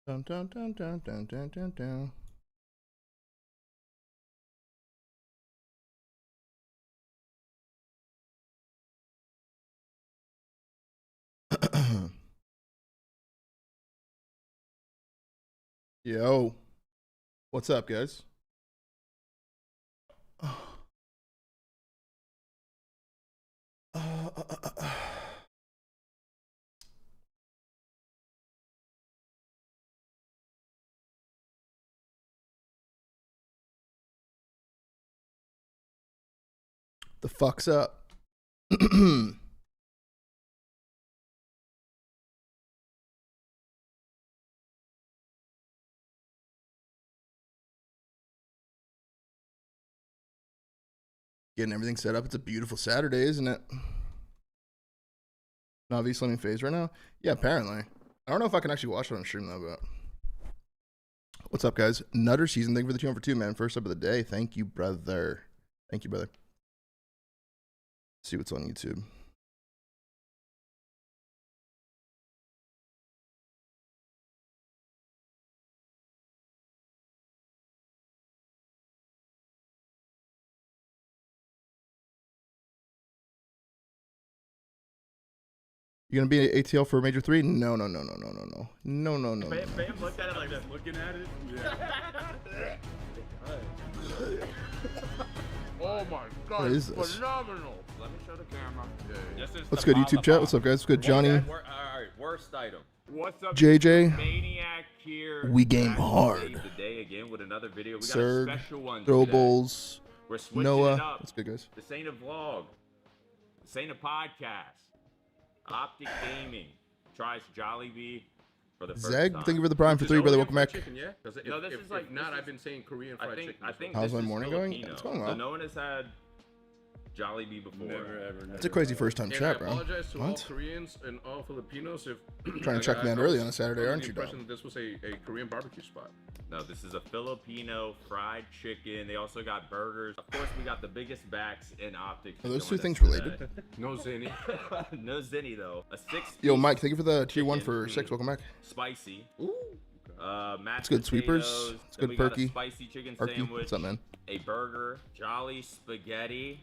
Dun, dun, dun, dun, dun, dun, dun, dun. Yo, what's up, guys? The fuck's up? Getting everything set up. It's a beautiful Saturday, isn't it? Navi slamming Faze right now? Yeah, apparently. I don't know if I can actually watch it on stream though, but what's up, guys? Nutter season. Thank you for the 2 for 2, man. First up of the day. Thank you, brother. Thank you, brother. Let's see what's on YouTube. You gonna be at ATL for Major 3? No. Bam looked at it like that. Looking at it? Yeah. Oh my god. What is this? Phenomenal. Let me show the camera. Yeah. What's good, YouTube chat? What's up, guys? What's good, Johnny? Alright, worst item. What's up, JJ? Maniac here. We game hard. Today again with another video. We got Serg, a special one. Throwables, We're switching Noah. it up. What's good, guys? This ain't a vlog. This ain't a podcast. OpTic Gaming tries Jollibee for the first Zeg, time. thank you for the prime for 3, brother. Welcome back. Chicken, yeah? No, this is like not. this I've is- been saying Korean fried chicken. I think How's this my is morning going? Filipino. It's going well. So no one has had Jollibee before. Never. It's a crazy first time And chat, I bro. apologize to all What? Koreans and all Filipinos if Trying to check me out early on a Saturday, I was aren't under you, the dog? impression that this was a Korean barbecue spot. No, this is a Filipino fried chicken. They also got burgers. Of course, we got the biggest backs in OpTic. Are those two join us things today. related? No Zenny. No Zenny though. A 6. Yo, Mike, thank you for the tier 1 chicken, for 6. Welcome back. Spicy. Ooh. Mashed It's good sweepers. potatoes. It's Then good we got a perky. spicy chicken Arky, sandwich. what's up, man? A burger. Jolly spaghetti.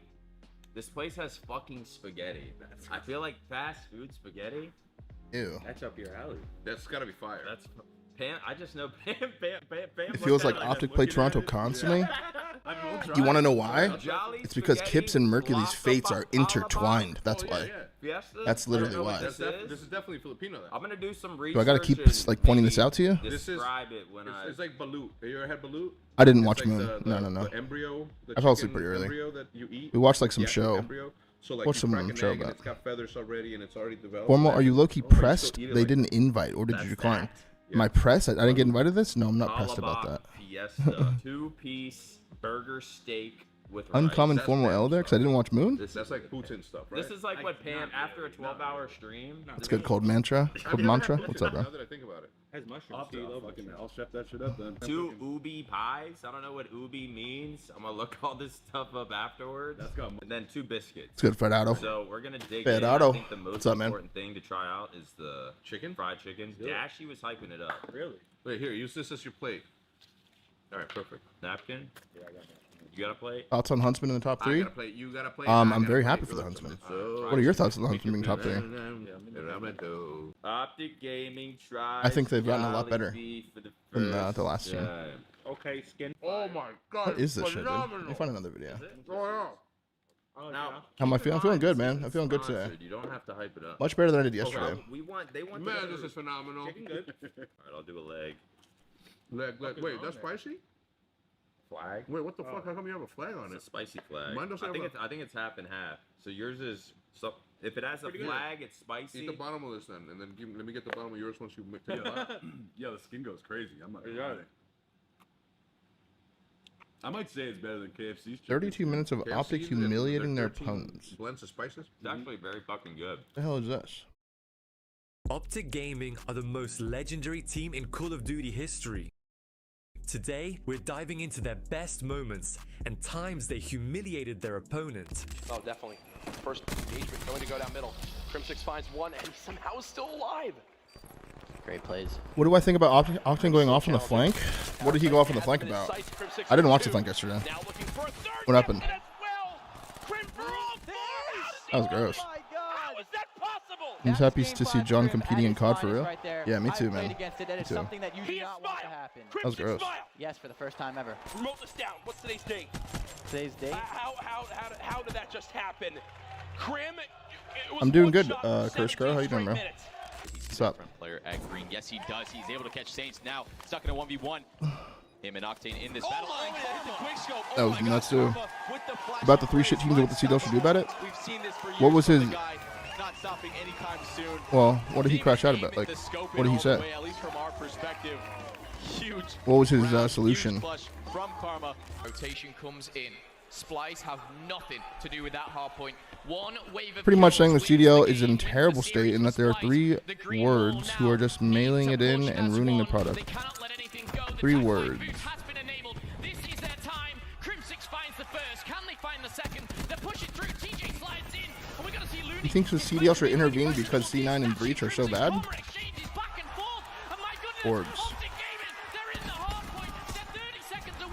This place has fucking spaghetti. I feel like fast food spaghetti. Ew. That's up your alley. That's gotta be fire. That's Pam. I just know Pam. It feels like OpTic play Toronto constantly. I mean, we'll try You want to it. know why? Jolly It's because spaghetti, Kips and Mercury's falafel, fates are falafel, intertwined. That's Oh, why. yeah. Fiesta? That's literally I don't know why. what This is definitely Filipino. Then. I'm gonna do some research. Do I gotta keep and like pointing this maybe out to you? This is- Describe it when It's like balut. Have you ever had balut? I didn't It's watch like Moon. the No. The embryo. The I fell asleep chicken pretty early. Embryo that you eat. We watched like some Yeah, show. Embryo. So like Watch you some crack an show egg and about- it's got feathers already and it's already developed. Formal, are you low-key Oh, you pressed? still eat it They like- didn't invite, or did That's you decline? that. Yeah. Am I pressed? I didn't get invited to this? No, I'm not pressed about Kalabak that. Fiesta, 2-piece burger steak with Uncommon That's formal bad elder, because I didn't watch Moon? That's like Putin stuff, right? This is like what Pam after a 12-hour stream. It's good cold mantra. Have Cold you ever mantra? had What's Putin? up, bro? Now that I think about it. Has mushrooms. I'll, too, though, but- I'll chef that shit up then. 2 ubi pies. I don't know what ubi means. I'm gonna look all this stuff up afterwards. That's got And then 2 biscuits. It's good, Fredado. So we're gonna dig Fed in. Otto. I think the most What's up, man? important thing to try out is the Chicken? fried chicken. do it. Dashy was hyping it up. Really? Wait, here, use this as your plate. All right, perfect. Napkin. Yeah, I got that. You got a plate? Thoughts on Huntsman in the top I 3? got a plate. You got a plate. I'm very happy for the Huntsman. So, What are your thoughts on the Huntsman being top 3? OpTic Gaming tries. I think they've gotten a lot better Jollibee for the than first the last stream. time. Okay, skin. Oh my god. What is this shit, dude? Let phenomenal. me find another video. What's going on? Oh, Now, yeah. How am I keep in feeling? I'm feeling mind, good, this man. isn't I'm feeling good today. sponsored. You don't have to hype it up. Much better than I did Well, yesterday. they want Man, the this is phenomenal. Chicken good. All right, I'll do a leg. Wait, that's spicy? Flag. Wait, what the fuck? How come you have a flag on It's a it? spicy flag. Mine doesn't I think have it's I think it's half and half. So yours is so if it has a Pretty good. flag, it's spicy. Eat the bottom of this then, and then let me get the bottom of yours once you take it out. Yeah, the skin goes crazy. I'm not. Yeah. I might say it's better than KFC's chicken. 32 minutes of KFC, OpTic humiliating their 13 opponents. Blends of spices? It's actually very fucking good. What the hell is this? OpTic Gaming are the most legendary team in Call of Duty history. Today, we're diving into their best moments and times they humiliated their opponent. Oh, definitely. First engagement going to go down middle. Crim6 finds one, and he somehow is still alive. Great plays. What do I think about Octane going off on the flank? What did he go off on the flank about? I didn't watch the flank yesterday. What happened? That was gross. I'm happy to see John competing in COD for real. Yeah, me too, man. Me too. Something that you do not want to happen. That was gross. Yes, for the first time ever. Remote this down. What's today's date? Today's date? How did that just happen? Crim. I'm doing good, Curse Crow. How you doing, bro? What's up? Player at green. Yes, he does. He's able to catch Saints now. Stuck in a 1v1. Him and Octane in this battle. That was nuts too. About the 3 shit teams and what the CDL should do about it? What was his... Not stopping anytime soon. Well, what did he crash out about? Like, what did he say? At least from our perspective. Huge. What was his solution? From Karma. Rotation comes in. Splice have nothing to do with that hard point. One wave of Pretty much saying the CDL is in terrible state and that there are 3 words who are just mailing it in and ruining the product. 3 words. This is their time. Crim6 finds the first. Can they find the second? They're pushing through. TJ slides in. And we're going to see Looney. He thinks the CDL should intervene because C9 and Breach are so bad? Orgs.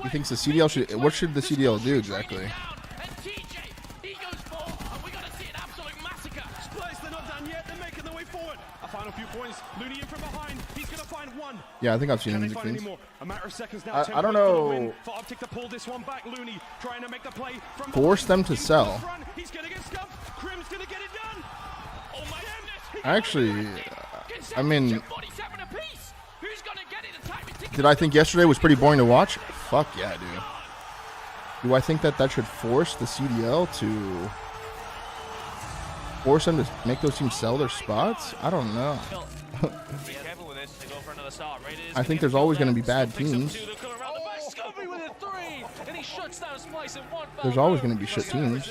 He thinks the CDL should... What should the CDL do exactly? Yeah, I think I've seen him in the Kings. I don't know. Force them to sell. Actually, I mean, did I think yesterday was pretty boring to watch? Fuck yeah, dude. Do I think that should force the CDL to force them to make those teams sell their spots? I don't know. I think there's always going to be bad teams. There's always going to be shit teams.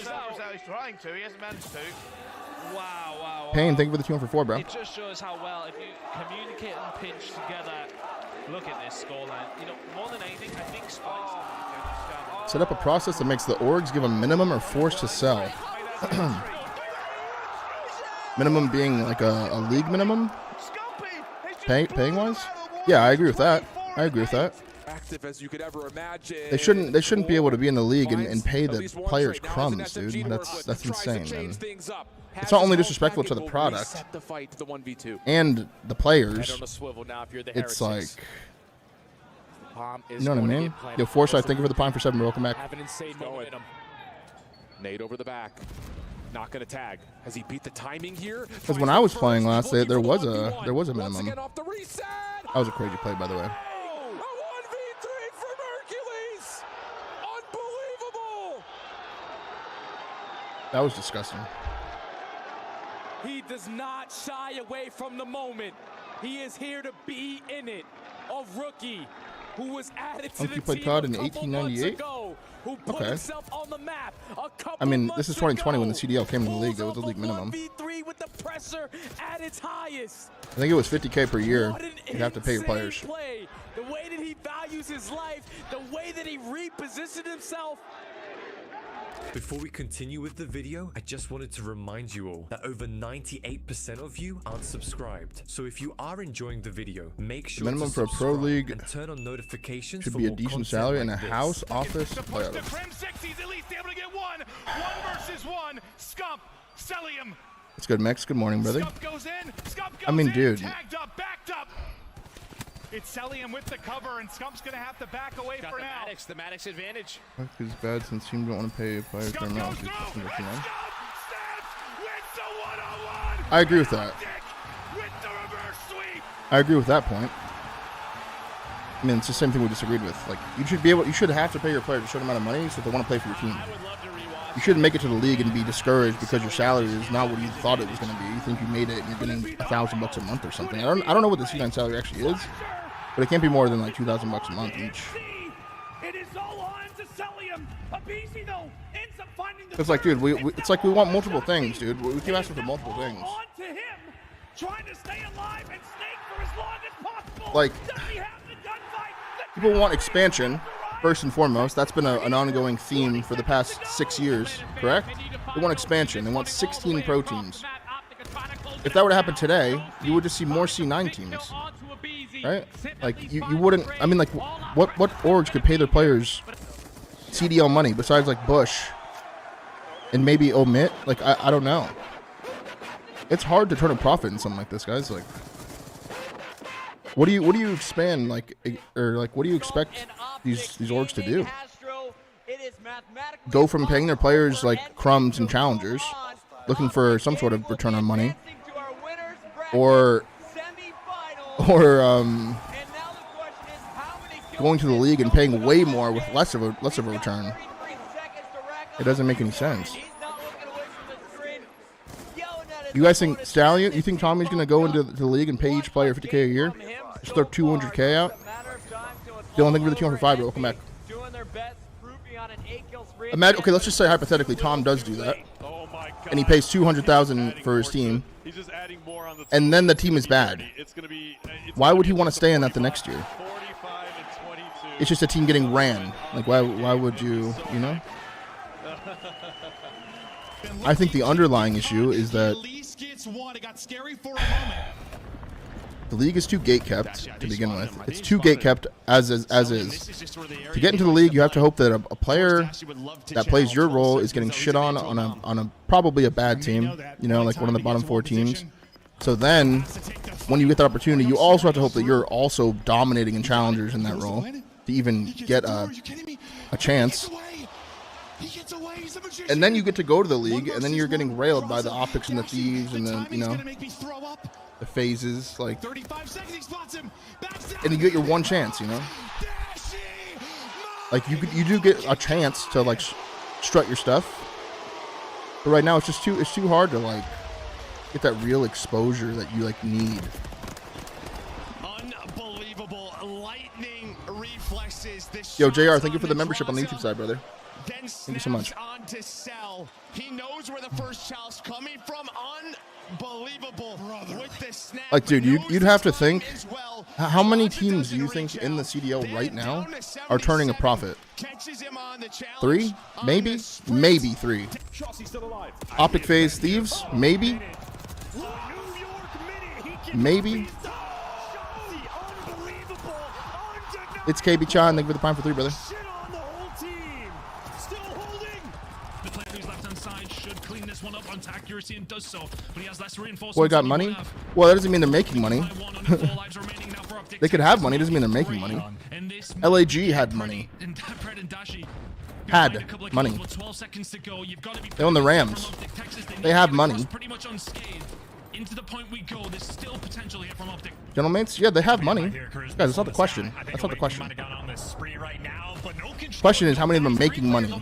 Payne, thank you for the 2 for 4, bro. It just shows how well, if you communicate and pinch together, look at this scoreline. You know, more than anything, I think Spice. Set up a process that makes the orgs give a minimum or force to sell. Minimum being like a league minimum? Paying wise? Yeah, I agree with that. I agree with that. As you could ever imagine. They shouldn't be able to be in the league and pay the players crumbs, dude. That's insane, man. It's not only disrespectful to the product and the players. It's like, you know what I mean? Yo, Forsyth, thank you for the pine for 7. Welcome back. Nade over the back. Not going to tag. Has he beat the timing here? Because when I was playing last, there was a minimum. That was a crazy play, by the way. That was disgusting. He does not shy away from the moment. He is here to be in it. A rookie who was added to the played team COD in a couple months 1898? ago, who put himself on the map a couple I mean, months this is 2020 when the ago. CDL came to the league. There was a league minimum. 1v3 with the pressure at its highest. I think it was 50K per year. What an You have to pay your insane players. Play. The way that he values his life, the way that he repositioned himself. Before we continue with the video, I just wanted to remind you all that over 98% of you aren't subscribed. So if you are enjoying the video, make sure minimum to for a pro subscribe league and turn on notifications should for be a more decent content salary and a like this. house, office, playoff. He's at least able to get one. 1 versus 1. Scump, Celium. It's good, Max. Good morning, brother. Scump goes in. Scump goes I mean, in, dude. tagged up, backed up. It's Celium with the cover, and Scump's gonna have to back away for now. The Maddox advantage. Fuck is bad since teams don't want to pay players their amount. I agree with that. I agree with that point. I mean, it's the same thing we disagreed with. Like, you should have to pay your players a certain amount of money so they want to play for your team. You shouldn't make it to the league and be discouraged because your salary is not what you thought it was going to be. You think you made it and you're getting $1,000 a month or something. I don't know what the C9 salary actually is, but it can't be more than like $2,000 a month each. It is all on to Celium. Abisi though ends up finding the It's like, dude, it's like we want multiple things, dude. We keep asking for multiple things. on to him, trying to stay alive and snake for as long as possible. Like, Does he have the gunfight? people want expansion, first and foremost. That's been an ongoing theme for the past 6 years, correct? They want expansion. They want 16 pro teams. if that were to happen today, you would just see more C9 teams, right? Like you wouldn't. I mean, like what orgs could pay their players CDL money besides like Bush and maybe Omit? Like I don't know. It's hard to turn a profit in something like this, guys. Like, what do you expand like, or like what do you expect these orgs to do? Go from paying their players like crumbs and challengers, looking for some sort of return on money, or going to the league and paying way more with less of a return. It doesn't make any sense. You guys think Stallion? You think Tommy's gonna go into the league and pay each player $50K a year? Just throw $200K out. Dylan, thank you for the 205. Welcome back. Imagine, okay, let's just say hypothetically Tom does do that, and he pays $200,000 for his team, and then the team is bad. Why would he want to stay in that the next year? It's just a team getting ran. Like why would you know? I think the underlying issue is that the league is too gate kept to begin with. It's too gate kept as is. To get into the league, you have to hope that a player that plays your role is getting shit on a probably a bad team, you know, like one of the bottom 4 teams. So then, when you get the opportunity, you also have to hope that you're also dominating in challengers in that role to even get a chance. And then you get to go to the league, and then you're getting railed by the OpTics and the Thieves and the, you know, the Phases, like, and you get your one chance, you know. Like you do get a chance to like strut your stuff, but right now it's too hard to like get that real exposure that you like need. Yo, JR, thank you for the membership on the YouTube side, brother. Thank you so much. He knows where the first child's coming from. Unbelievable. With the snap. Like, dude, you'd have to think, how many teams do you think in the CDL right now are turning a profit? 3? Maybe? Maybe 3. OpTic, Faze, Thieves? Maybe? Maybe? It's KB Chan. Thank you for the prime for 3, brother. Boy got money? Well, that doesn't mean they're making money. They could have money, doesn't mean they're making money. LAG had money. Had money. They own the Rams. They have money. Gentlemates? Yeah, they have money. Guys, that's not the question. That's not the question. Question is, how many of them are making money?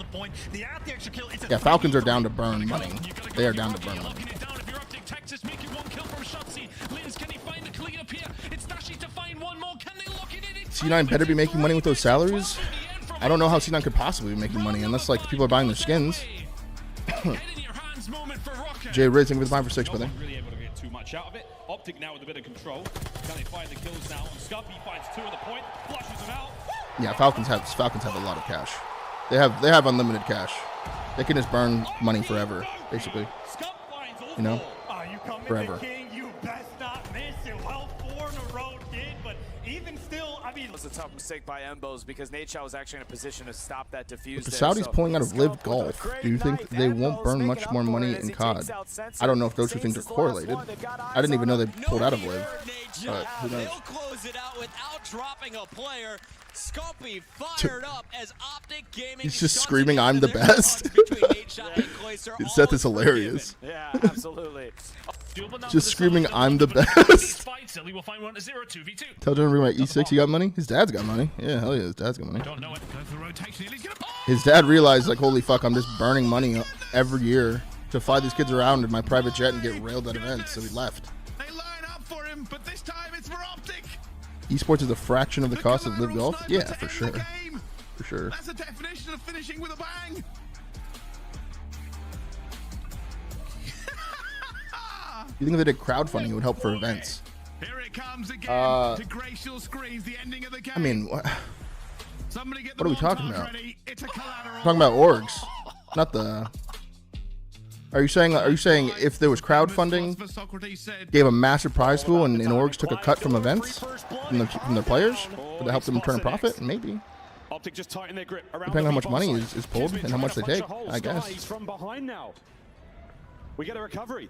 Yeah, Falcons are down to burn money. They are down to burn money. C9 better be making money with those salaries? I don't know how C9 could possibly be making money unless like people are buying their skins. Jay Riz, thank you for the 5 for 6, brother. Too much out of it. OpTic now with a bit of control. Can they find the kills now? And Scuffy finds 2 at the point, flushes them out. Yeah, Falcons have a lot of cash. They have unlimited cash. They can just burn money forever, basically. You know, forever. You best not miss it. Well, 4 in a row did, but even still, I mean, it was a tough mistake by Embos because Nate was actually in a position to stop that defuse. If the Saudis pulling out of Live Golf, do you think they won't burn much more money in COD? I don't know if those two things are correlated. I didn't even know they pulled out of Live. But who knows? They'll close it out without dropping a player. Scumpy fired up as OpTic Gaming. He's just screaming, "I'm the best." Seth is hilarious. Yeah, absolutely. Just screaming, "I'm the best." Tell John my E6 he got money. His dad's got money. Yeah, hell yeah, his dad's got money. His dad realized, like, holy fuck, I'm just burning money every year to fly these kids around in my private jet and get railed at events, so he left. They line up for him, but this time it's for OpTic. Esports is a fraction of the cost of Live Golf? Yeah, for sure. For sure. That's the definition of finishing with a bang. You think if they did crowdfunding, it would help for events? Here it comes again to grace your screens, the ending of the game. I mean, what are we talking about? We're talking about orgs, not the Are you saying if there was crowdfunding, gave a massive prize pool, and orgs took a cut from events from their players to help them turn a profit? Maybe. OpTic just tighten their grip around Depending on how much money is pulled and how much they take, I guess. He's from behind now. We get a recovery,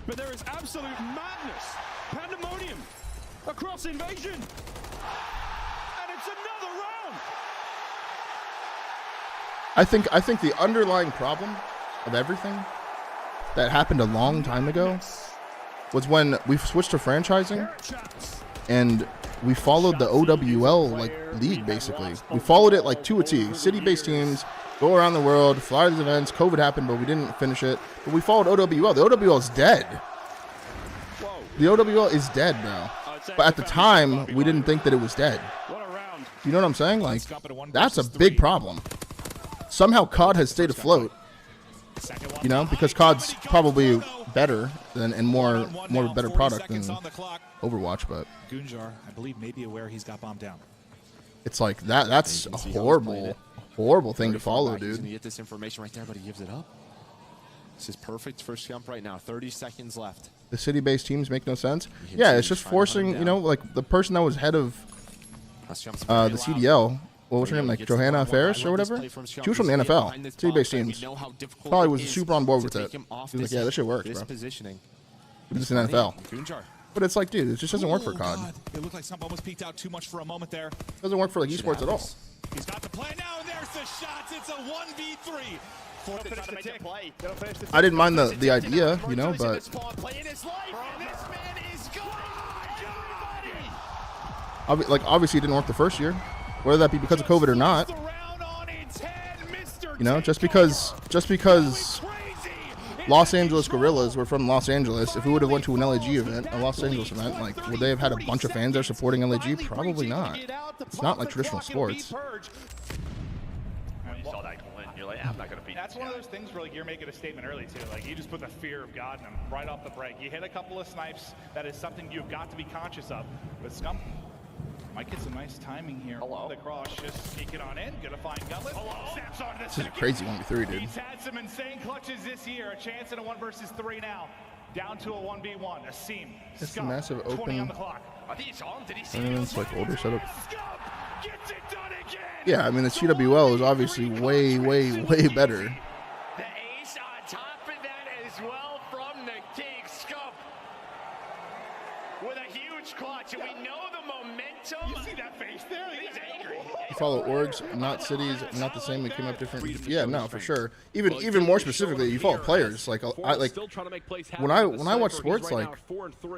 but there is absolute madness, pandemonium across Invasion, and it's another round. I think the underlying problem of everything that happened a long time ago was when we switched to franchising and we followed the OWL like league. Basically, we followed it like to a T. City-based teams go around the world, fly to these events. COVID happened, but we didn't finish it. But we followed OWL. The OWL is dead. The OWL is dead now. But at the time, we didn't think that it was dead. You know what I'm saying? Like, that's a big problem. Somehow COD has stayed afloat. You know, because COD's probably better than and more of a better product than Overwatch, but Gunjar, I believe, may be aware he's got bombed down. It's like that's a horrible thing to follow, dude. He's gonna get this information right there, but he gives it up. This is perfect for Scump right now. 30 seconds left. The city-based teams make no sense. Yeah, it's just forcing, you know, like the person that was head of the CDL. What was her name? Like Johanna Ferris or whatever? She was from the NFL. City-based teams. Probably was super on board with it. She was like, yeah, this shit works, bro. But it's an NFL. But it's like, dude, it just doesn't work for COD. It looked like Scump almost peeked out too much for a moment there. It doesn't work for like esports at all. He's got the play now, and there's the shots. It's a 1v3. I didn't mind the idea, you know, but obviously it didn't work the first year, whether that be because of COVID or not. You know, just because Los Angeles Gorillas were from Los Angeles, if we would have went to an LAG event, a Los Angeles event, like, would they have had a bunch of fans there supporting LAG? Probably not. It's not like traditional sports. You saw that win. You're like, I'm not going to beat. That's one of those things where, like, you're making a statement early too. Like, you just put the fear of God in them right off the break. You hit a couple of snipes. That is something you've got to be conscious of. But Scump might get some nice timing here. Hello. The cross just sneaking on in. Gonna find Gullet. Snaps onto the This is a crazy 1v3, dude. He's had some insane clutches this year. A chance in a 1 versus 3 now. Down to a 1v1. A seam. It's a massive open. On the clock. I think he's on. Did he see It's like older setup. Gets it done again. Yeah, I mean the CWL is obviously way better. The ace on top of that as well from the King Scump with a huge clutch, and we know the momentum. You see that face there? He's angry. You follow orgs, not cities, not the same. We came up different. Yeah, no, for sure. Even more specifically, you follow players. Like when I watch sports, like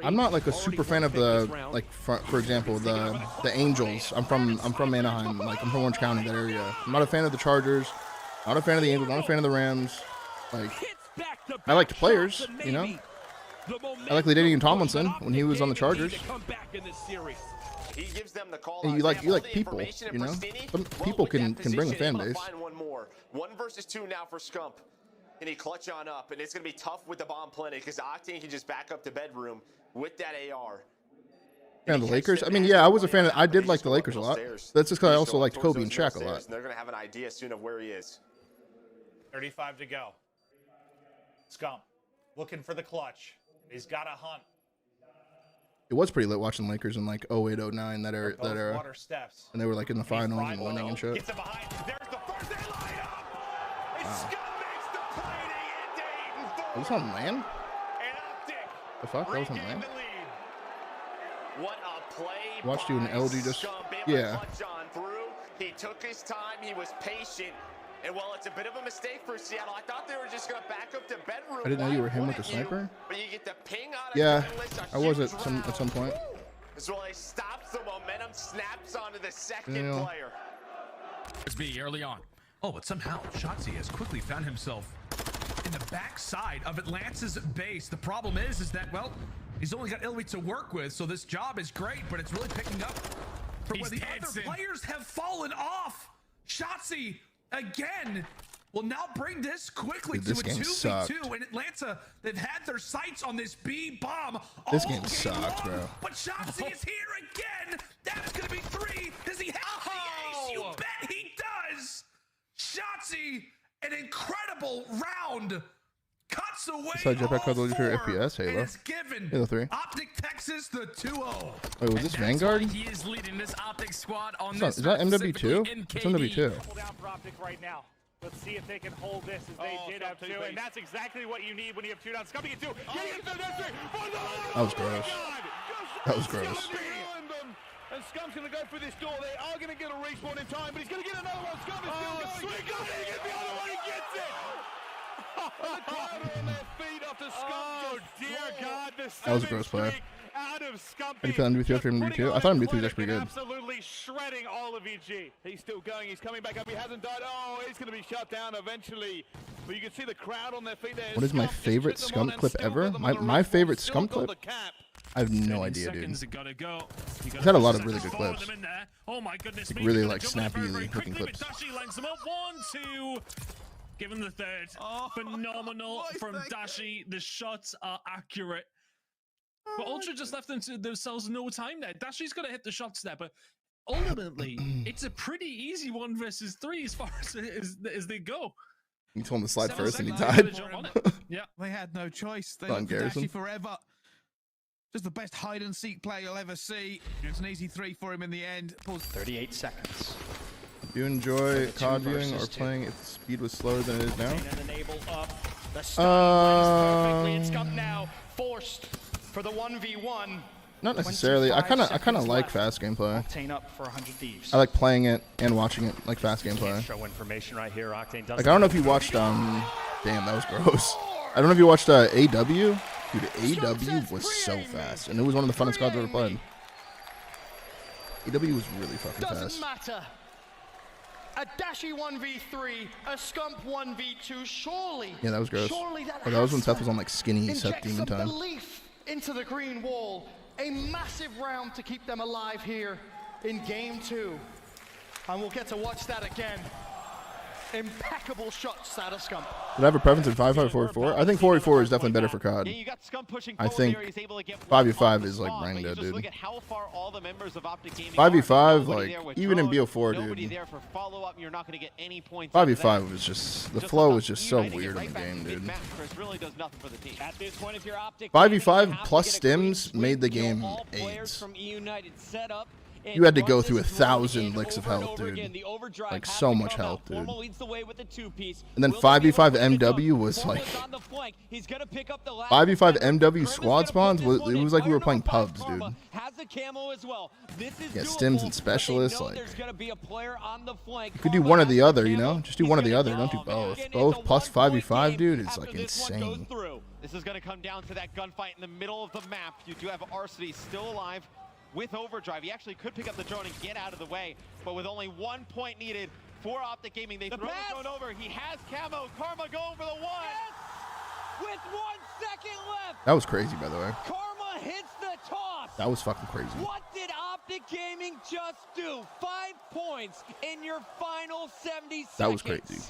I'm not like a super fan of the for example the Angels. I'm from Anaheim. Like I'm from Orange County, that area. I'm not a fan of the Chargers. Not a fan of the Angels. Not a fan of the Rams. Like I liked players, you know. I like LaDainian Tomlinson when he was on the Chargers. He gives them the call. And you like people, you know. Some people can bring a fan base. One more. 1 versus 2 now for Scump. And he clutch on up, and it's gonna be tough with the bomb plenty because Octane can just back up the bedroom with that AR. And the Lakers. I mean, yeah, I was a fan. I did like the Lakers a lot. That's just because I also liked Kobe and Shaq a lot. They're gonna have an idea soon of where he is. 35 to go. Scump looking for the clutch. He's got to hunt. It was pretty lit watching Lakers in like 08, 09, that era. Water steps. And they were like in the finals and winning and shit. Gets it behind. There's the first. They line up. And Scump makes the play to end Dayton. Was this on land? And OpTic. The fuck? That was on land? What a play. Watched you in LG just. Yeah. He took his time. He was patient. And while it's a bit of a mistake for Seattle, I thought they were just going to back up to bedroom. I didn't know you were him with the sniper. But you get the ping out of yeah, I was at some point. As well, he stops the momentum, snaps onto the second player. It's me early on. Oh, but somehow Shotzi has quickly found himself in the backside of Atlanta's base. The problem is that, well, he's only got Ilwy to work with, so this job is great, but it's really picking up from where the other players have fallen off. Shotzi again will now bring this quickly to a 2v2 in Atlanta. They've had their sights on this B bomb. This game sucks, bro. But Shotzi is here again. That is going to be 3. Does he have the ace? You bet he does. Shotzi, an incredible round. cuts away. Saw Jetpack called all for four, FPS. and Halo. it's given Halo 3. OpTic Texas the 2-0. Wait, was this Vanguard? He is leading this OpTic squad on Is that MW2? It's MW2. Pull down for OpTic right now. Let's see if they can hold this as they did have two, and that's exactly what you need when you have two down. Scumpy get two. That was gross. That was gross. And Scump's going to go through this door. They are going to get a respawn in time, but he's going to get another one. Scump is still going. He's going to get the other one. He gets it. And the crowd are on their feet after Scump. Oh, dear God. That was a gross play. Out of Scumpy. How do you feel MW3 after MW2? I thought MW3 was actually pretty good. Absolutely shredding all of EG. He's still going. He's coming back up. He hasn't died. Oh, he's going to be shut down eventually. But you can see the crowd on their feet there. What is my favorite Scump clip ever? My favorite Scump clip? I have no idea, dude. He's had a lot of really good clips. Oh my goodness, like really like snappy looking clips. Dashi lines them up. 1-2. Given the third. Phenomenal from Dashi. The shots are accurate. But Ultra just left themselves no time there. Dashi's got to hit the shots there, but ultimately, it's a pretty easy 1 versus 3 as far as they go. You told him to slide first and he died. Yeah, they had no choice. They Don looked for Garrison. Dashi forever. Just the best hide and seek play you'll ever see. It's an easy 3 for him in the end. Pulls 38 seconds. Do you enjoy COD viewing or playing if the speed was slower than it is now? Now forced for the 1v1. Not necessarily. I kind of like fast gameplay. Octane up for 100 Thieves. I like playing it and watching it like fast gameplay. Show information right here. Octane does. Like I don't know if you watched damn, that was gross. I don't know if you watched AW. Dude, AW was so fast, and it was one of the funnest CODs I've ever played. AW was really fucking fast. Doesn't matter. A Dashi 1v3, a Scump 1v2. Surely. Yeah, that was gross. Surely that was when Seth was on like skinny Seth Demon time. Belief into the green wall. A massive round to keep them alive here in game 2. And we'll get to watch that again. Impeccable shots out of Scump. Did I have a preference in 5v5 or 4v4? I think 4v4 is definitely better for COD. I think 5v5 is like brain dead, dude. 5v5, like, even in BO4, dude. 5v5 was just, the flow was just so weird in the game, dude. 5v5 plus stims made the game AIDS. You had to go through 1,000 licks of health, dude. Like, so much health, dude. And then 5v5 MW was like... 5v5 MW squad spawns, it was like we were playing pubs, dude. Yeah, stims and specialists, like... You could do one or the other, you know? Just do one or the other, don't do both. Both plus 5v5, dude, it's like insane. This is going to come down to that gunfight in the middle of the map. You do have Arcity still alive. With overdrive, he actually could pick up the drone and get out of the way, but with only 1 point needed for OpTic Gaming, they throw the drone over. He has camo. Karma going for the 1. Yes! With 1 second left. That was crazy, by the way. Karma hits the toss. That was fucking crazy. What did OpTic Gaming just do? 5 points in your final 70 seconds. That was crazy.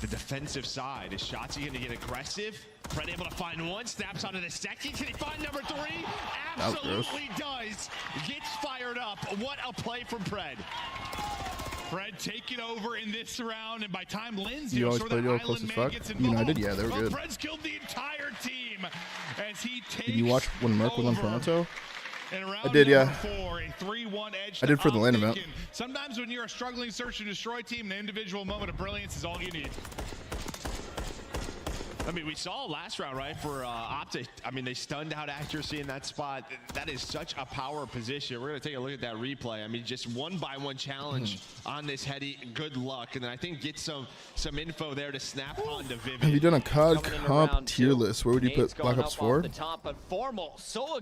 The defensive side, is Shotzi going to get aggressive? Fred able to find one, snaps onto the second. Can he find number 3? Absolutely does. Gets fired up. What a play from Fred. Fred taking over in this round, and by time Lindsay, You always played close as fuck? United? Yeah, they were good. Fred's killed the entire team as he takes Did you watch when Merc was on Toronto? I did, yeah. 4, a 3-1 edge I did for the LAN event. Sometimes when you're a struggling search and destroy team, an individual moment of brilliance is all you need. I mean, we saw last round, right, for OpTic. I mean, they stunned out accuracy in that spot. That is such a power position. We're going to take a look at that replay. I mean, just 1-by-1 challenge on this heady. Good luck. And then I think get some info there to snap onto Vivid. Have you done a COD comp tier list? Where would you put Black Ops 4? It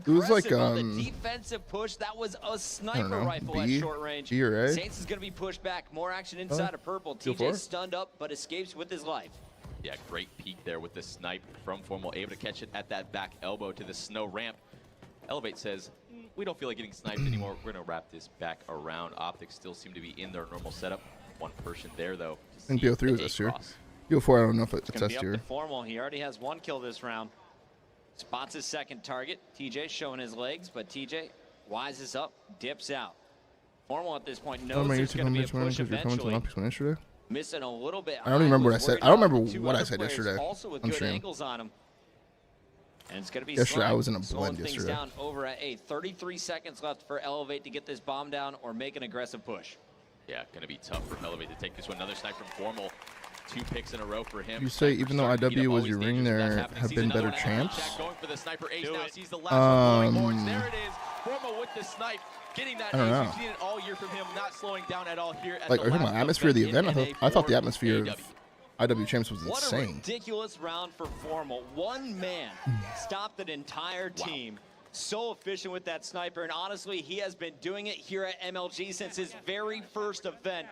was like, defensive push. That was a sniper rifle at short range. B or A? Saints is going to be pushed back. More action inside of purple. TJ stunned up, but escapes with his life. Yeah, great peek there with the snipe from Formal, able to catch it at that back elbow to the snow ramp. Elevate says, we don't feel like getting sniped anymore. We're going to wrap this back around. OpTic still seem to be in their normal setup. One person there, though. I think BO3 was S tier. BO4, I don't know if it's S tier. Formal. He already has 1 kill this round. Spots his second target. TJ showing his legs, but TJ wises up, dips out. Formal at this point knows there's going to be a push eventually. Missing a little bit. I don't remember what I said. I don't remember what I said yesterday Also with on good stream. angles on him. And it's going to be Yesterday, I Slime was in a slowing blend things yesterday. down over at 8. 33 seconds left for Elevate to get this bomb down or make an aggressive push. Yeah, going to be tough for Elevate to take this one. Another snipe from Formal. 2 picks in a row for him. You say even though IW was your ring, there have been better champs. Going for the sniper ace now. Sees the last one blowing horns. There it is. Formal with the snipe. Getting that I don't know. We've seen it all year from him. Not slowing down at all here. Like, are you talking about atmosphere of the event? I thought the atmosphere of IW champs was What a insane. ridiculous round for Formal. One man stopped an entire team. So efficient with that sniper, and honestly, he has been doing it here at MLG since his very first event.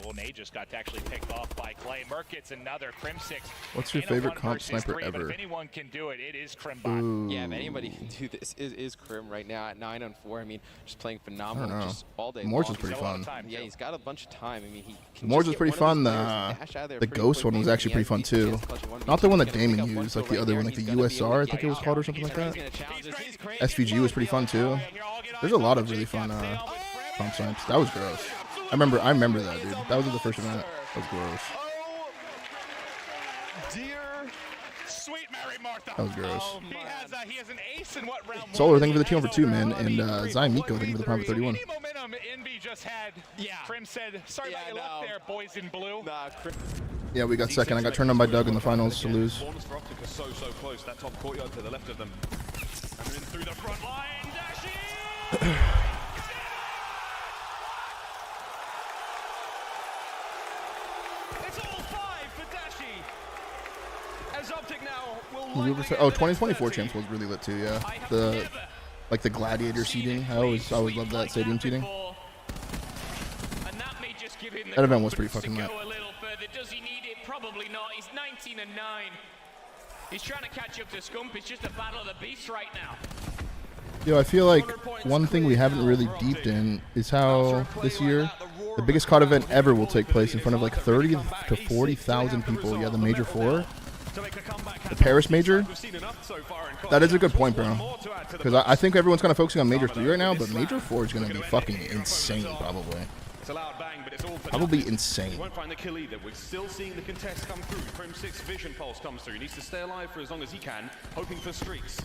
Well, Nate just got actually picked off by Clay. Merc gets another Crim 6. What's your favorite comp sniper ever? If anyone can do it, it is Crimbot. Yeah, if anybody can do this, is Crim right now at 9-4. I mean, just playing phenomenal I don't know. just all day Morse long. is pretty fun. Yeah, he's got a bunch of time. I mean, he can Morse just is pretty get one fun. of those players and dash out of there The pretty Ghost quick. one was Maybe actually he pretty has fun beats too. against clutch one. Not the one that He's gonna pick Damon up used, one like the kill other right one, there, like the and he's gonna be USR, I able to think it was take called, or out. something like He's that. gonna challenge this. He's crazy. SVG was pretty fun too. There's a lot of really fun comp snipes. That was gross. I remember that, dude. That was the first event. That was gross. Dear sweet Mary Martha. That was gross. He has an ace in what round? Solar, thank you for the team over 2, man. And Zion Miko, thank you for the prime for 31. Any momentum Envy just had. Yeah. Crim said, sorry about your luck there, boys in blue. Yeah, we got second. I got turned on by Doug in the finals to lose. Corners for OpTic are so close. That top courtyard to the left of them. And they're in through the front line. Dashing! It's all 5 for Dashi. As OpTic now will Oh, 2024 champs was really lit too, yeah. The gladiator seating. I always loved that stadium seating. That event was pretty fucking lit. Does he need it? Probably not. He's 19 and 9. He's trying to catch up to Scump. It's just a battle of the beasts right now. Yo, I feel like one thing we haven't really deeped in is how this year the biggest COD event ever will take place in front of like 30 to 40,000 people. Yeah, the Major 4. The Paris Major. That is a good point, bro. Because I think everyone's kind of focusing on Major 3 right now, but Major 4 is going to be fucking insane, probably. It's a loud bang, but it's all for Probably nothing. insane. We won't find the kill either. We're still seeing the contest come through. Crim 6 vision pulse comes through. He needs to stay alive for as long as he can, hoping for streaks.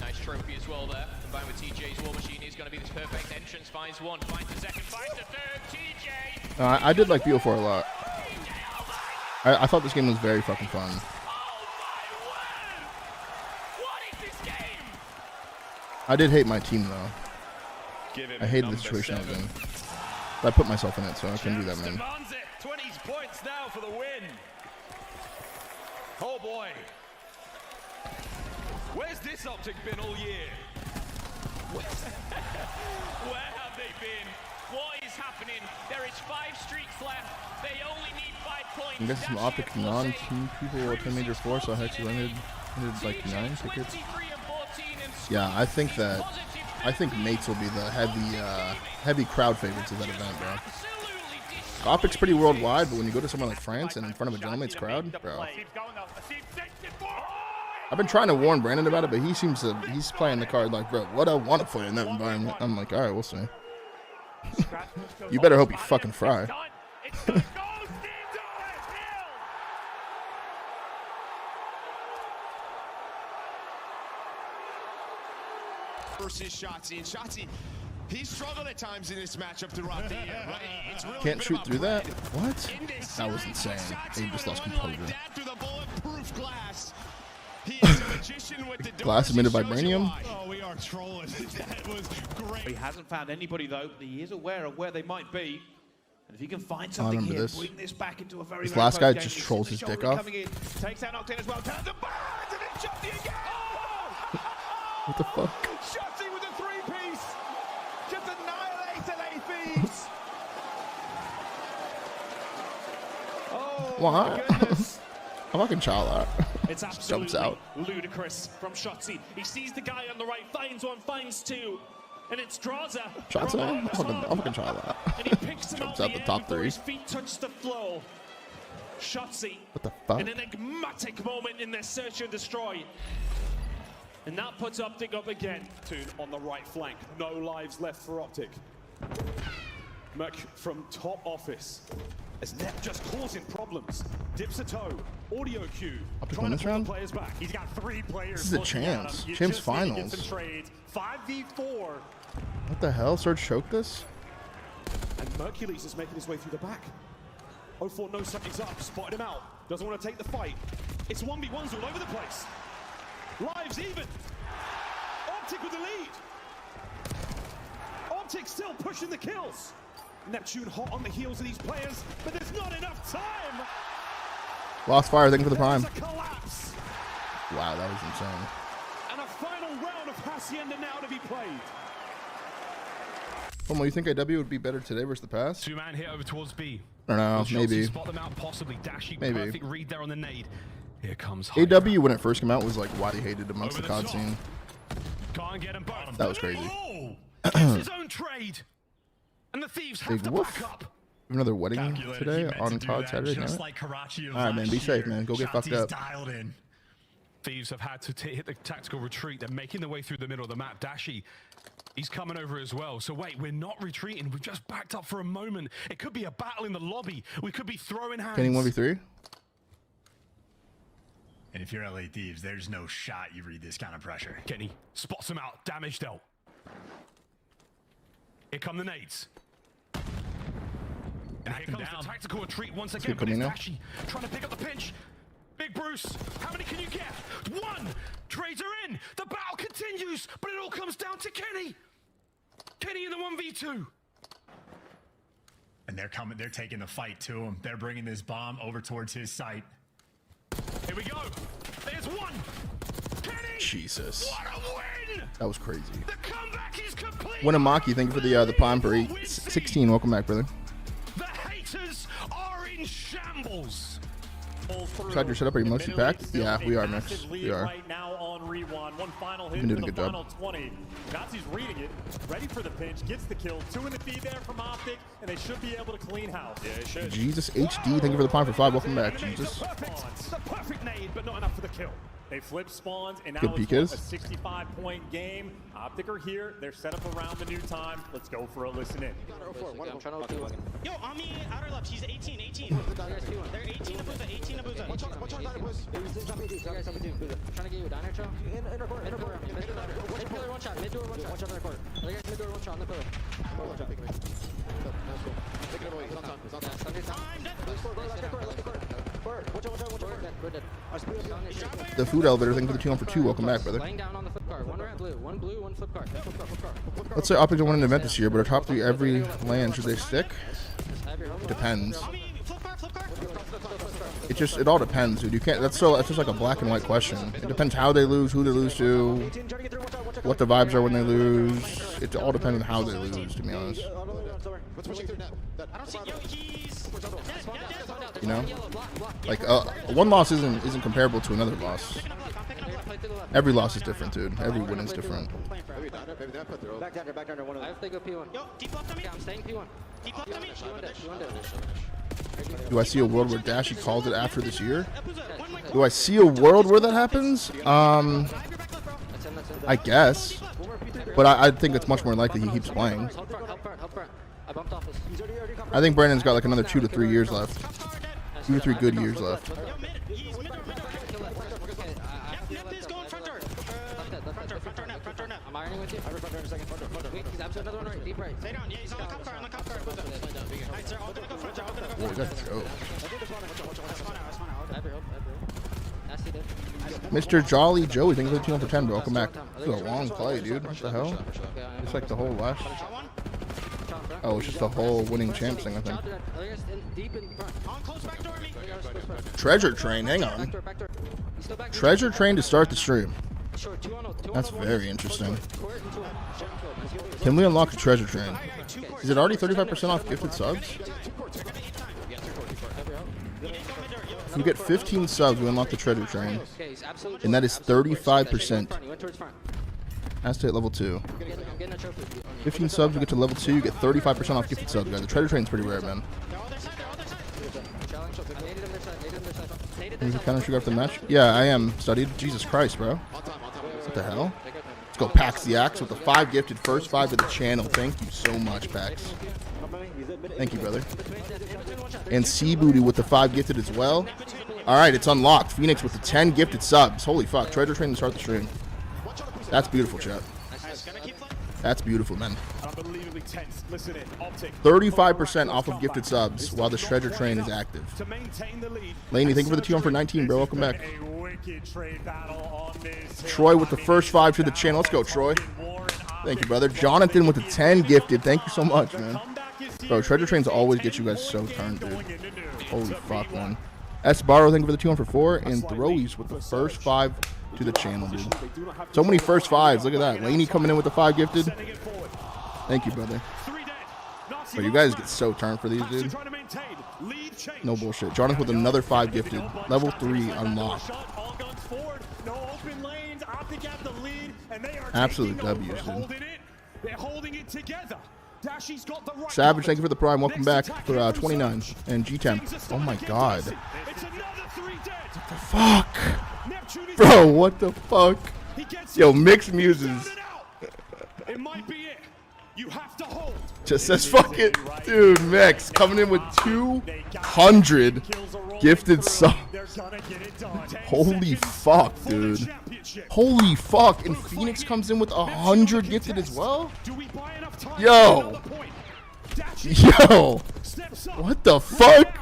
Nice trophy as well there. Combined with TJ's War Machine, he's going to be this perfect entrance. Finds one, finds the second, finds the third. TJ! I did like BO4 a lot. I thought this game was very fucking fun. I did hate my team though. I hated the situation I was in. But I put myself in it, so I couldn't do that, man. Demands it. 20 points now for the win. Oh boy. Where's this OpTic been all year? Where have they been? What is happening? There is 5 streaks left. They only need 5 points. I guess some OpTic non-team people will attend Major 4, so Hex landed like 9 tickets. Yeah, I think mates will be the heavy crowd favorites of that event, bro. OpTic's pretty worldwide, but when you go to somewhere like France and in front of a Gentleman's crowd, bro. I've been trying to warn Brandon about it, but he's playing the card like, bro, what I want to play in that environment. I'm like, all right, we'll see. You better hope you fucking fry. Versus Shotzi, and Shotzi, he struggled at times in this matchup throughout the year, right? It's really Can't shoot through that? What? That was insane. He just lost composure. through the bulletproof glass. He is a magician with the Glass emitted vibranium? Oh, we are trolling. That was great. He hasn't found anybody though, but he is aware of where they might be. And if he can find I something remember here, this. bring this back into a very, This very last close guy game. just You see trolls the his shoulder dick off. coming in, takes out Octane as well, turns the barns, and then Shotzi again. What the fuck? Shotzi with a 3-piece. Just annihilate LA Thieves. Oh, What? I fucking child that. It's Jumps absolutely out. ludicrous from Shotzi. He sees the guy on the right, finds one, finds two, and it's Draza. Shots at him? I'll fucking child that. And he picks him Jumps out out the end top before 3. his feet touch the floor. Shotzi. What the fuck? An enigmatic moment in their search and destroy. And that puts OpTic up again. Tune on the right flank. No lives left for OpTic. Merc from top office. As Net just causing problems. Dips a toe. Audio cue. OpTic Trying win to this pull round? the players back. He's got 3 players. This is a looking at Champs. him. You Champs just need to get finals. some trades. 5v4. What the hell? Surge choked this? And Mercules is making his way through the back. 04 knows something's up. Spotted him out. Doesn't want to take the fight. It's 1v1s all over the place. Lives even. OpTic with the lead. OpTic still pushing the kills. Neptune hot on the heels of these players, but there's not enough time. Lost fire, thank you for the prime. There's a collapse. Wow, that was insane. And a final round of Hacienda now to be played. Well, you think AW would be better today versus the past? 2-man hit over towards B. I don't know, Will maybe. Chelsea spot them out, possibly. Dashy, Maybe. perfect read there on the nade. Here comes AW when it first came out was like widely hated amongst the COD scene. Can't get him both. That was crazy. Gets his own trade. And the Thieves have Big to woof. back up. Another wedding today on COD Saturday night. Alright, man, be safe, man. Go get fucked up. Thieves have had to hit the tactical retreat. They're making their way through the middle of the map. Dashy, he's coming over as well. So wait, we're not retreating. We've just backed up for a moment. It could be a battle in the lobby. We could be throwing hands. Kenny 1v3? And if you're LA Thieves, there's no shot you read this kind of pressure. Kenny spots him out. Damage dealt. Here come the nades. And here comes the tactical retreat once again. But it's Dashy trying to pick up the pinch. Big Bruce, how many can you get? 1! Trades are in! The battle continues, but it all comes down to Kenny! Kenny in the 1v2. And they're coming, they're taking the fight to him. They're bringing this bomb over towards his site. Here we go. There's 1. Kenny! Jesus. What a win! That was crazy. The comeback is complete! Winamaki, thank you for the prime for 16. Welcome back, brother. The haters are in shambles. Tried your setup. Are you mostly packed? Yeah, we are, Mix. We are. Right now on Rewan. One final hit. You've been doing a good final job. 20. Nazi's reading it, ready for the pinch, gets the kill. 2 in the feed there from OpTic, and they should be able to clean house. Yeah, they should. Jesus HD, thank you for the prime for 5. Welcome back, Jesus. The perfect nade, but not enough for the kill. They flip spawns, and now Good it's PKs. a 65-point game. OpTic are here. They're set up around the new time. Let's go for a listen in. Yo, on me, outer left. He's 18. They're 18 Abuza. 18 Abuza. Watch out, trying to get you down here, Cho. Inner court. Mid pillar, one shot. Mid door, one shot. Watch out in the court. Other guys, mid door, one shot on the pillar. One shot. Take it away. He's on top. The food elevator, thank you for the 2 on for 2. Welcome back, brother. Laying down on the flip card. One red, blue. One blue, one flip card. Let's say OpTic won an event this year, but our top 3 every land, should they stick? Depends. It all depends, dude. You can't. That's just like a black and white question. It depends how they lose, who they lose to, what the vibes are when they lose. It all depends on how they lose, to be honest. You know, like one loss isn't comparable to another loss. Every loss is different, dude. Every win is different. Back down, one of them. I have to go P1. Yo, deep left on me. Yeah, I'm staying P1. Deep left on me. Do I see a world where Dashy called it after this year? Do I see a world where that happens? I guess. But I think it's much more likely he keeps playing. I think Brandon's got like another 2 to 3 years left. 2 to 3 good years left. I'm ironing with you. Wait, he's absolutely another one right. Deep right. Stay down. Yeah, he's on the cup car. Alright, sir, all gonna go front. Oh, we got Joe. Mr. Jolly Joey, thank you for the 2 for 10. Welcome back. This is a long play, dude. What the hell? It's like the whole last. Oh, it's just the whole winning champs thing, I think. Treasure Train, hang on. Treasure Train to start the stream. That's very interesting. Can we unlock the Treasure Train? Is it already 35% off gifted subs? If we get 15 subs, we unlock the Treasure Train. And that is 35%. Has to hit level 2. 15 subs, we get to level 2, you get 35% off gifted subs, guys. The Treasure Train's pretty rare, man. Is the counter shoot off the match? Yeah, I am studied. Jesus Christ, bro. What the hell? Let's go Pax the Axe with the 5 gifted first 5 to the channel. Thank you so much, Pax. Thank you, brother. And C Booty with the 5 gifted as well. All right, it's unlocked. Phoenix with the 10 gifted subs. Holy fuck. Treasure Train to start the stream. That's beautiful, chat. That's beautiful, man. Unbelievably tense. Listen in. OpTic. 35% off of gifted subs while the Treasure Train is active. To maintain the lead. Laney, thank you for the 2 for 19, bro. Welcome back. Troy with the first 5 to the channel. Let's go, Troy. Thank you, brother. Jonathan with the 10 gifted. Thank you so much, man. Bro, Treasure Trains always get you guys so turned, dude. Holy fuck, man. S. Barrow, thank you for the 2 for 4. And Throwies with the first 5 to the channel, dude. So many first 5s. Look at that. Laney coming in with the 5 gifted. Thank you, brother. Bro, you guys get so turned for these, dude. No bullshit. Jonathan with another 5 gifted. Level 3 unlocked. Absolute W's, dude. They're holding it together. Dashy's got the right. Savage, thank you for the prime. Welcome back for 29. And G10. Oh my god. What the fuck? Bro, what the fuck? Yo, mixed muses. It might be it. You have to hold. Just says fuck it. Dude, Mix coming in with 200 gifted subs. Holy fuck, dude. Holy fuck. And Phoenix comes in with 100 gifted as well? Yo. Yo. What the fuck?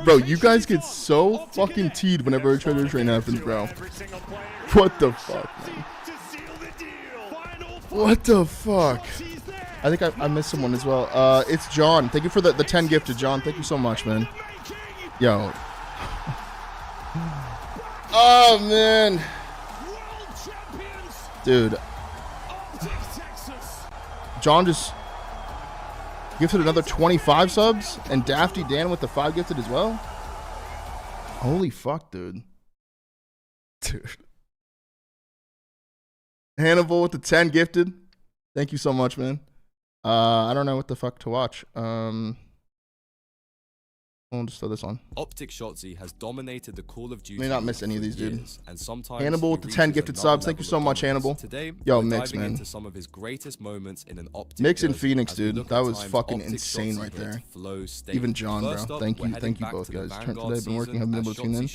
Bro, you guys get so fucking teed whenever a Treasure Train happens, bro. What the fuck, man? What the fuck? I think I missed someone as well. It's John. Thank you for the 10 gifted, John. Thank you so much, man. Yo. Oh, man. Dude. John just gifted another 25 subs. And Dafty Dan with the 5 gifted as well. Holy fuck, dude. Dude. Hannibal with the 10 gifted. Thank you so much, man. I don't know what the fuck to watch. I'll just throw this on. OpTic Shotzi has dominated the Call of Duty. May not miss any of these, dude. And sometimes Hannibal with the 10 gifted subs. Thank you so much, Hannibal. Today, yo, Mix, man. into some of his greatest moments in an OpTic Mix and Phoenix, dude. That was fucking insane right there. Even John, bro. Thank you both, guys. Today I've been working, haven't been able to tune in.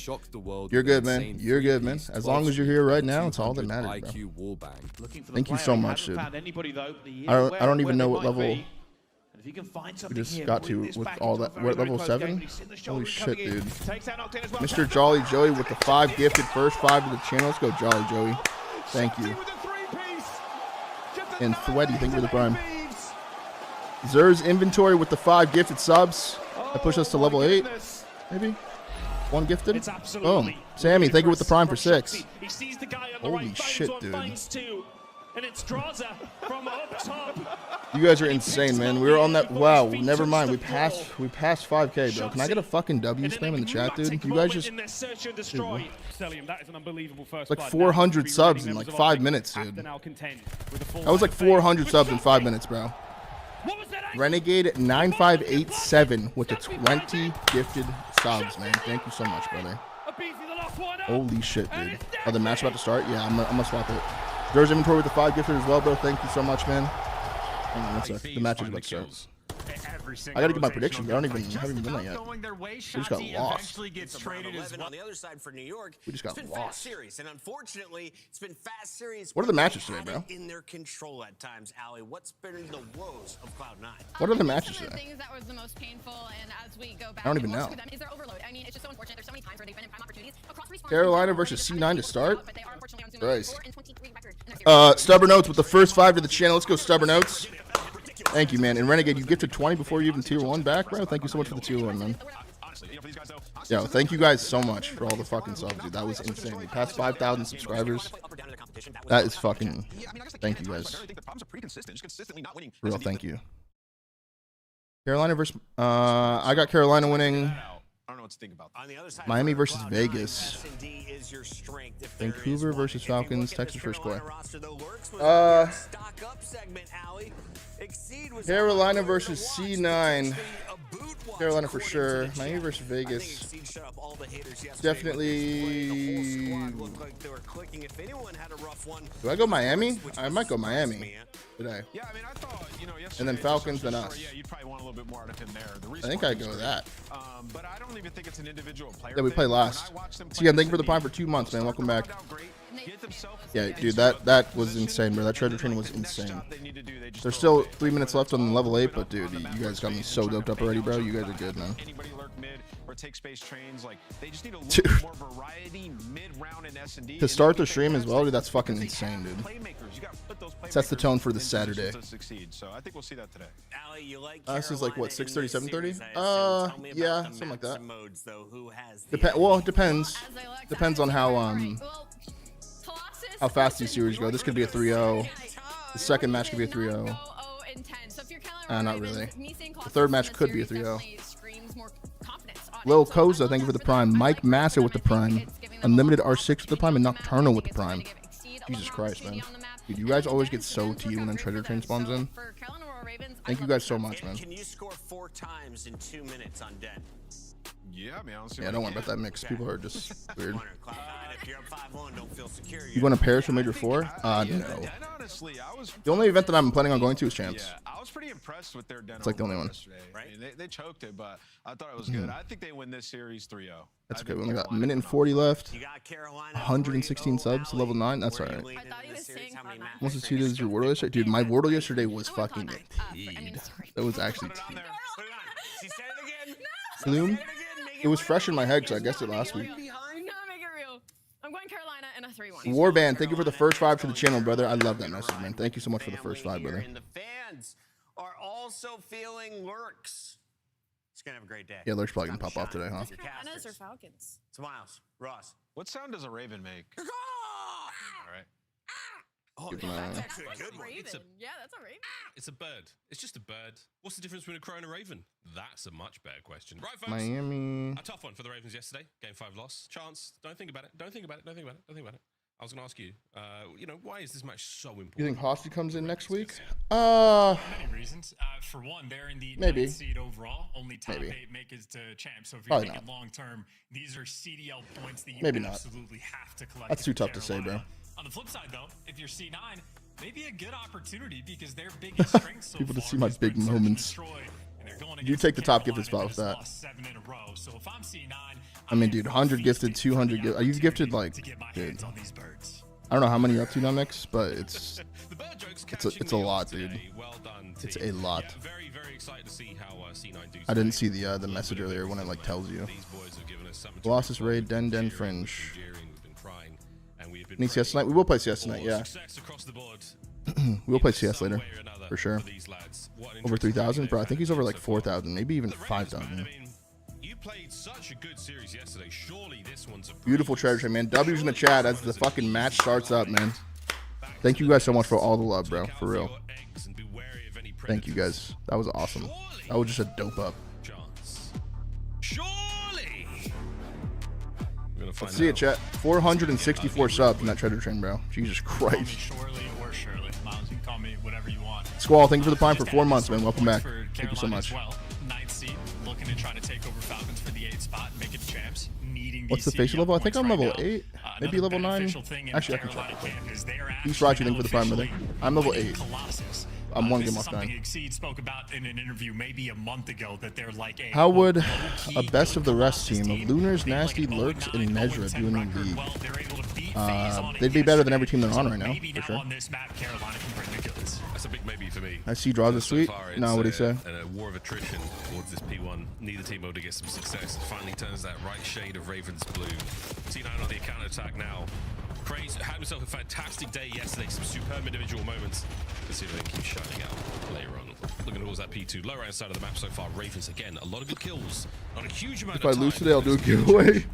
You're good, man. You're good, man. As long as you're here right now, it's all that matters, bro. Thank you so much, dude. I don't even know what level we just got to with all that. We're at level 7? Holy shit, dude. Mr. Jolly Joey with the 5 gifted first 5 to the channel. Let's go, Jolly Joey. Thank you. And Thweddy, thank you for the prime. Zer's Inventory with the 5 gifted subs. That pushed us to level 8, maybe? 1 gifted? Boom. Sammy, thank you with the prime for 6. Holy shit, dude. And it's Draza from up top. You guys are insane, man. We were on that. Wow, never mind. We passed 5K, bro. Can I get a fucking W spam in the chat, dude? You guys just. Dude, like 400 subs in like 5 minutes, dude. That was like 400 subs in 5 minutes, bro. Renegade 9587 with the 20 gifted subs, man. Thank you so much, brother. Holy shit, dude. Oh, the match about to start? Yeah, I'm gonna swap it. There's inventory with the 5 gifted as well, bro. Thank you so much, man. Hang on 1 sec. The match is about to start. I gotta get my prediction. I haven't even done that yet. We just got lost. On the other side for New York, we just got lost. Fast series, and unfortunately, it's been fast series. What are the matches today, bro? In their control at times, Allie. What's been the woes of Cloud9? What are the matches today? Things that was the most painful, and as we go back, I don't even know. Is their overload? I mean, it's just so unfortunate. There's so many times where they've been in prime opportunities across respawns. Carolina versus C9 to start. Christ. Stubborn Notes with the first 5 to the channel. Let's go, Stubborn Notes. Thank you, man. And Renegade, you gifted 20 before you even tier 1 back, bro. Thank you so much for the tier 1, man. Yo, thank you guys so much for all the fucking subs, dude. That was insane. We passed 5,000 subscribers. That is fucking. Thank you guys. Real, thank you. Carolina versus. I got Carolina winning what to think about that. On the other side, Miami for versus Cloud9, Vegas. S&D is your strength if there is Vancouver one. versus If you Falcons. look at Texas this first score. Carolina roster, though, Lurks was on your stock up segment, Allie. Exceed was Carolina on versus watch, C9. potentially a boot watch, Carolina for according sure. to the Miami chat. versus I think Vegas. Exceed shut up all the haters yesterday with Definitely. this play. The whole squad looked like they were clicking. If anyone had a rough one, Do I go Miami? I might go Miami today. Yeah, I mean, I thought, you know, yesterday. And then Falcons, then us. Yeah, you'd probably want a little bit more out of him there. I think I'd go with that. But I don't even think it's an individual player. Yeah, we play last. See, thank you for the prime for 2 months, man. Welcome back. Yeah, dude, that was insane, bro. That treasure train was insane. There's still 3 minutes left on level 8, but dude, you guys got me so doped up already, bro. You guys are good, man. Anybody lurk mid or take space trains, like they just need a Dude. little more variety mid-round in S&D. To start the stream as well, dude, that's fucking insane, dude. Sets the tone for the Saturday. To succeed, so I think we'll see that today. Allie, you like This is like what, 6:30, 7:30? Yeah, something like that. modes, though. Who has the Well, it depends. Depends on how fast these series go. This could be a 3-0. The second match could be a 3-0. Not really. The third match could be a 3-0. Lil Koza, thank you for the prime. Mike Massa with the prime. Unlimited R6 with the prime and Nocturnal with the prime. Jesus Christ, man. Dude, you guys always get so T when a treasure train spawns in. Thank you guys so much, man. Can you score 4 times in 2 minutes on Den? Yeah, I mean, I don't see Yeah, don't worry about that mix. People are just weird. If you're up 5-1, don't feel secure. You going to Paris for Major 4? No. The only event that I'm planning on going to is Champs. Yeah, I was pretty impressed with their Den. It's like the only one. Right? I mean, they choked it, but I thought it was good. I think they win this series 3-0. That's okay. We only got a minute and 40 left. 116 subs to level 9. That's all right. Once it's cheated, is your Wordle yesterday? Dude, my Wordle yesterday was fucking teed. That was actually teed. Bloom? It was fresh in my head because I guessed it last week. No, make it real. I'm going Carolina in a 3-1. Warband, thank you for the first 5 to the channel, brother. I love that message, man. Thank you so much for the first 5, brother. And the fans are also feeling Lurks. It's going to have a great day. Yeah, Lurk's probably going to pop off today, huh? Cardinals or Falcons? Smiles. Ross. What sound does a raven make? All right. Oh, Give him a- that's actually a good one. Yeah, that's a raven. It's a bird. It's just a bird. What's the difference between a crow and a raven? That's a much better question. Right, folks. Miami. A tough one for the Ravens yesterday. Game 5 loss. Chance. Don't think about it. Don't think about it. Don't think about it. Don't think about it. I was going to ask you, why is this match so important? You think Hosty comes in next week? Many reasons. For one, they're in the Maybe. 9th seed overall. Only top Maybe. 8 make it to champs. So if you're Probably thinking not. long term, these are CDL points that you Maybe not. absolutely have to collect. That's too in tough to say, bro. Carolina. On the flip side, though, if you're C9, maybe a good opportunity because their biggest strength so People to far see my has big been search and moments. destroy, and they're going You against take the top Carolina gifted spot with has that. lost 7 in a row. So if I'm C9, I mean, dude, 100 gifted, 200 gifted. You've gifted like, dude. I don't know how many you're up to now, Mix, but it's a lot, dude. It's a lot. Very, very excited to see how C9 do. I didn't see the message earlier when it like tells you. Colossus Raid, Den Fringe. Need CS tonight? We will play CS tonight, yeah. We will play CS later, for sure. Over 3,000, bro. I think he's over like 4,000, maybe even 5,000. You played such a good series yesterday. Surely this one's a Beautiful treasure train, man. W's in the chat as the fucking match starts up, man. Thank you guys so much for all the love, bro. For real. Thank you guys. That was awesome. That was just a dope up. Surely. Let's see it, chat. 464 subs in that treasure train, bro. Jesus Christ. Shorely or Shirley. Miles, you can call me whatever you want. Squall, thank you for the prime for 4 months, man. Welcome back. Thank you so much. Well, 9th seed, looking to try to take over Falcons for the 8th spot and make it to champs. Needing What's the these facial CDL level? I think I'm points level right 8. now. Maybe level 9. beneficial thing in Actually, I can Carolina check. camp is they're He's Rachi, thank you for the prime, brother. officially I'm level winning 8. Colossus. I'm 1 This game is off something 9. Exceed spoke about in an interview maybe a month ago that they're like a How would low-key a best of the rest Colossus team of Lunars, Nasty, Lurks, and Nezra do in the league? Well, they're able to beat Faze on it They'd be better than every yesterday. team they're on right now, Maybe for now sure. on this map, Carolina can bring the goods. That's a big maybe for me. I see draws a sweet. No, what do you say? A war of attrition towards this P1. Neither team able to get some success. It finally turns that right shade of Ravens blue. C9 on the counter attack now. Craze had himself a fantastic day yesterday. Some superb individual moments. Let's see if they can keep shining out later on. Looking towards that P2. Lower hand side of the map so far. Ravens again. A lot of good kills. Not a huge amount If of I time. lose today, I'll do a giveaway.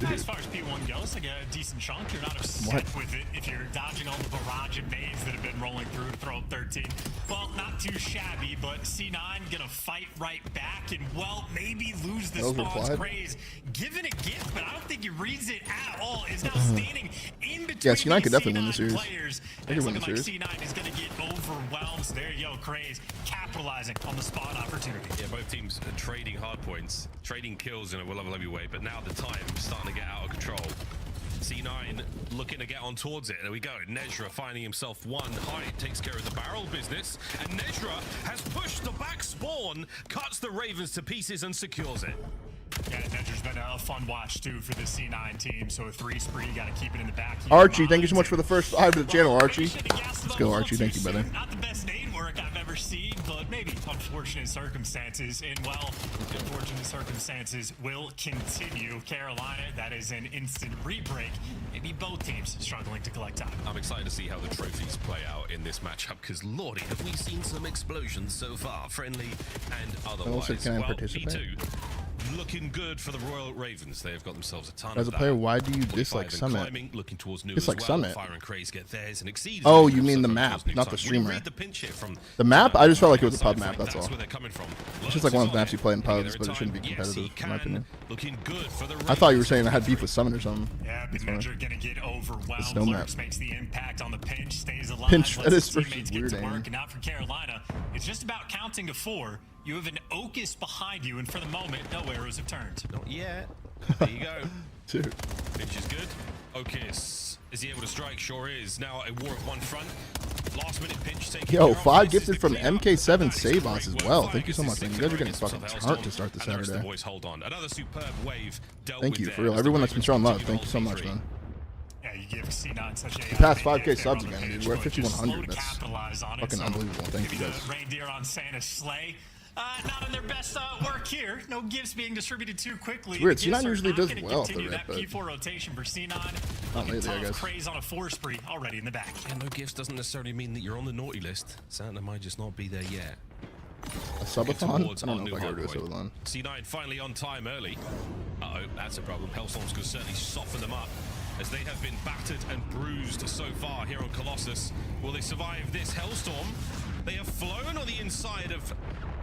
As far as P1 goes, like a decent chunk. You're not upset with it if you're dodging all the barrage of nades that have been rolling through to throw up 13. Well, not too shabby, but C9 gonna fight right back and, well, maybe lose the spawns. Craze given a gift, but I don't think he reads it at all. Is now standing in between. Yeah, C9 could definitely win the series. Players. They could win the Like series. C9 is gonna get overwhelmed. So there you go, Craze capitalizing on the spawn opportunity. Yeah, both teams are trading hard points, trading kills in a level way, but now the time's starting to get out of control. C9 looking to get on towards it. There we go. Nezra finding himself one height, takes care of the barrel business, and Nezra has pushed the back spawn, cuts the Ravens to pieces and secures it. Yeah, Nezra's been a fun watch too for the C9 team. So a 3 spree, got to keep it in the back. Archie, thank you so much for the first 5 to the channel, Archie. Let's go, Archie. Thank you, brother. Not the best nade work I've ever seen, but maybe unfortunate circumstances. And well, unfortunate circumstances will continue. Carolina, that is an instant re-break. Maybe both teams struggling to collect time. I'm excited to see how the trophies play out in this matchup, because lordy, have we seen some explosions so far, friendly and otherwise. Also, can I participate? P2 looking good for the Royal Ravens. They have got themselves a ton As of a player, why do you dislike Summit? climbing, looking towards new Dislike as well. Summit? Fire and Craze get theirs and exceed. Oh, you mean the map, not the streamer. Read the pinch hit from The map? I just felt like it was a pub map, that's all. where they're coming from. It's just like one of the maps you play in pubs, but it shouldn't be competitive, in my opinion. Looking good for the I thought you were saying I had beef with Summit or something. Yeah, but Nezra gonna get overwhelmed. no map. Lurks makes the impact on the pinch, stays alive. Pinch, lets that is his teammates weird get to aim. work. And now for Carolina, it's just about counting to 4. You have an Ocus behind you, and for the moment, no arrows have turned. Not yet. There you go. Dude. Pinch is good. Ocus, is he able to strike? Sure is. Now a war of one front. Last minute pinch taken Yo, care of. 5 This is gifted the from cleanup. MK7 Savos as well. Five Thank you so gets much, his man. You guys are sixth getting spot fucking of turned to Hellstorm, start this and the rest of the Saturday. boys hold on. Another superb wave dealt Thank with you, there for real. as the Everyone that's been Ravens showing love, continue thank to you so hold much, P3. man. Yeah, you give C9 such a We passed big 5K gift subs there on the again, dude. pitch, We're at but just 5,100. slow to That's capitalize on it. fucking So unbelievable. Thank you maybe guys. the reindeer on Santa's sleigh. Not in their best work here. No gifts being distributed too quickly. It's weird. The gifts C9 are usually not does gonna well at the continue rip, that but P4 rotation for C9. not lately, I Tough guess. Craze on a 4 spree already in the back. Yeah, no gifts doesn't necessarily mean that you're on the naughty list. Santa might just not be there yet. A subathon? Towards I don't our know if new I can do a hardpoint. subathon. C9 finally on time early. Uh-oh, that's a problem. Hellstorm's going to certainly soften them up, as they have been battered and bruised so far here on Colossus. Will they survive this Hellstorm? They have flown on the inside of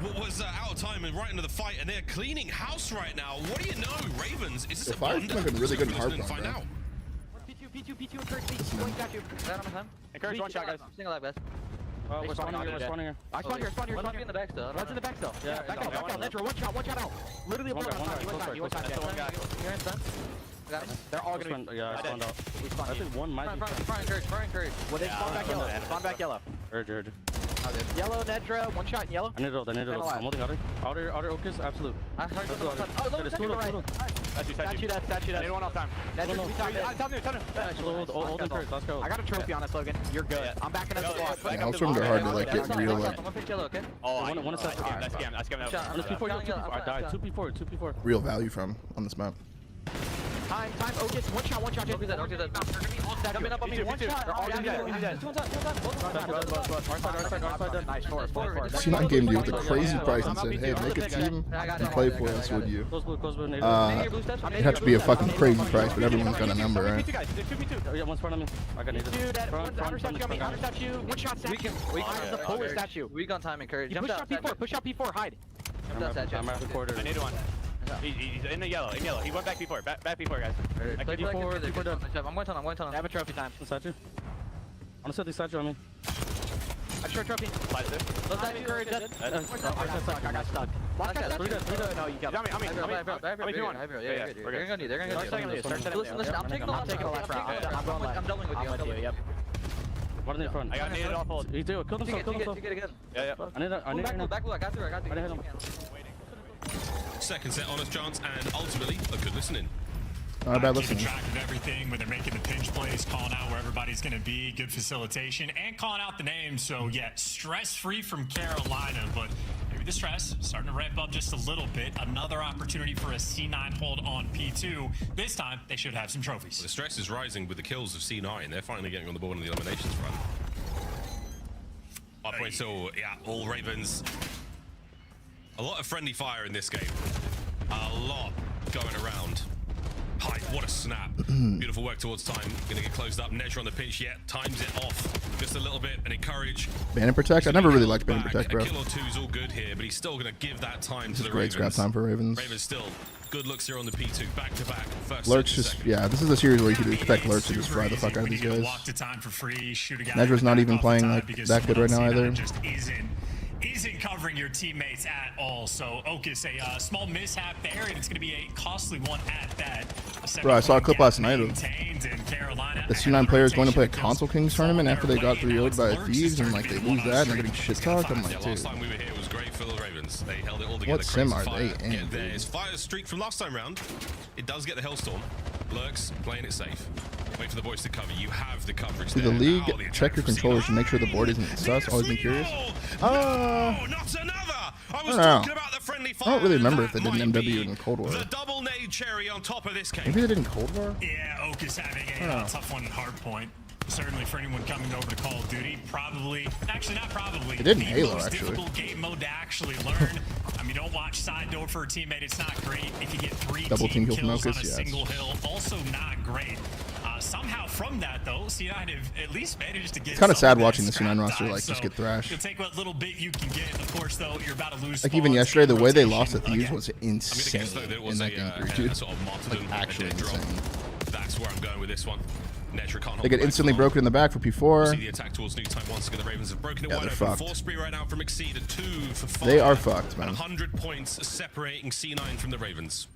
what was out of time and right into the fight, and they're cleaning house right now. What do you know, Ravens? Is this The a fire's blunder? been really good in Let's hardpoint, find bro. out. P2, encourage me. Going, got you. That on my time. Encourage one shot, guys. Single lag, best. We're spawning here. I spawn here. One's in the back still. One's in the back still. Yeah, back out. Nezra, one shot out. Literally a bullet on time. You went back. You're in stun. Got him. They're all gonna be. Yeah, I spawned out. We spawned. I think one might be. Front encourage. Well, they spawn back yellow. Spawn back yellow. Urge. Yellow, Nedra, one shot in yellow. I need to I'm holding outer Ocus, absolute. I heard the one. Oh, look, It's cool, right. Statue that. Anyone off time. Nedra, we talked. Tell me. Hold encourage, let's go. I got a trophy on us, Logan. You're good. I'm backing up the block. Yeah, Hellstorms are hard to like get real like I'm gonna pick yellow, okay? One is That's game. One is P4, I died. 2P4. real value from on this map. Time. Ocus, one shot. Ocus dead. They're gonna be all jumping up on me. One shot. They're all gonna be dead. Our side. Nice. Four. C9 came to you with a crazy price and said, hey, make a team and play for us, would you? Close blue. It'd have to be a fucking crazy price, but everyone's got a number, right? Yeah, one's front of me. I got needed. Dude, outer statue. One shot statue. We can The Polish statue. We got time encourage. Push out P4. Push out P4. Hide. Jump down statue. I'm at the quarter. I need one. He's in the yellow. He went back before. Back before, guys. Play P4 done. I'm going tunnel. They have a trophy time. Statue. I'm gonna set the statue on me. I short trophy. Let's not encourage that. I got stuck. Last guy. No, you got me. They're gonna need. Listen, I'm taking the left route. I'm doubling with you. Yep. One in the front. I got needed off hold. He's doing. Kill himself. You get again. Yeah. I need it. Back blue. I got through. I hit him. Second set, honest chance, and ultimately a good listening. Not a bad Keeping listening. track of everything when they're making the pinch plays, calling out where everybody's going to be, good facilitation, and calling out the names. So, yeah, stress-free from Carolina, but maybe the stress starting to ramp up just a little bit. Another opportunity for a C9 hold on P2. This time, they should have some trophies. The stress is rising with the kills of C9. They're finally getting on the board in the eliminations front. Halfway, so, yeah, all Ravens. A lot of friendly fire in this game. A lot going around. What a snap. Beautiful work towards time. Gonna get closed up. Nezra on the pinch yet. Times it off just a little bit and encourage. Ban and protect. I never really liked ban and protect, bro. A kill or two is all good here, but he's still gonna give that time to the Great scrap Ravens. time for Ravens. Ravens still good looks here on the P2. Back to back. First. Lurks just, yeah, this is a series where you could expect Lurks to just fry the fuck out of these guys. Nedra's not even playing like that good right now either. Just isn't covering your teammates at all. So Okus, a small mishap there, and it's going to be a costly one at that. Bro, I saw a clip last night of the C9 players going to play a Console Kings tournament after they got 3-0'd by Thieves, and like they lose that and they're getting shit talked. I'm like, dude. Last time we were here was great for the Ravens. They held it all together. What sim are they in? There's fire streak from last time round. It does get the Hellstorm. Lurks playing it safe. Wait for the boys to cover. You have the coverage. Do the league check your controllers to make sure the board isn't sus? Always been curious. I don't know. I don't really remember if they did an MW in Cold War. The double nade cherry on top of this cake. Maybe they did in Cold War? Yeah, Okus having a tough one in hardpoint. Certainly for anyone coming over to Call of Duty, probably, actually not probably, It did in the Halo, most actually. difficult game mode to actually learn. I mean, don't watch side door for a teammate. It's not great. If you get 3 Double team kill from kills on Okus, a yeah, single hill, also not great. Somehow from that though, C9 have at least managed to get. It's kind of some sad that watching the scrap C9 roster time, like just so get thrashed. you'll take what little bit you can get. Of course, though, you're about to lose. Like even spawns, yesterday, the way they rotation lost to Thieves again. was insane in that game 3, dude. Sort of martyrdom, Like actually insane. That's where I'm going with this one. Nezra can't They get instantly broken in the back for P4. See the attack towards new time once again. The Ravens have broken it Yeah, wide they're open. fucked. 4 spree right now from Exceed, and 2 for 5. They are fucked, man. And 100 points separating C9 from the Ravens.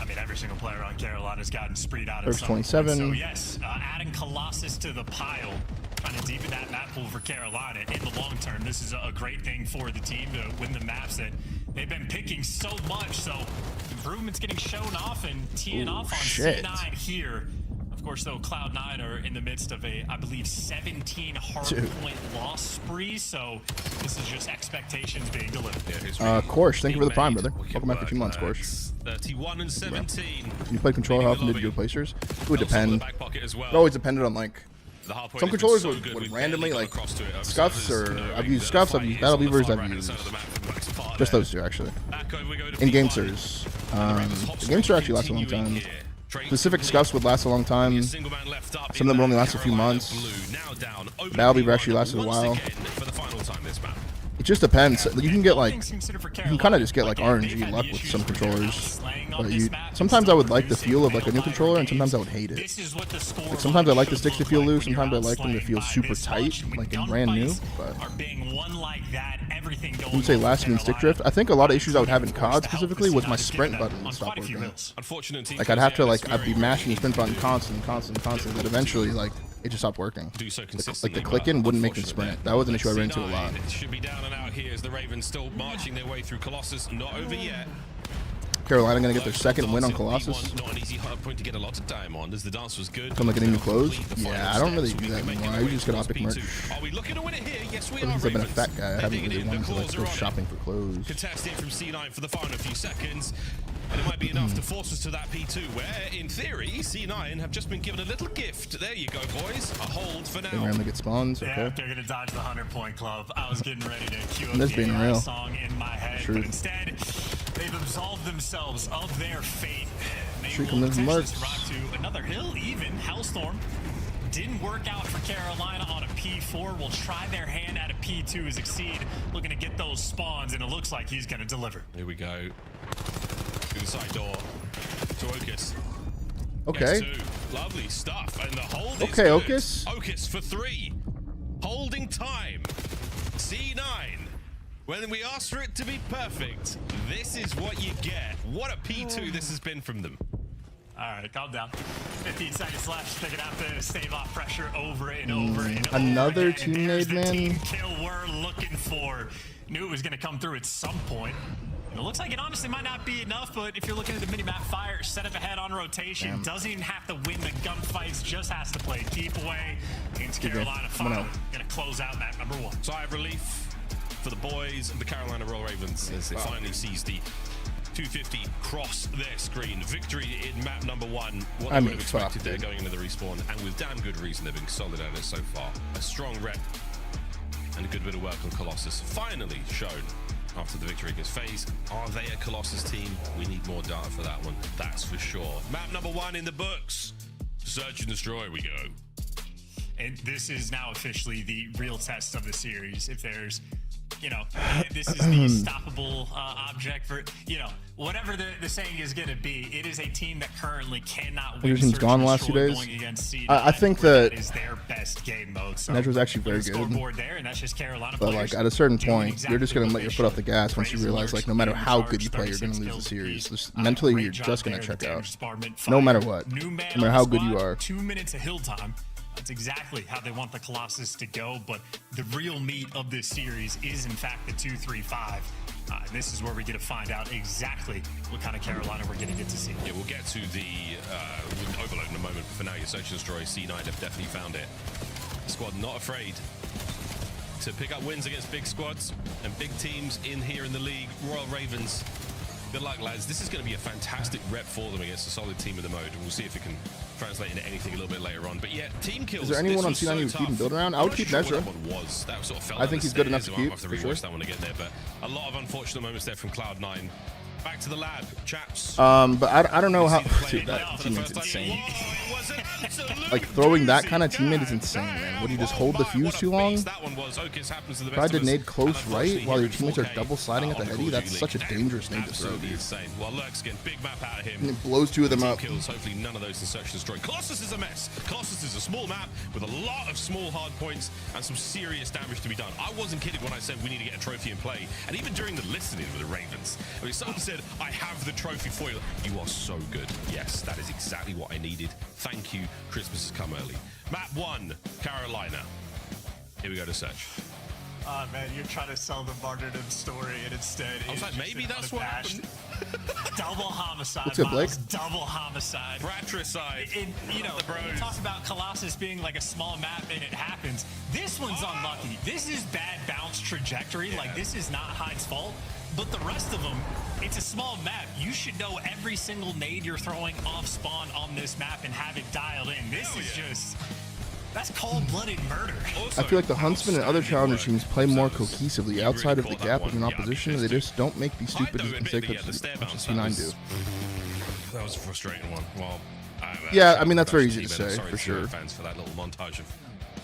I mean, every single player on Carolina's gotten spreed out. First at some 27. Point. So yes, adding Colossus to the pile, trying to deepen that map pool for Carolina in the long term. This is a great thing for the team to win the maps that they've been picking so much. So improvements getting shown off and teeing off on shit. C9 here. Of course, though, Cloud9 are in the midst of a, I believe, 17 hardpoint loss spree. So this is just expectations being delivered. Korsh, thank you for the prime, brother. Welcome back for 2 months, Korsh. 31 and 17. You play controller, how often did you do placers? It would depend. It always depended on like. Some controllers would randomly like scuffs, or I've used scuffs, I've used battle beavers, I've used just those 2 actually. In game sirs, the game sir actually lasts a long time. Specific scuffs would last a long time. Some of them would only last a few months. The battle beaver actually lasted a while. It just depends. You can get like, you can kind of just get like RNG luck with some controllers. But sometimes I would like the feel of like a new controller, and sometimes I would hate it. Like, sometimes I like the sticks to feel loose. Sometimes I like them to feel super tight, like in brand new. But I would say last mean stick drift. I think a lot of issues I would have in COD specifically was my sprint button would stop working. Like I'd have to I'd be mashing the sprint button constantly, but eventually like it just stopped working. Like the clicking wouldn't make me sprint. That was an issue I ran into a lot. It should be down and out here as the Ravens still marching their way through Colossus. Not over yet. Carolina gonna get their second win on Colossus. Not an easy hard point to get a lot of time on, as the dance was good. Come getting new clothes? Yeah, I don't really do that anymore. I usually just get OpTic merch. Are we looking to win it here? Yes, we are. Since I've been a fat guy, I haven't really wanted to like go shopping for clothes. Contesting from C9 for the final few seconds. And it might be enough to force us to that P2, where, in theory, C9 have just been given a little gift. There you go, boys. A hold for now. They randomly get spawns, okay. Yeah, they're going to dodge the 100-point club. I was getting ready to cue up This the being AI real. song in my head, but instead, they've absolved themselves of their fate. They will potentially survive to another hill, even. Hellstorm didn't work out for Carolina on a P4. Will try their hand at a P2 as Exceed, looking to get those spawns, and it looks like he's going to deliver. Here we go. Through the side door to Okus. Okay. Lovely stuff. And the hold is okay, good. Okus. Okus for 3. Holding time. C9. When we asked for it to be perfect, this is what you get. What a P2 this has been from them. All right, calm down. 15 seconds left. They're gonna have to stave off pressure over and over and over. Another team nade, man. Team kill we're looking for. Knew it was gonna come through at some point. And it looks like it honestly might not be enough, but if you're looking at the mini-map fire, set up ahead on rotation, doesn't even have to win the gunfights, just has to play keep away against Carolina. Final gonna close out map number 1. Sigh of relief for the boys of the Carolina Royal Ravens as it finally sees the 250 cross their screen. Victory in map number 1. What I would have expected there going into the respawn, and with damn good reason they've been solid at it so far. A strong rep and a good bit of work on Colossus finally shown after the victory against Faze. Are they a Colossus team? We need more data for that one, that's for sure. Map number 1 in the books. Search and destroy we go. And this is now officially the real test of the series. If there's, you know, this is the stoppable object for, you know, whatever the saying is going to be. It is a team that currently cannot win. Team's gone the last 2 days. I think that is their best game mode. So Nedge was actually very good. There, and that's just Carolina but players like at a certain point, exactly you're just gonna let your foot off the gas once you realize like no matter how good you play, you're gonna lose the series. Just mentally, you're just gonna check out, no matter what, no matter how good you are. 2 minutes of hill time. That's exactly how they want the Colossus to go, but the real meat of this series is, in fact, the 2-3-5. And this is where we get to find out exactly what kind of Carolina we're going to get to see. Yeah, we'll get to the overload in a moment, but for now, your Search and Destroy C9 have definitely found it. The squad not afraid to pick up wins against big squads and big teams in here in the league. Royal Ravens, good luck, lads. This is going to be a fantastic rep for them against a solid team in the mode. We'll see if it can translate into anything a little bit later on. But yeah, team kills. Is there anyone on C9 you would keep and build around? I would keep Nezra. I think he's good enough to keep, for sure. That one again there, but a lot of unfortunate moments there from Cloud9. Back to the lab, chaps. But I don't know how. Dude, that teammate's insane. Like throwing that kind of teammate is insane, man. Would you just hold the fuse too long? Try to nade close right while your teammates are double sliding at the heady. That's such a dangerous nade to throw, dude. Well, Lurk's getting big map out of him. And it blows 2 of them up. Kills. Hopefully none of those in Search and Destroy. Colossus is a mess. Colossus is a small map with a lot of small hard points and some serious damage to be done. I wasn't kidding when I said we need to get a trophy in play. And even during the listening with the Ravens, I mean, someone said, I have the trophy for you. You are so good. Yes, that is exactly what I needed. Thank you. Christmas has come early. Map 1, Carolina. Here we go to Search. Oh, man, you're trying to sell the martyrdom story, and instead I was like, maybe that's what happened. Double homicide. What's up, Blake? Double homicide. Fratricide. You know, talk about Colossus being like a small map, and it happens. This one's unlucky. This is bad bounce trajectory. Like, this is not Hyde's fault. But the rest of them, it's a small map. You should know every single nade you're throwing off spawn on this map and have it dialed in. This is just... That's cold-blooded murder. I feel like the Huntsmen and other challenger teams play more cohesively outside of the gap between opposition. They just don't make these stupid mistakes that C9 do. That was a frustrating one. Well, yeah, I mean, that's very easy to say, for sure. Fans for that little montage of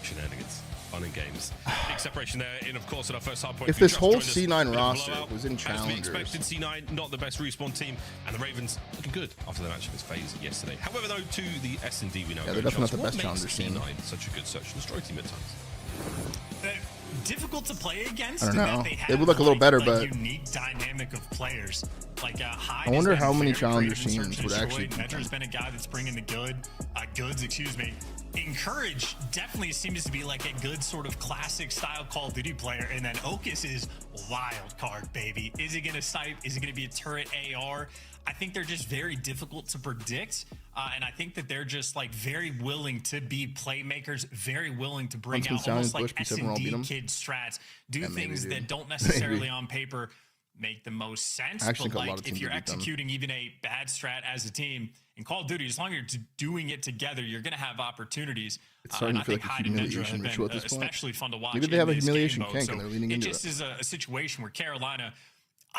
shenanigans. Fun and games. Big separation there, and of course, at our first hard point. If this whole C9 roster was in challengers, as we expected, C9 not the best respawn team, and the Ravens looking good after the match against Faze yesterday. However, though, to the S&D we know. Yeah, they're definitely not the best challenger team. C9 such a good Search and Destroy team at times. Difficult to play against. I don't know. They would look a little better, but unique dynamic of players. Like I wonder how many challenger teams would actually. Nedra's been a guy that's bringing the goods. Excuse me. Encourage definitely seems to be like a good sort of classic style Call of Duty player, and then Okus is wild card, baby. Is he gonna snipe? Is he gonna be a turret AR? I think they're just very difficult to predict, and I think that they're just like very willing to be playmakers, very willing to bring out almost like S&D kid strats, do things that don't necessarily on paper make the most sense. But like if you're executing even a bad strat as a team in Call of Duty, as long as you're doing it together, you're going to have opportunities. It's starting to feel like a humiliation ritual at this point. Especially fun to watch. Maybe they have a humiliation kink and they're leaning into it. It just is a situation where Carolina,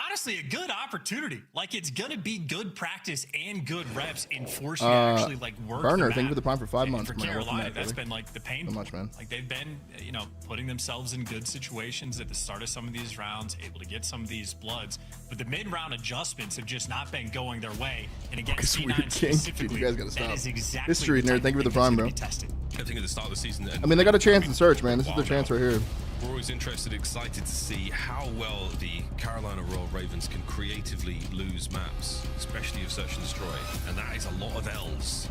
honestly, a good opportunity. Like, it's going to be good practice and good reps in forcing you to actually, like, work Burner, thank you for the prime for 5 months. For Carolina, that's been, like, the pain. So much, man. Like, they've been, you know, putting themselves in good situations at the start of some of these rounds, able to get some of these bloods. But the mid-round adjustments have just not been going their way. And again, C9 specifically, you guys gotta stop. that is exactly History, nerd. Thank you for the prime, bro. I think at the start of the season. I mean, they got a chance in Search, man. This is the chance right here. We're always interested, excited to see how well the Carolina Royal Ravens can creatively lose maps, especially of Search and Destroy, and that is a lot of L's.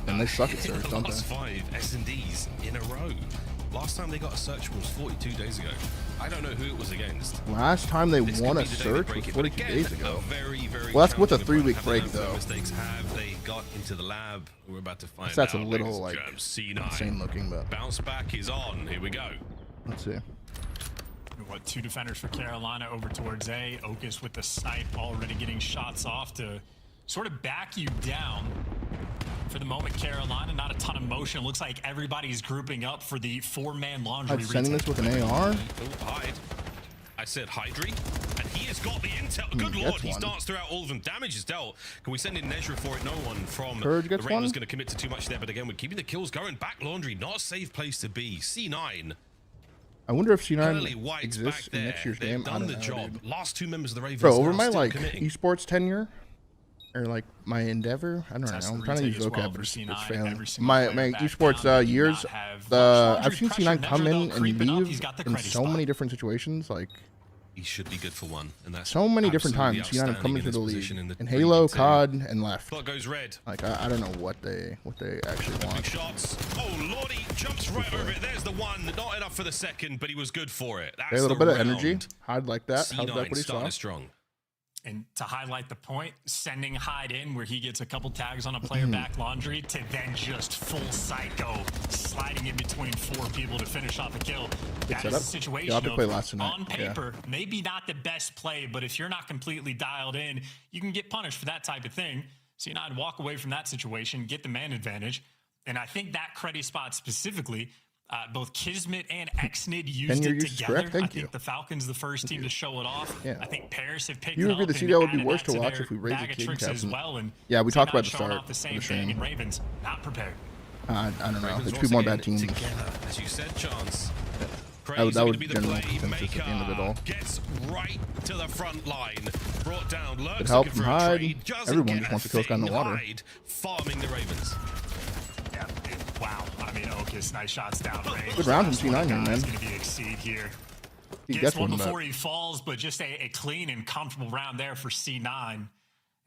And they suck at Search, don't they? Last 5 S&Ds in a row. Last time they got a Search was 42 days ago. I don't know who it was against. Last time they won a Search was 42 days ago. Well, that's with a 3-week break, though. Mistakes have they got into the lab? We're about to find out. That's a little, like, insane looking, but... Bounce back is on. Here we go. Let's see. What, 2 defenders for Carolina over towards A. Okus with the snipe already getting shots off to sort of back you down. For the moment, Carolina, not a ton of motion. It looks like everybody's grouping up for the 4-man laundry. I'm sending this with an AR? Oh, hide. I said Hydry, and got the intel. Good lord, he starts throughout all of them. Damage is dealt. Can we send in Nezra for it? No one from the Ravens going to commit to too much there, but again, we're keeping the kills going. Back Laundry, not a safe place to be. C9. I wonder if C9 exists in next year's game. I don't know, dude. Last two members of the Ravens. Bro, over my like esports tenure, or like my endeavor, I don't know. I'm trying to use vocab, but it's failing. My esports years, I've seen C9 come in and leave in so many different situations. Like he should be good for one, and that's so many different times. C9 have come into the league in Halo, COD, and left. Clock goes red. Like I don't know what they actually want. Big shots. Oh lordy, jumps right over it. There's the one. Not enough for the second, but he was good for it. That's a little bit of energy. Hyde like that. How'd that what he saw? Strong. And to highlight the point, sending Hyde in where he gets a couple tags on a player back Laundry to then just full psycho sliding in between 4 people to finish off a kill. That is a situation of, on paper, maybe not the best play, but if you're not completely dialed in, you can get punished for that type of thing. So I'd walk away from that situation, get the man advantage. And I think that credit spot specifically, both Kismet and Xnid used it together. I think the Falcons the first team to show it off. Yeah. I think Paris have picked you it agree up. The CDL would be worse to watch if we raised the king captain. Well, and yeah, we talked about the showing start off the same of the stream. thing, and Ravens not prepared. I don't know. There's 2 more bad teams. Together, as you said, Chance. That was general consensus at the end of it all. Gets right to the front line. Brought down. Good help from Hyde. Everyone just wants to kill this guy in the water. Farming the Ravens. Yeah, wow. I mean, Okus, nice shots down range. Good round from C9 here, man. He's going to be exceed here. He gets one before he falls, but just a clean and comfortable round there for C9.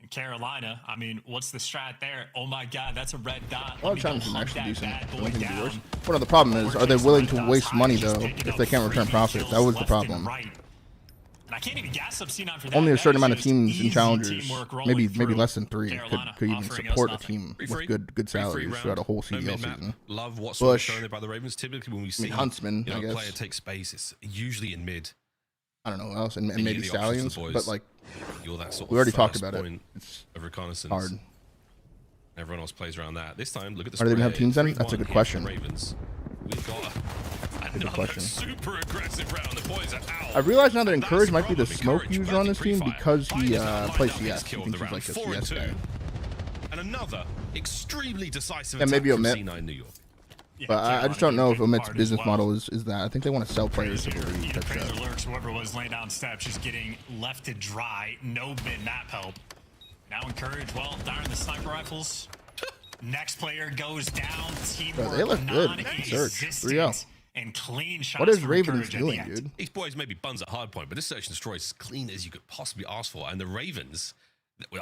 And Carolina, I mean, what's the strat there? Oh my God, that's a red dot. A lot of times it's actually decent. One of the problem is, are they willing to waste money though if they can't return profit? That was the problem. And I can't even gas up C9 for that. Only a certain amount of teams and challengers, maybe less than 3, could even support a team with good salaries throughout a whole CDL season. Love what's Bush, shown by the Ravens. Typically, when we see Huntsman, I guess, a player take space, it's usually in mid. I don't know what else, and maybe Stallions, but like you're that sort we already of talked about it. It's of reconnaissance. Hard. Everyone else plays around that. This time, look at the. Are they gonna have teams then? That's a good question. Ravens. We've got another super aggressive round. The boys are out. I realize now that Encourage might be the smoke user on this team because he plays CS. He thinks he's like a CS guy. And another extremely decisive attack maybe from C9 New York. But I just don't know if Omet's business model is that. I think they want to sell players to the league. Lurks, whoever was laying down steps, just getting left to dry. No mid-map help. Now Encourage, well, darn the sniper rifles. Next player goes down. Teamwork, they look good. Search 3-0. And clean shots. What is Ravens doing, dude? These boys may be buns at hardpoint, but this search and destroy is as clean as you could possibly ask for. And the Ravens,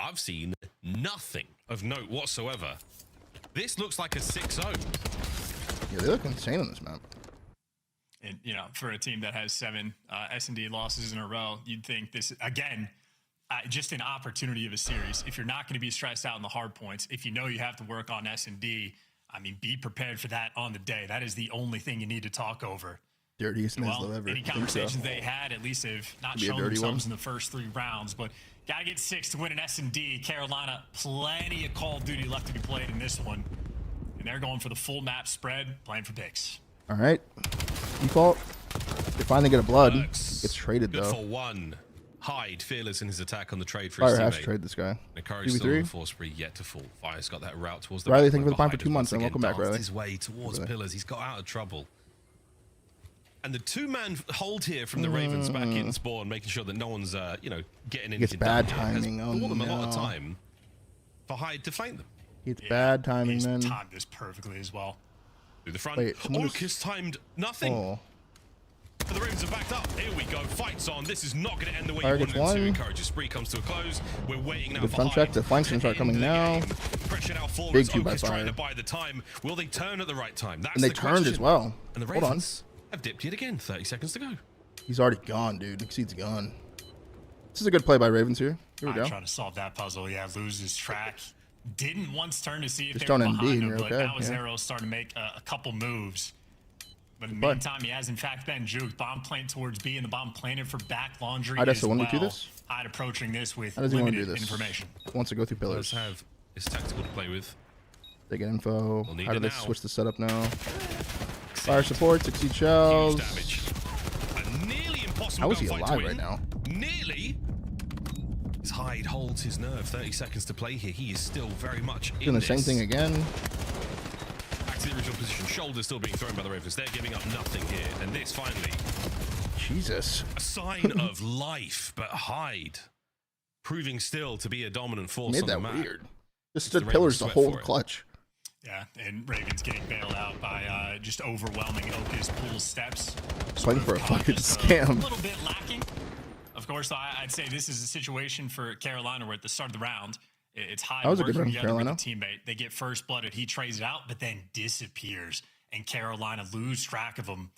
I've seen nothing of note whatsoever. This looks like a 6-0. Yeah, they look insane on this map. And, for a team that has 7 S&D losses in a row, you'd think this, again, just an opportunity of a series. If you're not going to be stressed out in the hard points, if you know you have to work on S&D, I mean, be prepared for that on the day. That is the only thing you need to talk over. Dirtiest Nizlo ever. Any conversations they had, at least have not shown themselves in the first 3 rounds, but got to get 6 to win an S&D. Carolina, plenty of Call of Duty left to be played in this one. And they're going for the full map spread, playing for picks. All right. Default. They finally get a blood. Gets traded, though. Good for 1. Hyde, fearless in his attack on the trade for Fire his teammate. has to trade this guy. Encourage still on the force spree, yet to fall. Fire's got that route towards the Riley, thank you for the pine for 2 months, and welcome back, Riley. His way towards pillars. He's got out of trouble. And the 2-man hold here from the Ravens back in spawn, making sure that no one's, getting into It's bad timing. Has bought them a lot of time for Hyde to flank them. It's bad timing, then. He's timed this perfectly as well. Through the front. Okus timed nothing. Oh. But the Ravens are backed up. Here we go. Fights on. This is not going to end the way Fire you wanted gets it to. one. Encourage. Spree comes to a close. We're waiting now Good for front check. The flanks can start coming now. Pressure now forward. Big 2 by Okus trying Fire. to buy the time. Will they turn at the right time? That's And they the turned question. as well. And the Hold on. Ravens have dipped yet again. 30 seconds to go. He's already gone, dude. Exceed's gone. This is a good play by Ravens here. Here we go. Trying to solve that puzzle. Yeah, loses track. Didn't once turn to see if Just they were don't behind MD, him, but okay, now his arrows starting to make a couple moves. But in the But- meantime, he has in fact been juked. Bomb plant towards B, and the bomb planted for back Laundry Hyde has as to well. 1v2 this? Hyde approaching this with How does he want to limited do this? information. Wants to go through pillars. Does have his tactical to play with. They get info. We'll need How do it they now. switch the setup now? Fire support, 60 shells. Huge damage. A nearly impossible How is he gunfight to alive win. right now? Nearly, Hyde holds his nerve. 30 seconds to play here. He is still very much in Doing the same thing again. Back to the original position. Shoulders still being thrown by the Ravens. They're giving up nothing here. And this finally, Jesus, a sign of life. But Hyde proving still to be a dominant force made on that the map. weird. Just stood pillars to hold clutch. Yeah, and Ravens getting bailed out by just overwhelming Oakus pool steps. Fighting for a fucking scam. A little bit lacking. Of course, I'd say this is a situation for Carolina where at the start of the round, it's Hyde That was a good working run, together Carolina. with a teammate. They get first blooded. He trades it out, but then disappears. And Carolina lose track of him.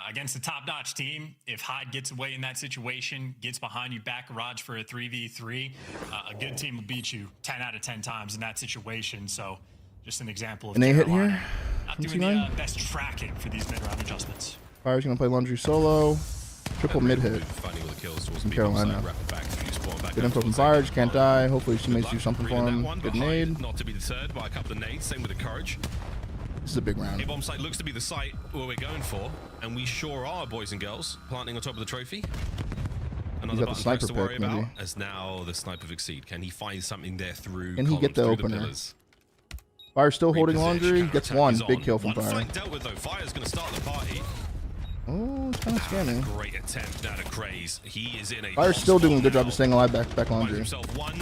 Against a top-notch team, if Hyde gets away in that situation, gets behind you, back garage for a 3v3, a good team will beat you 10 out of 10 times in that situation. So just an example of An A hit Carolina here not from doing C9. the best tracking for these mid-round adjustments. Fire's gonna play laundry solo. Triple mid hit from Carolina. Good info from Fire, just can't die. Hopefully his teammates do something for him. Good nade. Not to be deterred by a couple of nades. Same with the Courage. This is a big round. A bomb site looks to be the site where we're going for, and we sure are, boys and girls, planting on top of the trophy. Another got the button sniper press to worry pick, maybe. about, as now the sniper of Exceed. Can he find something there through Can he get the columns, through opener? pillars? Fire's still holding laundry. Reposition, Gets counterattack one. is Big on. kill from One Fire. flank dealt with though. Fire's going to start the party. Oh, it's kind of scamming. Great attempt now to Craze. He is in a Fire's hot still doing a spot good job now. of staying alive back Finds laundry. himself one.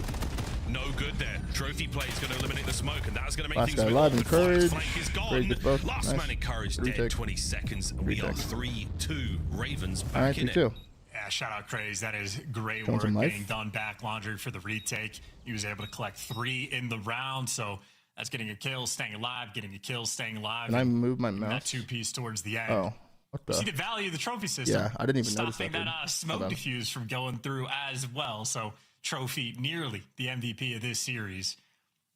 No good there. Trophy play is going to eliminate the smoke, and that's going to make Last things guy a bit alive awkward. in Fire's Courage. flank is gone. Great, gets both. Last Nice. man in Courage Good dead. retake. 20 seconds. And we are 3-2. Ravens back All right, in 3-2. it. Yeah, shout out Craze. That is great Showing work some life. getting done back laundry for the retake. He was able to collect 3 in the round, so that's getting a kill, staying alive, getting a kill, staying alive. Can I move my That mouse? 2-piece towards the end. Oh, what You see the? the value of the trophy system. Yeah, I didn't even notice Stopping that, that dude. smoke Hold on. diffuse from going through as well. So trophy nearly the MVP of this series.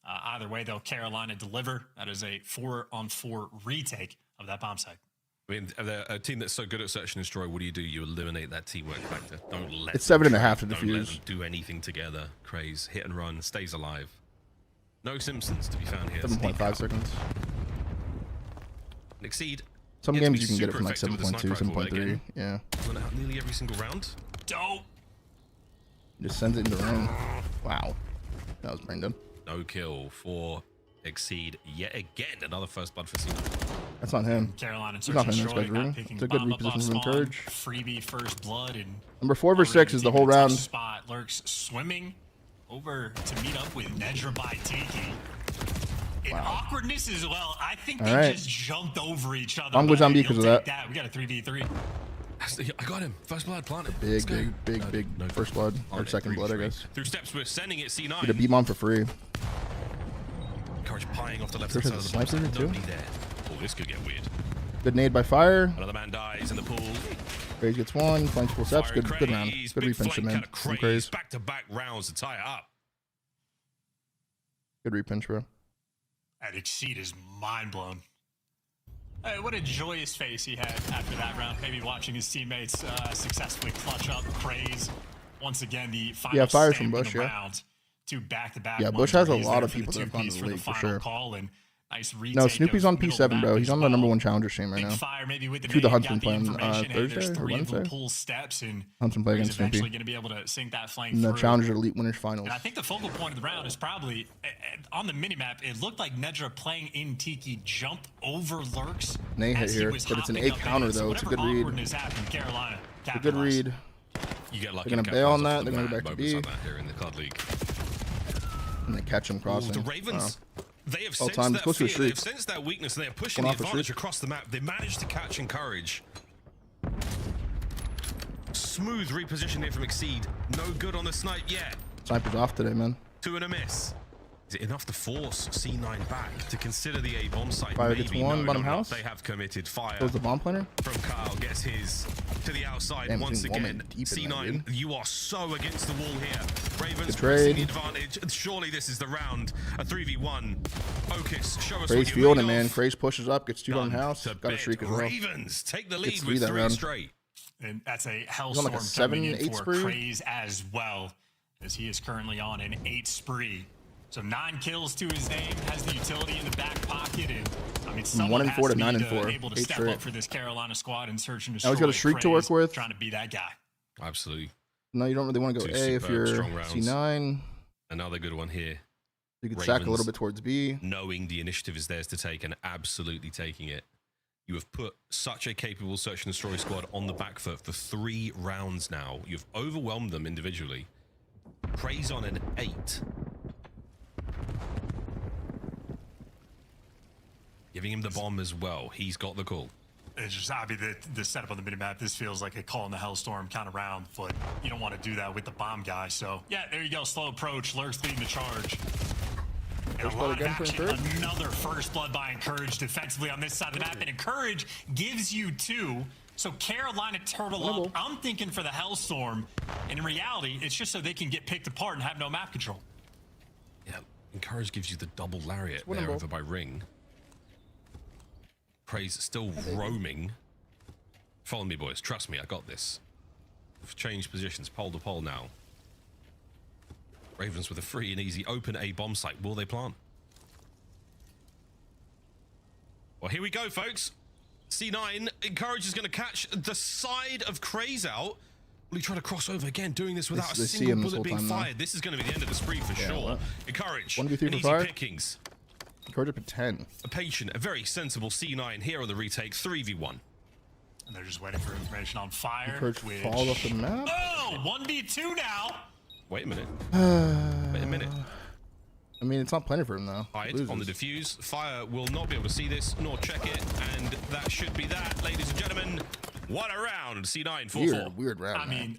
Either way, though, Carolina deliver. That is a 4-on-4 retake of that bomb site. I mean, a team that's so good at search and destroy, what do? You eliminate that teamwork factor. Don't let It's them 7.5 to trade. Don't let defuse. them do anything together. Craze, hit and run, stays alive. No Simpsons to be found here. 7.5 seconds. Exceed. Some Yet to games be you can get it super from like effective with the 7.2, sniper rifle, 7.3. again. Yeah. Run out nearly every single round. Dope. Just sends it in the ring. Wow. That was brain dead. No kill for Exceed yet again. Another first blood for Cena. That's on him. Carolina He's not search in and this destroy, guy's not room. picking It's a good bomb up off reposition from spawn, Courage. freebie first blood, and Number 4 versus 6 is the whole round. Spot lurks swimming over to meet up with Nedra by Tiki. In awkwardness as well, I think All they right. just jumped over each other. I'm with but Zombie you'll because of take that. We got a 3v3. I got him. First blood planted. Big first blood. Or second blood, I guess. Through steps, we're sending it C9. Get a beat bomb for free. Courage pieing off the left Courage side has of a the sniper box. too? Nobody there. Oh, this could get weird. Good nade by Fire. Another man dies in the pool. Craze gets one. Flanks full steps. Good round. Craze, Good big repinch him flank in. out of From Craze. Craze. Back-to-back rounds to tie it up. Good repinch, bro. That Exceed is mind blown. Hey, what a joyous face he had after that round. Maybe watching his teammates successfully clutch up Craze. Once again, the final Yeah, Fire's from stamp in Bush, the yeah. round. 2 back-to-back. Yeah, ones Bush has where a he's lot there of for the people that have gone to 2-piece the for the league, for final sure. call, and nice retake No, Snoopy's of on middle P7, bro. map He's as on the well. number 1 challenger stream right Big now. Fire maybe with the Two of the nade, Hunts got been playing information. Hey, there's Thursday or 3 of them Wednesday. pull steps, and Hunts been playing he's against eventually Snoopy. going to be able to sink that flank In the through. Challenger Elite Winners Finals. And I think the focal point of the round is probably on the minimap. It looked like Nedra playing in Tiki jumped over lurks. Nay hit as he here, was but it's an hopping A up counter in. So though. It's a whatever good read. awkwardness happened, Carolina It's a good capitalized. read. You get lucky. They're gonna bail on that. They're gonna go back to B. Like that here in the COD League. And they catch him crossing. The Ravens, they have All sensed time. that It's close to a fear, they've streak. sensed that weakness, and they are pushing Going the off a advantage streak. across the map. They managed to catch and Courage. Smooth reposition here from Exceed. No good on the snipe yet. Sniper's off today, man. 2 and a miss. Is it enough to force C9 back to consider the A bomb site? Fire Maybe. gets one, No, bottom no, house. They have committed fire. Close the bomb planner. From Kyle, gets his to the outside Damn, once he's again. woman deep in that, C9, dude. you are so against the wall here. Ravens Good pressing trade. the advantage. Surely this is the round. A 3v1. Focus, show us Craze what you're fielding, made man. of. Craze pushes up, gets 2 on Done house. to Got a bed. streak as well. Ravens take the lead Gets with that 3 round. straight. And that's a on hellstorm like a coming in 7-8 for spree? Craze as well, as he is currently on an 8 spree. So 9 kills to his name, has the utility in the back pocket, and I mean, someone 1 and 4 has to 9 and be 4. able to 8 step straight. up for this Carolina squad and search and Now destroy. he's got a streak to work Craze, with. Trying to be that guy. Absolutely. No, you don't really want to go Two A if superb, you're strong rounds. C9. Another good one here. You could Ravens, sack a little bit towards B. Knowing the initiative is theirs to take and absolutely taking it. You have put such a capable search and destroy squad on the back foot for 3 rounds now. You've overwhelmed them individually. Craze on an 8. Giving him the bomb as well. He's got the call. It's just, I mean, the setup on the minimap, this feels like a call in the Hellstorm kind of round, but you don't want to do that with the bomb guy. So, yeah, there you go. Slow approach. Lurks leading the charge. And a lot of action. Another first blood by Encourage defensively on this side of the map. And Encourage gives you 2. So Carolina turtle up. I'm thinking for the Hellstorm. And in reality, it's just so they can get picked apart and have no map control. Yeah, Encourage gives you the double lariat there over by Ring. Praise still roaming. Follow me, boys. Trust me, I got this. We've changed positions, pole to pole now. Ravens with a free and easy open A bomb site. Will they plant? Well, here we go, folks. C9, Encourage is going to catch the side of Craze out. Will he try to cross over again, doing this without a single bullet being fired? This is going to be the end of the spree for sure. Encourage, 1v3 an for easy fire. pickings. Encourage up at 10. A patient, a very sensible C9 here on the retake, 3v1. And they're just waiting for information on fire. Encourage fall off the map. Oh, 1v2 now. Wait a minute. Wait a minute. I mean, it's not plenty for him, though. Hide on the defuse. Fire will not be able to see this, nor check it. And that should be that, ladies and gentlemen. What a round. C9, 4-4. Weird round. I mean,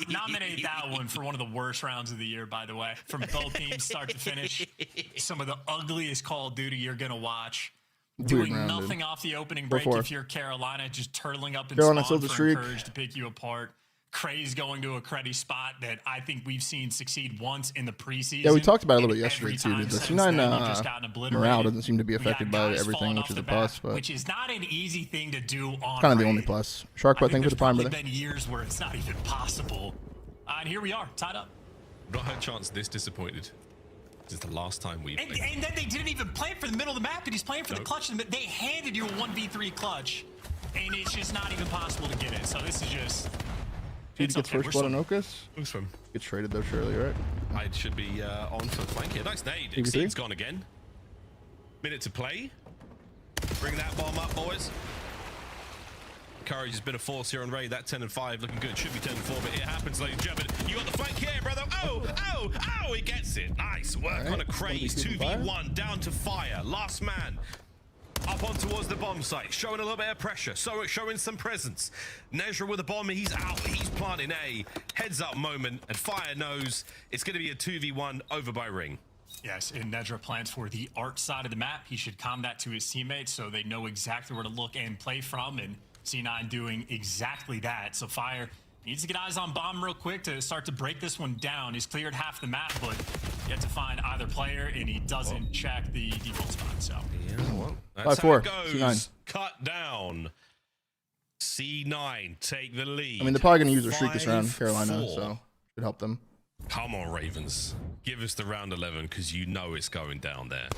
nominate that one for one of the worst rounds of the year, by the way. From both teams, start to finish. Some of the ugliest Call of Duty you're going to watch. Doing round, nothing dude. off the opening break 4-4. if you're Carolina, just turtling up in Carolina spawn still the for streak. Encourage to pick you apart. Craze going to a cruddy spot that I think we've seen succeed once in the preseason. Yeah, we talked about it a little bit Every yesterday, too. time The since then, you've just C9 gotten obliterated. morale doesn't seem to be We got affected by guys everything, falling which off is the a plus. back, But which is not an easy thing to do on kind of the raid. only plus. Shark, but thank you for the prime, There's brother. been years where it's not even possible. And here we are, tied up. I've not had Chance this disappointed. This is the last time we played. And then they didn't even play for the middle of the map, and he's playing for the clutch. They handed you a 1v3 clutch, and it's just not even possible to get it. So this is just... He gets first blood on Okus. Swim. Gets traded, though, surely, right? Hyde should be on for the flank here. Nice nade. EV3? Exceed's gone again. Minute to play. Bring that bomb up, boys. Courage has been a force here on raid. That 10 and 5 looking good. Should be 10 and 4, but it happens, ladies and gentlemen. You got the flank here, brother. Oh, he gets it. Nice work on a Craze. 2v1 down to fire. Last man. Up on towards the bomb site, showing a little bit of pressure, so showing some presence. Nezra with a bomb, he's out, he's planting A. Heads up moment, and Fire knows it's going to be a 2v1 over by Ring. Yes, and Nedra plans for the art side of the map. He should comm that to his teammates so they know exactly where to look and play from, and C9 doing exactly that. So Fire needs to get eyes on bomb real quick to start to break this one down. He's cleared half the map, but yet to find either player, and he doesn't check the default spot. So yeah, well, that's 5-4, how it goes. C9. Cut down. C9 take the lead. I mean, they're probably going to use their streak this round, 5-4. Carolina, so should help them. Come on, Ravens. Give us the round 11, because you know it's going down there.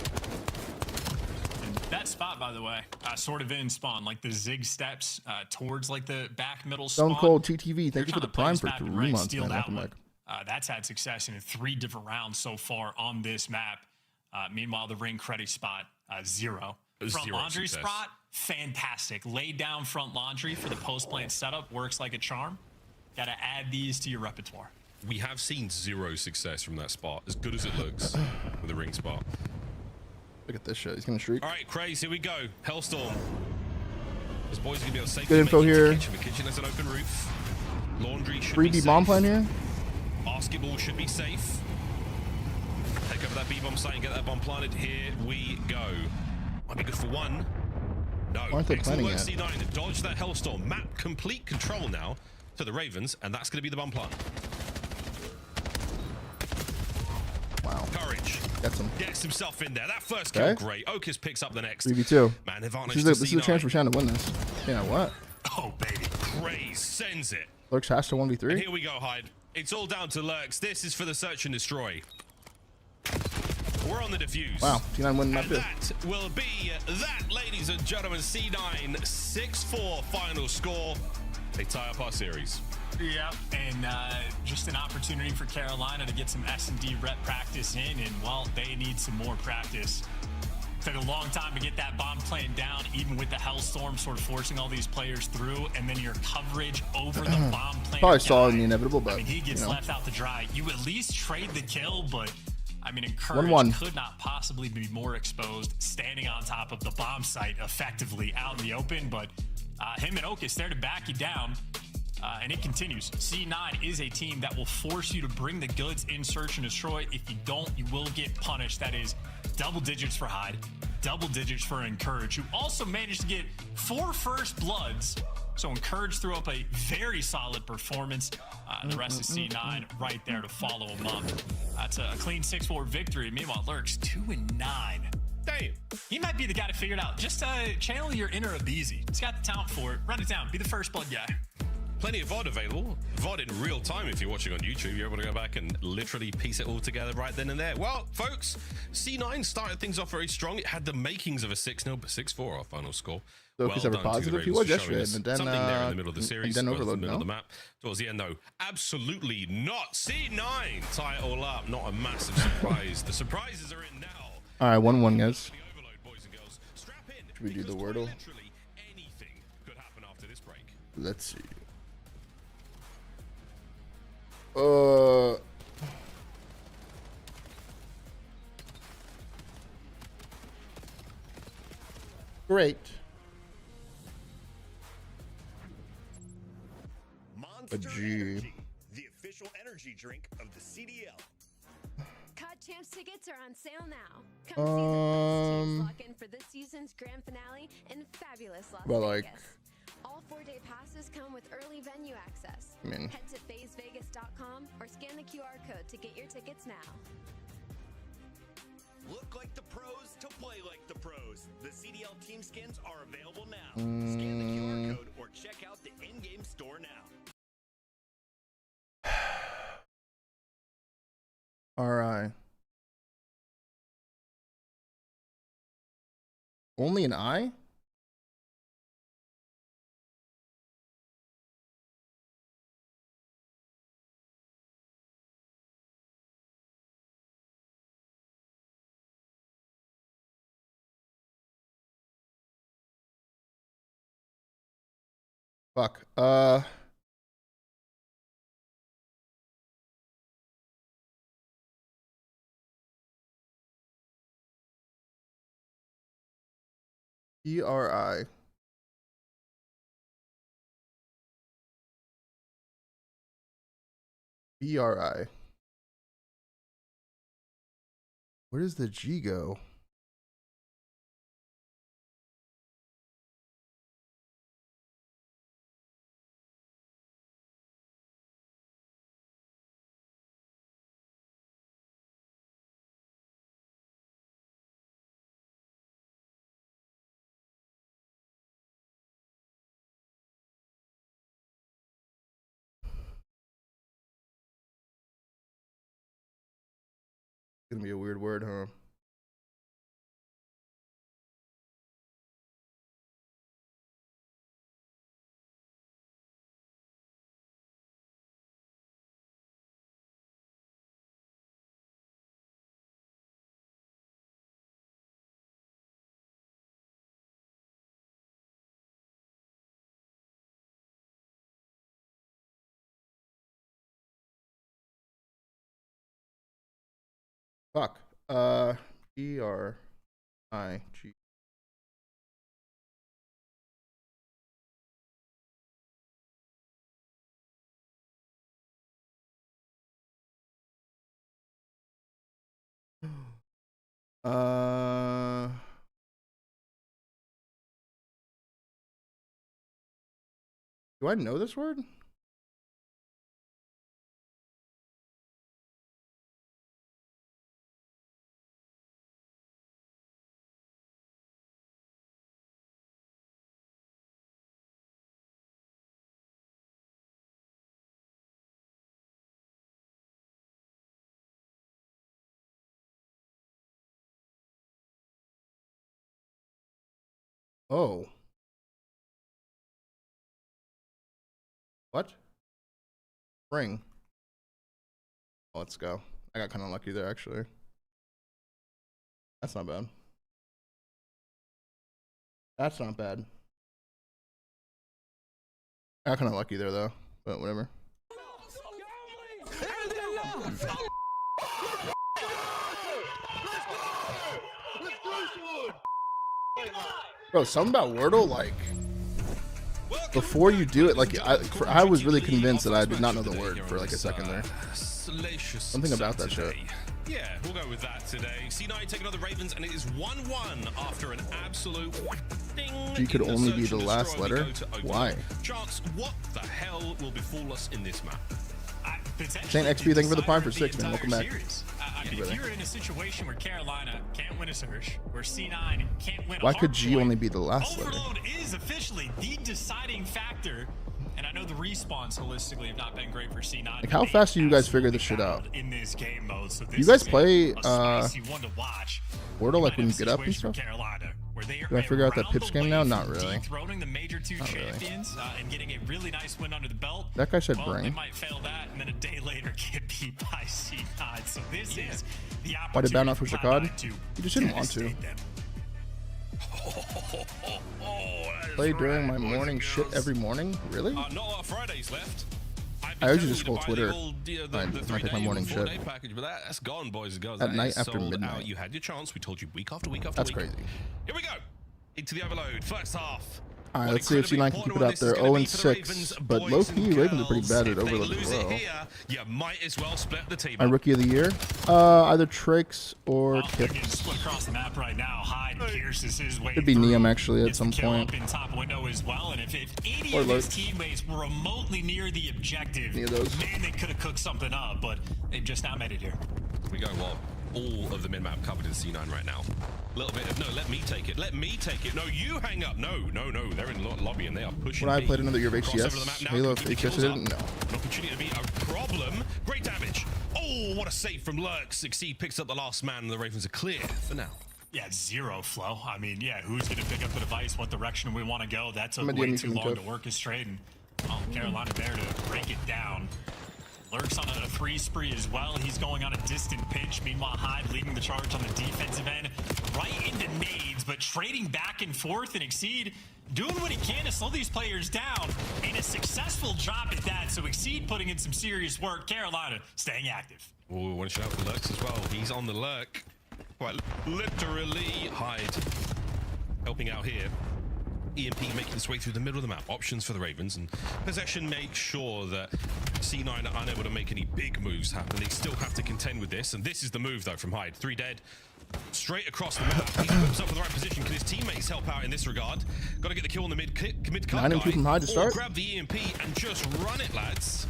And that spot, by the way, sort of in spawn, like the zig steps towards like the back middle spawn. Stone Cold TTV, thank you for the prime for Map 3 and Ring, months, steal man. that Welcome one. back. That's had success in 3 different rounds so far on this map. Meanwhile, the Ring credit spot, 0. Front Zero laundry success. spot, fantastic. Laid down front laundry for the post-plant setup, works like a charm. Got to add these to your repertoire. We have seen 0 success from that spot, as good as it looks with the Ring spot. Look at this shit. He's going to streak. All right, Craze, here we go. Hellstorm. This boy's going to be able to safely Good info make it to here. Kitchen. The kitchen has an open roof. Laundry should 3B be bomb safe. plan here. Basketball should be safe. Take over that B-bomb site and get that bomb planted. Here we go. Might be good for 1. No. Why aren't they Excellent planning work, yet? C9. Dodge that Hellstorm. Map complete control now to the Ravens, and that's going to be the bomb plant. Wow. Courage. Gets him. Gets himself in there. That first kill, Okay. great. Okus picks up the next. 3v2. Man, advantage This to is a chance for C9. Shan to win this. Yeah, what? Oh, baby. Craze sends it. Lurks has to 1v3. And here we go, Hyde. It's all down to Lurks. This is for the search and destroy. We're on the defuse. Wow, C9 winning map And too. that will be that, ladies and gentlemen. C9 6-4 final score. They tie up our series. Yeah, and just an opportunity for Carolina to get some S&D rep practice in, and, well, they need some more practice. Took a long time to get that bomb plan down, even with the Hellstorm sort of forcing all these players through, and then your coverage over the bomb plan. Probably saw in the inevitable, but I mean, he gets you know. left out to dry. You at least trade the kill, but I mean, Encourage 1-1. could not possibly be more exposed, standing on top of the bomb site effectively out in the open. But him and Okus there to back you down. And it continues. C9 is a team that will force you to bring the goods in search and destroy. If you don't, you will get punished. That is double digits for Hyde, double digits for Encourage, who also managed to get 4 first bloods. So Encourage threw up a very solid performance. And the rest is C9 right there to follow him up. That's a clean 6-4 victory. Meanwhile, Lurks 2-9. Damn. He might be the guy to figure it out. Just channel your inner Abizi. He's got the talent for it. Run it down. Be the first blood guy. Plenty of VOD available. VOD in real time if you're watching on YouTube. You're able to go back and literally piece it all together right then and there. Well, folks, C9 started things off very strong. It had the makings of a 6-0, but 6-4 our final score. So Well Okus ever done to the positive? He Ravens was for showing yesterday, us and then something there in the middle of the and series. then towards Overload, the middle of no? the map. Towards the end, though, absolutely not. C9 tie it all up. Not a massive surprise. The surprises are in now. All right, 1-1, guys. Should we do the Wordle? Let's see. Great. Monster Energy, the official energy drink of the CDL. COD Champs tickets are on sale now. Come see the best teams lock in for this season's grand finale in fabulous Las Vegas. All 4-day passes come with early venue access. Head to FazeVegas.com or scan the QR code to get your tickets now. Look like the pros to play like the pros. The CDL team skins are available now. Scan the QR code or check out the in-game store now. All right. Only an eye? Fuck. ERI. BRI. Where does the G go? Gonna be a weird word, huh? Fuck. ERIG. Do I know this word? Oh. What? Spring. Let's go. I got kind of lucky there, actually. That's not bad. That's not bad. I got kind of lucky there, though. But whatever. Bro, something about Wordle, like, before you do it, like, I was really convinced that I did not know the word for like a second there. Something about that shit. Yeah, we'll go with that today. C9 taking on the Ravens, and it is 1-1 after an absolute ding. G could only be the last letter. Why? Chance, what the hell will befall us in this map? Shane XP, thank you for the prime for 6, man. Welcome back. I mean, if you're in a situation where Carolina can't win a search, where C9 can't win a Why could G only be the last letter? Overload is officially the deciding factor. And I know the respawns holistically have not been great for C9. Like, how fast do you guys figure this shit out? In this game mode, so this you guys is play a spicy one to watch. Wordle like when you get up and stuff? Do I figure out that pitch game now? Not really. Dethroning the major two champions and getting a really nice win under the belt. That guy said They brain. might fail that, and then a day later get beat by C9. So this is the opportunity. Why did Bound not push the card? He just didn't want to. Play during my morning shit every morning? Really? Not a lot of Fridays left. I usually just scroll Twitter. I take my morning shit. Package, but that's gone, boys and girls. At That night is after sold midnight. out. You had your chance. We told you week after week after That's week. crazy. Here we go. Into the overload. First half. All right, let's see if C9 can keep it up there. 0-6, but low-key, Ravens are pretty bad at overload as well. You might as well split the team. My rookie of the year, either Trix or Kip. Split across the map right now. Hyde pierces his way. Could be Neum actually at some Kill point. up in top window as well. And if 80 Or of his Lurch. teammates were remotely near the objective, Any of those. man, they could have cooked something up. But they've just not made it here. We go well. All of the min-map covered in C9 right now. A little bit of, no, let me take it. Let me take it. No, you hang up. No. They're in lobby and they are pushing. When I played another year of Cross over HCS, the map now, Halo of completely HCS, kills up. no. An opportunity to be a problem. Great damage. Oh, what a save from Lurk. Succeed picks up the last man and the Ravens are clear for now. Yeah, zero flow. I mean, yeah, who's going to pick up the device? What direction we want to go? That took I'm way a too DM long tough. to orchestrate. And Carolina there to break it down. Lurks on a 3 spree as well. He's going on a distant pitch. Meanwhile, Hyde leading the charge on the defensive end. Right into nades, but trading back and forth, and Exceed doing what he can to slow these players down. And a successful job at that. So Exceed putting in some serious work. Carolina staying active. Oh, one shot for Lurks as well. He's on the Lurk. Quite literally. Hyde helping out here. EMP making its way through the middle of the map. Options for the Ravens, and possession makes sure that C9 are unable to make any big moves happen. They still have to contend with this, and this is the move though from Hyde. 3 dead. Straight across the map. He whips up with the right position. Can his teammates help out in this regard? Got to get the kill on the mid cut 9 and 2 from Hyde to start. Grab the EMP and just run it, lads.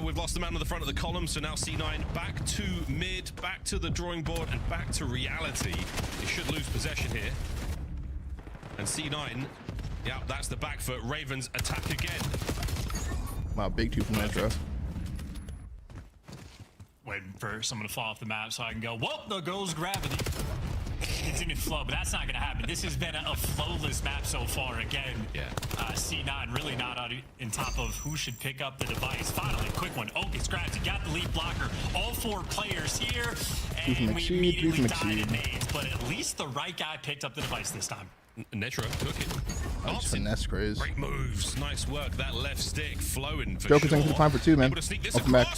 We've lost the man on the front of the column, so now C9 back to mid, back to the drawing board, and back to reality. They should lose possession here. And C9, yeah, that's the back foot. Ravens attack again. Wow, big 2 from Metro. Waiting for someone to fall off the map so I can go, whoop, there goes gravity. Continue to flow, but that's not going to happen. This has been a flowless map so far. Again, C9 really not on in top of who should pick up the device. Finally, quick one. Oh, gets grabbed. You got the lead blocker. All 4 players here, and we immediately died in nades. But at least the right guy picked up the device this time. Netro took it. That's finesse craze. Great moves. Nice work. That left stick flowing for Joker's sure. in for the prime for 2, man. Welcome back.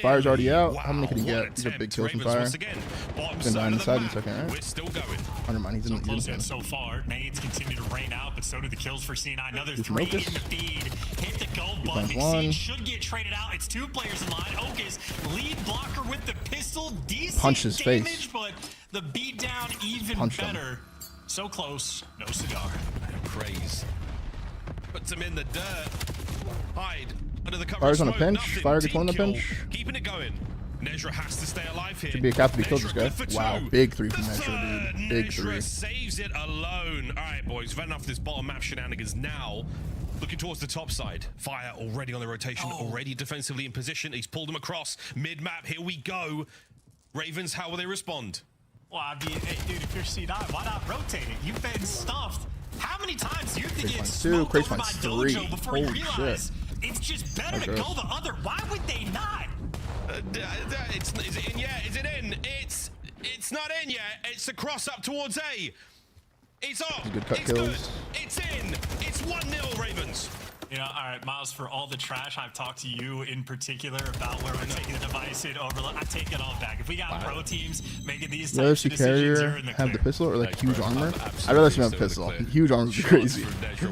Fire's already out. How many can he get? These are big kills from Fire. He's gonna die on the side in a second, right? We're still going. Never mind, he's in the So far, nades continue to rain out, but so do the kills for C9. Another 3 in the feed. Hit the gold button. Exceed should get traded out. It's 2 players in line. Okus, lead blocker with the pistol. Decent Punch his damage, face. but the beat down even Punched him. better. So close, no cigar. Craze. Puts him in the dirt. Hyde under the cover. Fire's of on a smoke. pinch. Nothing. Fire gets Team one on a kill. pinch. Keeping it going. Nezra has to stay alive here. Should be a cap if he killed this Nezra guy. good for 2. Wow, big 3 from Metro, dude. Big Nezra 3. saves it alone. All right, boys. We've had enough of this bottom map shenanigans now. Looking towards the top side. Fire already on the rotation, already defensively in position. He's pulled them across. Mid-map, here we go. Ravens, how will they respond? Well, I mean, hey, dude, if you're C9, why not rotate it? You've been stuffed. How many times do you have to get smoked over by Dojo before you realize it's It's just better to go the other. Why would they not? Is it in yet? Is it in? It's not in yet. It's a cross up towards A. It's off. It's good. It's in. It's 1-0 Ravens. You know, all right, Miles, for all the trash I've talked to you in particular about where we're taking the device in overload, I take it all back. If we got pro teams making these types of decisions, you're in the have the pistol or like huge armor? I'd rather see him have a pistol. Huge armor would be crazy.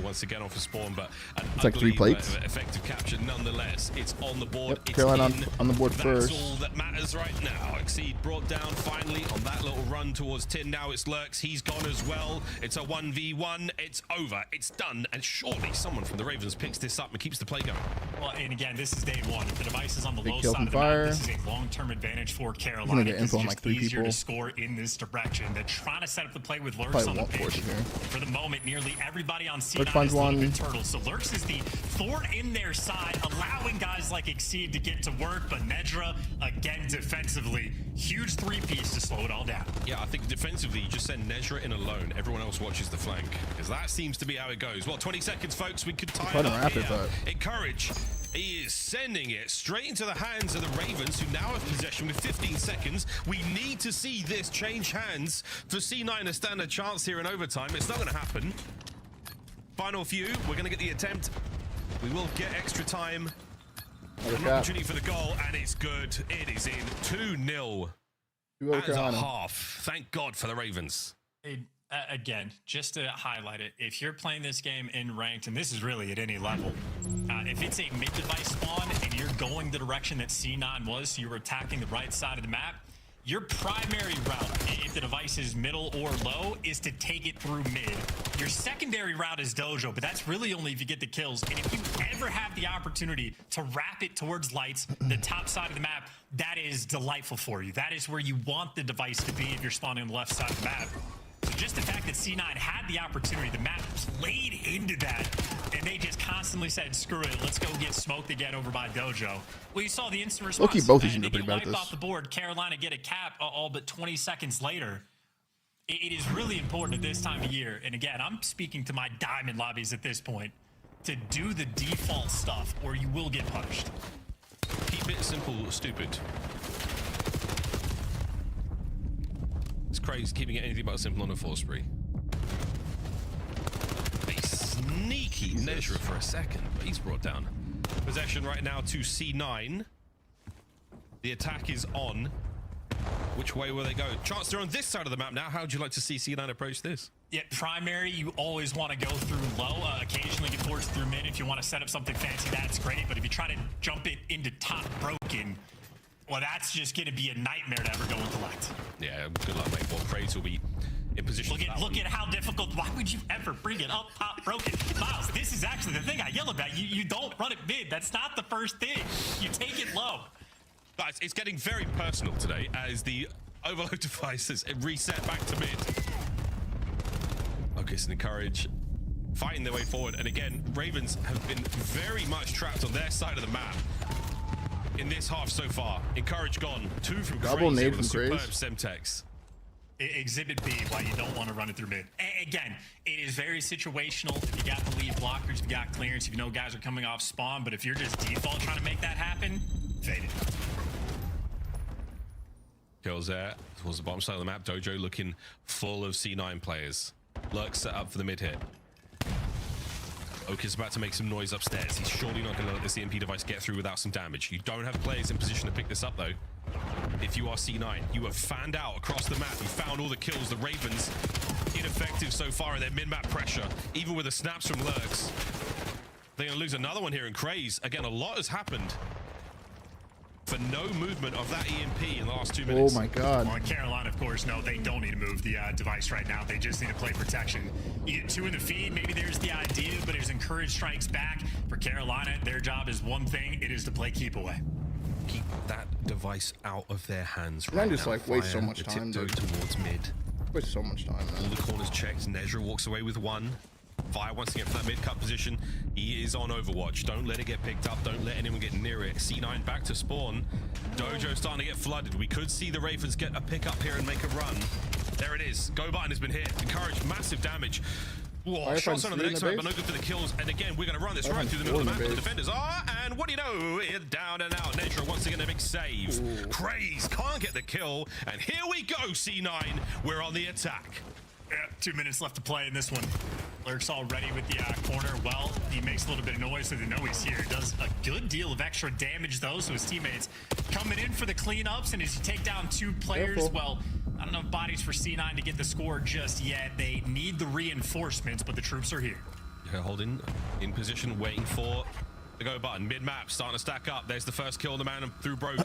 Once again off a spawn, but it's like 3 plates. Effective capture nonetheless. It's on the board. Yep, Carolina on the board first. That's all that matters right now. Exceed brought down finally on that little run towards Tin. Now it's Lurks. He's gone as well. It's a 1v1. It's over. It's done. And surely someone from the Ravens picks this up and keeps the play going. Well, and again, this is day one. If the device is on the low side of the map, this is a long-term advantage for Carolina. It's just like easier to score in this direction. They're trying to set up the play with Lurks on the pitch. For the moment, nearly everybody on C9 is a little bit turtle. So Lurks is the thorn in their side, allowing guys like Exceed to get to work. But Nedra, again, defensively, huge 3-piece to slow it all down. Yeah, I think defensively, you just send Nedra in alone. Everyone else watches the flank, because that seems to be how it goes. Well, 20 seconds, folks. We could tie it up here. Encourage. He is sending it straight into the hands of the Ravens, who now have possession with 15 seconds. We need to see this change hands for C9 to stand a chance here in overtime. It's not going to happen. Final few. We're going to get the attempt. We will get extra time. An opportunity for the goal, and it's good. It is in 2-0. As a half. Thank God for the Ravens. Again, just to highlight it, if you're playing this game in ranked, and this is really at any level, if it's a mid-device spawn and you're going the direction that C9 was, so you're attacking the right side of the map, your primary route, if the device is middle or low, is to take it through mid. Your secondary route is Dojo, but that's really only if you get the kills. And if you ever have the opportunity to wrap it towards lights, the top side of the map, that is delightful for you. That is where you want the device to be if you're spawning on the left side of the map. So just the fact that C9 had the opportunity, the map played into that, and they just constantly said, screw it, let's go get smoked again over by Dojo. Well, you saw the instant response. Loki, both these they pretty get bad wiped off the board. Carolina get a cap all but 20 seconds later. It is really important at this time of year, and again, I'm speaking to my diamond lobbies at this point, to do the default stuff or you will get punished. Keep it simple, stupid. It's crazy keeping it anything but simple on a 4 spree. A sneaky Nezra for a second, but he's brought down. Possession right now to C9. The attack is on. Which way will they go? Chance, they're on this side of the map now. How would you like to see C9 approach this? Yeah, primary, you always want to go through low. Occasionally get forced through mid if you want to set up something fancy. That's great. But if you try to jump it into top broken, well, that's just going to be a nightmare to ever go and collect. Yeah, good luck, mate. Well, Praise will be in position. Look at how difficult. Why would you ever bring it up top broken? Miles, this is actually the thing I yell about. You don't run it mid. That's not the first thing. You take it low. Guys, it's getting very personal today as the overload devices reset back to mid. Okay, so Encourage fighting their way forward. And again, Ravens have been very much trapped on their side of the map in this half so far. Encourage gone. 2 from Crazy with a superb Semtex. Exhibit B, why you don't want to run it through mid. Again, it is very situational. If you got the lead blockers, if you got clearance, if you know guys are coming off spawn, but if you're just default trying to make that happen, fade it. Kills there towards the bottom side of the map. Dojo looking full of C9 players. Lurk set up for the mid hit. Oak is about to make some noise upstairs. He's surely not going to let the CMP device get through without some damage. You don't have players in position to pick this up, though. If you are C9, you have fanned out across the map. You found all the kills. The Ravens, ineffective so far in their mid-map pressure, even with the snaps from Lurks. They're going to lose another one here in Craze. Again, a lot has happened for no movement of that EMP in the last 2 minutes. Oh my God. Well, Carolina, of course, no, they don't need to move the device right now. They just need to play protection. You get 2 in the feed, maybe there's the idea, but there's Encourage strikes back. For Carolina, their job is one thing, it is to play keep away. Keep that device out of their hands right now. Just like waste so much time, dude. Towards mid. Waste so much time, man. All the corners checked. Nezra walks away with 1. Fire once again for that mid-cut position. He is on Overwatch. Don't let it get picked up. Don't let anyone get near it. C9 back to spawn. Dojo starting to get flooded. We could see the Ravens get a pick up here and make a run. There it is. Go button has been hit. Encourage massive damage. Whoa, shots on the next round, but no good for the kills. And again, we're going to run this right through the middle of the map. The defenders are, and what do you know? It's down and out. Nedra once again a big save. Craze can't get the kill. And here we go, C9. We're on the attack. Yeah, 2 minutes left to play in this one. Lurk's already with the corner. Well, he makes a little bit of noise so they know he's here. Does a good deal of extra damage, though, so his teammates coming in for the cleanups. And as you take down 2 players, well, not enough bodies for C9 to get the score just yet. They need the reinforcements, but the troops are here. Holding in position, waiting for the go button. Mid-map, starting to stack up. There's the first kill. The man through broke.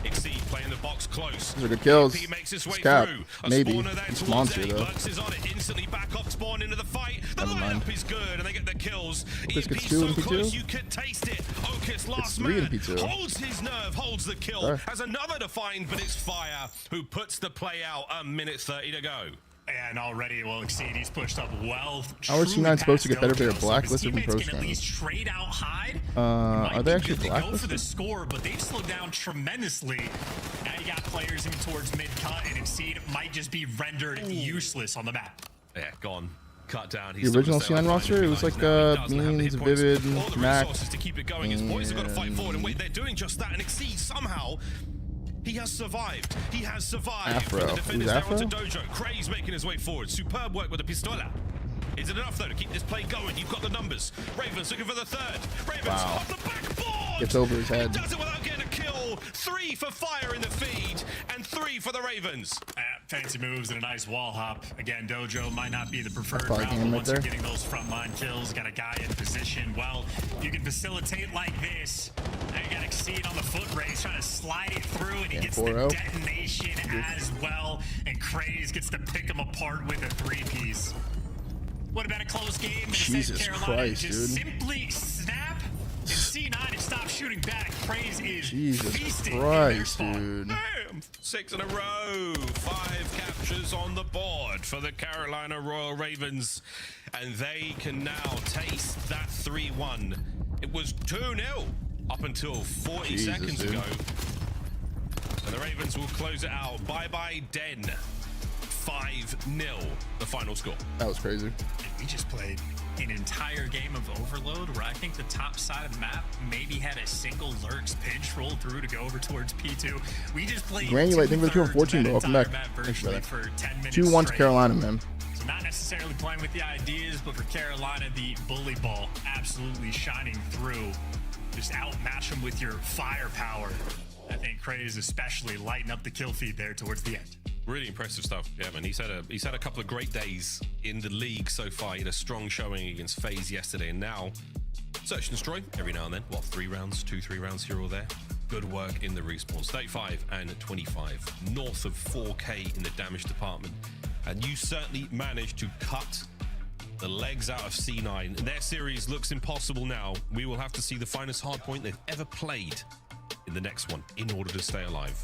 Exceed playing the box close. Those are good kills. He makes his way Scap. through. Maybe. He spawns here, though. Lux is on it. Instantly back off spawn into the fight. The lineup is good, and they get the kills. Opus gets 2 in close, P2. you could taste it. Ocus, last 3 in man, P2. holds his nerve, holds the kill. Has another to find, but it's Fire who puts the play out. A minute 30 to go. And already will exceed. He's pushed up well. How are C9 supposed to get better if they're blacklisted from pro can at least trade out hide. Are they actually blacklisted? Go for the blacklisted? score, but they've slowed down tremendously. Now you got players in towards mid-cut, and Exceed might just be rendered useless on the map. Yeah, gone. Cut down. The original C9 roster, it was like Beans, Vivid, Mac, to keep it going. His boys have got to fight forward, and wait, they're doing just that. And Exceed somehow. He has survived. He has survived. Afro. The defenders Who's now Afro? onto Dojo. Craze making his way forward. Superb work with the pistola. Is it enough though to keep this play going? You've got the numbers. Ravens looking for the third. Ravens off the backboard. Gets over his head. He does it without getting a kill. 3 for Fire in the feed, and 3 for the Ravens. Fancy moves and a nice wall hop. Again, Dojo might not be the preferred Probably route, him but right once there. you're getting those frontline kills, got a guy in position. Well, you can facilitate like this. Now you got Exceed on the foot race, trying to slide it through, and he gets the 4-0. detonation as well. And Craze gets to pick him apart with a 3-piece. Would have been a close game. Jesus Carolina Christ, just dude. simply snap. And C9 has stopped shooting back. Craze is Jesus feasting Christ, in their dude. Bam! 6 in a row. 5 captures on the board for the Carolina Royal Ravens. And they can now taste that 3-1. It was 2-0 up until 40 seconds dude. ago. And the Ravens will close it out. Bye-bye, Den. 5-0, the final score. That was crazy. We just played an entire game of Overload where I think the top side of the map maybe had a single Lurks pinch roll through to go over towards P2. We just played Granulate, thank you for the 214, bro. Welcome back. Thanks, brother. 2-1 to Carolina, man. So not necessarily playing with the ideas, but for Carolina, the bully ball absolutely shining through. Just outmatch them with your firepower. I think Craze especially lighting up the kill feed there towards the end. Really impressive stuff. Yeah, man. He's had a couple of great days in the league so far. He had a strong showing against Faze yesterday, and now search and destroy every now and then. What, 3 rounds, 2-3 rounds here or there? Good work in the respawns. 35 and 25, north of 4K in the damage department, and you certainly managed to cut the legs out of C9. Their series looks impossible now. We will have to see the finest hardpoint they've ever played in the next one in order to stay alive.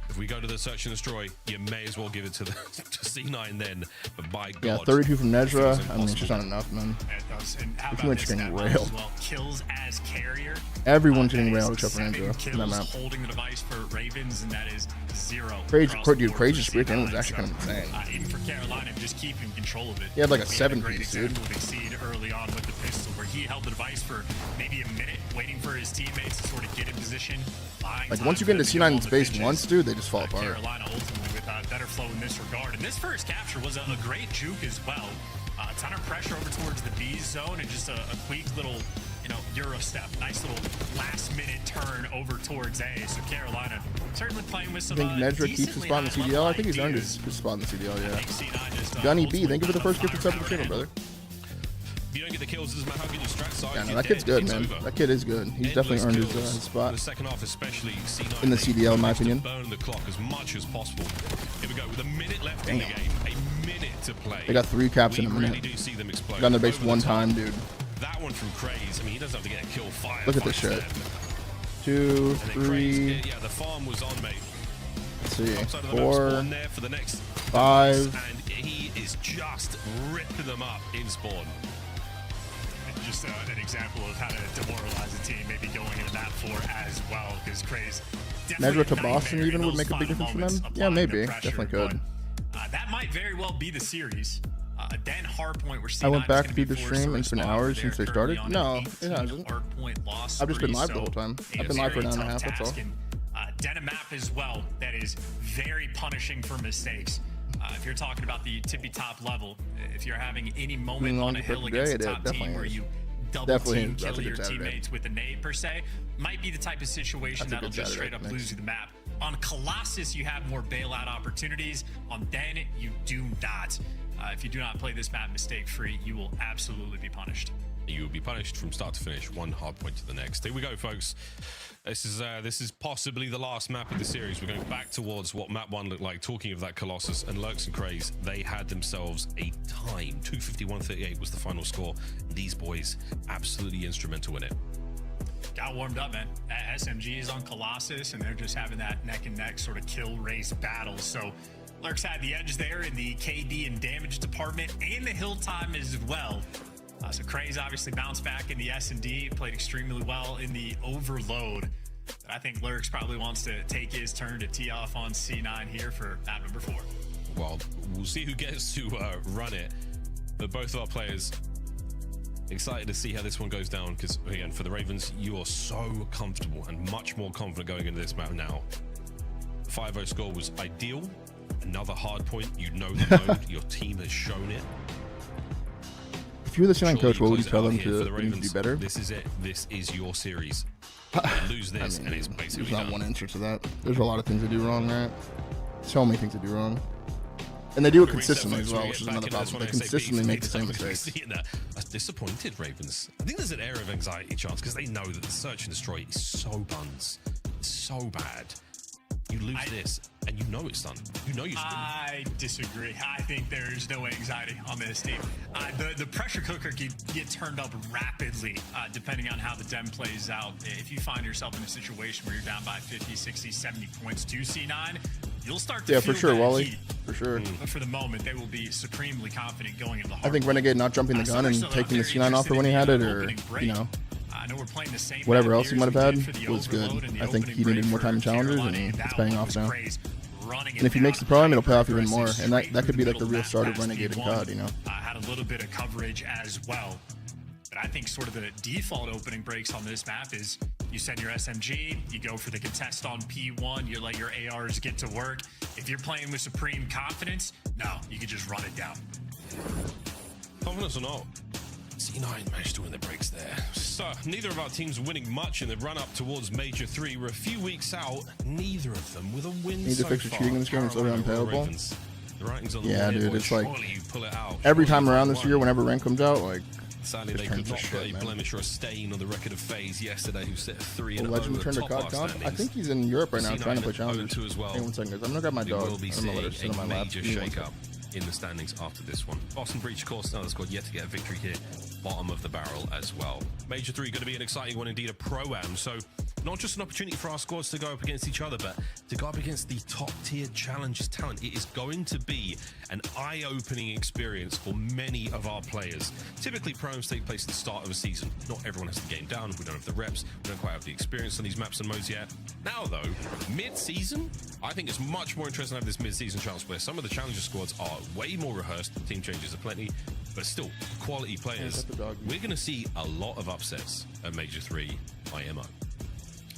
If we go to the search and destroy, you may as well give it to the to C9 then. But by God, Yeah, 32 from Nedra. I mean, it's just not enough, man. It does. And how Too about much this getting map railed. as well? Kills as carrier. Everyone's getting That is railed except for 7 Nedra in that kills map. holding the device for Ravens, and that is 0. Crazy, across the dude, board Crazy for Spirit C9. was actually kind of insane. Even for Carolina, just keeping control of it. He had like a We 7-piece, great dude. example of Exceed early on with the pistol, where he held the device for maybe a minute, waiting for his teammates to sort of get in position. Like, once you get into C9 space once, dude, they just fall apart. Carolina ultimately with better flow in this regard. And this first capture was a great juke as well. A ton of pressure over towards the B zone, and just a quick little, Euro step. Nice little last-minute turn over towards A. So Carolina certainly playing with some. I think Nedra keeps his spot in the CDL. I think he's earned his spot in the CDL, yeah. Gunny B, thank you for the first gift and sub to the channel, brother. if you don't get the kills, it doesn't matter how good your strats are. Yeah, no, that kid's good, man. That kid is good. He's definitely earned his spot The second half, especially C9 in the CDL, in my opinion. burn the clock as much as possible. Here we go with a minute left in the game. A minute to play. They got 3 caps in a minute. We really do see them explode. Got on their base Over one the top. time, dude. That one from Craze. I mean, he doesn't have to get a kill. Fire. Look at this shit. 2, 3. Yeah, the farm was on, mate. Let's see. Outside of the 4, spawn there for the next 5. and he is just ripping them up in spawn. Just an example of how to demoralize a team, maybe going into that 4 as well, because Craze Nedra to Boston even would make a big difference for them? Yeah, maybe. Definitely could. That might very well be the series. Then Hardpoint, where I went back through the stream and it's been hours since they started. No, it hasn't. I've just been live the whole time. I've been live for an hour and a half, that's all. Then a map as well that is very punishing for mistakes. If you're talking about the tippy top level, if you're having any moment on a hill against a top team where you double team kill your teammates with a nade per se, might be the type of situation that'll just straight up lose you the map. On Colossus, you have more bailout opportunities. On Den, you do not. If you do not play this map mistake-free, you will absolutely be punished. You will be punished from start to finish, one hard point to the next. Here we go, folks. This is possibly the last map of the series. We're going back towards what map 1 looked like. Talking of that Colossus and Lurks and Craze, they had themselves a time. 251.38 was the final score. These boys absolutely instrumental in it. Got warmed up, man. SMG is on Colossus, and they're just having that neck and neck sort of kill race battle. So Lurks had the edge there in the KD and damage department, and the hill time as well. So Craze obviously bounced back in the S&D, played extremely well in the overload. But I think Lurks probably wants to take his turn to tee off on C9 here for map number 4. Well, we'll see who gets to run it. But both of our players excited to see how this one goes down, because again, for the Ravens, you are so comfortable and much more confident going into this map now. 5-0 score was ideal. Another hard point. You know the mode. Your team has shown it. If you were the C9 coach, what would you tell them to do better? This is it. This is your series. Lose this, and it's basically there's not one answer to that. There's a lot of things they do wrong, right? So many things they do wrong. And they do it consistently as well, which is another problem. They consistently make the same mistakes. Disappointed Ravens. I think there's an air of anxiety chance because they know that the search and destroy is so buns. It's so bad. You lose this, and you know it's done. You know you're screwed. I disagree. I think there's no anxiety on this team. The pressure cooker can get turned up rapidly depending on how the dem plays out. If you find yourself in a situation where you're down by 50, 60, 70 points to C9, you'll start to feel for sure, that Wally. heat. For sure. But for the moment, they will be supremely confident going into the hard I think Renegade not jumping the gun and taking the C9 offer when he had it, or, you know, I know we're playing the same whatever else he might have had was good. I think he needed more time in challenges, and it's paying off now. And if he makes the prime, it'll pay off even more. And that could be like the real start of Renegade and COD, you know? Had a little bit of coverage as well. But I think sort of the default opening breaks on this map is you send your SMG, you go for the contest on P1, you let your ARs get to work. If you're playing with supreme confidence, no, you can just run it down. Confidence or not, C9 managed to win the breaks there. So, neither of our teams winning much in the run-up towards Major 3. We're a few weeks out, neither of them with a win Need to so fix the far. cheating in this game and slow down payable. The writing's on the Yeah, wall, dude, boys. it's like Surely you pull it out. every Surely time you around won. this year, whenever rank comes out, like, Sadly, just they could turns not to put shit, a man. blemish or a stain on the record of Faze yesterday, who set 3-0 Legend turned to top COD our comp. I standings. think he's in Europe right now C9 trying to play at challenges. 0-2 as well. Hang on 1 second, guys. I'm gonna grab my We dog. will be I'm gonna let her sit seeing on my a lap. major Give me 1 shake-up in the standings after this one. Boston Breach, of course, another squad yet to get a victory here. Bottom of the barrel as well. Major 3 going to be an exciting one indeed, a pro-am. So not just an opportunity for our squads to go up against each other, but to go up against the top-tier challenges talent. It is going to be an eye-opening experience for many of our players. Typically, pro-ams take place at the start of a season. Not everyone has the game down. We don't have the reps. We don't quite have the experience on these maps and modes yet. Now, though, mid-season, I think it's much more interesting to have this mid-season challenge where some of the challenger squads are way more rehearsed. Team changes are plenty, but still quality players. We're going to see a lot of upsets at Major 3 IMO.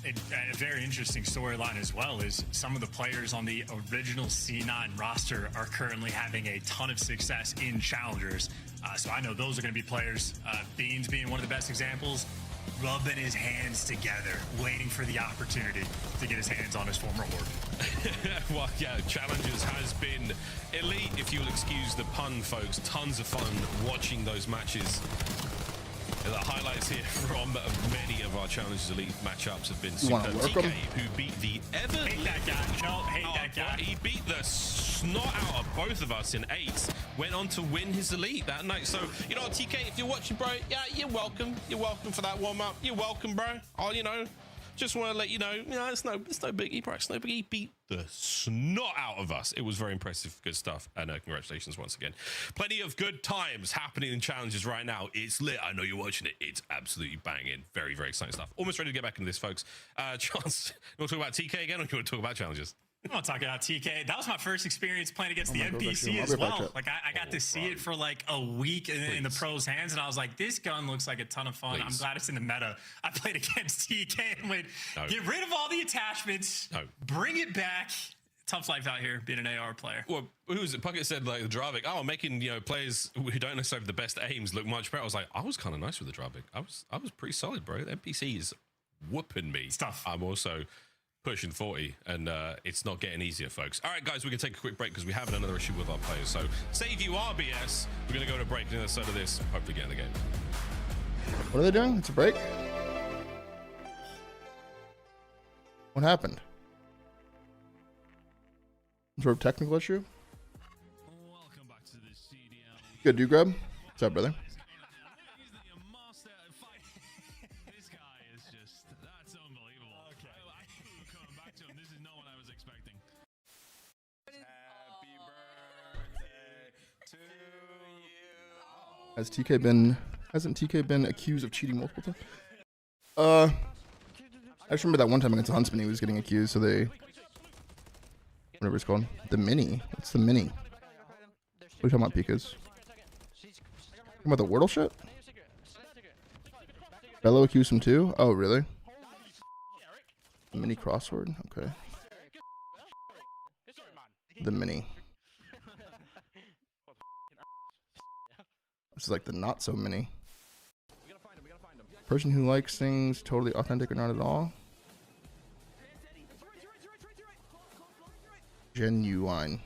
A very interesting storyline as well is some of the players on the original C9 roster are currently having a ton of success in challengers. So I know those are going to be players, Beans being one of the best examples, rubbing his hands together, waiting for the opportunity to get his hands on his former horde. Well, yeah, Challengers has been elite, if you'll excuse the pun, folks. Tons of fun watching those matches. The highlights here from many of our Challengers Elite matchups have been superb. TK, who beat the ever... Hate that guy. No, hate that guy. He beat the snot out of both of us in 8s. Went on to win his Elite that night. So, you know, TK, if you're watching, bro, yeah, you're welcome. You're welcome for that warm-up. You're welcome, bro. Oh, you know, just want to let you know, it's no biggie, bro. It's no biggie. Beat the snot out of us. It was very impressive. Good stuff. And congratulations once again. Plenty of good times happening in challenges right now. It's lit. I know you're watching it. It's absolutely banging. Very, very exciting stuff. Almost ready to get back into this, folks. Chance, you want to talk about TK again, or you want to talk about challenges? I'm not talking about TK. That was my first experience playing against the my God, NPC I'll as be back well. up. Like I got to see it for like a week in the pros' hands, and I was like, this gun looks like a ton of fun. I'm glad it's in the meta. I played against TK and went, get rid of all the attachments, bring it back. Tough life out here being an AR player. Well, who was it? Puckett said like the Dravic. Oh, making players who don't necessarily have the best aims look much better. I was like, I was kind of nice with the Dravic. I was pretty solid, bro. The NPC is whooping me. Stuff. I'm also pushing 40, and it's not getting easier, folks. All right, guys, we're gonna take a quick break because we have another issue with our players. So save you RBS. We're gonna go to break. On the other side of this, hopefully get in the game. What are they doing? It's a break. What happened? Some sort of technical issue? Welcome back to the CDL. Good, dude, grub. What's up, brother? This guy is just, that's unbelievable. Okay. I knew we were coming back to him. This is not what I was expecting. Happy birthday to you. Hasn't TK been accused of cheating multiple times? I just remember that one time against Huntsman he was getting accused, so they, whatever it's called, the mini. What's the mini? What are you talking about, Pikas? Talking about the Wordle shit? Bello accused him too? Oh, really? The mini crossword? Okay. The mini. This is like the not so mini. Person who likes things totally authentic or not at all. Genuine.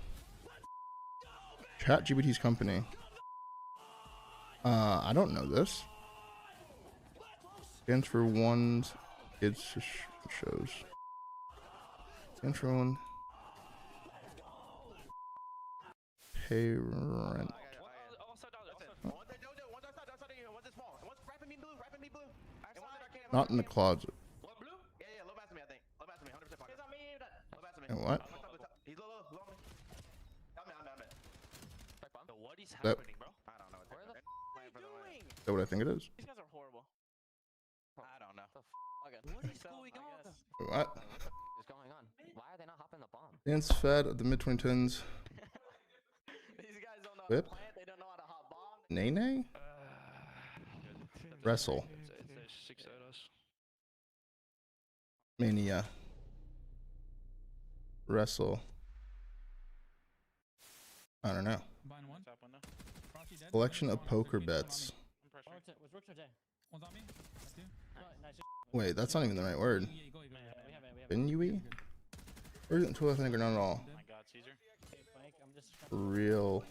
ChatGPT's company. I don't know this. Stands for one's kids shows. Stands for one. Parent. Not in the closet. And what? What is That, happening, bro? I don't know. Where the f are you doing? is that what I think it is? These guys are horrible. I don't know. What is going on? What? What's going on? Why are they not hopping the bomb? Dance Fed of the mid 2010s. These guys don't know Whip. how to plant. They don't know how to hop bomb. Nene? Wrestle. Mania. Wrestle. I don't know. Collection of poker bets. Wait, that's not even the right word. Binui? Or isn't too authentic or not at all? Real.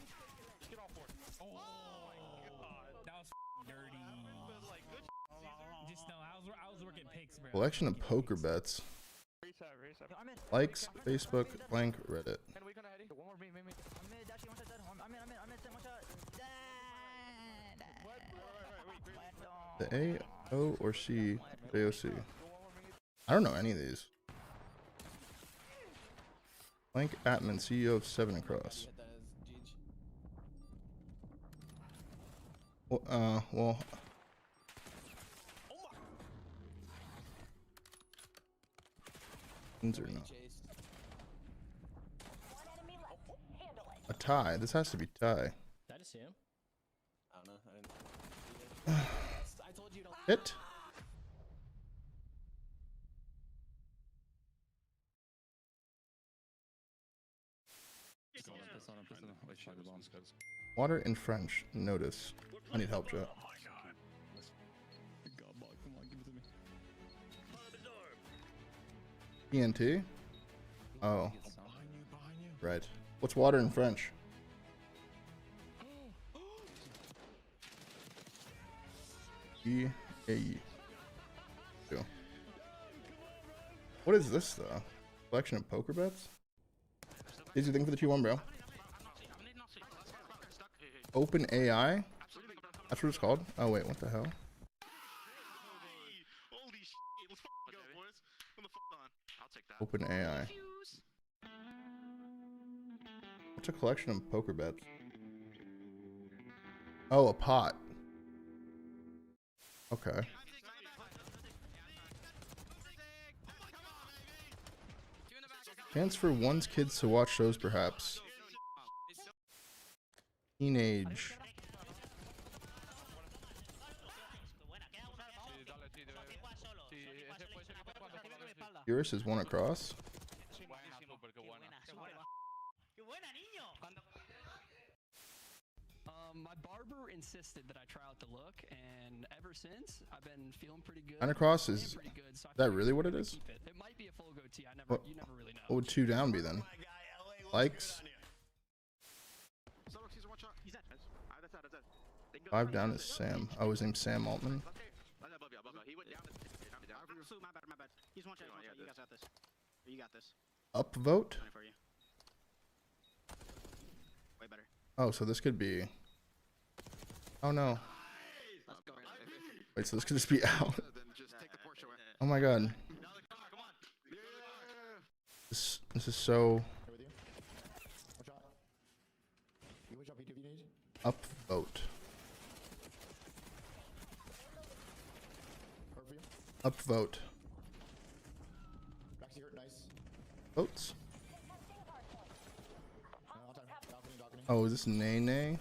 Collection of poker bets. Likes, Facebook, blank, Reddit. The A, O, or C, AOC. I don't know any of these. Blank Atman, CEO of 7 Across. Well. Or not. A tie. This has to be tie. Did I just see him? I don't know. I told you don't. Hit. Water in French. Notice. I need help, chat. TNT? Oh. Right. What's water in French? E-A-E. What is this, though? Collection of poker bets? Easy thing for the T1, bro. Open AI? That's what it's called? Oh, wait, what the hell? Open AI. What's a collection of poker bets? Oh, a pot. Okay. Chance for one's kids to watch shows, perhaps. Teenage. Eurus is one across. My barber insisted that I try out the look, and ever since I've been feeling pretty good. One across is that really what it is? It might be a full goatee. You never really know. What would 2 down be then? Likes. 5 down is Sam. Oh, his name's Sam Altman. My bad. He's one shot. You guys got this. You got this. Upvote? Way better. Oh, so this could be. Oh no. Wait, so this could just be out. Oh my god. This is so. Upvote. Upvote. Votes. Oh, is this Nay?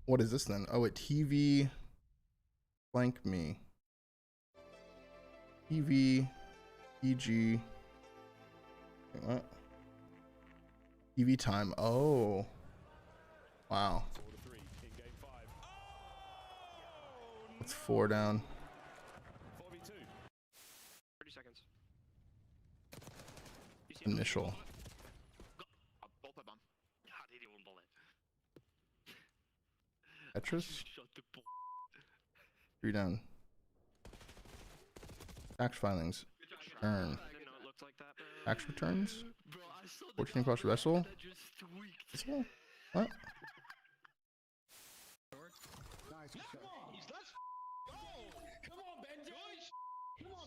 What is this then? Oh, a TV. Blank me. TV. EG. Wait, what? TV time. Oh. Wow. That's 4 down. 30 seconds. Initial. Tetris? 3 down. Tax filings. Earn. Tax returns? 14 across vessel? What?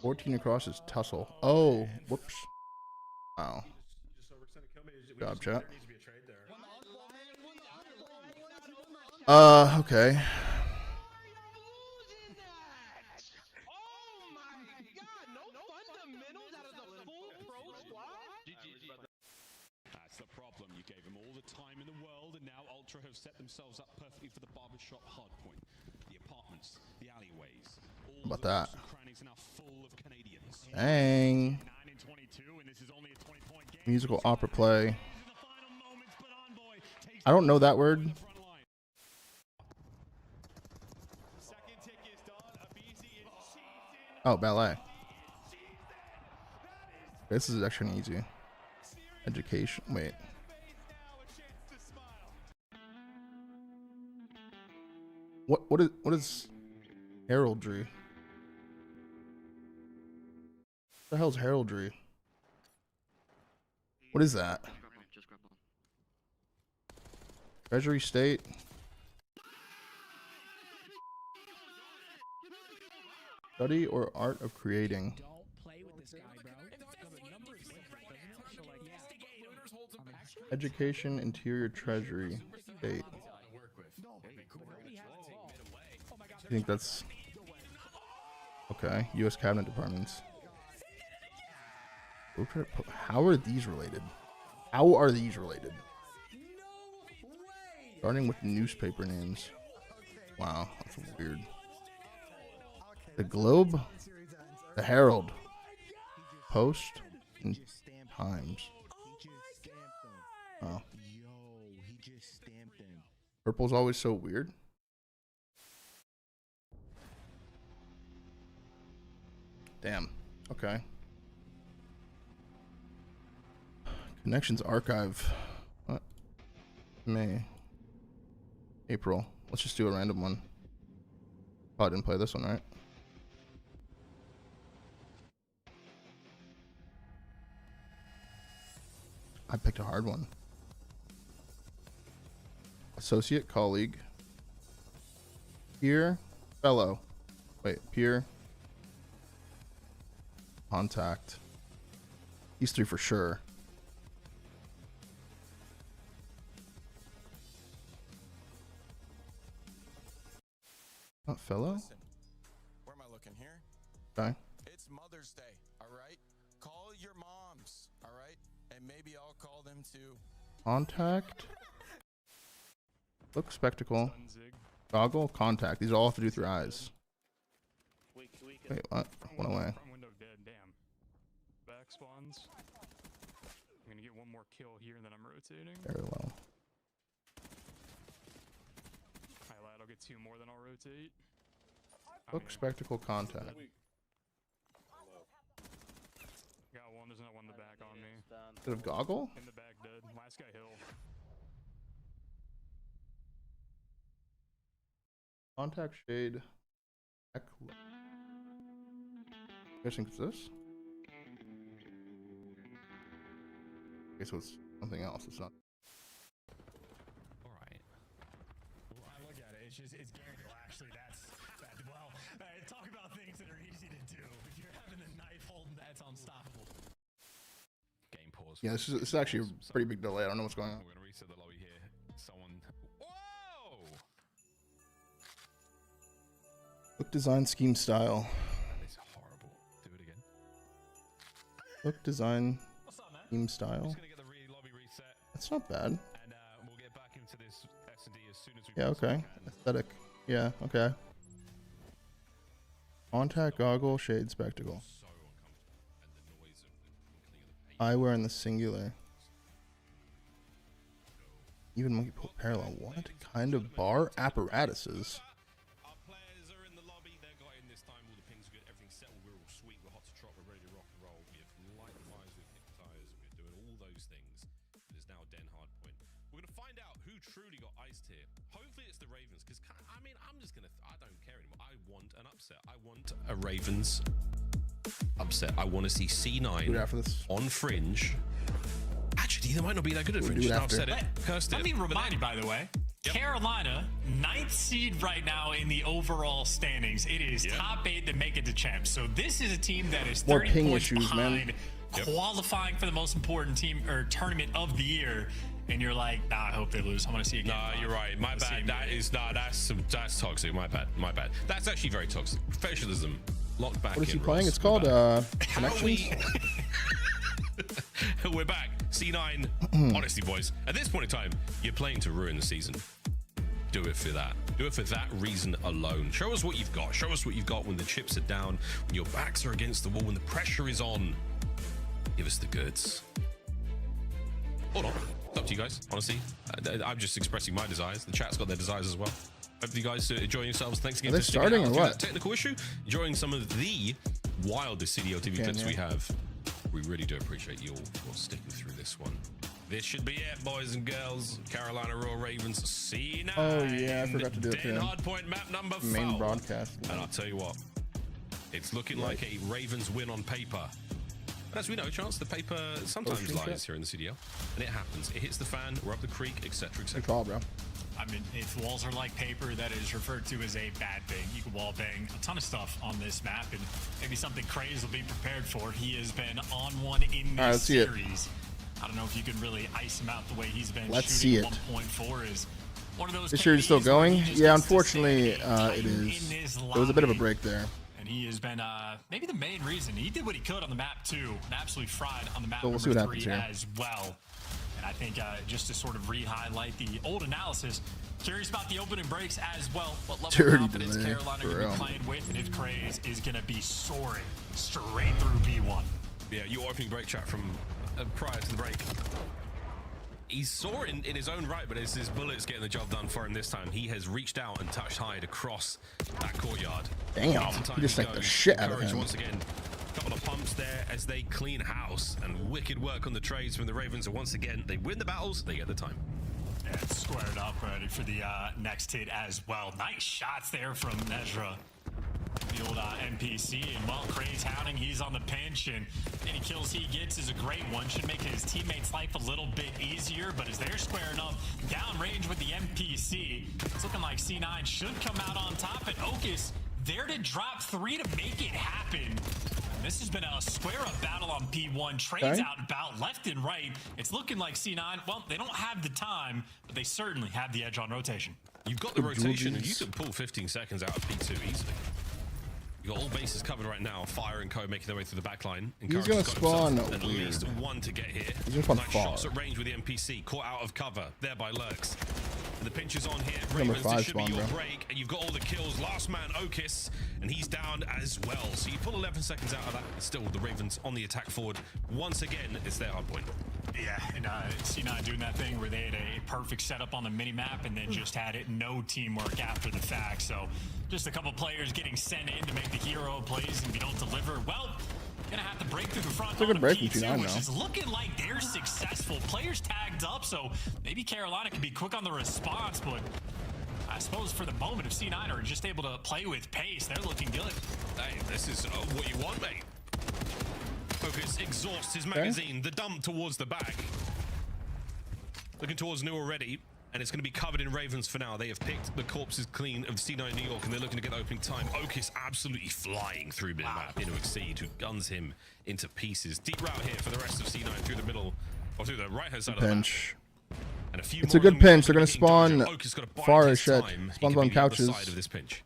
14 across is tussle. Oh, whoops. Wow. Good job, chat. Okay. That's the problem. You gave them all the time in the world, and now Ultra have set themselves up perfectly for the barbershop hardpoint. The apartments, the alleyways, all How about that? crannies are now full of Canadians. Dang. Musical opera play. I don't know that word. Oh, ballet. This is actually easy. Education. Wait. What is heraldry? What the hell's heraldry? What is that? Treasury State. Study or art of creating. Education, Interior, Treasury, State. I think that's okay. U.S. Cabinet Departments. How are these related? How are these related? Starting with newspaper names. Wow, that's weird. The Globe, the Herald, Post, and Times. Oh. Purple's always so weird. Damn. Okay. Connections archive. What? May. April. Let's just do a random one. Oh, I didn't play this one, right? I picked a hard one. Associate, colleague. Peer, fellow. Wait, peer. Contact. These 3 for sure. Not fellow? Where am I looking here? Okay. It's Mother's Day, all right? Call your moms, all right? And maybe I'll call them too. Contact. Look, spectacle. Goggle, contact. These all have to do with your eyes. Wait, what? One away. Front window dead, damn. Back spawns. I'm gonna get one more kill here and then I'm rotating. Very well. I lied, I'll get 2 more, then I'll rotate. Look, spectacle, contact. Got one, there's not one in the back on me. Instead of goggle? In the back dead. Last guy hill. Contact shade. Guessing it's this? Okay, so it's something else. It's not. Alright. Well, I look at it, it's guaranteed. Well, actually, that's well, talk about things that are easy to do. If you're having a knife holding, that's unstoppable. Game pause. Yeah, this is actually a pretty big delay. I don't know what's going on. We're gonna reset the lobby here. Someone. Whoa! Look, design, scheme, style. That is horrible. Do it again. Look, design, scheme, style. I'm just gonna get the lobby reset. That's not bad. And we'll get back into this S&D as soon as we Yeah, okay. Aesthetic. Yeah, okay. Contact, goggle, shade, spectacle. Eyewear in the singular. Even monkey pull parallel. What kind of bar apparatuses? Our players are in the lobby. They're got in this time. All the pings are good. Everything's settled. We're all sweet. We're hot to trot. We're ready to rock and roll. We have light the wires. We've kicked the tires. We're doing all those things. It is now Den hard point. We're gonna find out who truly got iced here. Hopefully it's the Ravens, because I mean I'm just gonna. I don't care anymore. I want an upset. I want a Ravens upset. I want to see C9 on Fringe. Actually, they might not be that good at Fringe. I've said it. Cursed it. Let me remind you, by the way, Carolina, 9th seed right now in the overall standings. It is top 8 to make it to champs. So this is a team that is 30 points behind, qualifying for the most important team or tournament of the year. And you're like, nah, I hope they lose. I want to see it. Nah, you're right. My bad. That's toxic. My bad. That's actually very toxic. Professionalism locked back. What is he in, playing? Ross. It's called Connections. We're back. C9. Honestly, boys, at this point in time, you're playing to ruin the season. Do it for that. Do it for that reason alone. Show us what you've got. Show us what you've got when the chips are down, when your backs are against the wall, when the pressure is on. Give us the goods. Hold on. It's up to you guys, honestly. I'm just expressing my desires. The chat's got their desires as well. Hope you guys are enjoying yourselves. Thanks again for starting or what? Technical issue. Enjoying some of the wildest CDL TV clips we have. We really do appreciate you all for sticking through this one. This should be it, boys and girls. Carolina Royal Ravens C9. Oh yeah, I forgot to do it too. Hardpoint map number 4. Main broadcast. And I'll tell you what, it's looking like a Ravens win on paper. But as we know, Chance, the paper sometimes lies here in the CDL, and it happens. It hits the fan, we're up the creek, etc., etc. Good call, bro. I mean, if walls are like paper, that is referred to as a bad thing. You can wall bang a ton of stuff on this map, and maybe something crazy will be prepared for. He has been on one in this series. I don't know if you can really ice him out the way he's been. Let's see it. 1.4 is one of those. This year is still going. Yeah, unfortunately, it is. There was a bit of a break there. And he has been maybe the main reason. He did what he could on the map too, and absolutely fried on the map we'll see what happens here. as well. And I think just to sort of re-highlight the old analysis, curious about the opening breaks as well. What level of confidence Carolina going to be playing with, and if Craze is going to be soaring straight through B1. Yeah, your opening break chat from prior to the break. He's soaring in his own right, but it's his bullets getting the job done for him this time. He has reached out and touched hide across that courtyard. Damn, he just like the shit out of him. Once again, a couple of pumps there as they clean house, and wicked work on the trades from the Ravens. And once again, they win the battles, they get the time. Yeah, it's squared up ready for the next hit as well. Nice shots there from Nezra. The old NPC, and while Craze hounding, he's on the pinch, and any kills he gets is a great one. Should make his teammates' life a little bit easier, but as they're squaring up downrange with the NPC, it's looking like C9 should come out on top, and Okus there to drop 3 to make it happen. And this has been a square-up battle on P1. Trades out about left and right. It's looking like C9, well, they don't have the time, but they certainly have the edge on rotation. You've got the rotation, and you can pull 15 seconds out of P2 easily. You got all bases covered right now. Fire and Co making their way through the back line. He's gonna spawn at weird. least one to get here. He's gonna spawn Nice far. shots at range with the NPC. Caught out of cover there by Lurks. And the pinch is on here. Number Ravens, 5 this should be spawn, your bro. break. And you've got all the kills. Last man, Okis, and he's down as well. So you pull 11 seconds out of that. Still, the Ravens on the attack forward. Once again, it's their hard point. Yeah, and C9 doing that thing where they had a perfect setup on the mini-map and then just had it no teamwork after the fact. So just a couple players getting sent in to make the hero plays, and if you don't deliver, well, gonna have to break through the front. It's a good break from P2, C9 which now. is looking like they're successful. Players tagged up, so maybe Carolina can be quick on the response, but I suppose for the moment, if C9 are just able to play with pace, they're looking good. Hey, this is what you want, mate. Focus exhausts his magazine. The dump towards the back. Looking towards new already, and it's going to be covered in Ravens for now. They have picked the corpses clean of C9 New York, and they're looking to get opening time. Okis absolutely flying through mid-map into Exceed, who guns him into pieces. Deep route here for the rest of C9 through the middle, or through the right-hand side of the map. Pinch. And a few It's more a good of them pinch. They're gonna being dodged. spawn Okis got to bide far his as shit. time. He Spawns could on be the other couches. side of this pinch.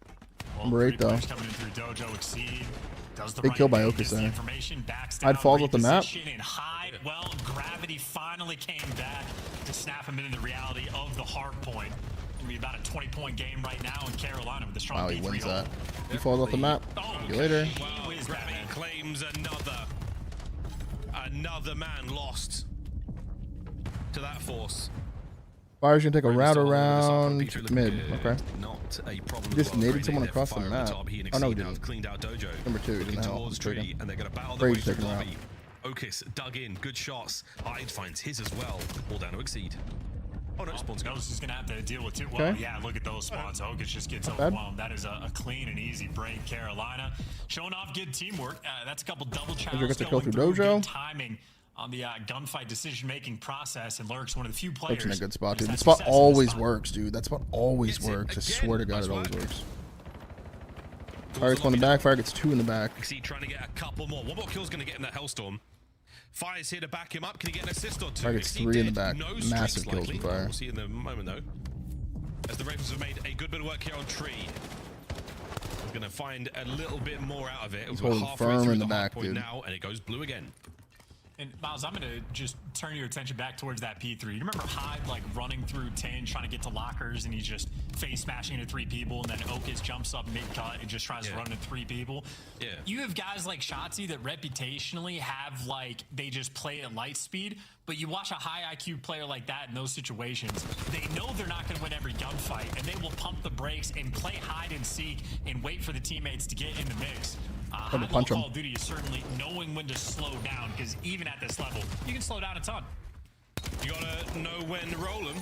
Number 8 though. Coming in through Dojo, Exceed. Does the Big kill by thing, Okis gets the there. information, backs I'd down, fall off the map. reposition and hide. Well, gravity finally came back to snap him into the reality of the hard point. It'll be about a 20-point game right now in Carolina with the strong Wow, he B3 wins hold. that. He falls off the map. See you later. Wow, gravity claims another man lost to that force. Fire's gonna take a route around P3 mid. looking Okay. Not a problem. Just as well. naded someone Grenade across there the for Fire map. on top. He and Oh no, he Exceed now have didn't. cleaned out Dojo. Number 2, he Looking didn't help. towards Trade Tree, him. and they're going to battle their way Faze through taking a route. lobby. Okis dug in, good shots. Hyde finds his as well. All down to Exceed. Oh no, spawns go. Knows he's gonna have to deal with two. Well, Okay. yeah, look at those spawns. Okis just gets Not bad. overwhelmed. That is a clean and easy break. Carolina showing off good teamwork. That's a couple double channels gets a kill going through through. Dojo. Good timing on the gunfight decision-making process, and Lurk's one of the few players. Lurk's in a good spot, dude. who's The had spot success in this always spot. works, dude. That spot always Gets it works. I again. swear to God, Nice it always work. works. Fire's on the back. Fire gets 2 in the back. Exceed trying to get a couple more. One more kill's going to get in that Hellstorm. Fire's here to back him up. Can he get an assist or two? Fire gets Exceed 3 in the did. back. No Massive streaks kills likely. from Fire. We'll see in the moment though. As the Ravens have made a good bit of work here on Tree. We're going to find a little bit more out of it. He's We're holding halfway firm through in the hard back, point dude. now, and it goes blue again. And Miles, I'm gonna just turn your attention back towards that P3. You remember Hyde like running through 10, trying to get to lockers, and he's just face smashing into 3 people, and then Okis jumps up mid-cut and just tries to run into 3 people. Yeah. You have guys like Shotzi that reputationally have like, they just play at light speed, but you watch a high IQ player like that in those situations, they know they're not gonna win every gunfight, and they will pump the brakes and play hide and seek and wait for the teammates to get in the mix. Come and punch him. Call of Duty is certainly knowing when to slow down, because even at this level, you can slow down a ton. You gotta know when to roll them,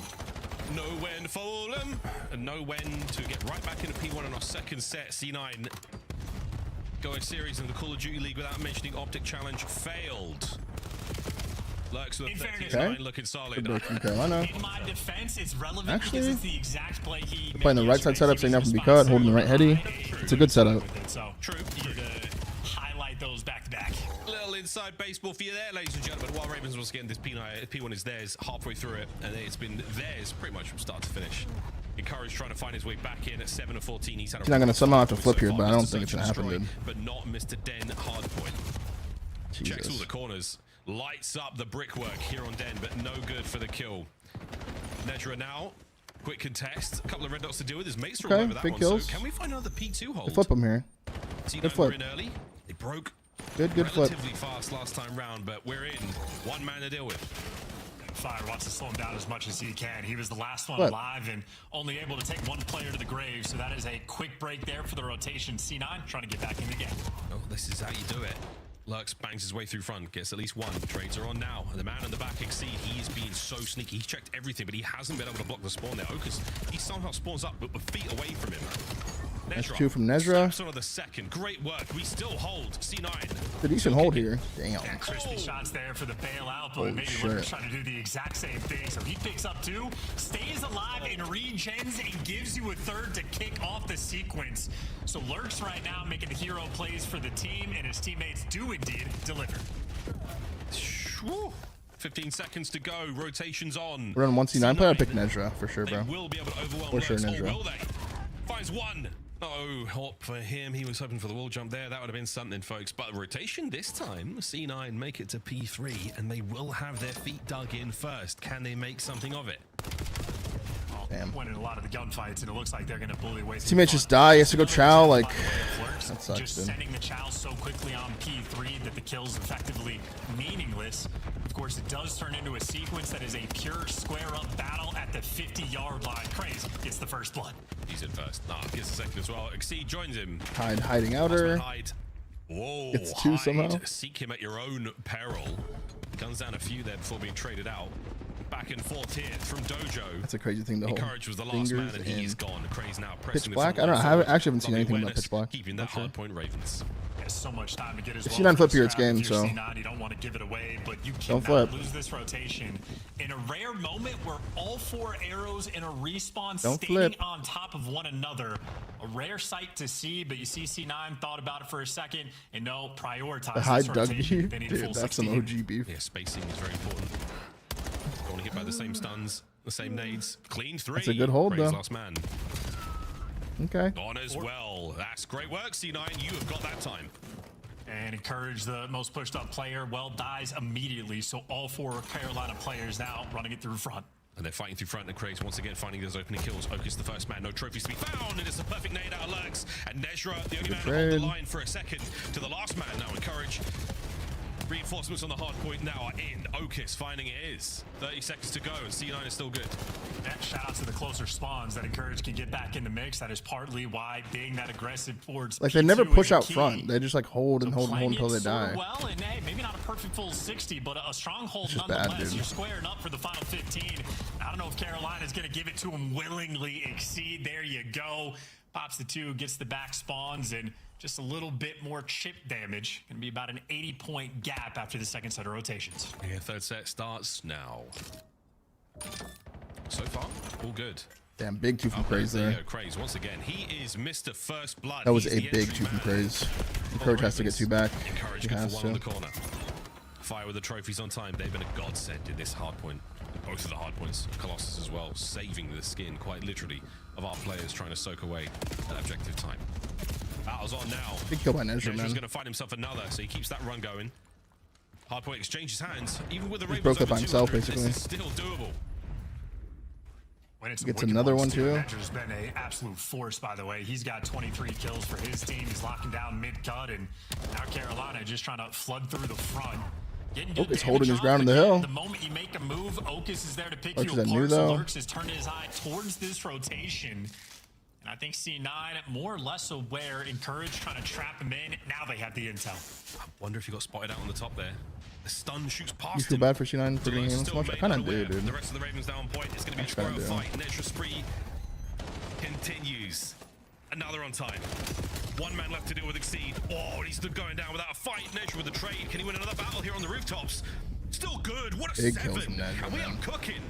know when to fold them, and know when to get right back into P1 on our second set. C9 going series in the Call of Duty League without mentioning OpTic challenge failed. Lurks with a 39 looking solid. Good break from Carolina. In my defense, it's relevant Actually, because it's the exact play he made playing the right side yesterday. setup, staying up from be cut, holding the right heady. It's a good setup. So true. You to highlight those back to back. Little inside baseball for you there, ladies and gentlemen. While Ravens was getting this P1 is theirs halfway through it, and it's been theirs pretty much from start to finish. Encouraged trying to find his way back in at 7 of 14. He's had He's not gonna somehow have to flip here, but I don't think it's gonna happen, dude. But not Mr. Den hardpoint. Checks all Jesus. the corners, lights up the brickwork here on Den, but no good for the kill. Nedra now, quick contest, a couple of red dots to deal with. His mates are all Okay, over that big one. kills. So can we find another P2 hold? They flip him here. C9 Good were flip. in early. They broke Good flip. relatively fast last time round, but we're in. One man to deal with. Fire wants to slow him down as much as he can. He was the last one What? alive and only able to take 1 player to the grave. So that is a quick break there for the rotation. C9 trying to get back in the game. Oh, this is how you do it. Lurks bangs his way through front, gets at least 1. Trades are on now. And the man in the back, Exceed, he's being so sneaky. He's checked everything, but he hasn't been able to block the spawn there. Okis, he somehow spawns up, but we're feet away from him. That's Nedra 2 from Nedra. slaps on the second. Great work. We still hold C9. It's a decent hold here. Damn. Yeah, crispy shots there for the bailout, but Holy maybe shit. Lurk's trying to do the exact same thing. So he picks up 2, stays alive and regens and gives you a 3rd to kick off the sequence. So Lurk's right now making the hero plays for the team, and his teammates do indeed deliver. Whew. 15 seconds to go. Rotations on. We're on 1C9 player. I pick Nedra for sure, bro. They will be able to overwhelm For sure, Lurks. Nedra. Will they? Finds 1. Oh, hop for him. He was hoping for the wall jump there. That would have been something, folks. But rotation this time, C9 make it to P3, and they will have their feet dug in first. Can they make something of it? Damn. Winning a lot of the gunfights, and it looks like they're going to bully away. Teammates just die. He has to go chow. Like, that sucks, just dude. sending the chow so quickly on P3 that the kill's effectively meaningless. Of course, it does turn into a sequence that is a pure square-up battle at the 50-yard line. Craze gets the first blood. He's in first. Nah, gets the second as well. Exceed joins him. Hiding outer. Hide. Whoa, Gets two somehow. Seek him at your own peril. Guns down a few there before being traded out. Back and forth here from Dojo. That's a crazy thing to hold. Encourage was the last man, and he's gone. Craze now pressing Pitch Black? I don't know. I haven't seen anything about Pitch Black. Keeping that hard point Ravens. Has so much time to get his If C9 flip here, it's game, so. C9, you don't want to give it away, but you Don't cannot flip. lose this rotation. In a rare moment where all 4 arrows in a respawn Don't standing flip. on top of one another. A rare sight to see, but you see C9 thought about it for a second and no, prioritize The high this rotation. Dougie? They need Dude, full that's 16. some OG beef. Yeah, spacing is very important. Don't want to hit by the same stuns, the same nades. Clean 3. That's a good hold, Craze though. last man. Okay. On as well. That's great work, C9. You have got that time. And encourage the most pushed up player. Well, dies immediately. So all 4 Carolina players now running it through front. And they're fighting through front, and Craze once again finding those opening kills. Okus the first man, no trophies to be found, and it's a perfect nade out of Lurks. And Nezra, the only man to hold the line for a second, to the last man. Now Encourage. Reinforcements on the hard point now are in. Okus finding it is. 30 seconds to go, and C9 is still good. That shout out to the closer spawns that Encourage can get back in the mix. That is partly why being that aggressive towards Like, they P2 never is push a out key. front. They just, like, hold and hold and hold until they die. Well, and hey, maybe not a perfect full 60, but a stronghold It's just bad, nonetheless. dude. You're squaring up for the final 15. I don't know if Carolina's going to give it to him willingly. Exceed. There you go. Pops the 2, gets the back spawns, and just a little bit more chip damage. Going to be about an 80-point gap after the second set of rotations. Yeah, third set starts now. So far, all good. Damn, big 2 from Craze There you there. go, Craze once again. He is Mr. First Blood. That was He's a the big entry 2 from man. Craze. Encourage has to get 2 back. Encourage He good has for one on to. the corner. Fire with the trophies on time. They've been a godsend in this hard point. Both of the hard points. Colossus as well, saving the skin, quite literally, of our players trying to soak away that objective time. Battle's on now. Big kill by Nezra, Nezra's man. going to find himself another, so he keeps that run going. Hardpoint exchanges hands. Even with the He Ravens broke up over by himself, 200, basically. this is still doable. Gets another one, too. Nezra's been an absolute force, by the way. He's got 23 kills for his team. He's locking down mid-cut, and now Carolina just trying to flood through the front. Okus holding his ground in the hill. The moment you make a move, Okus is there to pick Lurks you is apart. new, So though. Lurks has turned his eye towards this rotation. And I think C9 more or less aware, Encourage trying to trap him in. Now they have the intel. I wonder if he got spotted out on the top there. The stun shoots You past feel him. bad for C9 for getting him so Still much? I made kind of unaware. do, dude. The rest of the Ravens down point. It's going to be a I kinda square do. fight. Nezra spree continues. Another on time. One man left to deal with Exceed. Oh, he's still going down without a fight. Nezra with the trade. Can he win another battle here on the rooftops? Still good. What a Big 7. kills from Nezra, And we man. are cooking.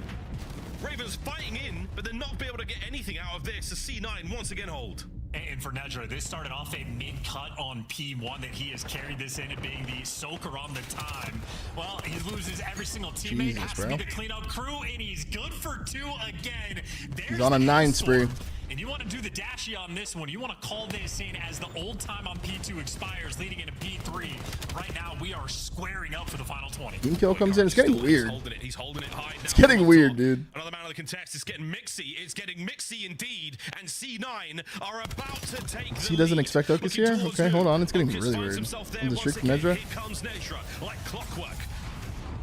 Ravens fighting in, but they're not be able to get anything out of this. A C9 once again hold. And for Nezra, this started off a mid-cut on P1 that he has carried this in and being the soaker on the time. Well, he loses every single teammate. Jesus, has to bro. be the cleanup crew, and he's good for 2 again. There's He's on a the 9 storm. spree. And you want to do the dashy on this one. You want to call this in as the old time on P2 expires, leading into P3. Right now, we are squaring up for the final 20. Team kill comes in. It's getting weird. He's holding it high now. It's getting weird, dude. Another man of the contest is getting mixy. It's getting mixy indeed. And C9 are about to take the He doesn't lead. expect Okus here? Towards Okay, him. hold on. It's getting Okus really finds weird. himself there On the once streak from again. Nezra. Here comes Nezra, like clockwork.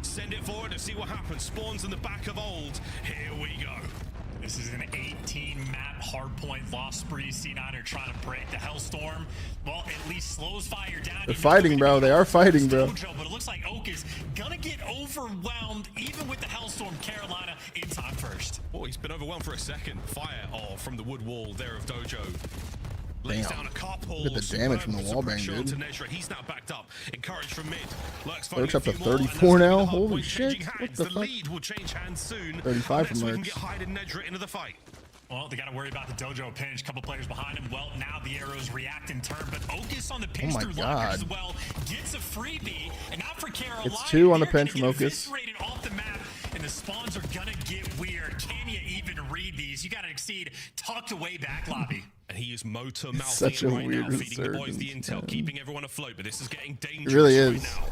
Send it forward to see what happens. Spawns in the back of old. Here we go. This is an 18-map hardpoint loss spree. C9 are trying to break the Hellstorm. Well, at least slows fire down. They're fighting, bro. They are fighting, bro. But it looks like Oak is gonna get overwhelmed, even with the Hellstorm. Carolina in time first. Oh, he's been overwhelmed for a second. Fire from the wood wall there of Dojo. Lays Damn. down a carpool. Look at the damage from the wall bang, Suppression dude. onto Nezra. He's now backed up. Encouraged from mid. Lurks up to 34 now. Holy shit. What the The fuck? lead will change hands soon. 35 from unless we can Lurks. get hiding Nezra into the fight. Well, they got to worry about the Dojo pinch. Couple players behind him. Well, now the arrows react in turn, but Okus on the pinch my through God. lockers as well gets a freebie, and not for Carolina. It's 2 on the They're pinch gonna from get Okus. eviscerated off the map, and the spawns are gonna get weird. Can you even even read these. You got to exceed tucked away back lobby. And he is motor mouthing Such it a right weird now, feeding the boys the resurgence, intel, man. keeping everyone afloat. But this is getting dangerous It really right is. now.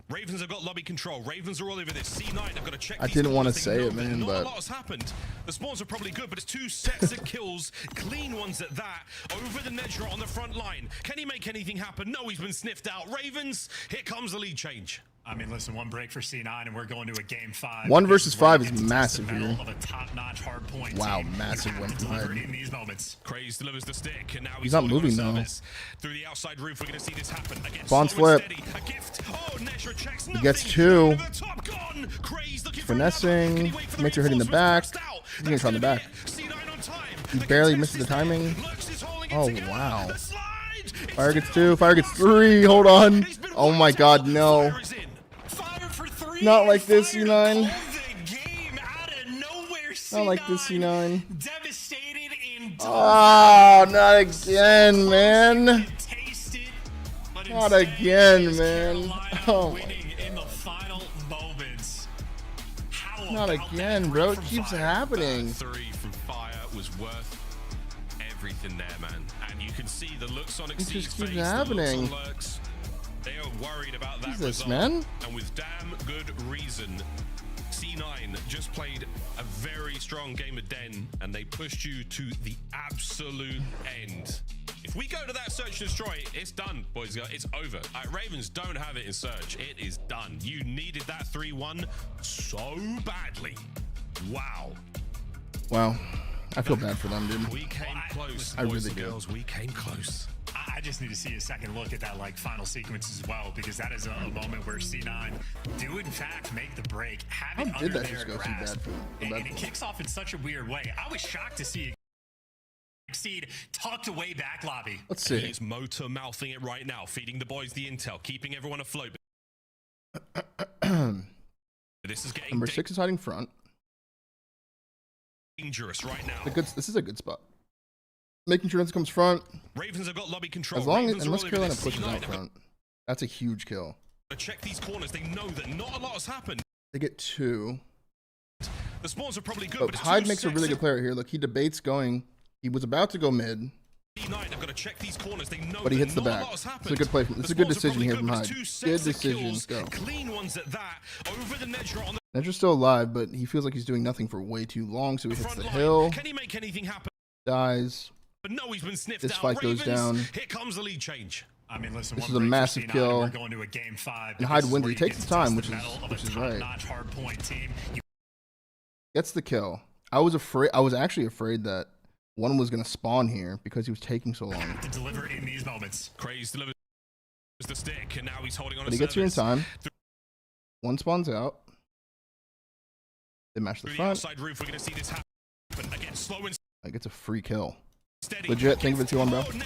Ravens have got lobby control. Ravens are all over this. C9 have got to check. I these didn't want to corners. say They know it, that man, not but a lot has happened. The spawns are probably good, but it's 2 sets of kills, clean ones at that. Over the Nedra on the front line. Can he make anything happen? No, he's been sniffed out. Ravens, here comes the lead change. I mean, listen, one break for C9, and we're going to a game 5. 1 versus 5 This is where we get to massive test the here. mettle of a top-notch hard point Wow, team. massive You win have to from deliver Hyde. in these moments. Craze delivers the stick, and now He's not holding moving, on though. service. Through the outside roof, we're going to see this happen. Again, Spawn slow and flip. steady. A gift. Oh, Nedra checks He nothing. gets 2. Over the top, gone. Craze looking for another. Can Finessing. he wait for the Makes her hitting the back. reinforcements? He's going to try on the back. C9 on time. He barely misses the timing. Oh, wow. Fire gets 2. Fire gets 3. Hold on. Oh, my God. No. Not like this, C9. Not like this, C9. Oh, not again, man. Not again, man. Oh, not again, bro. It keeps happening. 3 from Fire was worth everything there, man. And you can see the looks on It just Exceed's keeps face, happening. the looks on Lurks. They are worried about that Jesus, result. man. And with damn good reason. C9 just played a very strong game of Den, and they pushed you to the absolute end. If we go to that search and destroy, it's done, boys. It's over. Ravens don't have it in search. It is done. You needed that 3-1 so badly. Wow. Wow. I feel bad for them, dude. We came close, I boys really and do. girls. We came close. I just need to see a second look at that final sequence as well, because that is a moment where C9 do in fact make the break, have it How under did that their just go so grasp, bad for them? and it kicks off in such a weird way. I was shocked to see Exceed tucked away back lobby. Let's see. He's motor mouthing it right now, feeding the boys the intel, keeping everyone afloat. This is getting Number 6 is hiding front. dangerous right now. This is a good spot. Making sure that comes front. Ravens have got lobby control. As long as, Ravens are unless all over Carolina this. pushes C9 out have front. That's a huge kill. got to check these corners. They know that not a lot has happened. They get 2. The spawns are probably good, But but it's Hyde 2 makes a really sets good player here. Look, he debates going. He was about to go mid, C9 have got to check these corners. They know but he that hits the not a back. lot has It's a happened. good play. The It's a good spawns are decision probably here good, from but Hyde. it's 2 Good sets of decision. kills, Go. clean ones at that. Over the Nedra on the Nedra's still alive, but he feels like he's doing nothing for way too long, so he hits front the line. hill, Can he make anything happen? dies. But no, he's been sniffed This out. fight goes Ravens, down. Here comes the lead change. I mean, listen, This one is a break for massive C9, kill. We're going to a game 5. And Hyde This is wins. where He you takes get his to test time, the which mettle of a is right. top-notch hard point team. Gets the kill. I was afraid. I was actually afraid that one was going to spawn here because he was taking so long. To deliver in these moments. Craze delivers the stick, and now he's holding on But to he gets here in service. time. One spawns out. They mash the Through the front. outside roof, we're going to see this happen. Again, slow and It gets a free kill. steady. Legit. Think of it 2-1, bro. Oh,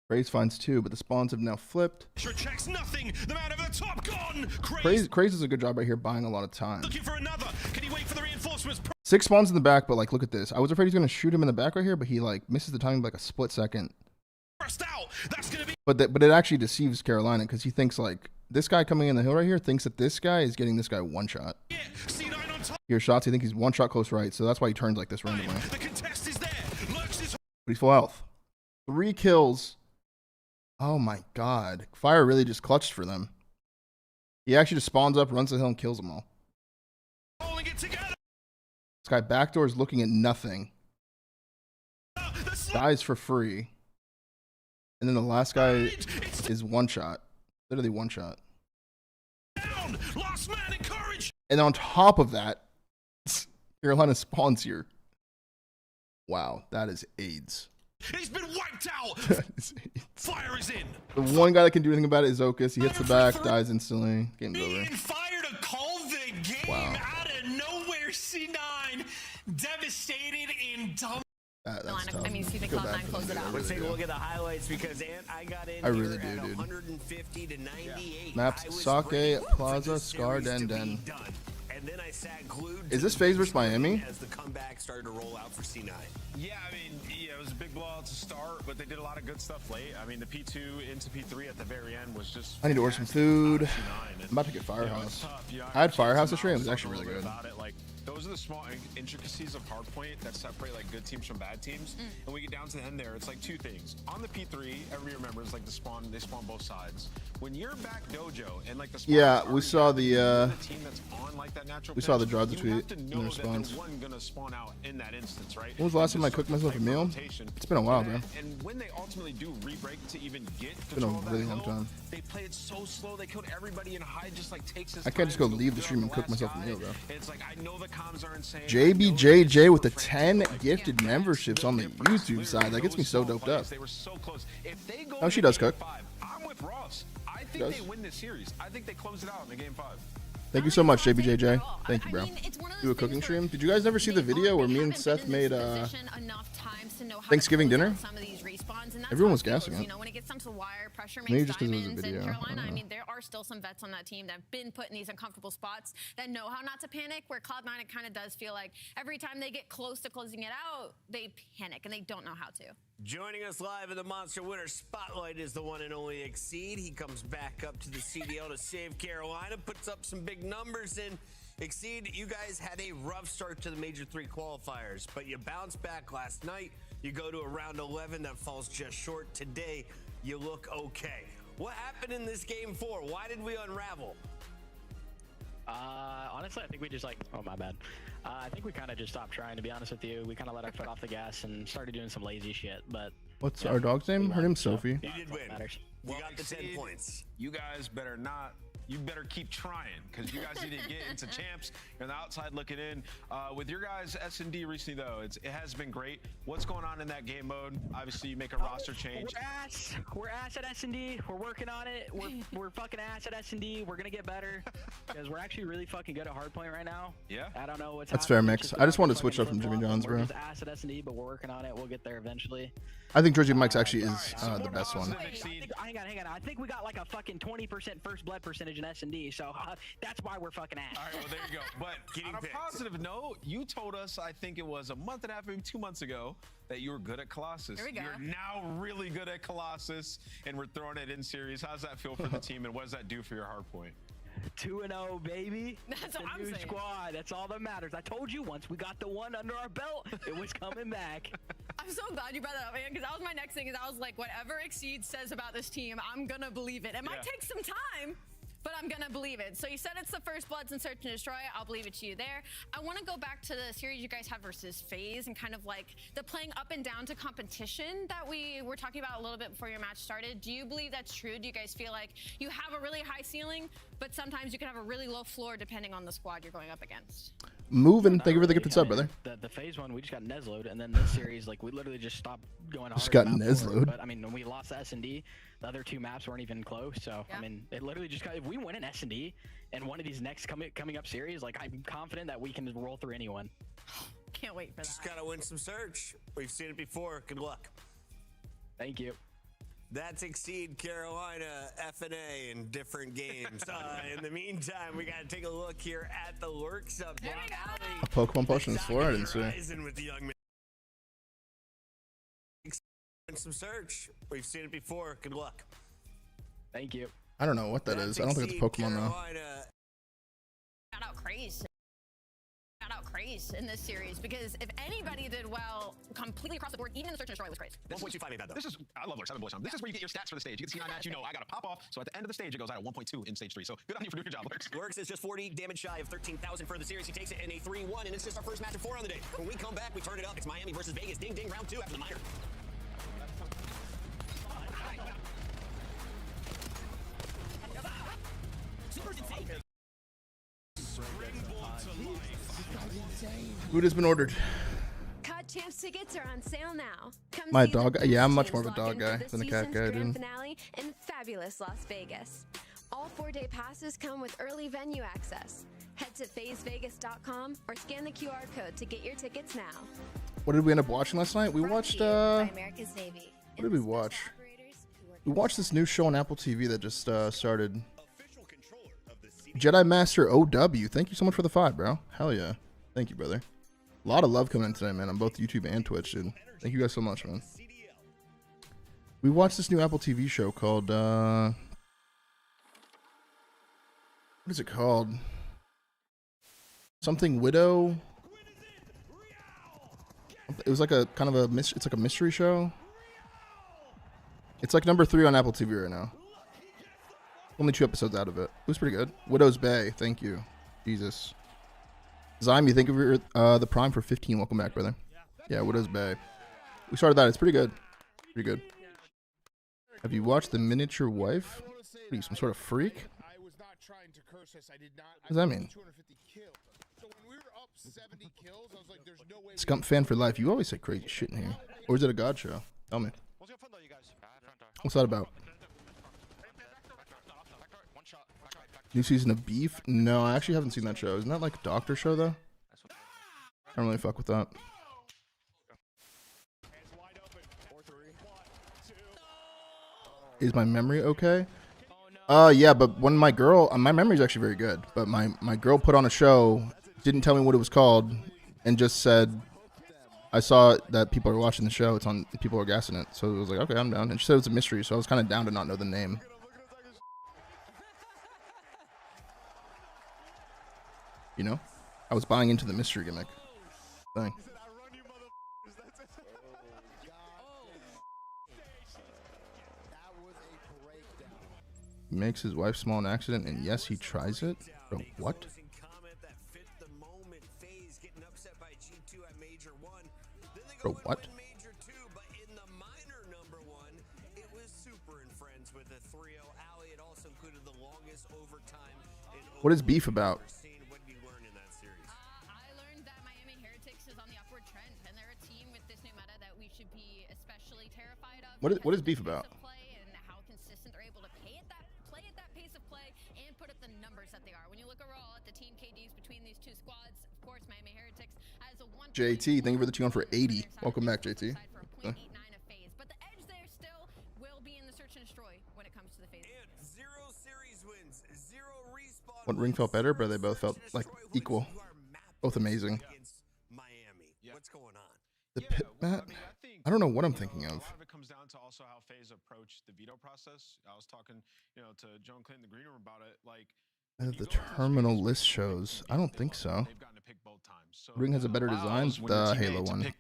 Craze finds 2, but the spawns have now flipped. Nedra checks nothing. The man over the top gone. Craze Craze does a good job right here buying a lot of time. looking for another. Can he wait for the reinforcements? 6 spawns in the back, but like, look at this. I was afraid he's going to shoot him in the back right here, but he like misses the timing by like a split second. Pressed out. That's going to be. But it actually deceives Carolina because he thinks like this guy coming in the hill right here thinks that this guy is getting this guy one shot. Yeah. C9 on top. Here shots, he thinks he's one shot close right, so that's why he turns like this randomly. The contest is there. Lurks is. But he's full health. 3 kills. Oh my god. Fire really just clutched for them. He actually just spawns up, runs the hill, and kills them all. Holding it together. This guy backdoors looking at nothing. Dies for free. And then the last guy is one shot. Literally one shot. Down. Last man encouraged. And on top of that, Carolina spawns here. Wow, that is AIDS. He's been wiped out. That is AIDS. Fire is in. The one guy that can do anything about it is Okus. He hits the back, dies instantly. Game's over. Being fired to call the game Wow. out of nowhere. C9 devastated in dumb. That's I mean, see the Feel Cloud9 bad for close them. it out. Let's take a look at the highlights because I got in I here really do, at dude. 150 to 98. Maps I was Sake, ready for Plaza, this Scar, series to Den. be done. And then I sat glued Is to this the Faze versus screen Miami? as the comebacks started to roll out for C9. Yeah, I mean, yeah, it was a big blowout to start, but they did a lot of good stuff late. I mean, the P2 into P3 at the very end was just... I need to order some food. I'm about to get Firehouse. I had Firehouse this stream. It was actually really good. Like, those are the small intricacies of hardpoint that separate like good teams from bad teams. And we get down to the end there, it's like two things. On the P3, everybody remembers like they spawn both sides. When you're back dojo and like the yeah, we saw the team that's on like that natural we saw the draw you tweet have to in know the response. that there wasn't gonna spawn out in that instance, right? When was the last time I cooked myself a meal? It's been a while, bro. And when they ultimately do re-break to even get It's been a really long time. they play it so slow. They killed everybody, and Hyde just like takes his I can't just go time to leave the get stream on and cook myself a last meal, guy. bro. It's like I know the comms are insane. JBJJ with the 10 gifted memberships on the YouTube side. That gets me so doped up. They were so close. If they go Oh, she does cook. I'm with Ross. I think they win this series. I think they close it out in the game 5. Thank you so much, JBJJ. Thank you, bro. Do a cooking stream. Did you guys ever see the video where me and Seth made Thanksgiving dinner? Everyone was gassing it. You know, when it gets down to the wire, pressure Maybe makes just 'cause it was a diamonds. video. In I Carolina, don't I know. mean, there are still some vets on that team that have been put in these uncomfortable spots that know how not to panic, where Cloud9, it kind of does feel like every time they get close to closing it out, they panic, and they don't know how to. Joining us live in the Monster Winner Spotlight is the one and only Exceed. He comes back up to the CDL to save Carolina, puts up some big numbers in. Exceed, you guys had a rough start to the Major 3 qualifiers, but you bounced back last night. You go to a round 11 that falls just short. Today, you look okay. What happened in this game 4? Why did we unravel? Honestly, I think we just oh, my bad. I think we kind of just stopped trying, to be honest with you. We kind of let our foot off the gas and started doing some lazy shit, but... What's our dog's name? Her name's Sophie. You did win. You got the 10 points. You guys better not. You better keep trying, because you guys need to get into champs. You're on the outside looking in. With your guys' S&D recently, though, it has been great. What's going on in that game mode? Obviously, you make a roster change. We're ass at S&D. We're working on it. We're fucking ass at S&D. We're gonna get better because we're actually really fucking good at hardpoint right now. Yeah. I don't know what's That's fair, happening. Mix. I just wanted to switch up from Jimmy John's, We're bro. just ass at S&D, but we're working on it. We'll get there eventually. I think Georgie Mike's actually is the best one. Hang on. I think we got like a fucking 20% first blood percentage in S&D, so that's why we're fucking ass. All right, well, there you go. But on a positive note, you told us, I think it was a month and a half, maybe 2 months ago, that you were good at Colossus. Here we go. You're now really good at Colossus, and we're throwing it in series. How's that feel for the team, and what does that do for your hard point? 2-0, baby. That's what the I'm new saying. squad. That's all that matters. I told you once we got the one under our belt, it was coming back. I'm so glad you brought that up, man, because that was my next thing. Is I was like, whatever Exceed says about this team, I'm gonna believe it. It might take some time, but I'm gonna believe it. So you said it's the first Bloods in Search and Destroy. I'll believe it to you there. I want to go back to the series you guys have versus Faze and kind of like the playing up and down to competition that we were talking about a little bit before your match started. Do you believe that's true? Do you guys feel like you have a really high ceiling, but sometimes you can have a really low floor depending on the squad you're going up against? Moving. Thank you for the gifted sub, brother. The Faze one, we just got Nesloed, and then this series, like, we literally just stopped going hard. Just got map Nesloed. forward. But I mean, when we lost S&D, the other two maps weren't even close. So I mean, it literally just got. If we win an S&D and one of these next coming up series, like, I'm confident that we can roll through anyone. Can't wait for that. Just gotta win some Search. We've seen it before. Good luck. Thank you. That's Exceed Carolina FNA in different games. In the meantime, we got to take a look here at the lurks up. A Pokemon potion is floor. I didn't see. Horizon with the young man. Some Search. We've seen it before. Good luck. Thank you. I don't know what that is. I don't think it's a Pokemon though. Got out crazy. Got out crazy in this series because if anybody did well completely across the board, even in the Search and Destroy, was crazy. 1.25 ain't bad though. This is, I love Lurk 7 boys. This is where you get your stats for the stage. You get the C9 match, you know I got to pop off. So at the end of the stage, it goes out at 1.2 in stage 3. So good on you for doing your job, Lurks. Lurks is just 40 damage shy of 13,000 for the series. He takes it in a 3-1, and it's just our first match of 4 on the day. When we come back, we turn it up. It's Miami versus Vegas. Ding, ding, round 2 after the minor. Food has been ordered. COD Champs tickets are on sale now. Come My see the dog. best Yeah, I'm much teams more of a lock dog in for guy this than a cat season's guy, grand dude. finale in fabulous Las Vegas. All 4-day passes come with early venue access. Head to FazeVegas.com or scan the QR code to get your tickets now. What did we end up watching last night? We watched. By America's Navy. What did we watch? We watched this new show on Apple TV that just started. Jedi Master OW. Thank you so much for the 5, bro. Hell yeah. Thank you, brother. A lot of love coming in today, man, on both YouTube and Twitch, dude. Thank you guys so much, man. We watched this new Apple TV show called, what is it called? Something Widow. It was like a kind of a it's like a mystery show. It's like number 3 on Apple TV right now. Only 2 episodes out of it. It was pretty good. Widow's Bay. Thank you. Jesus. Zyme, you think of your the Prime for 15. Welcome back, brother. Yeah, Widow's Bay. We started that. It's pretty good. Pretty good. Have you watched The Miniature Wife? What are you, some sort of freak? What does that mean? Scump fan for life. You always say crazy shit in here. Or is it a God show? Tell me. What's that about? New season of Beef? No, I actually haven't seen that show. Isn't that like a doctor show though? I don't really fuck with that. Is my memory okay? Yeah, but when my girl, my memory's actually very good, but my girl put on a show, didn't tell me what it was called, and just said, I saw that people are watching the show, it's on, people are gassing it, so it was like, okay, I'm down. And she said it was a mystery, so I was kind of down to not know the name. You know? I was buying into the mystery gimmick thing. Makes his wife small in accident, and yes, he tries it. Bro, what? Bro, what? What is Beef about? I learned that Miami Heretics is on the upward trend, and they're a team with this new meta that we should be especially terrified of. What is Beef about? And how consistent they're able to play at that pace of play and put up the numbers that they are. When you look overall at the team KDs between these two squads, of course, Miami Heretics has a 1. JT, thank you for the 2 for 80. Welcome back, JT. But the edge there still will be in the search and destroy when it comes to the Faze. 0 series wins, 0 respawn. What ring felt better, but they both felt like equal. Both amazing. Miami. What's going on? The pit mat? I don't know what I'm thinking of. A lot of it comes down to also how Faze approached the veto process. I was talking, to Joan Clinton in the green room about it. Like, The terminal list shows. I don't think so. Ring has a better design. The Halo one. It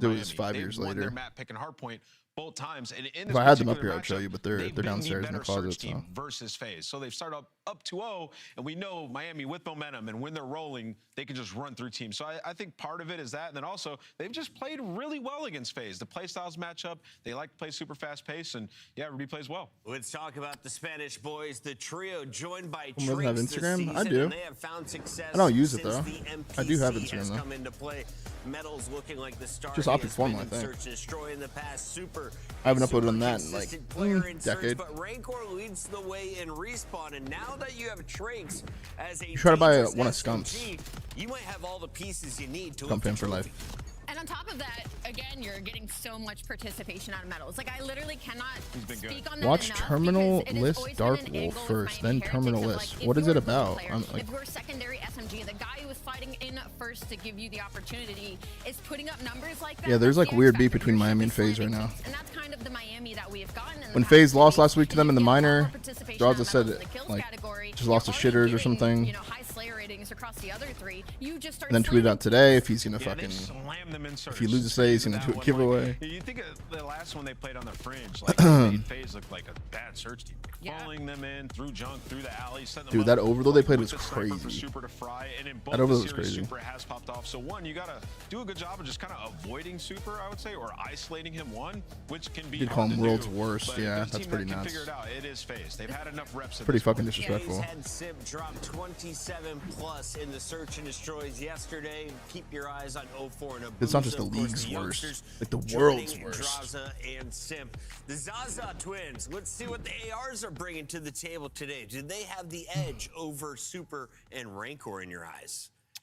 was 5 years later. Their map pick and hardpoint both times. And in If I had them up here, I'd show you, but they're downstairs in the closet. So. Versus Faze. So they've started up 2-0, and we know Miami with momentum, and when they're rolling, they can just run through teams. So I think part of it is that, and then also they've just played really well against Faze. The play styles match up. They like to play super fast pace, and yeah, everybody plays well. Let's talk about the Spanish boys. The trio joined by Doesn't have Instagram? I do. They have found success. I don't use it though. I do have has Instagram though. come into play. Medals looking like the star. Just OpTic formal, I think. Search and destroy in the past. Super. I haven't uploaded on that in like decade. But Rancor leads the way in respawn, and now that you have Trakes as a You try to buy one of Scump's. you might have all the pieces you need to Scump fan for life. And on top of that, again, you're getting so much participation out of medals. Like, I literally cannot speak on that Watch enough terminal because it has list always Dark been an Wolf angle with first, Miami then terminal Heretics of, list. like, What if is you're it a blue about? player, I'm like, if we're secondary SMG, the guy who was fighting in first to give you the opportunity is putting up numbers like that. yeah, there's like weird beef between Miami and Faze right now. And that's kind of the Miami that we have gotten. When Faze lost last week to them in the minor, Draza said like just lost to shitters or something. You know, high Slayer ratings across the other 3. You just start And then tweeted out today if he's gonna fucking if he loses Faze, he's gonna do a giveaway. You think of the last one they played on the fringe, like made Faze look like a bad search team, falling them in through junk, through the alley, set them Dude, up, that overload they played with was the sniper for crazy. Super to fry, and in both That overload the was series, crazy. Super has popped off. So one, you gotta do a good job of just kind of avoiding Super, I would say, or isolating him one, which can be You'd hard call him to world's do, worst. but Yeah, if there's a that's team pretty that can nuts. figure it out, it is Faze. They've had enough reps. At Pretty this fucking point. disrespectful. Faze had Simp drop 27 plus in the search and destroys yesterday. Keep your eyes on 04 and Abusa. It's not just the Of course, league's the worst, youngsters like the world's joining worst. Draza and Simp. The Zaza twins. Let's see what the ARs are bringing to the table today. Do they have the edge over Super and Rancor in your eyes?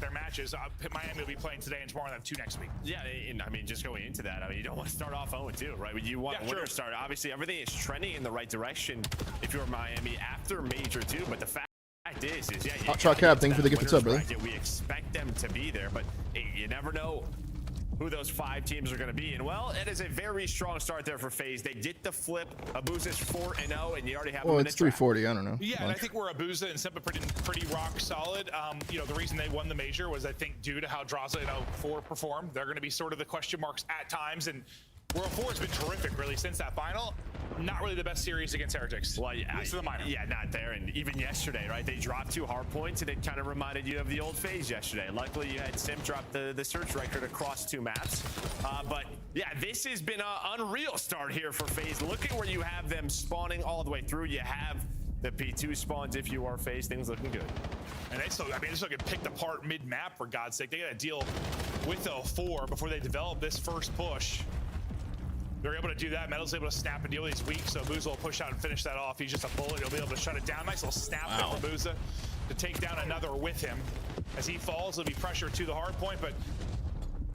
with their matches. Miami will be playing today and tomorrow, and have 2 next week. Yeah, and I mean, just going into that, I mean, you don't want to start off 0-2, right? You want a winner start. Obviously, everything is trending in the right direction if you're Miami after Major 2, but the fact fact is yeah. Hot shot cab. Thank you for the gift sub, brother. We expect them to be there, but you never know who those 5 teams are going to be. And well, it is a very strong start there for FaZe. They get the flip. Abuza's 4-0, and you already have. Well, it's 340. I don't know. Yeah, and I think we're Abuza and Simpa pretty rock solid. You know, the reason they won the major was I think due to how Draza and 04 performed. They're going to be sort of the question marks at times, and where 04 has been terrific really since that final. Not really the best series against Heretics. Well, yeah, at least for the minor. Yeah, not there. And even yesterday, right? They dropped 2 hard points, and it kind of reminded you of the old FaZe yesterday. Luckily, you had Sim drop the search record across 2 maps. But yeah, this has been an unreal start here for FaZe. Look at where you have them spawning all the way through. You have the P2 spawns if you are FaZe. Things looking good. And they still, I mean, they still get picked apart mid-map, for God's sake. They got to deal with 04 before they develop this first push. They're able to do that. Metal's able to snap and deal with these weak, so Booza will push out and finish that off. He's just a bullet. He'll be able to shut it down. Nice little snap there from Booza to take down another with him. As he falls, there'll be pressure to the hard point, but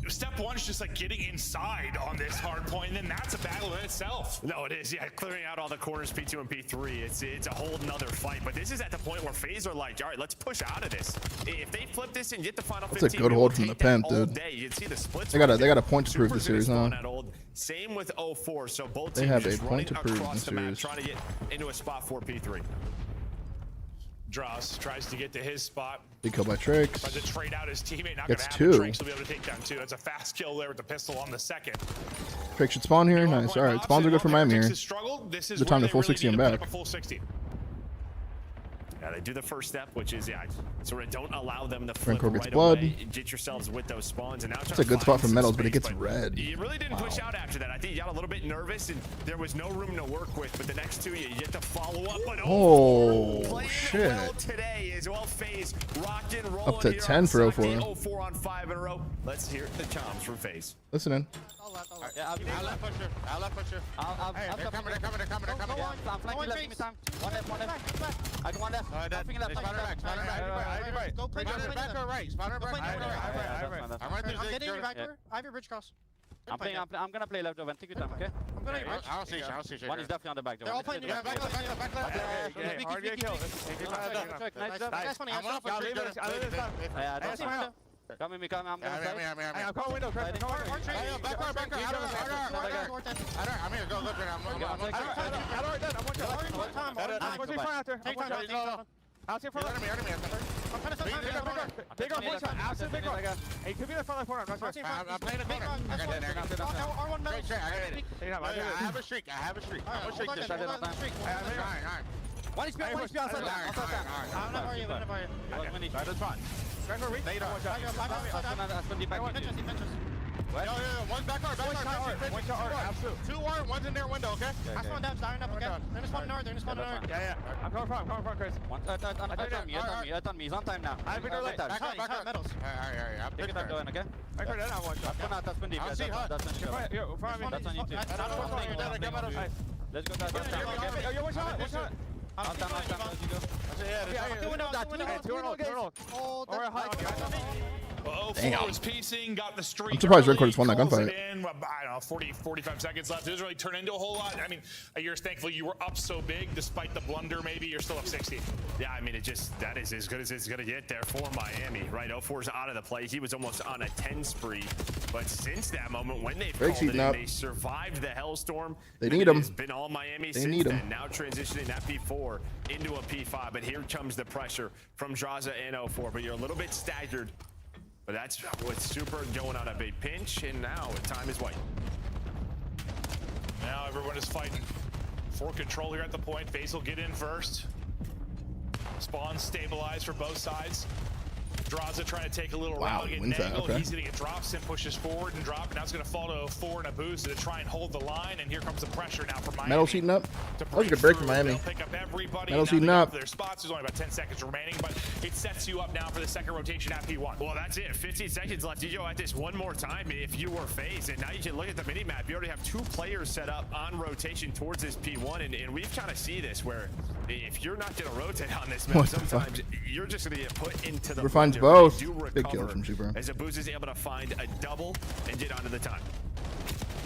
step 1 is just like getting inside on this hard point, and then that's a battle in itself. No, it is. Yeah, clearing out all the corners, P2 and P3. It's a whole nother fight. But this is at the point where FaZe are like, all right, let's push out of this. If they flip this and get the final 15, that's a good hold from the pimp, dude. You can see the splits. They got a point to prove the series, huh? Same with 04. So both they teams have a just point to prove in the the map, series. trying to get into a spot for P3. Draws, tries to get to his spot. Big kill by Trix. Tries to trade out his teammate. Not Gets gonna happen. 2. Trix will be able to take down 2. That's a fast kill there with the pistol on the second. Trix should spawn here. Nice. All right, spawns are good for Miami here. This is the time to full 60 and back. Full 60. Yeah, they do the first step, which is sort of don't allow them to flip gets right blood. away. Get yourselves with those spawns, and now it's a good spot for Metals, but it gets red. You really didn't push out after that. I think you got a little bit nervous, and there was no room to work with. But the next 2, you get to follow up. But shit! Well today as well. FaZe rocking, rolling Up to 10 for 04. 04 on 5 in a row. Let's hear the choms from FaZe. Listening. Yeah, I'll left pusher. I'll left pusher. They're coming. I'm flanking left. Give me time. One left. I can one left. I'm thinking left. Spider back. Go play back or right. Spider back. I'm right there. I'm getting you back there. I have your bridge cross. I'm gonna play left over. Take your time, okay? I'm gonna get bridge. I don't see shit. One is definitely on the back door. They're all playing you back left. Nice funny. Come with me, come. I'm gonna side. I'm calling window, Chris. Back. I'm here. Go look at him. I'll take for I'm trying to set big on one shot. Absolute big on. Hey, could be the front corner. I'm playing the corner. R1 metal. I have a streak. I'm gonna streak this. One is behind outside. I'm not worried. That's fine. Back or reach. One back R. One shot R. Absolute. 2 R. One's in their window. Okay. I spawned down. Dying up. Okay. They're gonna spawn north. Yeah. I'm coming from Chris. It's on me. He's on time now. Back up. Metals. Alright. I'm taking time going. Okay. Back up. That's one shot. That's been deep. That's on you too. Let's go. Yo, one shot. I'll down. Let's Damn. Was piecing, got the streak. I'm surprised early, Red Cord's won that gunfight. I don't know, 45 seconds left. It doesn't really turn into a whole lot. I mean, you're thankful you were up so big, despite the blunder. Maybe you're still up 60. Yeah, I mean, that is as good as it's gonna get there for Miami, right? 04's out of the play. He was almost on a 10 spree, but since that moment, when they called it in, they survived the hellstorm. They need him. It's been all Miami since then. Now transitioning that P4 into a P5, but here comes the pressure from Draza and 04. But you're a little bit staggered. But that's what's super going on a big pinch, and now time is white. Now everyone is fighting for control here at the point. FaZe will get in first. Spawn stabilized for both sides. Draza trying to take a little route, get an angle. Okay. He's gonna get dropped. Sim pushes forward and drop. And now it's gonna fall to 04 and a boost to try and hold the line. And here comes the pressure now from Miami. Metal sheeting up. That was a good break from Miami. Pick up everybody. Metal sheeting up. Their spots. There's only about 10 seconds remaining, but it sets you up now for the second rotation at P1. Well, that's it. 15 seconds left. You go at this one more time if you were FaZe, and now you can look at the mini map. You already have 2 players set up on rotation towards this P1, and we've kind of see this where if you're not going to rotate on this map, sometimes you're just going to get put into the. Refines both. Big kill from Super. As Abuza is able to find a double and get onto the time.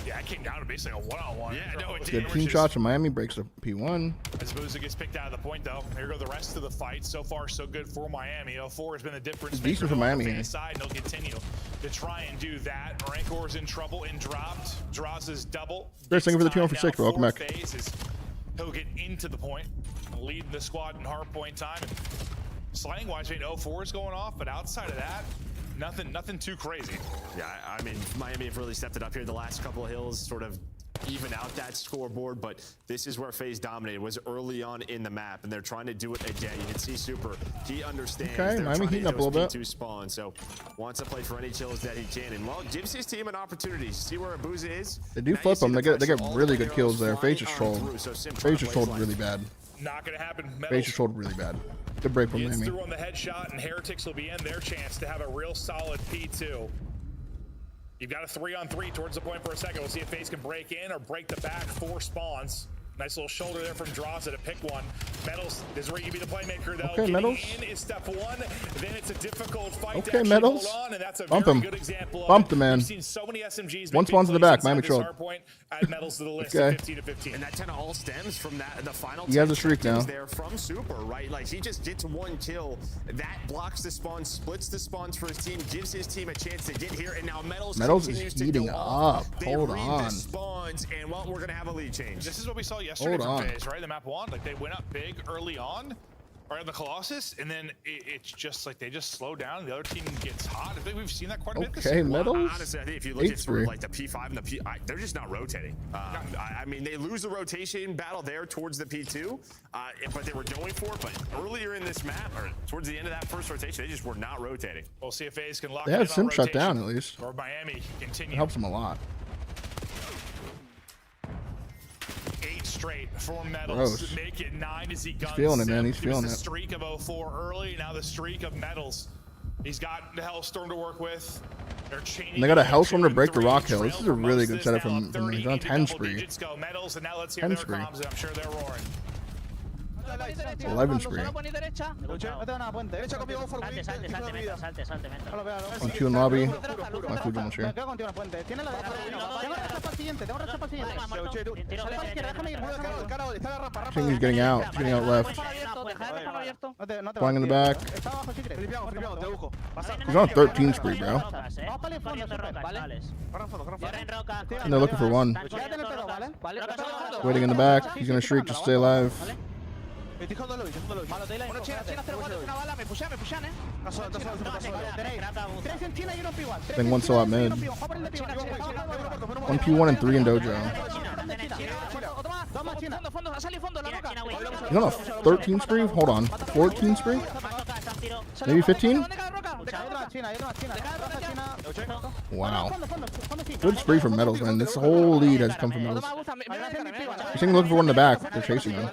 Yeah, it came down to basically a one-on-one. Yeah, no, it Good team shots from Miami, breaks the P1. As as Booza gets picked out of the point, though. Here go the rest of the fight. So far, so good for Miami. 04 has been the difference. It's decent for Miami here. Side, and they'll continue to try and do that. Rancor's in trouble and dropped. Draws his double. Great, thank you for the 2 for 6, bro. Welcome back. Faze he'll get into the point, leading the squad in hard point time. And slang-wise, 04 is going off, but outside of that, nothing too crazy. Yeah, I mean, Miami have really stepped it up here the last couple of hills, sort of even out that scoreboard, but this is where Faze dominated, was early on in the map, and they're trying to do it again. You can see Super, he understands. Okay, Miami heating up a little bit. Spawn, so wants to play for any kills that he can, and well, gives his team an opportunity. See where Abuza is? They do flip them. They get really good kills there. Faze just trolled. Faze just trolled really bad. Not gonna happen. Faze just trolled really bad. Good break from Gets Miami. through on the headshot, and Heretics will be in their chance to have a real solid P2. You've got a 3-on-3 towards the point for a second. We'll see if Faze can break in or break the back. 4 spawns. Nice little shoulder there from Draza to pick one. Metals is where you be the playmaker, though. Okay, Metals. In is step 1. Then it's a difficult fight Okay, to actually Metals. hold on, and that's a Bump very him. good example of Bump it. the man. We've seen so many SMGs. One spawns in the back. Miami trolled. Add Metals to the list. Okay. 15-15. And that kind of all stems from that the final. He has a streak now. There from Super, right? Like he just gets 1 kill. That blocks the spawn, splits the spawns for his team, gives his team a chance to get here, and now Metals is heating up. Hold on. The spawns, and well, we're gonna have a lead change. This is what we saw yesterday from Faze, right? The map 1, like they went up big early on, right on the Colossus, and then it's just like they just slow down. The other team gets hot. I think we've seen that quite a bit this year. Metals. Honestly, I think if you look at sort of like the P5 and the P, they're just not rotating. I mean, they lose the rotation battle there towards the P2, but they were going for it. But earlier in this map, or towards the end of that first rotation, they just were not rotating. We'll see if Faze can lock They it have in Sim on shut rotation, down at least. or Miami continue. It helps them a lot. 8 straight for Metals. Gross. Make it 9 as he guns. He's feeling it, man. He's feeling the it. streak of 04 early, now the streak of Metals. He's got the Hellstorm to work with. They're chaining. And they got a Hellstorm to break the Rock Hill. This is a really good setup from him. He's on 10 spree. Metals, and now let's hear 10 their spree. comms, and I'm sure they're roaring. 11 spree. 1-2 in lobby. My food's almost here. I think he's getting out. He's getting out left. Flying in the back. He's on 13 spree, bro. And they're looking for one. Waiting in the back. He's gonna shriek to stay alive. Then one still out mid. 1P1 and 3 in dojo. He's on a 13 spree? Hold on. 14 spree? Maybe 15? Wow. Good spree from Metals, man. This whole lead has come from Metals. He's looking for one in the back. They're chasing him.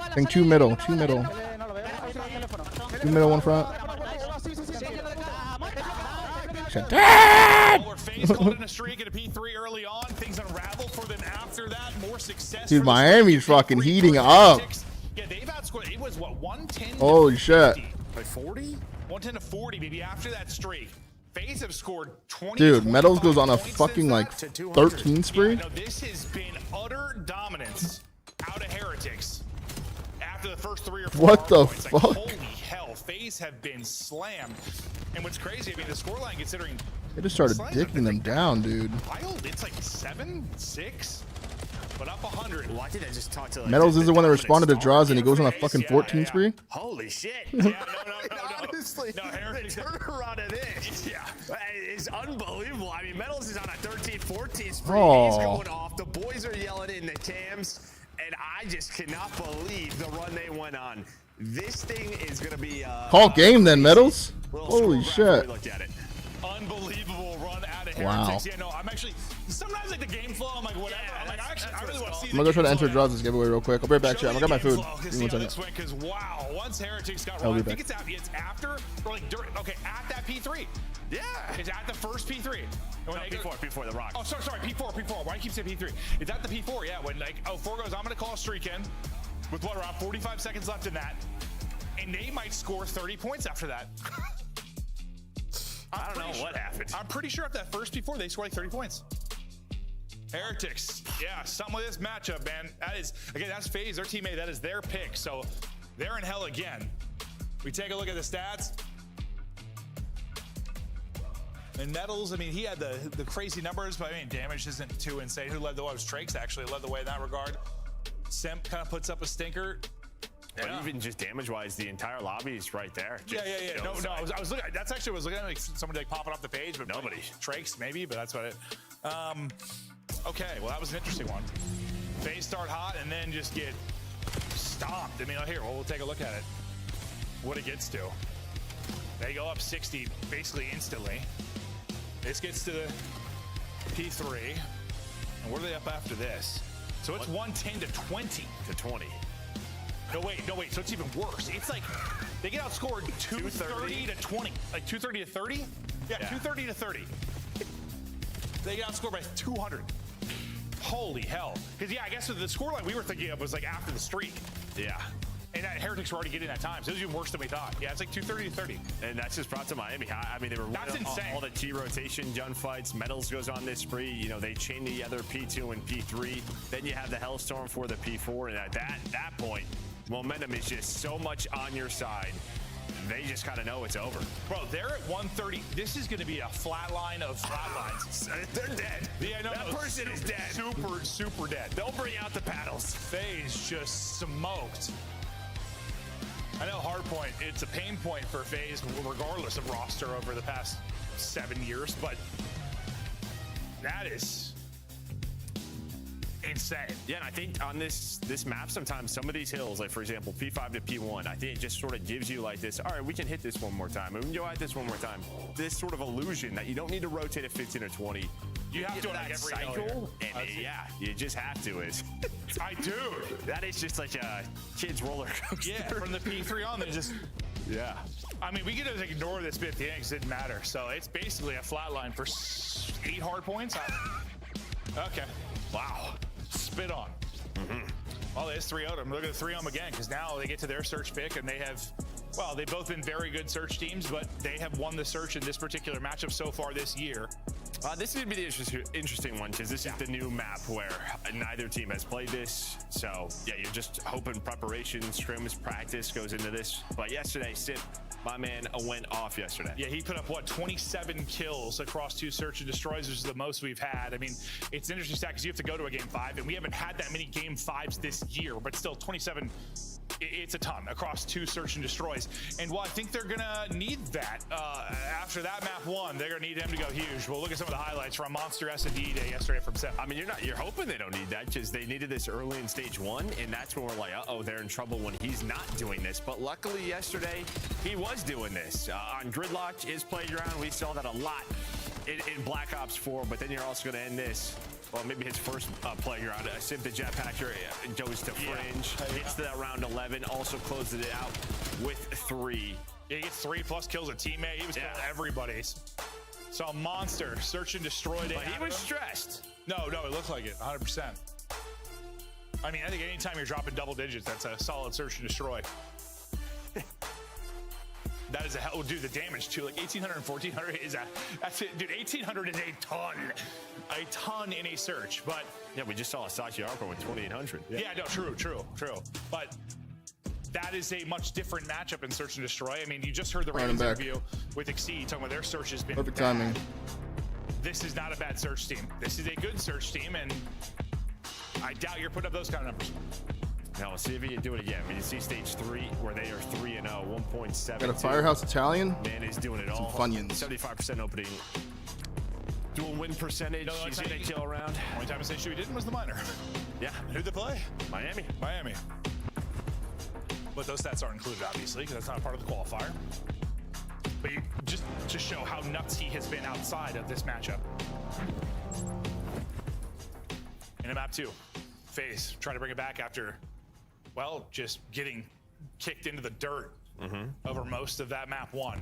I think 2 middle. 2 middle. 2 middle, 1 front. Dude, Miami's fucking heating up. Yeah, they've outscored. It was what, 110? Holy shit. Like 40? 110 to 40, maybe after that streak. Faze have scored 20. Dude, Metals goes on a fucking like 13 spree. Yeah, no, this has been utter dominance out of Heretics after the first 3 or 4. What the points. fuck? Like, holy hell, Faze have been slammed. And what's crazy, I mean, the scoreline considering They just started dicking them down, dude. wild, it's like 7-6, but up 100. Well, I think I just talked to like, Metals is the one that responded to draws, and he goes on a fucking 14 spree. Holy shit. Yeah, no. Honestly, the turnaround of this is unbelievable. I mean, Metals is on a 13-14 spree. Oh. He's going off. The boys are yelling in the cams, and I just cannot believe the run they went on. This thing is going to be... Call game then, Metals. Holy shit. Look at it. Unbelievable run out of Wow. Heretics. Yeah, no, I'm actually... Sometimes, like, the game flow, I'm like, whatever. I'm like, I really want to see I'm gonna go try to enter draws this giveaway real quick. I'll be right back, chat. I got my food. Give me 1 second. Because, wow, once Heretics got I'll run, be I think it's after, or like during, okay, at that P3. Yeah. It's at the first P3. No, P4, the Rock. Oh, sorry, P4. Why do you keep saying P3? It's at the P4, yeah, when like 04 goes, I'm going to call a streak in with what, around 45 seconds left in that, and they might score 30 points after that. I don't know what happened. I'm pretty sure at that first P4, they scored like 30 points. Heretics, yeah, something with this matchup, man. That is, again, that's Faze, their teammate. That is their pick. So they're in hell again. We take a look at the stats. And Nettles, I mean, he had the crazy numbers, but I mean, damage isn't too insane. Who led the way? It was Trakes, actually, led the way in that regard. Simp kind of puts up a stinker. But even just damage-wise, the entire lobby is right there. Yeah. No, I was looking. That's actually what I was looking at, like somebody like popping off the page, but nobody. Trakes maybe, but that's about it. Okay, well that was an interesting one. Faze start hot and then just get stomped. I mean, here, we'll take a look at it. What it gets to. They go up 60 basically instantly. This gets to the P3. And where are they up after this? So it's 110 to 20. To 20. No, wait. So it's even worse. It's like they get outscored 230 to 20. Like 230 to 30? Yeah, 230 to 30. They get outscored by 200. Holy hell. Because, yeah, I guess the scoreline we were thinking of was like after the streak. Yeah. And Heretics were already getting that time, so it was even worse than we thought. Yeah, it's like 230 to 30. And that's just brought to Miami. I mean, they were that's insane. All the T rotation, gunfights, Metals goes on this spree. You know, they chain together P2 and P3. Then you have the Hellstorm for the P4. And at that point, momentum is just so much on your side. They just kind of know it's over. Bro, they're at 130. This is going to be a flat line of flat lines. They're dead. Yeah, no, that person is dead. Super dead. They'll bring out the paddles. Faze just smoked. I know Hardpoint, it's a pain point for Faze regardless of roster over the past 7 years, but that is insane. Yeah, and I think on this map, sometimes some of these hills, like for example, P5 to P1, I think it just sort of gives you like this, all right, we can hit this one more time, and we can go at this one more time. This sort of illusion that you don't need to rotate at 15 or 20. You have to like every cycle, and yeah, you just have to. I do. That is just like a kid's roller coaster. Yeah, from the P3 on, they just. Yeah. I mean, we could just ignore this bit at the end because it didn't matter. So it's basically a flat line for 8 hard points. Okay. Wow. Spit on. Well, there's 3-0 them. Look at the 3-0 them again because now they get to their search pick and they have. Well, they've both been very good search teams, but they have won the search in this particular matchup so far this year. This is going to be the interesting one because this is the new map where neither team has played this. So, yeah, you're just hoping preparation, scrims, practice goes into this. But yesterday, Sip, my man, went off yesterday. Yeah, he put up, 27 kills across 2 search and destroys, which is the most we've had. I mean, it's an interesting stat because you have to go to a game 5, and we haven't had that many game 5s this year, but still 27. It's a ton across 2 search and destroys. And while I think they're gonna need that after that map 1, they're gonna need him to go huge. We'll look at some of the highlights from Monster S&D Day yesterday from Seth. I mean, you're hoping they don't need that because they needed this early in stage 1, and that's when we're like, uh-oh, they're in trouble when he's not doing this. But luckily yesterday, he was doing this. On Gridlock, his playground, we saw that a lot in Black Ops 4, but then you're also gonna end this. Well, maybe his first playground. Simp the Jetpacker goes to Fringe, gets to that round 11, also closes it out with 3. Yeah, he gets 3+ kills a teammate. He was killing everybody's. So Monster, search and destroy. But he was stressed. No, it looked like it, 100%. I mean, I think anytime you're dropping double digits, that's a solid search and destroy. That is a hell, dude, the damage too, like 1,800 and 1,400 is that's it, dude, 1,800 is a ton in a search, but. Yeah, we just saw a Sachi Arpo with 2,800. Yeah, no, true. But that is a much different matchup in search and destroy. I mean, you just heard the Ravens interview with Exceed talking about their search has been perfect bad. timing. This is not a bad search team. This is a good search team, and I doubt you're putting up those kind of numbers. Now, let's see if he can do it again. I mean, you see stage 3 where they are 3-0, 1.7. Got a Firehouse Italian. Man is doing it all. Some Funyuns. 75% opening. Dual win percentage. No, he's in a kill round. Only time in stage 2 he didn't was the minor. Yeah. Who'd they play? Miami. But those stats aren't included, obviously, because that's not part of the qualifier. But you, just to show how nuts he has been outside of this matchup. In a map 2, Faze trying to bring it back after, well, just getting kicked into the dirt over most of that map 1.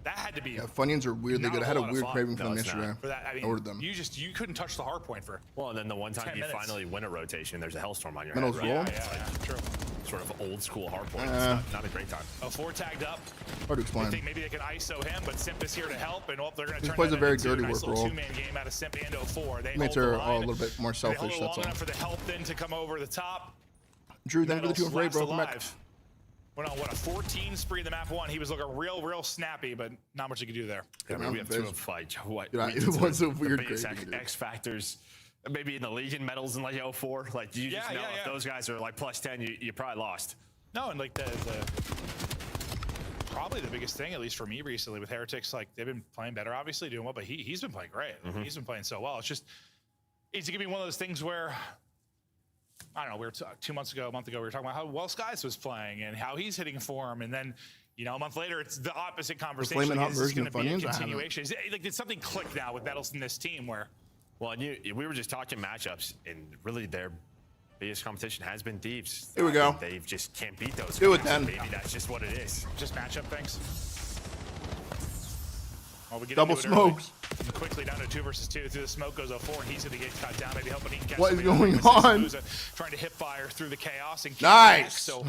That had to be. Yeah, Funyuns are weirdly good. I had a weird craving for them yesterday. For that, I mean, ordered them. You couldn't touch the hard point for. Well, and then the one time you minutes. finally win a rotation, there's a Hellstorm on your Metals head. roll? Yeah, true. sort of old school hardpoint. It's not a great time. 04 tagged up. Hard to explain. I think maybe they can ISO him, but Simp is here to help, and they're going to turn plays that a very into dirty a nice work little role. two-man game out of Simp and 04. They Mates hold the are all a line. little bit more They selfish. hold it That's long all. enough for the help then to come over the top. Drew, thank you for the 2 and 4 Last bro. Come back. alive. Went on what, a 14 spree in the map 1. He was looking real snappy, but not much he could do there. I mean, we have 2 of like what? Yeah, we it did was a the weird biggest grade, dude. X factors. Maybe in the Legion medals in like 04. Like, you just know if those guys are like plus 10, you probably lost. No, and like the probably the biggest thing, at least for me recently with Heretics, like they've been playing better, obviously doing well, but he's been playing great. He's been playing so well. It's gonna be one of those things where I don't know. We were 2 months ago, a month ago, we were talking about how well Skies was playing and how he's hitting form, and then a month later, it's the opposite conversation. Flamin' Hot Is version going of to be a Funyuns? I haven't. continuation? Did something click now with Metals in this team where? Well, and we were just talking matchups, and really their biggest competition has been Thieves. Here we go. They just can't beat those Do guys. it then. Maybe that's just what it is. Just matchup things. Well, we get Double into it smokes. early. Quickly down to 2 versus 2. Through the smoke goes 04, and he's going to get cut down. Maybe hoping he can catch What is somebody going with on? Buza, trying to hip fire through the chaos and keep Nice. back. So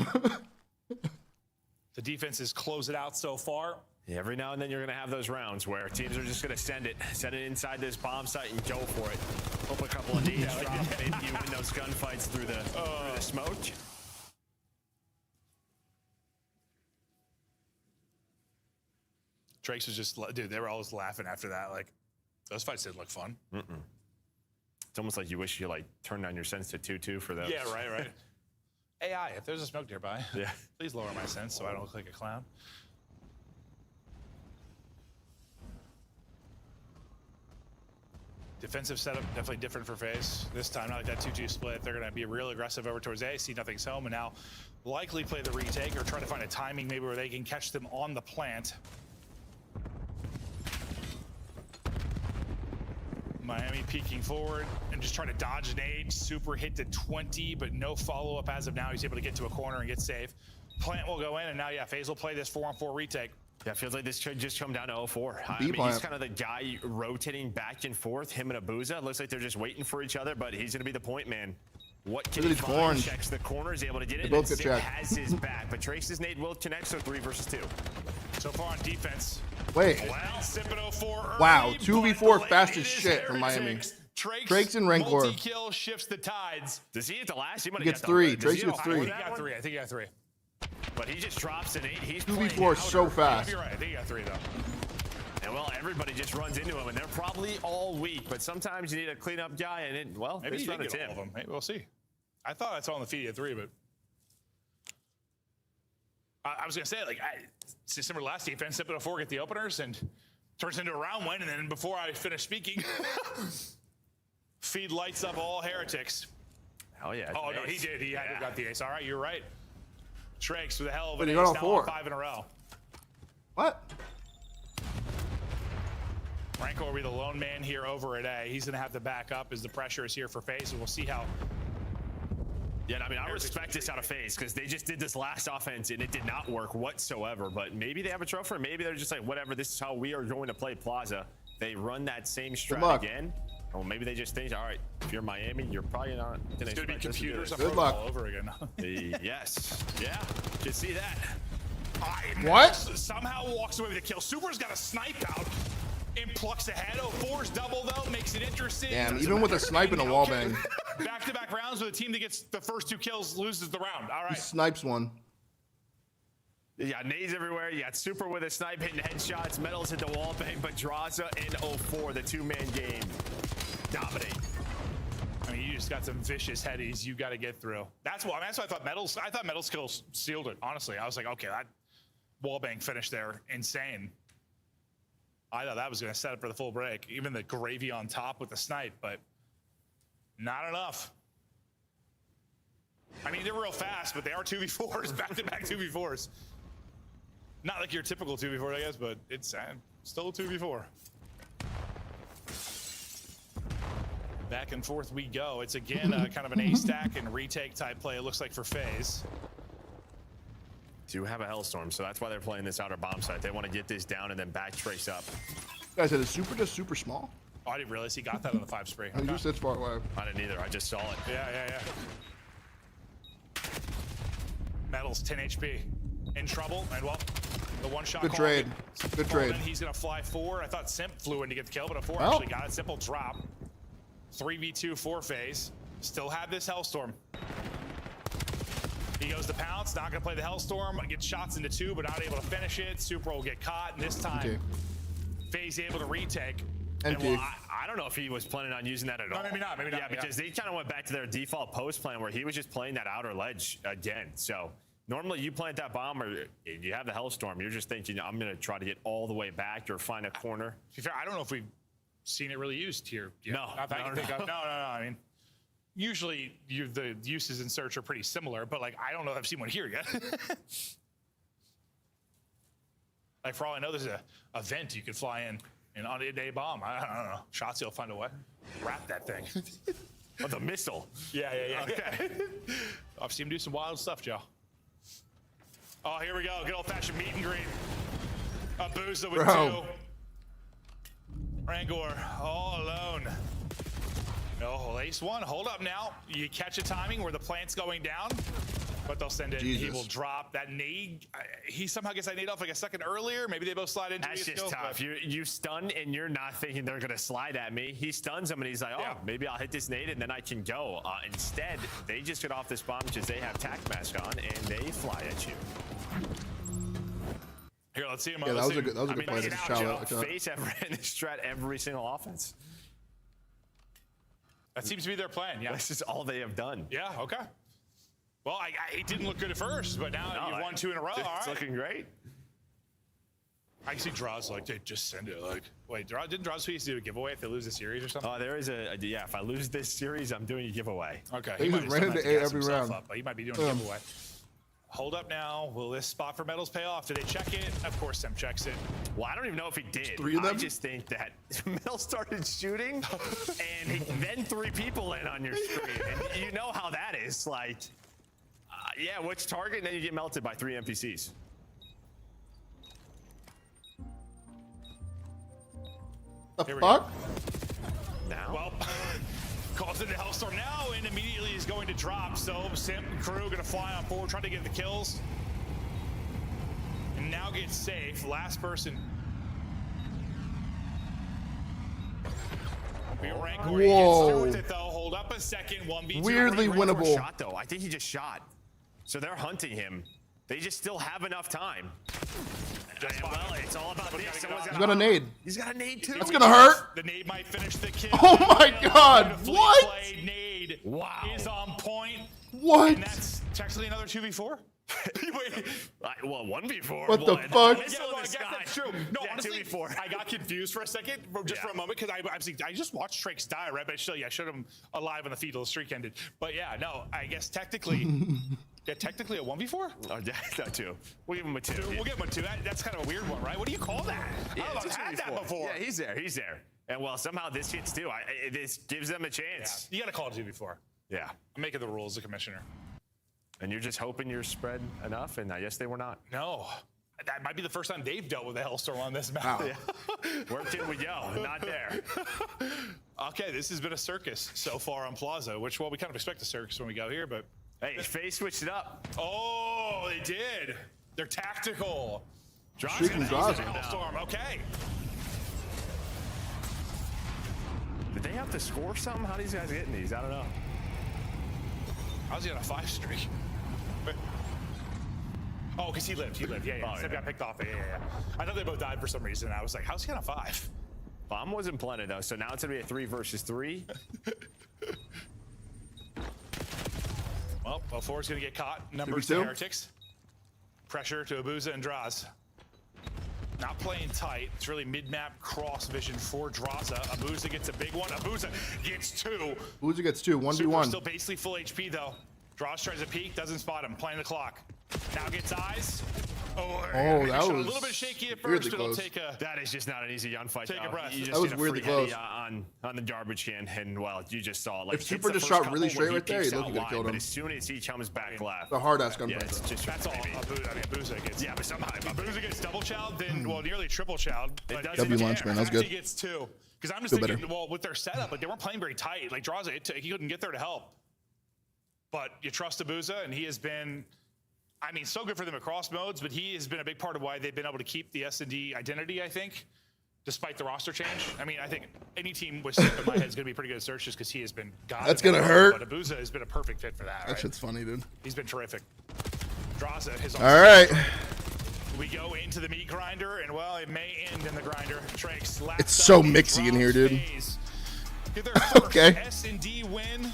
the defenses close it out so far. Yeah, every now and then you're going to have those rounds where teams are just going to send it inside this bomb site and go for it. Hope a couple of nades drop. Maybe you win those gunfights through the smoke. Drake's was just, dude, they were always laughing after that. Like, those fights did look fun. It's almost like you wish you like turned down your sense to 2-2 for those. Yeah, right. AI, if there's a smoke nearby, Yeah. please lower my sense so I don't look like a clown. Defensive setup definitely different for Faze. This time, not like that 2-2 split. They're going to be real aggressive over towards A, see nothing's home, and now likely play the retake or try to find a timing maybe where they can catch them on the plant. Miami peeking forward and just trying to dodge an 8. Super hit to 20, but no follow-up as of now. He's able to get to a corner and get safe. Plant will go in, and now, yeah, Faze will play this 4-on-4 retake. Yeah, it feels like this could just come down to 04. I mean, he's kind of the guy rotating back and forth, him and Abuza. Looks like they're just waiting for each other, but he's going to be the point man. What can he find? Checks the corner, is able to get it, and Sim has his back. But Trace's nade will connect, so 3 versus 2. So far on defense. Wait. Well, Simp at 04 Wow, early, 2v4 fast as shit from Miami. Drake's and Rancor. Multi-kill shifts the tides. Does he hit the last? He might He have gets got 3. the Drake's gets 3. I think he got 3. But he just drops an 8. He's 2v4 so fast. You're right. I think he got 3 though. And well, everybody just runs into him, and they're probably all weak. But sometimes you need a cleanup guy, and it, well, Maybe this he run did it's get all him. of them. Maybe we'll see. I thought I saw on the feed at 3, but I was gonna say, like, it's similar to last defense. Simp at 04 get the openers and turns into a round win, and then before I finish speaking, feed lights up all Heretics. Hell yeah! Oh no, he did. He had got the ace. All right, you're right. Trakes with a hell of But an he got ace. all Now 4. on 5 in a row. What? Rancor will be the lone man here over at A. He's going to have to back up as the pressure is here for Faze, and we'll see how. Yeah, I mean, I respect this out of Faze because they just did this last offense and it did not work whatsoever. But maybe they have a trophy, or maybe they're just like, whatever, this is how we are going to play Plaza. They run that same strat again. Or maybe they just think, all right, if you're Miami, you're probably not going to. It's going to be computers Good luck. all over again. Yes. Yeah. Can see that. What? Somehow walks away with a kill. Super's got a snipe out and plucks ahead. 04's double, though, makes it interesting. Damn, even with a snipe and a wallbang. Back-to-back rounds where the team that gets the first 2 kills loses the round. All He right. snipes one. Yeah, nades everywhere. You got Super with a snipe hitting headshots. Metals hit the wall bang, but Draza and 04, the 2-man game, dominate. I mean, you just got some vicious headies you got to get through. That's why I thought Metals. I thought Metals kills sealed it. Honestly, I was like, okay, that wallbang finish there, insane. I thought that was going to set up for the full break. Even the gravy on top with the snipe, but not enough. I mean, they're real fast, but they are 2v4s, back-to-back 2v4s. Not like your typical 2v4, I guess, but it's still a 2v4. Back and forth we go. It's again kind of an A-stack and retake type play, it looks like, for Faze. Do have a Hellstorm, so that's why they're playing this outer bomb site. They want to get this down and then back trace up. Guys, is Super just super small? Oh, I didn't realize he got that on the 5 spray. You said far away. I didn't either. I just saw it. Yeah. Metals 10 HP. In trouble, and well, the one shot. Good trade. Good trade. He's gonna fly 4. I thought Simp flew in to get the kill, but a 4 Well. actually got it. Simple drop. 3v2 4 phase. Still have this Hellstorm. He goes to pounce, not gonna play the Hellstorm. Gets shots into 2, but not able to finish it. Super will get caught, and this time, Faze able to retake. And well, I don't know if he was planning on using that at all. Maybe not. Maybe not. Yeah, because they kind of went back to their default post plan where he was just playing that outer ledge again. So normally you plant that bomb or you have the Hellstorm, you're just thinking, I'm going to try to get all the way back or find a corner. To be fair, I don't know if we've seen it really used here yet. No. Not that I can think of. No. I mean, usually the uses in search are pretty similar, but like I don't know if I've seen one here yet. Like for all I know, there's a vent you could fly in on a day bomb. I don't know. Shotzi will find a way. Wrap that thing. With a missile. Yeah. Okay. I've seen him do some wild stuff, Joe. Oh, here we go. Good old-fashioned meet and greet. Abuza with 2. Rangor all alone. Oh, ace 1. Hold up now. You catch a timing where the plant's going down, but they'll send it. Jesus. He will drop that nade. He somehow gets that nade off like a second earlier. Maybe they both slide into it. That's just tough. You stun and you're not thinking they're going to slide at me. He stuns them and he's like, oh, maybe I'll hit this nade and then I can go. Instead, they just get off this bomb because they have tac mask on and they fly at you. Here, let's see him. Yeah, that was a good play. Faze have ran this strat every single offense. That seems to be their plan. Yeah, this is all they have done. Yeah. Okay. Well, it didn't look good at first, but now you've won 2 in a row. It's looking great. I can see Draws like they just send it. Like, wait, didn't Draws used to do a giveaway if they lose the series or something? Oh, there is yeah. If I lose this series, I'm doing a giveaway. Okay. He just ran into A every round. But he might be doing a giveaway. Hold up now. Will this spot for Metals pay off? Do they check it? Of course, Sim checks it. Well, I don't even know if he did. 3 of them? I just think that Metals started shooting, and then 3 people in on your screen. And you know how that is. Like, yeah, which target? And then you get melted by 3 NPCs. The fuck? Now? Well, calls into Hellstorm now, and immediately is going to drop. So Simp and crew going to fly on forward, trying to get the kills. And now gets safe. Last person. Whoa. With it, though. Hold up a second. 1v2. Weirdly winnable. Shot, though. I think he just shot. So they're hunting him. They just still have enough time. Well, it's all about this. He's got a nade. He's got a nade too. That's gonna hurt. The nade might finish the kill. Oh my god! What? Played. Nade is on point. What? And that's technically another 2v4. Well, 1v4. What the fuck? Yeah, no, I guess that's true. No, honestly, 2v4. I got confused for a second, just for a moment, because I just watched Trakes die, right? But still, yeah, I showed him alive on the feed till the streak ended. But yeah, no, I guess technically, technically a 1v4? Oh, yeah, that too. We'll give him a 2. We'll give him a 2. That's kind of a weird one, right? What do you call that? Yeah, I don't know if I've had that before. Yeah, he's there. He's there. And well, somehow this hits too. This gives them a chance. Yeah. You got to call it 2v4. Yeah. I'm making the rules, the commissioner. And you're just hoping you're spread enough, and I guess they were not. No. That might be the first time they've dealt with a Hellstorm on this map. Wow. Yeah. Where can we go? Not there. Okay, this has been a circus so far on Plaza, which, well, we kind of expect a circus when we go here, but... Hey, Faze switched it up. Oh, they did. They're tactical. Shooting draws. Hellstorm, okay. Did they have to score something? How are these guys getting these? I don't know. How's he on a 5 streak? Oh, because he lived. Yeah. Except got picked off. Yeah. I thought they both died for some reason. I was like, how's he on a 5? Bomb wasn't planted, though, so now it's going to be a 3 versus 3. Well, 4 is going to get caught. Numbers to Heretics. Pressure to Abuza and Draws. Not playing tight. It's really mid-map cross vision for Draza. Abuza gets a big one. Abuza gets 2. Abuza gets 2. 1v1. Super still basically full HP, though. Draws tries to peek, doesn't spot him. Playing the clock. Now gets eyes. Oh, that was a little bit shaky at first, but it'll take a... That is just not an easy gunfight. Take a breath. You just that was did weirdly close. On the garbage can, and well, you just saw it. Like, if Super just shot really straight right there, he looked like he killed him. But as soon as he comes back left, the hard ass gunfight. Yeah, it's just that's all. Abuza gets. Yeah, but somehow Abuza gets double chowed, then well, nearly triple chowed. W lunch, man. That was good. He gets 2. Because I'm just thinking, well, with their setup, like they weren't playing very tight. Like Draza, he couldn't get there to help. But you trust Abuza, and he has been I mean, so good for them across modes, but he has been a big part of why they've been able to keep the S&D identity, I think, despite the roster change. I mean, I think any team with Sip in my head is going to be pretty good at search just because he has been God. That's going to hurt. But Abuza has been a perfect fit for that. That shit's funny, dude. He's been terrific. Draza, his all right. We go into the meat grinder, and well, it may end in the grinder. Trake's last It's so mixy in here, dude. Get their first Okay. S&D win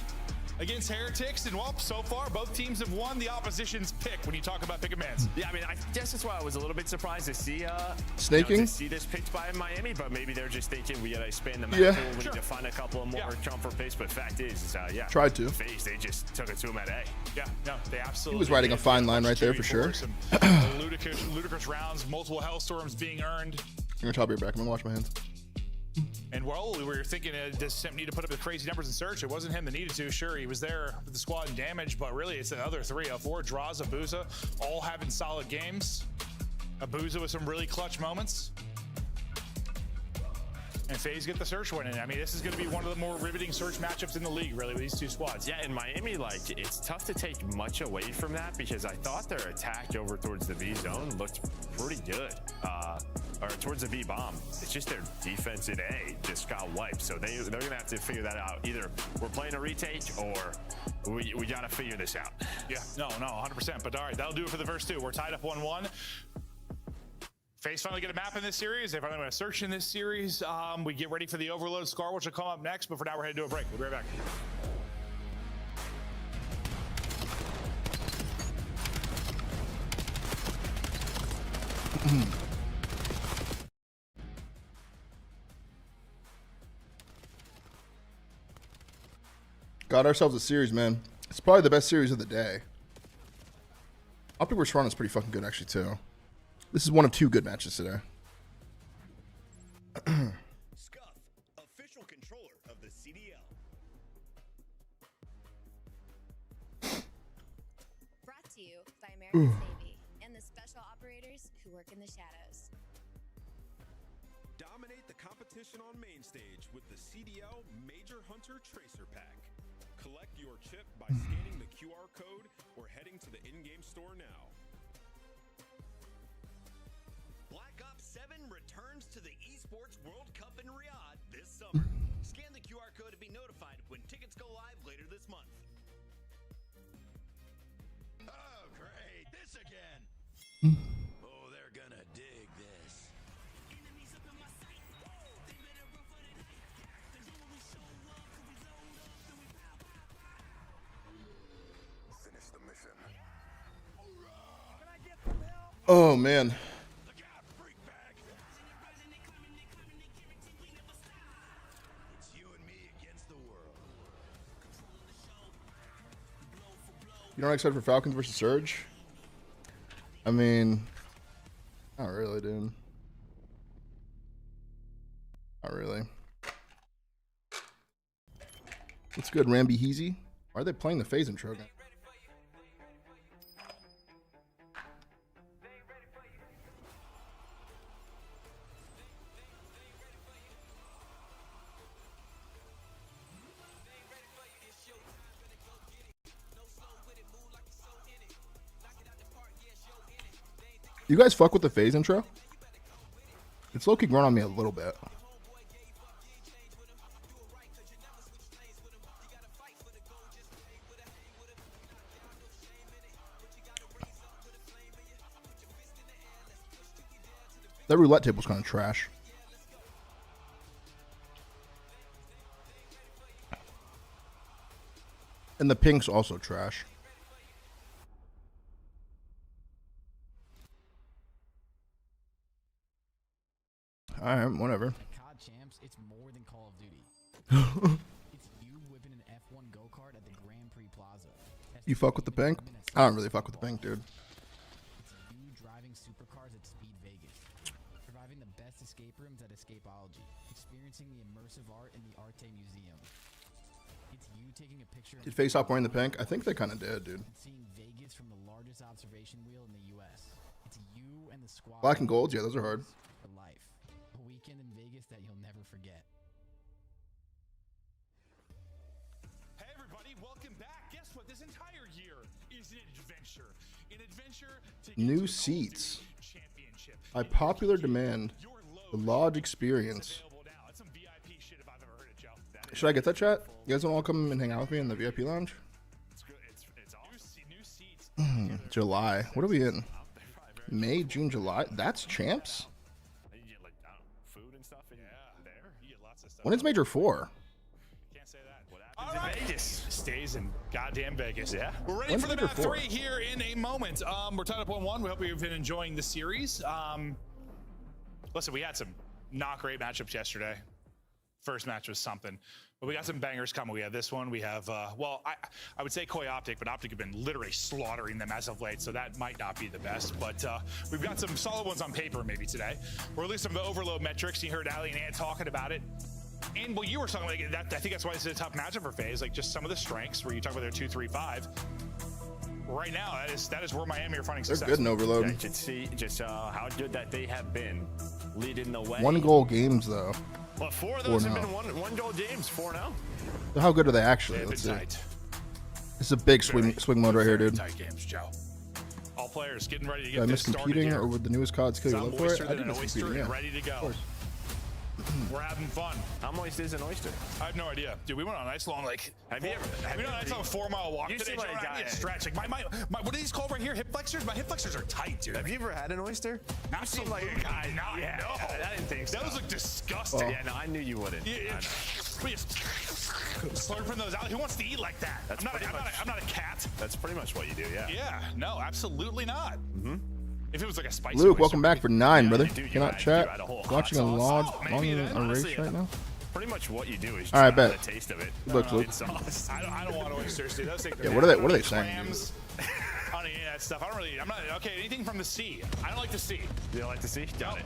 against Heretics, and well, so far both teams have won the opposition's pick when you talk about pick a man's. Yeah, I mean, I guess that's why I was a little bit surprised to see snaking, to see this picked by Miami, but maybe they're just thinking we gotta expand the map Yeah. pool, we need to find a couple of more jumper picks. But fact is yeah, tried to. Faze, they just took it to him at A. Yeah, no, they absolutely. He was riding a fine line right there for sure. Some ludicrous rounds, multiple hellstorms being earned. I'm gonna top your back. I'm gonna wash my hands. And well, we were thinking, does Simp need to put up the crazy numbers in search? It wasn't him that needed to. Sure, he was there with the squad in damage, but really it's the other three. Four Draws, Abuza, all having solid games. Abuza with some really clutch moments. And Faze get the search win. And I mean, this is going to be one of the more riveting search matchups in the league, really, with these two squads. Yeah, in Miami, like, it's tough to take much away from that because I thought their attack over towards the B zone looked pretty good. Or towards the B bomb. It's just their defense in A just got wiped. So they're going to have to figure that out. Either we're playing a retake or we got to figure this out. Yeah, no, 100%. But all right, that'll do it for the first two. We're tied up 1-1. Faze finally get a map in this series. They finally want to search in this series. We get ready for the overload scar, which will come up next. But for now, we're headed to a break. We'll be right back. Got ourselves a series, man. It's probably the best series of the day. OpTic vs. Toronto is pretty fucking good, actually, too. This is one of two good matches today. Scuff, official controller of the CDL. Brought to you by American Navy and the special operators who work in the shadows. Dominate the competition on main stage with the CDL Major Hunter Tracer Pack. Collect your chip by scanning the QR code or heading to the in-game store now. Black Ops 7 returns to the Esports World Cup in Riyadh this summer. Scan the QR code to be notified when tickets go live later this month. Oh, great. This again. Oh, they're gonna dig this. Enemies up in my sight. They better run for the night. Cause you when we show up, when we load up, then we pow, pow, pow. Finish the mission. Can I get some help? Oh, man. You not excited for Falcons versus Surge? I mean, not really, dude. Not really. What's good, Ramby Heezy? Why are they playing the Faze intro again? You guys fuck with the Faze intro? It's low-key grown on me a little bit. That roulette table's kind of trash. And the pink's also trash. Alright, whatever. COD champs, it's more than Call of Duty. It's you whipping an F1 go-kart at the Grand Prix Plaza. You fuck with the pink? I don't really fuck with the pink, dude. It's you driving supercars at Speed Vegas. Surviving the best escape rooms at Escapology. Experiencing the immersive art in the Arte Museum. It's you taking a picture. Did Face stop wearing the pink? I think they kind of did, dude. Seeing Vegas from the largest observation wheel in the U.S. It's you and the squad. Black and golds, yeah, those are hard. For life. A weekend in Vegas that you'll never forget. Hey everybody, welcome back. Guess what? This entire year is an adventure. New seats. By popular demand. The lodge experience. Should I get that, chat? You guys want to all come and hang out with me in the VIP lounge? July. What are we in? May, June, July? That's champs? When is Major 4? All right. Vegas stays in goddamn Vegas. Yeah. We're ready for the map 3 here in a moment. We're tied up on 1. We hope you've been enjoying the series. Listen, we had some not great matchups yesterday. First match was something, but we got some bangers coming. We have this one. We have, well, I would say OpTic, but OpTic have been literally slaughtering them as of late, so that might not be the best. But we've got some solid ones on paper maybe today. We're at least some of the overload metrics. You heard Ali and Ant talking about it. And what you were talking about, that, I think that's why it's a tough matchup for Faze, like just some of the strengths where you talk about their 2-3-5. Right now, that is where Miami are finding success. They're good in overload. Yeah, you can see just how good that they have been leading the way. 1-goal games, though. Well, 4 of those have been one-goal games, 4-0. So how good are they actually? Let's see. Tight. This is a big swing mode right here, dude. Tight games, Joe. All players getting ready to Did I get miss this started competing here. or with the newest CODs kill you love for it? I Than did an miss oyster competing, and yeah. ready to go. Of course. We're having fun. How moist is an oyster? I have no idea. Dude, we went on a nice long, like, have you done a nice long 4-mile walk you today, seem like Joe, a and I guy. need a stretch. Like, my, what are these called right here? Hip flexors? My hip flexors are tight, dude. Have you ever had an oyster? You seem like a guy. No, I didn't think so. Those look disgusting. Yeah, no, I knew you wouldn't. Yeah. Slurping those out. Who wants to eat like that? I'm not a cat. That's pretty much what you do, yeah. Yeah, no, absolutely not. Mm-hmm. If it was like a spicy Luke, oyster, welcome back for 9, brother. Cannot chat. had a whole Watching a hot long race right now. Pretty much what you do is All right, try bet. the taste of it. Look, Luke. I don't want oysters, dude. Those things Yeah, what are they saying? Clams, I don't eat that stuff. I'm not, okay, anything from the sea. I don't like the sea. You don't like the sea? Got it.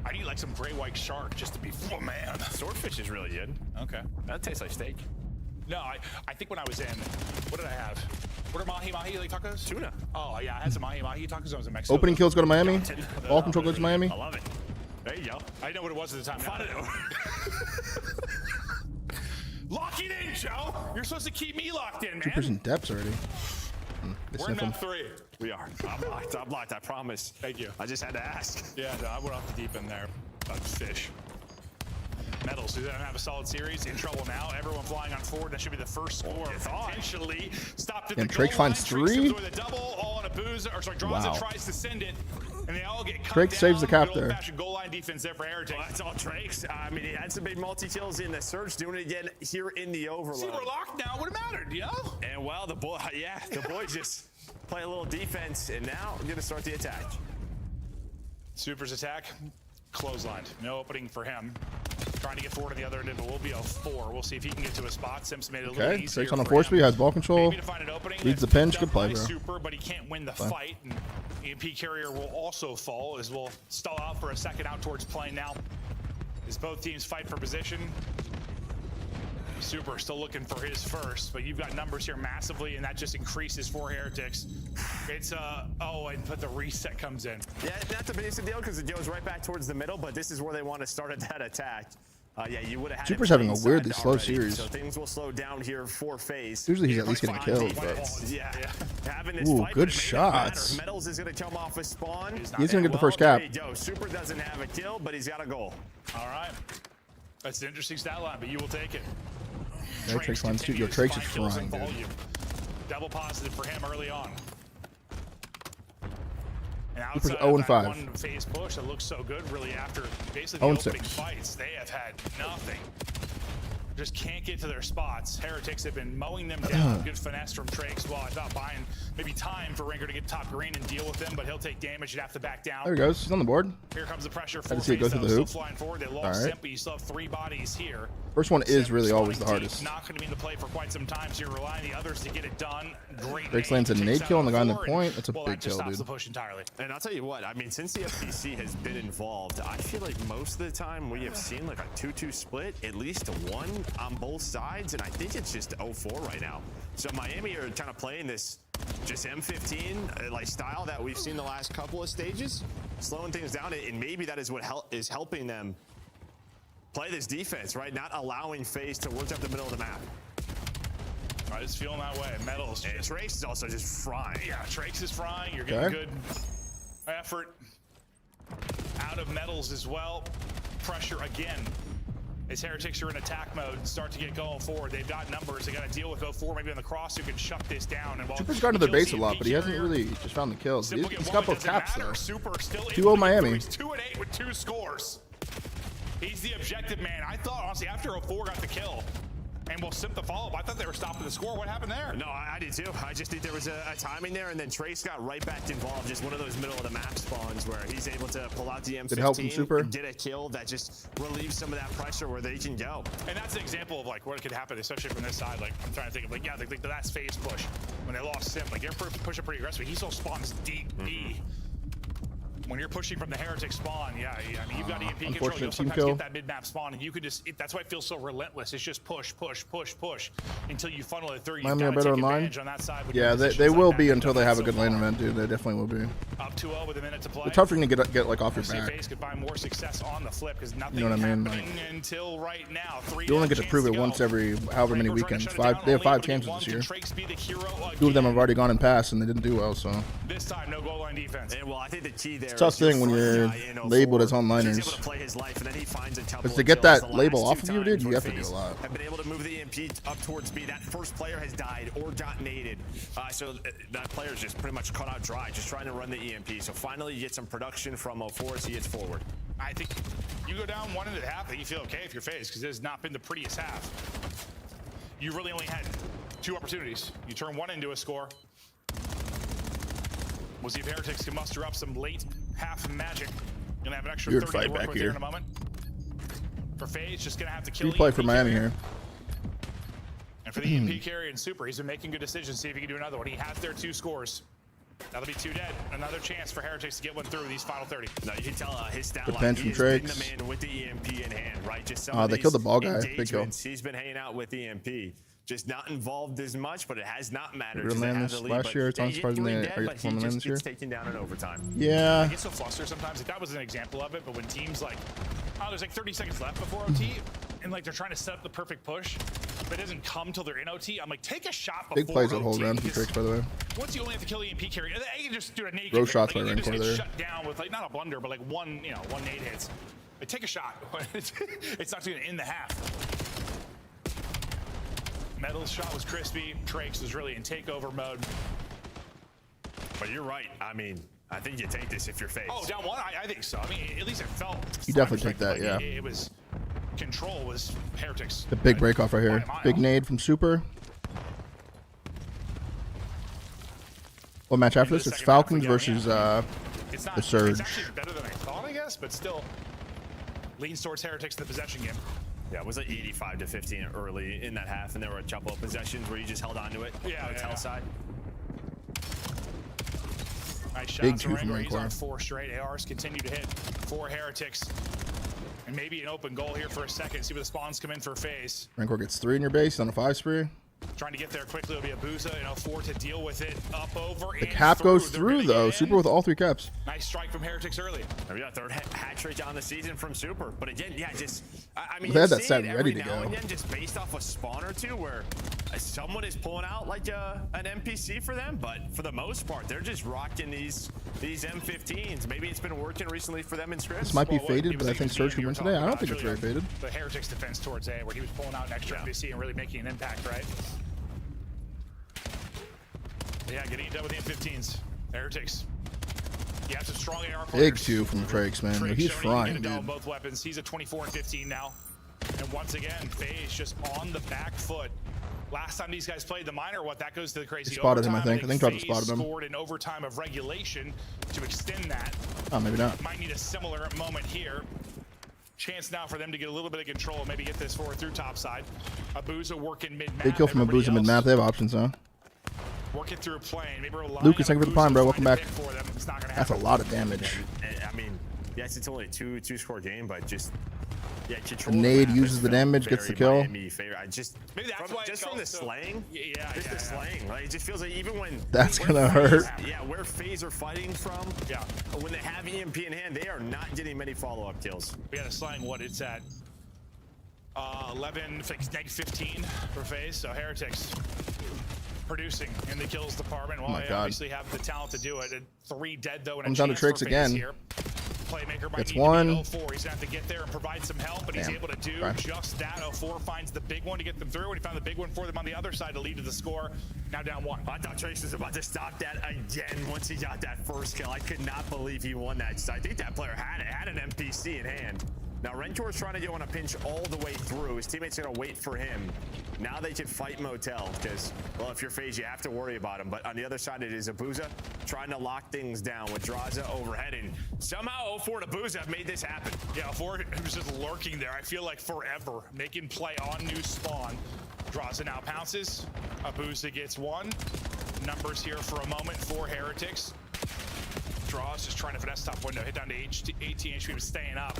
I need like some gray white shark just to be, oh man. Swordfish is really good. Okay. That tastes like steak. No, I think when I was in, what did I have? What are mahi like tacos? Tuna. Oh yeah, I had some mahi tacos when I was in Mexico. Opening kills go to Miami. Ball control goes to Miami. I love it. There you go. I didn't know what it was at the time. Lock it in, Joe. You're supposed to keep me locked in, man. 2% in depths already. We're in map 3. We are. I'm locked, I promise. Thank you. I just had to ask. Yeah, no, I went off the deep end there. Fish. Metals, who doesn't have a solid series, in trouble now. Everyone flying on forward. That should be the first score. Potentially stopped at the And goal Drake line. finds 3. With a double, all on a boozer, or sorry, draws Wow. it, tries to send it, and they all get cut Drake down. saves the cap Good there. old-fashioned goal line defense there for Heretics. Well, that's all Drake's. I mean, he had some big multi-kills in the surge, doing it again here in the overload. See, we're locked now. What mattered, you know? And well, the boys just play a little defense, and now we're gonna start the attack. Super's attack, clotheslined. No opening for him. Trying to get forward to the other end, but we'll be a 4. We'll see if he can get to a spot. Sims made it a little Okay, easier Drake's on a for 4 him. speed, has ball control. Maybe to find an opening. Leads the That's pinch. picked Good up play, by bro. Super, but he can't win the Fine. fight. And EMP carrier will also fall as we'll stall out for a second out towards plane now. As both teams fight for position. Super still looking for his first, but you've got numbers here massively, and that just increases for Heretics. It's but the reset comes in. Yeah, not the biggest deal because it goes right back towards the middle, but this is where they want to start at that attack. Yeah, you would have had Super's it having a inside weirdly slow already, series. So things will slow down here for Faze. Usually he's at least getting killed, Defense. but Yeah. Having this Ooh, fight, good but it may not shots. matter. Metals is going to come off a spawn. He's gonna get the first cap. There you go. Super doesn't have a kill, but he's got a goal. All right. That's an interesting stat line, but you will take it. Yeah, Drake's fine too. Yo, Drake's is Kills frying, in dude. volume. Double positive for him early on. And Super's outside 0 of and that 5. one phase push that looks so good, really after basically 0 the and opening 6. fights, they have had nothing. Just can't get to their spots. Heretics have been mowing them down. Good finesse from Trakes. Well, I thought buying maybe time for Ringer to get top green and deal with them, but he'll take damage and have to back down. There he goes. He's on the board. Here comes the pressure for Had to see it go Faze, through the though. hoop. Still flying forward. They lost All right. Simp, but you still have 3 bodies here. First one is Simp really always the spawning hardest. deep, not going to be in the play for quite some time, so you're relying on the others to get it done. Great. Drake's lands a nade kill on the guy on the point. That's a well, big that just kill, stops dude. the push entirely. And I'll tell you what, I mean, since the FPC has been involved, I feel like most of the time we have seen like a 2-2 split, at least 1 on both sides, and I think it's just 0-4 right now. So Miami are kind of playing this just M15 like style that we've seen the last couple of stages, slowing things down, and maybe that is what is helping them play this defense, right? Not allowing Faze to work up the middle of the map. I was feeling that way. Metals. And Trace is also just frying. Yeah, Trace is frying. You're getting good effort out of Metals as well. Pressure again. As Heretics are in attack mode and start to get going forward, they've got numbers. They got to deal with 04 maybe on the cross who can shut this down. And Super's gone to their base a lot, but he hasn't really just found the kills. He's got both taps though. Super still 2-0 Miami. He's 2-8 with 2 scores. He's the objective man. I thought honestly after 04 got the kill, and we'll sip the follow-up. I thought they were stopping the score. What happened there? No, I did too. I just think there was a timing there, and then Trace got right back involved. Just one of those middle of the map spawns where he's able to pull out the M15. Did help from Super. Did a kill that just relieves some of that pressure where they can go. And that's an example of like what could happen, especially from this side. Like I'm trying to think of like the last Faze push when they lost Sim. Like they're pushing pretty aggressively. He still spawns deep B. When you're pushing from the Heretic spawn, I mean, you've got EMP control. You'll sometimes get that mid-map spawn, and you could just, that's why it feels so relentless. It's just push, push, push, push, until you funnel it through. Miami are better online. Yeah, they will be until they have a good lane event, dude. They definitely will be. Up 2-0 with a minute to play. It's tough for you to get like off your back. Faze could find more success on the flip because nothing you know what I mean? happening until right now. You only get to prove it once every however many weekends. They have 5 chances this year. 2 of them have already gone and passed, and they didn't do well. So this time, no goal line defense. And well, I think the key there. It's a tough thing when you're labeled as onliners. Because to get that label off of you, dude, you have to do a lot. Have been able to move the EMP up towards B. That first player has died or got naded. So that player's just pretty much cut out dry, just trying to run the EMP. So finally, you get some production from 04 as he gets forward. I think you go down 1 into half, and you feel okay if you're Faze, because it has not been the prettiest half. You really only had 2 opportunities. You turn 1 into a score. We'll see if Heretics can muster up some late half magic. Gonna have an extra 30 to work with here in a moment. For Faze, just gonna have to kill play for Miami here. And for the EMP carry and Super, he's been making good decisions. See if he can do another one. He has their 2 scores. That'll be 2 dead. Another chance for Heretics to get one through these final 30. No, you can tell his stat line. He has been the man with the EMP in hand, right? Just they killed the ball guy. Big kill. He's been hanging out with EMP. Just not involved as much, but it has not mattered. We didn't land this last year. It's unsurprisingly are you performing this year? Taken down in overtime. Yeah. I get so flustered sometimes. Like, that was an example of it. But when teams like, there's like 30 seconds left before OT, and like they're trying to set up the perfect push, but it doesn't come till they're in OT. I'm like, take a shot before Big plays that OT, hold around from Tricks, by the way. Once you only have to kill the EMP carry, you can just do a nade. Road shots by like, Rancor there. Shut down with like not a blunder, but like one nade hits. Like, take a shot. It's not going to end the half. Metal's shot was crispy. Trace was really in takeover mode. But you're right. I mean, I think you take this if you're Faze. Oh, down 1? I think so. I mean, at least it felt. You definitely take that, like yeah. It was control was Heretics. The big break off right here. Big nade from Super. What match after this? It's Falcons versus the Surge. It's actually better than I thought, I guess, but still leans towards Heretics in the possession game. Yeah, it was like 85 to 15 early in that half, and there were a couple of possessions where you just held on to it. Hotel side. Nice shot. Big 2 from He's on Rancor. 4 straight. ARs continue to hit for Heretics. And maybe an open goal here for a second. See where the spawns come in for Faze. Rancor gets 3 in your base on a 5 spree. Trying to get there quickly. It'll be a Booza and 04 to deal with it. Up, over, The cap goes through, though. Super with all 3 caps. Nice strike from Heretics early. Yeah, 3rd hat trick on the season from Super. But again, yeah, just, I mean, They had you that see set it ready every to now go. and then just based off a spawn or 2 where someone is pulling out like an NPC for them. But for the most part, they're just rocking these M15s. Maybe it's been working recently for them in scripts. This might be faded, but I think Surge could win today. I don't think it's very faded. The Heretics defense towards A, where he was pulling out an extra NPC and really making an impact, right? Yeah, getting it done with the M15s. Heretics. You have some strong AR players. Big 2 from Trace, man. He's frying, dude. Both weapons. He's at 24 and 15 now. And once again, Faze just on the back foot. Last time these guys played the minor, that goes to the crazy. He spotted him, I think. I think Travis Faze spotted him. scored in overtime of regulation to extend that. Oh, maybe not. Might need a similar moment here. Chance now for them to get a little bit of control and maybe get this forward through top side. Abuza working mid-map. Big kill from Abuza mid-map. They have options, huh? Working through a plane. Maybe Lucas, thank you for the prime, bro. Welcome back. It's not gonna That's a lot of damage. I mean, yes, it's only a two-score game, but just The nade uses the damage, gets the kill. Maybe that's why just from the slaying. The slaying. Like, it just feels like even when that's gonna hurt. Yeah, where Faze are fighting from. Yeah. When they have EMP in hand, they are not getting many follow-up kills. We got a slaying. What it's at. 11, -15 for Faze. So Heretics producing in the kills department. Well, my they God. obviously have the talent to do it. And 3 dead though, and Comes a down to chance Tricks for Faze again. here. Playmaker might Gets need one. to be 04. He's gonna have to get there and provide some help, but he's Damn. able to do Okay. just that. 04 finds the big one to get them through, and he found the big one for them on the other side to lead to the score. Now down 1. I thought Trace was about to stop that again once he got that first kill. I could not believe he won that. I think that player had an NPC in hand. Now Rentor's trying to go on a pinch all the way through. His teammates are gonna wait for him. Now they can fight Motel because, well, if you're FaZe, you have to worry about him. But on the other side, it is Abuza trying to lock things down with Draza overheading. Somehow 04 and Abuza have made this happen. Yeah, 04 was just lurking there. I feel like forever, making play on new spawn. Draza now pounces. Abuza gets 1. Numbers here for a moment for Heretics. Draws just trying to finesse top window. Hit down to 18 HP, but staying up.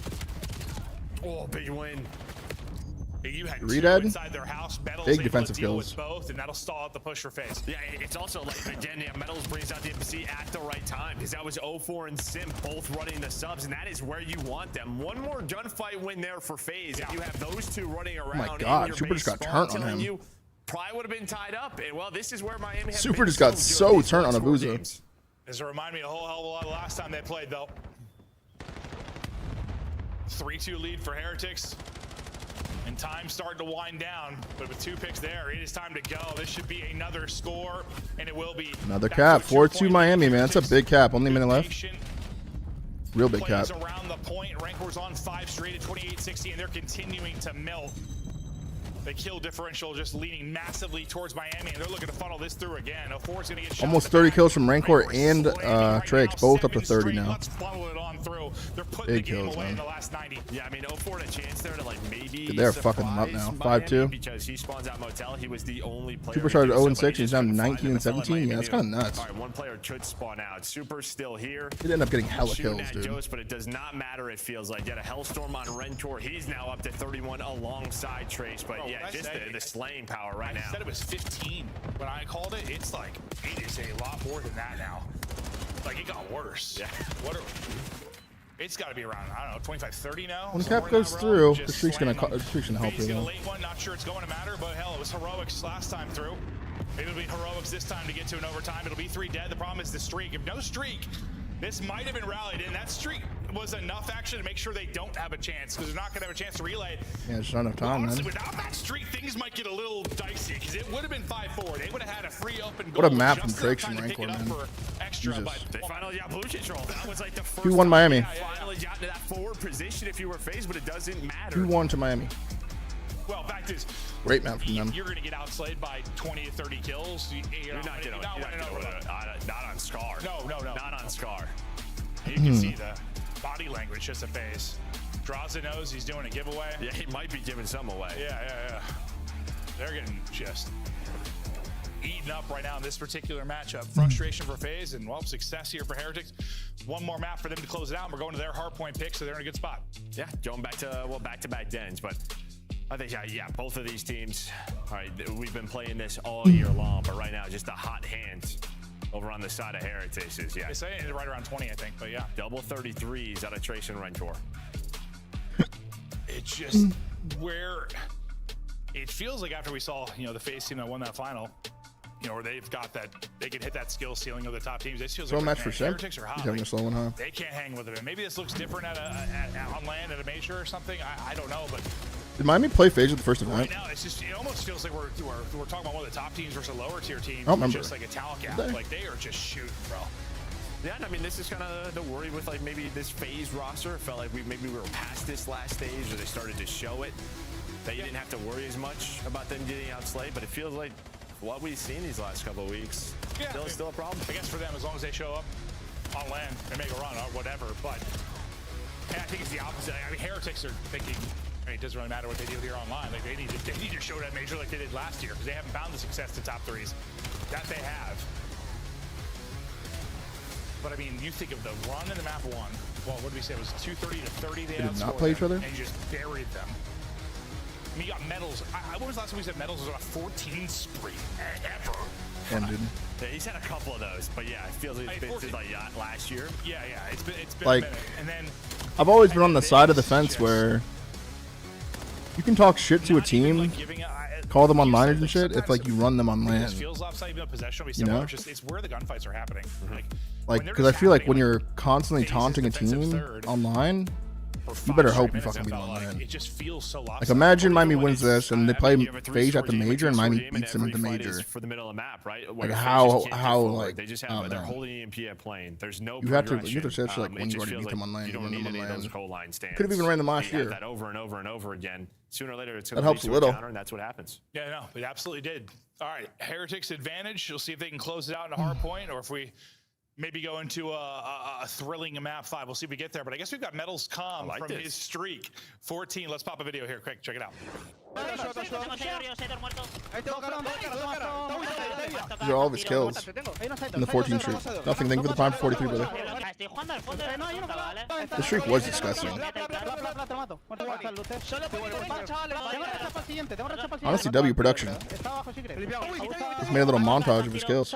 Oh, big win. You had 2 Redead. inside their house. Metals Big able defensive to deal kills. with both, and that'll stall out the push for Faze. Yeah, it's also like, again, yeah, Metals brings out the NPC at the right time because that was 04 and Sim both running the subs, and that is where you want them. One more gunfight win there for Faze. If you have those 2 running around, my God, in your Super base just got spawn turned on telling him. you, probably would have been tied up. And well, this is where Miami had Super been just got good so these turned on last 4 Abuza. games. This remind me a whole hell of a lot of last time they played, though. 3-2 lead for Heretics. And time starting to wind down, but with 2 picks there, it is time to go. This should be another score, and it will be. Another cap. 4-2 Miami, man. That's a big cap. Only a minute left. Real big cap. Plays around the point. Rancor's on 5 straight at 28-60, and they're continuing to melt. The kill differential just leaning massively towards Miami, and they're looking to funnel this through again. 04 is going to get shot. Almost 30 kills from Rancor and Trakes, both up to 30 now. Let's funnel it on through. They're putting Big the game kills, away man. in the last 90. Yeah, I mean, 04 had a chance there to like maybe. Dude, they're fucking them up now. surprise 5-2. Miami because he spawns out Motel. He was the only player. Supercharged to do so, 0-6. but he He's just down couldn't find 19 him. and That's all 17. Miami Yeah, that's knew. kind of nuts. All right, one player could spawn out. Super's still here. He'd end up getting hella Shooting kills, at dude. Jost, but it does not matter. It feels like yet a Hellstorm on Rentor. He's now up to 31 alongside Trace. But Bro, yeah, what I just say- the slaying power right I now. said it was 15 when I called it. It's like, it is a lot more than that now. Like, it got worse. Yeah. It's got to be around, I don't know, 25, 30 now. When somewhere cap in that goes realm. through, Just the streak's gonna slaying them. help Faze you. get a late one, not sure it's going to matter, but hell, it was Heroics last time through. Maybe it'll be Heroics this time to get to an overtime. It'll be 3 dead. The problem is the streak. If no streak, this might have been rallied in. That streak was enough action to make sure they don't have a chance, because they're not going to have a chance to relay. Yeah, there's not enough time, Honestly, man. without that streak, things might get a little dicey, because it would have been 5-4. They would have had a free open goal. What a map from just Trakes enough and time to pick Rancor, it up man. for extra, Jesus. but They finally got blue control. That was like the first 2-1 time Miami. you finally got to that forward position if you were Faze, but it doesn't matter. 2-1 to Miami. well, fact is, Great map from them. you're going to get outslayed by 20 to 30 kills. You're Not on Scar. No. Not on Scar. You can see the body language just a Faze. Draza knows he's doing a giveaway. Yeah, he might be giving some away. Yeah. They're getting just eaten up right now in this particular matchup. Frustration for Faze and, well, success here for Heretics. One more map for them to close it out, and we're going to their hardpoint pick, so they're in a good spot. Yeah, going back to, well, back-to-back dens, but I think, yeah, both of these teams, all right, we've been playing this all year long, but right now, just a hot hand over on the side of Heretics is, yeah. They say it's right around 20, I think, but yeah. Double 33s out of Trace and Rentor. It's just where it feels like after we saw, the Faze team that won that final, where they've got that, they can hit that skill ceiling of the top teams. This feels Slow like match for Sim. Heretics are hot. He's having a slow one, huh? They can't hang with it. Maybe this looks different on land at a major or something. I don't know, but Did Miami play Faze at the first event? right now it's just, it almost feels like we're talking about one of the top teams versus a lower tier team. I don't remember. Just like a talent gap. Did they? Like they are just shooting, bro. Yeah, and I mean, this is kind of the worry with like maybe this Faze roster. It felt like we were past this last stage, or they started to show it. That you didn't have to worry as much about them getting outslayed, but it feels like what we've seen these last couple of weeks, still a problem. I guess for them, as long as they show up on land and make a run or whatever, but I think it's the opposite. I mean, Heretics are thinking, it doesn't really matter what they do here online. Like they need to show that major like they did last year, because they haven't found the success to top threes that they have. But I mean, you think of the run in the map one. Well, what did we say? It was 230 to 30. They did not outscored play them, each other? and you just buried them. I mean, you got Metals. When was the last time we said Metals was on a 14 spree ever? And dude. Yeah, he's had a couple of those, but yeah, it feels like it's been since like last year. Yeah, it's been Like, a minute. And then I've always been on the side of the fence where you can talk shit to a team, call them on liners and shit if like you run them on It land. feels lopsided, even though possession will be You similar. know? It's just it's where the gunfights are happening. Like, because I feel like when you're constantly taunting a team online, you better hope you fucking beat them on land. It just feels so Like lopsided. imagine Miami wins this and they play You have a Faze at the 3-score game major and against Miami Game, and beats them at the every fight major. is for the middle of the map, right? Like Where how Faze just can't get forward. like they just I have don't they're know. holding EMP at plane. There's no You have to progression. say shit like It when you just already feels beat them like on land. You don't win them need on any of those land. goal line stands. Could have even ran them last You have year. that over and over and over again. Sooner or later, it's That going to helps lead a to little. a counter, and that's what happens. Yeah, no, it absolutely did. All right, Heretics advantage. You'll see if they can close it out in a hard point, or if we maybe go into a thrilling map 5. We'll see if we get there. But I guess we've got Metals Calm from his streak. 14. Let's pop a video here quick. Check it out. These are all of his kills in the 14 streak. Nothing. Thank you for the prime for 43, brother. The streak was disgusting. Honestly, W production. He's made a little montage of his kills.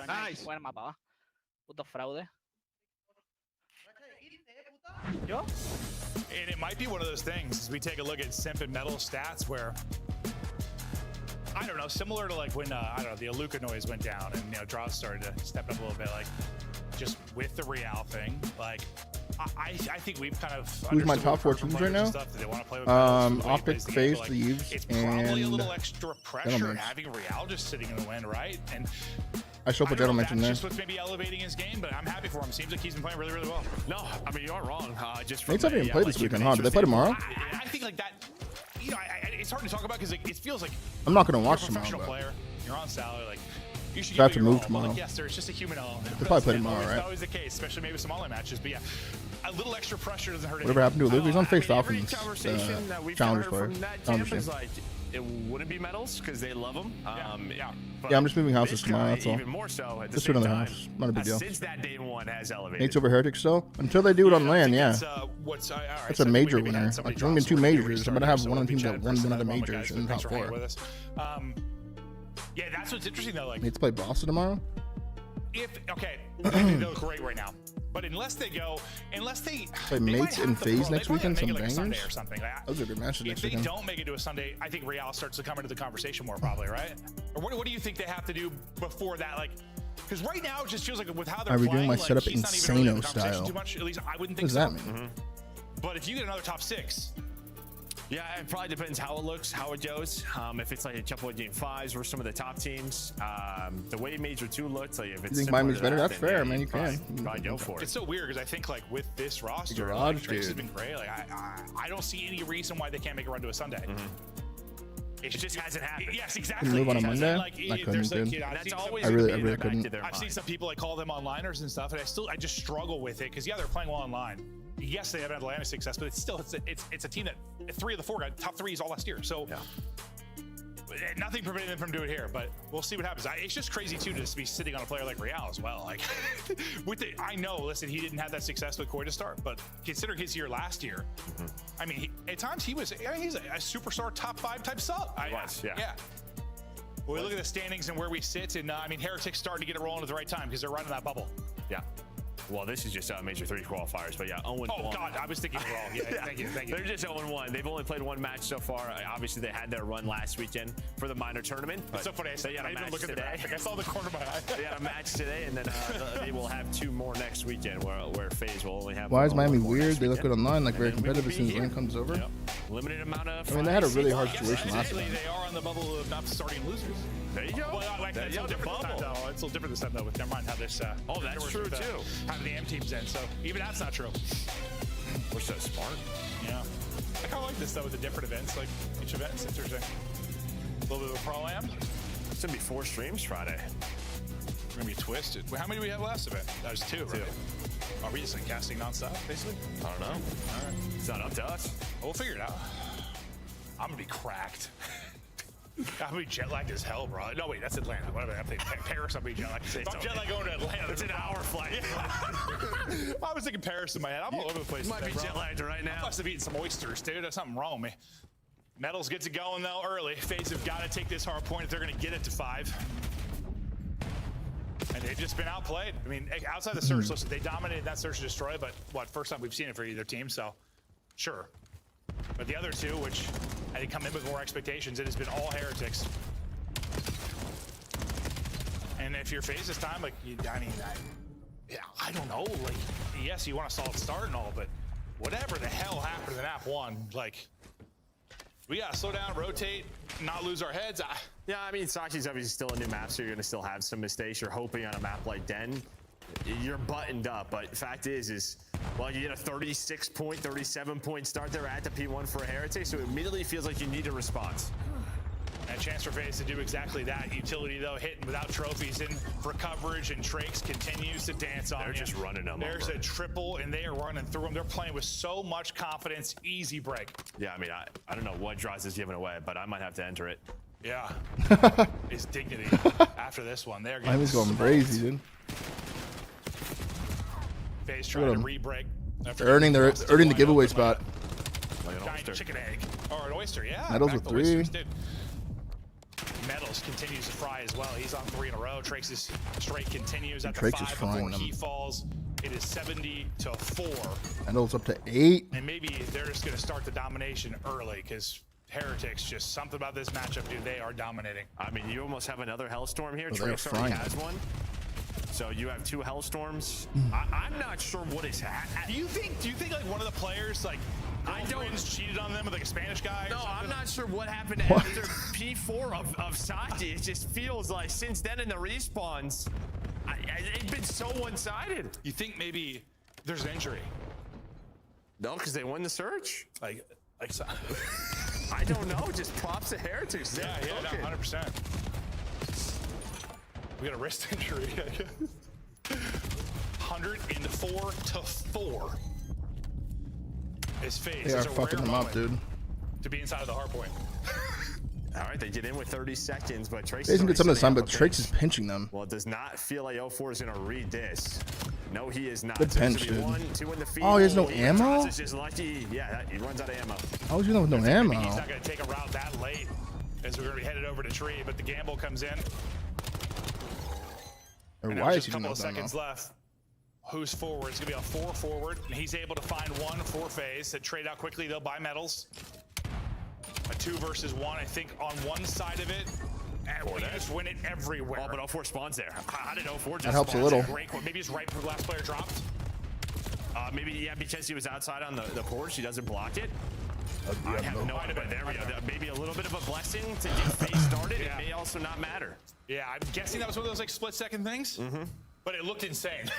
Nice. Buen mapa, va. Puto fraude. And it might be one of those things as we take a look at Simp and Metal stats where, I don't know, similar to like when, I don't know, the Aluka noise went down and, you know, Draws started to step up a little bit, like just with the Real thing. Like, I think we've kind of Who's my top 4 teams right now? OpTic, Faze, like, Thieves, it's probably a and little extra pressure Gentlemen. having Real just sitting in the win, right? And I should put Gentlemen in there. that's just what's maybe elevating his game, but I'm happy for him. Seems like he's been playing really, really well. No, I mean, you aren't wrong. Just Nate's haven't even played this weekend, huh? Did they play tomorrow? I think like that, you know, it's hard to talk about because it feels like I'm not gonna watch you're a tomorrow, professional but player. You're on salary, like you should They have give to it your move all, but, tomorrow. like, yes, there's just a human element. They probably play That's tomorrow, right? always the case, especially maybe some online matches. But yeah, a little extra pressure doesn't hurt. Whatever happened to Luke? He's on Face Every Falcons. conversation that we've Challenge heard player. from that Challenge camp is team. like, it wouldn't be Metals because they love him. Yeah, I'm just moving houses tomorrow. That's all. Even more so at the Just same to another time, house. Not a big deal. Since that day one has elevated. Nate's over Heretics still until they do it on land. Yeah, that's a major winner. Like there's only been 2 majors. I'm gonna have one of the teams that won one of the majors in the top 4. Yeah, that's what's interesting though. Like Nate's play Boston tomorrow. They look great right now. But unless they Play Mates and Faze next weekend, some make it like a Sunday bangers. or something. Like, Those are good matches if next they weekend. don't make it to a Sunday, I think Real starts to come into the conversation more probably, right? Or what do you think they have to do before that? Like, because right now it just feels like with how they're Are we playing, doing my like, setup he's not even really in the Insano conversation style? Too much. At least I wouldn't What think does so. that mean? But if you get another top 6. Yeah, it probably depends how it looks, how it goes. If it's like a couple of game 5s or some of the top teams, the way Major 2 looks, like if it's You think similar Miami's to better? that, That's then, fair, yeah, man. You probably can. go for it. It's so weird because I think like with this roster, Garage, like, Trace has dude. been great. Like I don't see any reason why they can't make a run to a Sunday. It just hasn't happened. Yes, exactly. Can you move on a Exactly. Monday? Like, I couldn't, there's, like, dude. you know, I've That's seen always some- I really in the back couldn't. of their I've seen mind. some people like call them onliners and stuff, and I just struggle with it because yeah, they're playing well online. Yes, they have Atlanta success, but it's a team that 3 of the 4 got top 3s all last year. So nothing preventing them from doing it here, but we'll see what happens. It's just crazy too to just be sitting on a player like Real as well. Like, I know, listen, he didn't have that success with Koi to start, but considering his year last year, I mean, at times he's a superstar top 5 type sub. Yeah. Well, we look at the standings and where we sit, and I mean, Heretics starting to get it rolling at the right time because they're running that bubble. Yeah. Well, this is just Major 3 qualifiers, but yeah, 0-1. Oh, God, I was thinking wrong. Yeah, thank you. They're just 0-1. They've only played 1 match so far. Obviously, they had their run last weekend for the minor tournament. It's so funny. They had a match today. I saw the corner of my eye. They had a match today, and then they will have 2 more next weekend where Faze will only have Why is one Miami more weird? next They look good weekend. online, like And very then we will competitive be as soon as here. Lane comes over. Limited amount of. I mean, they had a really hard Yes, situation last actually, time. they are on the bubble of not starting losers. There you go. Well, like, There it's you a go, little different this time, though. It's a little different this time, though. With never mind how this. Oh, that's true with, too. Having the M teams in, so even that's not true. We're so smart. Yeah. I kind of like this though with the different events. Like each event's interesting. A little bit of a pro-am. It's gonna be 4 streams Friday. We're gonna be twisted. Well, how many do we have last event? That was 2, right? Are we just like casting nonstop, basically? I don't know. All right. It's not up to us. We'll figure it out. I'm gonna be cracked. I'm gonna be jet lagged as hell, bro. No, wait, that's Atlanta. Whatever. I'm thinking Paris. I'm gonna be jet lagged. If I'm jet lagged going to Atlanta, It's an hour flight. I was thinking Paris in my head. I'm all over the place. You might today, be bro. jet lagged right now. I must have eaten some oysters, dude. There's something wrong with me. Metals gets it going though early. Faze have got to take this hard point if they're gonna get it to 5. And they've just been outplayed. I mean, outside the search, listen, they dominated that search and destroy, but what, first time we've seen it for either team, so sure. But the other two, which I think come in with more expectations, it has been all Heretics. And if you're Faze this time, like, I don't know. Like, yes, you want a solid start and all, but whatever the hell happened in map 1, like, we gotta slow down, rotate, not lose our heads. Yeah, I mean, Saki's obviously still a new map, so you're gonna still have some mistakes. You're hoping on a map like Den, you're buttoned up. But the fact is, well, you get a 36-point, 37-point start there at the P1 for a Heretic, so it immediately feels like you need a response. And a chance for Faze to do exactly that. Utility, though, hitting without trophies in for coverage, and Trakes continues to dance on. They're just running them There's over. a triple, and they are running through them. They're playing with so much confidence. Easy break. Yeah, I mean, I don't know what Draws is giving away, but I might have to enter it. Yeah. His dignity after this one. They're I was going crazy, dude. Faze trying to re-break. Earning the giveaway spot. Like an oyster. Chicken egg. Or an oyster, yeah. Metals back with to 3. oysters, dude. Metals continues to fry as well. He's on 3 in a row. Trakes' streak continues at the Trakes is 5 frying before them. he falls. It is 70-4. Metals up to 8. And maybe they're just going to start the domination early because Heretics, just something about this matchup, dude. They are dominating. I mean, you almost have another Hellstorm here. Oh, they're Trakes already frying. has one. So you have 2 Hellstorms. I'm not sure what is happening. Do you think like one of the players, like, girlfriends cheated on them with like a Spanish guy? No, I'm not sure what happened after P4 of Saki. It just feels like since then in the respawns, it's been so one-sided. You think maybe there's an injury? No, because they won the search. Like so. I don't know. Just props to Heretics. Yeah, no, 100%. We got a wrist injury. 104-4 is Faze. They are fucking them up, dude. To be inside of the hard point. All right, they get in with 30 seconds, but Trakes They can get some of the sun, but Trakes is pinching them. Well, it does not feel like 04 is going to read this. No, he is not. Good So it's pinch, gonna be dude. 1, 2 in the field. Oh, he has no ammo? He's just lucky. Yeah, he runs out of ammo. How was you know with no ammo? He's not going to take a route that late as we're going to be headed over to Tree, but the gamble comes in. Or And why there's is just he a couple doing of that seconds now? left. Who's forward? It's going to be a 4 forward, and he's able to find 1 for Faze. They trade out quickly. They'll buy medals. A 2 versus 1, I think, on one side of it. And we just win it everywhere. Oh, but 04 spawns there. How did 04 just That helps a spawn little. there? Great. Maybe it's right before the last player dropped. Maybe, yeah, because he was outside on the porch, he doesn't block it. I I have no idea, but there we go. Maybe a little bit of a blessing to get Faze started. Yeah. It may also not matter. Yeah, I'm guessing that was one of those like split-second things. But it looked insane.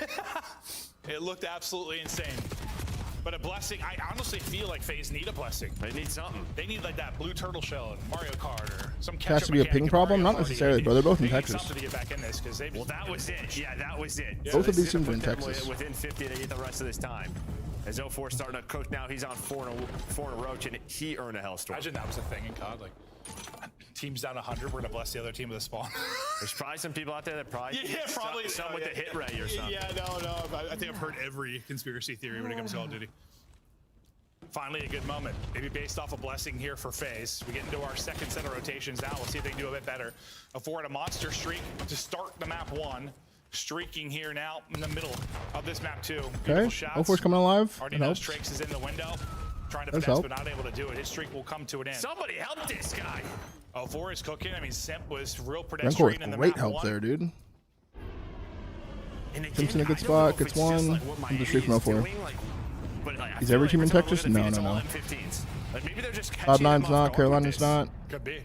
It looked absolutely insane. But a blessing, I honestly feel like Faze need a blessing. They need something. They need like that blue turtle shell in Mario Kart or some It has catch-up to be a mechanic ping in problem? Mario Not Party. necessarily, bro. They're both in They need Texas. something to get back in this because they've. Well, that was it. Yeah, that was it. Yeah. Both of They these should teams are in put them Texas. Within 50 to get the rest of this time. As 04 starting to coach now, he's on 4 in a row. Can he earn a Hellstorm? Imagine that was a thing in COD. Like, team's down 100, we're gonna bless the other team with a spawn. There's probably some people out there that probably probably some with the hit ray or something. Yeah, no. I think I've heard every conspiracy theory when it comes to Call of Duty. Finally, a good moment. Maybe based off a blessing here for Faze. We get into our second set of rotations now. We'll see if they can do a bit better. Afford a monster streak to start the map 1. Streaking here now in the middle of this map 2. Beautiful Okay, shots. 04's coming alive. Already That knows helps. Trakes is in the window. Trying to Does finesse, help. but not able to do it. His streak will come to an end. Somebody help this guy. 04 is cooking. I mean, Simp was real Renko pedestrian in with the great map help 1. there, dude. And again, Simpson a good I don't know spot, if gets it's just, one. like, what Comes the Miami streak from is 04. doing, but, I Is feel every like team in every time I look Texas? at the No, feed, it's no, all no. M15s. Like, maybe they're just Cloud catching them 9's off not. guard with Carolina's this. not. Could be.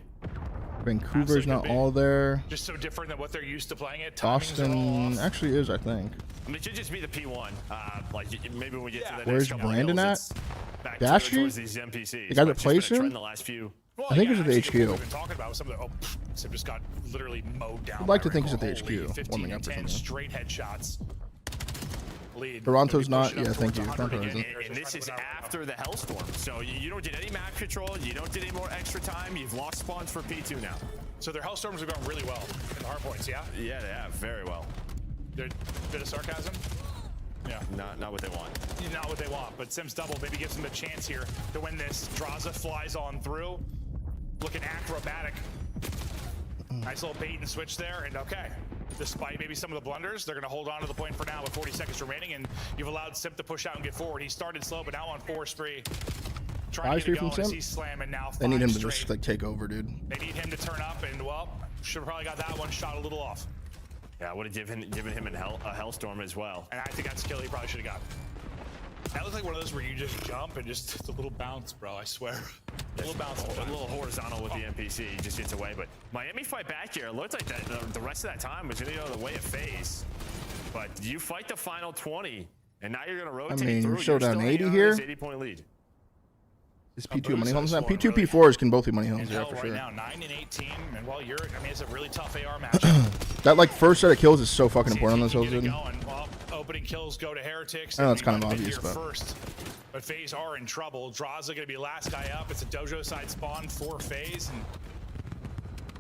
Vancouver's Absolutely not could be. all there. Just so different than what they're used to playing it. Timings are all Boston off. actually is, I think. I mean, it should just be the P1. Like, maybe when we get to the next Where's couple Brandon hills, at? it's back Dashy? towards these NPCs. The guy But that it's just been plays a him? trend the last few. Well, I think he's at the actually, HQ. We've been talking about some of the. Sim just got literally mowed down. I'd like by to think he's at the Renko. Holy, HQ, 15 warming and up or 10 something. straight headshots. Lead. Toronto's Maybe not. pushing up Yeah, thank towards you. 100 Toronto again. isn't. And this is after the Hellstorm. So you don't get any map control. You don't get any more extra time. You've lost spawns for P2 now. So their Hellstorms are going really well in the hard points, yeah? Yeah, they have. Very well. They're a bit of sarcasm? Yeah. Not what they want. Not what they want, but Sims Double maybe gives them a chance here to win this. Draza flies on through. Looking acrobatic. Nice little bait and switch there, and okay. Despite maybe some of the blunders, they're going to hold on to the point for now with 40 seconds remaining, and you've allowed Simp to push out and get forward. He started slow, but now on 4 spree. trying to get it going. Sim? He's slamming now. They need him to straight. just like take over, dude. They need him to turn up, and well, should have probably got that one shot a little off. Yeah, I would have given him a Hellstorm as well. And I think that's a kill he probably should have got. That looks like one of those where you just jump and just it's a little bounce, bro. I swear. A little bounce. A little horizontal with the NPC. He just gets away. But Miami fight back here. It looked like that the rest of that time was going to go the way of Faze. But you fight the final 20, and now you're going to rotate through. You're still down 80 here. 80-point lead. Is P2 money homes now? P2, P4s can both be money homes, yeah, for right sure. Now, 9 and 18, and well, it's a really tough AR matchup. That like first set of kills is so fucking important on this hills, dude. Well, opening kills go to Heretics. I know it's kind of obvious, but But Faze are in trouble. Draza going to be last guy up. It's a dojo side spawn for Faze. And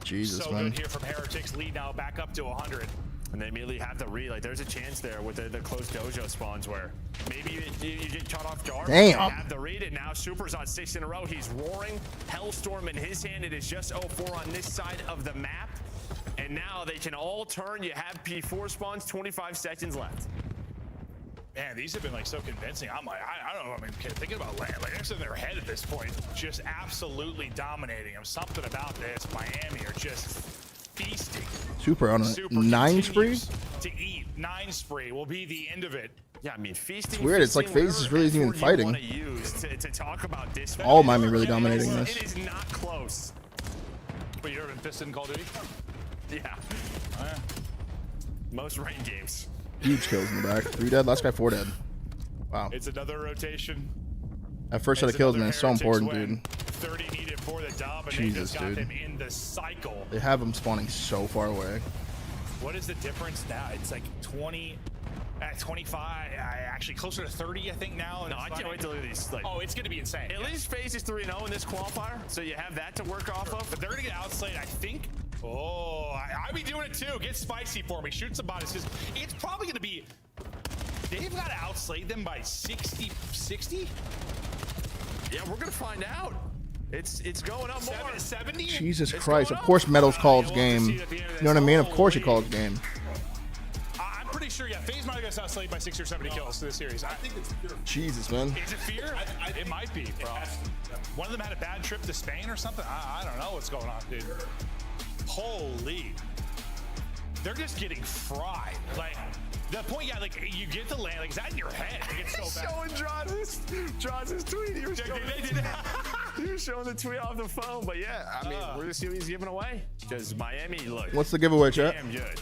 Jesus, so man. good here from Heretics. Lead now back up to 100. And they immediately have the read. Like, there's a chance there with the close dojo spawns where maybe you get caught off guard. Damn. They have the read, and now Super's on 6 in a row. He's roaring. Hellstorm in his hand. It is just 0-4 on this side of the map. And now they can all turn. You have P4 spawns, 25 seconds left. Man, these have been like so convincing. I'm like, I don't know. I mean, thinking about land, like they're in their head at this point, just absolutely dominating them. Something about this. Miami are just feasting. Super on a 9 spree. To eat 9 spree will be the end of it. Yeah, I mean, feasting. It's weird. It's like Faze is really even fighting. To talk about this. All Miami really dominating this. It is not close. But you've ever been fisted in Call of Duty? Yeah. Most rain games. Huge kills in the back. 3 dead. Last guy 4 dead. Wow. It's another rotation. That first set of kills, man, is so important, win. dude. 30 needed for the dub, and Jesus, they just got dude. them in the cycle. They have them spawning so far away. What is the difference now? It's like 20, 25, actually closer to 30, I think now. No, I can't wait to look at these. Like, oh, it's going to be insane. At least Faze is 3-0 in this qualifier, so you have that to work off of. But they're going to get outslayed, I think. Oh, I'd be doing it too. Get spicy for me. Shoot some bodies. It's probably going to be... They've got to outslay them by 60? Yeah, we're going to find out. It's going up more. 70? Jesus Christ. Of course Metals calls game. You know what I mean? Of course he calls game. I'm pretty sure, yeah, Faze might have got outslayed by 60 or 70 kills to this series. I think it's fear. Jesus, man. Is it fear? It might be, bro. One of them had a bad trip to Spain or something? I don't know what's going on, dude. Holy. They're just getting fried. Like, the point, yeah, like, you get the land, like, is that in your head? Like, it's so bad. Showing Draza's tweet. He was showing the tweet off the phone, but yeah, I mean, we're just see what he's giving away. Because Miami, look. What's the giveaway, chat? Damn good.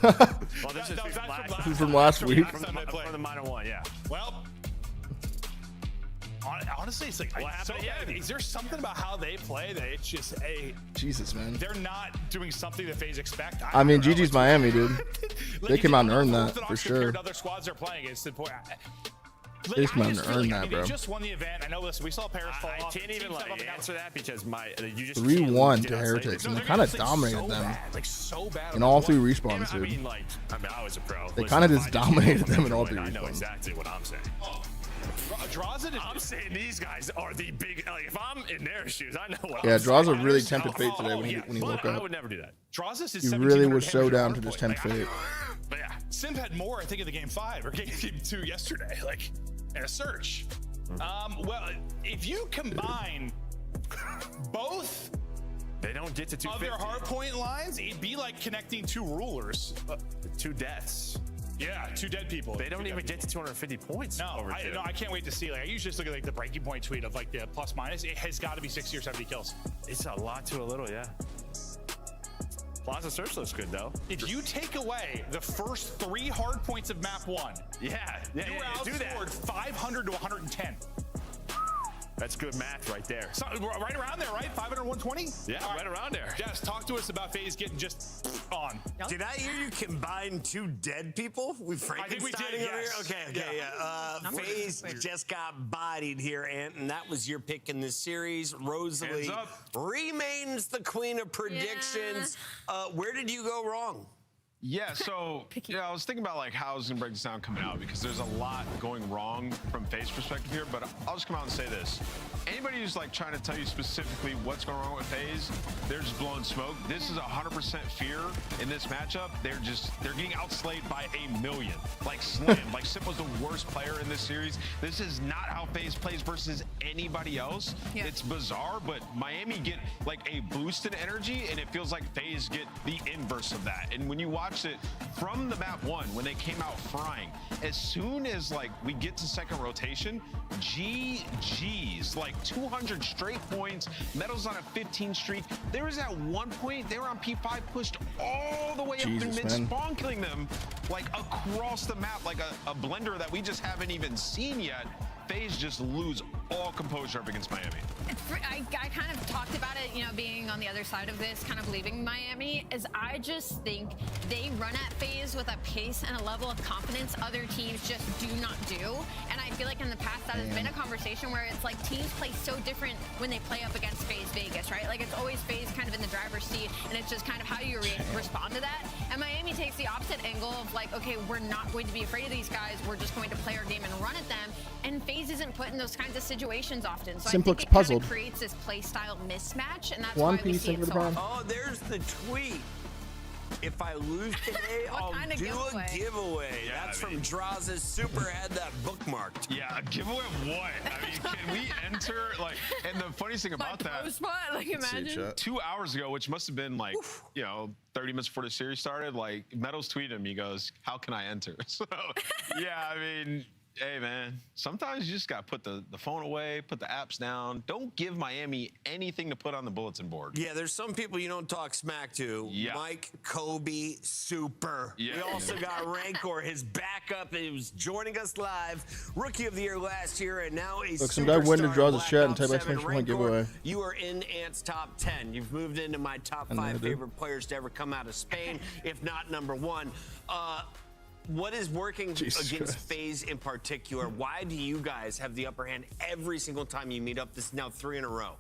Well, this is from last week. From the minor one, yeah. Well, honestly, it's like, is there something about how they play that it's just Jesus, man. They're not doing something that Faze expect. I mean, GG's Miami, dude. They came out and earned that, for sure. Other squads are playing against the point. They just came out and earned that, bro. They just won the event. I know this. We saw Paris fall off. I can't even answer that because you just 3-1 to Heretics, and they kind of dominated them. So bad. In all 3 respawns, dude. I mean, I was a pro. They kind of just dominated them in all 3 I know respawns. exactly what I'm saying. I'm saying these guys are the big. Like, if I'm in their shoes, I know what. Yeah, I'm Draza saying. really tempted fate today when he woke I up. would never do that. Draza's is He really was so down to just tempt fate. But yeah, Simp had more, I think, in the game 5 or game 2 yesterday. Like, in a search. Well, if you combine both. They don't get to 250. Of their hardpoint lines, it'd be like connecting 2 rulers. 2 deaths. Yeah, 2 dead people. They don't even get to 250 points. No, I can't wait to see. Like, I usually just look at like the breaking point tweet of like the plus minus. It has got to be 60 or 70 kills. It's a lot to a little, yeah. Plaza Search looks good though. If you take away the first 3 hard points of map 1, you were outscored 500 to 110. That's good math right there. So, right around there, right? 500, 120? Yeah, right around there. Yes, talk to us about Faze getting just on. Did I hear you combine 2 dead people? We Frankensteining over here? Okay, yeah. Faze just got bodied here, Ant, and that was your pick in this series. Rosalie remains the queen of predictions. Where did you go wrong? Yeah, so I was thinking about like how I was gonna break this down coming out because there's a lot going wrong from Faze perspective here, but I'll just come out and say this. Anybody who's like trying to tell you specifically what's going wrong with Faze, they're just blowing smoke. This is 100% fear in this matchup. They're getting outslayed by a million. Like slammed. Like Sip was the worst player in this series. This is not how Faze plays versus anybody else. Yeah. It's bizarre, but Miami get like a boost in energy, and it feels like Faze get the inverse of that. And when you watch it from the map one, when they came out frying, as soon as like we get to second rotation, GG's, like 200 straight points, Metal's on a 15 streak. There was at one point they were on P5, pushed all the way up in mid, spawn killing them like across the map, like a blender that we just haven't even seen yet. Faze just lose all composure up against Miami. I kind of talked about it, you know, being on the other side of this, kind of leaving Miami, is I just think they run at Faze with a pace and a level of confidence other teams just do not do. And I feel like in the past that has been a conversation where it's like teams play so different when they play up against Faze Vegas, right? Like it's always Faze kind of in the driver's seat, and it's just kind of how do you respond to that? And Miami takes the opposite angle of like, okay, we're not going to be afraid of these guys, we're just going to play our game and run at them. And Faze isn't put in those kinds of situations often. So Simp I looks think it puzzled. kind of creates this play style mismatch, and that's One why we piece see it into so the often. Oh, there's the tweet. If I lose today, I'll do a giveaway. Yeah, That's from Draz's Super had that bookmarked. Yeah, a giveaway of what? I mean, can we enter, like, and the funniest thing about that, Spot, like imagine. 2 hours ago, which must have been like, you know, 30 minutes before the series started, like, Metal's tweeted him, he goes, how can I enter? So, yeah, I mean, hey, man, sometimes you just got to put the phone away, put the apps down. Don't give Miami anything to put on the bulletin board. Yeah, there's some people you don't talk smack to. Yeah. Mike, Kobe, Super. Yeah. We also got Rancor, his backup. He was joining us live. Rookie of the Year last year, and now a Look, some guy went and draws his chat and type Blackout 7. exclamation point giveaway. You are in Ant's top 10. You've moved into my top 5 favorite players to ever come out of Spain, if not #1. What is working against Faze in particular? Why do you guys have the upper hand every single time you meet up? This is now 3 in a row.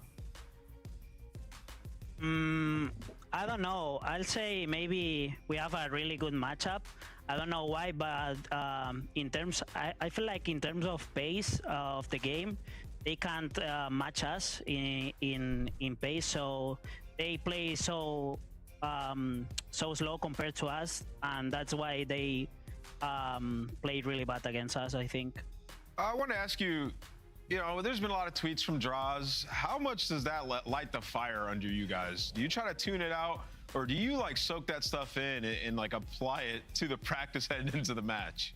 I don't know. I'll say maybe we have a really good matchup. I don't know why, but in terms, I feel like in terms of pace of the game, they can't match us in pace. So they play so slow compared to us, and that's why they played really bad against us, I think. I want to ask you, you know, there's been a lot of tweets from Draws. How much does that light the fire under you guys? Do you try to tune it out, or do you like soak that stuff in and like apply it to the practice heading into the match?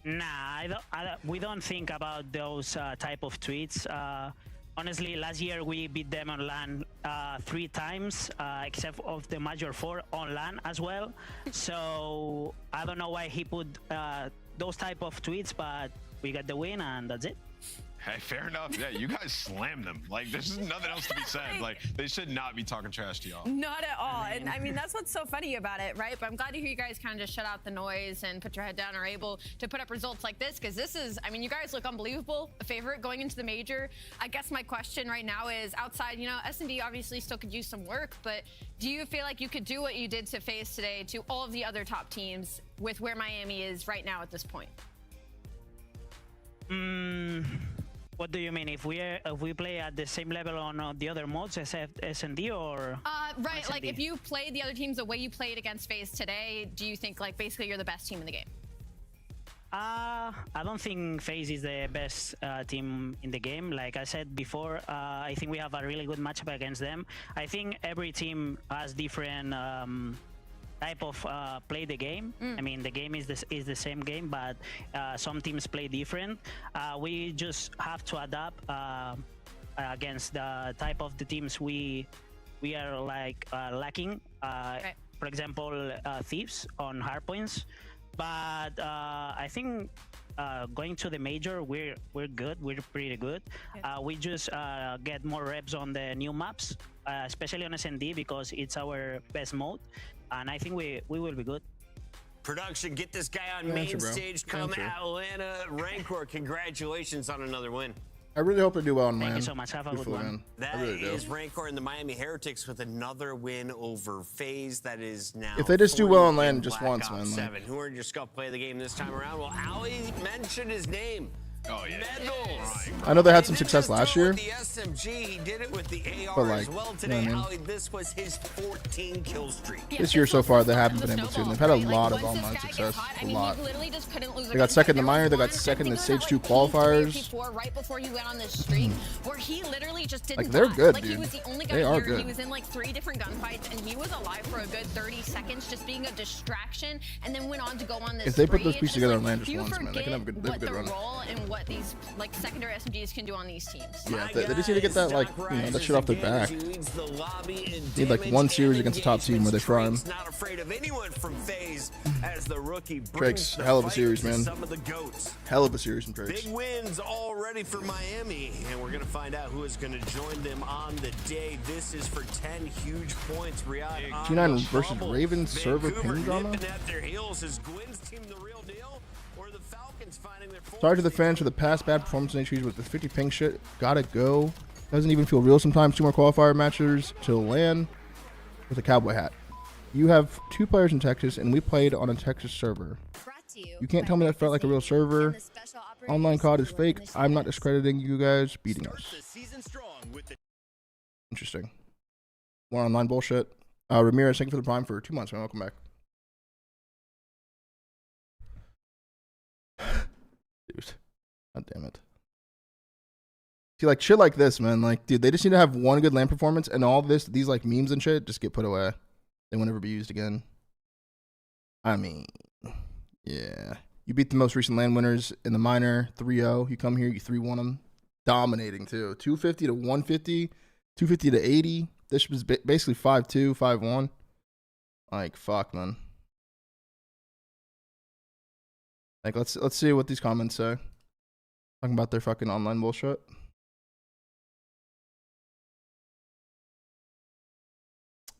Nah, we don't think about those type of tweets. Honestly, last year we beat them on LAN 3 times, except of the Major 4 on LAN as well. So I don't know why he put those type of tweets, but we got the win and that's it. Hey, fair enough. Yeah, you guys slammed them. Like, there's nothing else to be said. Like, they should not be talking trash to y'all. Not at all. And I mean, that's what's so funny about it, right? But I'm glad to hear you guys kind of just shut out the noise and put your head down and are able to put up results like this, because this is, I mean, you guys look unbelievable. A favorite going into the major. I guess my question right now is outside, you know, S&D obviously still could use some work, but do you feel like you could do what you did to Faze today to all of the other top teams with where Miami is right now at this point? What do you mean? If we play at the same level on the other modes except S&D, or right, S&D? like if you play the other teams the way you played against Faze today, do you think like basically you're the best team in the game? I don't think Faze is the best team in the game. Like I said before, I think we have a really good matchup against them. I think every team has different type of play the game. I mean, the game is the same game, but some teams play different. We just have to adapt against the type of the teams we are like lacking. Right. For example, Thieves on hardpoints. But I think going to the major, we're good. We're pretty good. We just get more reps on the new maps, especially on S&D, because it's our best mode. And I think we will be good. Production, get this guy on main stage. Come Atlanta. Rancor, congratulations on another win. I really hope they do well on Thank land. you so much. Have a good Truthfully, one. man. That I really do. is Rancor and the Miami Heretics with another win over Faze. That is now. If they just do well on land in just Black once, Ops man, like- 7. Who earned your scuff play of the game this time around? Well, Ali mentioned his name. Oh, yeah. Medals. I know they had He some didn't success just do it last year. with the SMG, he did it with the AR But, like, as well you know today. what I mean? Ali, this was his 14 kill streak. This year so far, they haven't been able to. And they've had a lot of online success. A lot. They got second in the minor. They got second in the Stage 2 qualifiers. Right before he went on this streak, where he literally just didn't. Like, they're die. good, Like, dude. he was the only guy They are here. good. He was in like 3 different gunfights, and he was alive for a good 30 seconds, just being a distraction, and then went on to go on this. If they put those spree. pieces And together it's on land just you once, man, they can have a good, they have a forget good what run. the role and what these like secondary SMGs can do on these teams. Yeah, they just need to get that, like, you know, that shit off their back. Need like one series against a top team where they fry him. Not afraid of anyone from Faze as the rookie brings Drake's the hell of a fight series, to man. Some of the goats. Hell of a series from Drake's. Big wins already for Miami, and we're gonna find out who is gonna join them on the day. This is for 10 huge points. Riyadh on G9 the versus bubble. Ravens server Vancouver pin drama. nipping at their heels. Is Gwynn's team the real deal, or the Falcons finding their form? Sorry to the fans for the past bad performance in HPs with the 50 ping shit. Gotta go. Doesn't even feel real sometimes. 2 more qualifier matches to land with a cowboy hat. You have 2 players in Texas, and we played on a Texas server. You can't tell me that felt like a real server. Online COD is fake. I'm not discrediting you guys beating us. Interesting. More online bullshit. Ramirez, thank you for the prime for 2 months, man. Welcome back. Dude. God damn it. See, like, shit like this, man. Like, dude, they just need to have one good land performance, and all this, these, like, memes and shit just get put away. They won't ever be used again. I mean, yeah. You beat the most recent land winners in the minor, 3-0. You come here, you 3-1 them. Dominating, too. 250 to 150, 250 to 80. This was basically 5-2, 5-1. Like, fuck, man. Like, let's see what these comments say. Talking about their fucking online bullshit.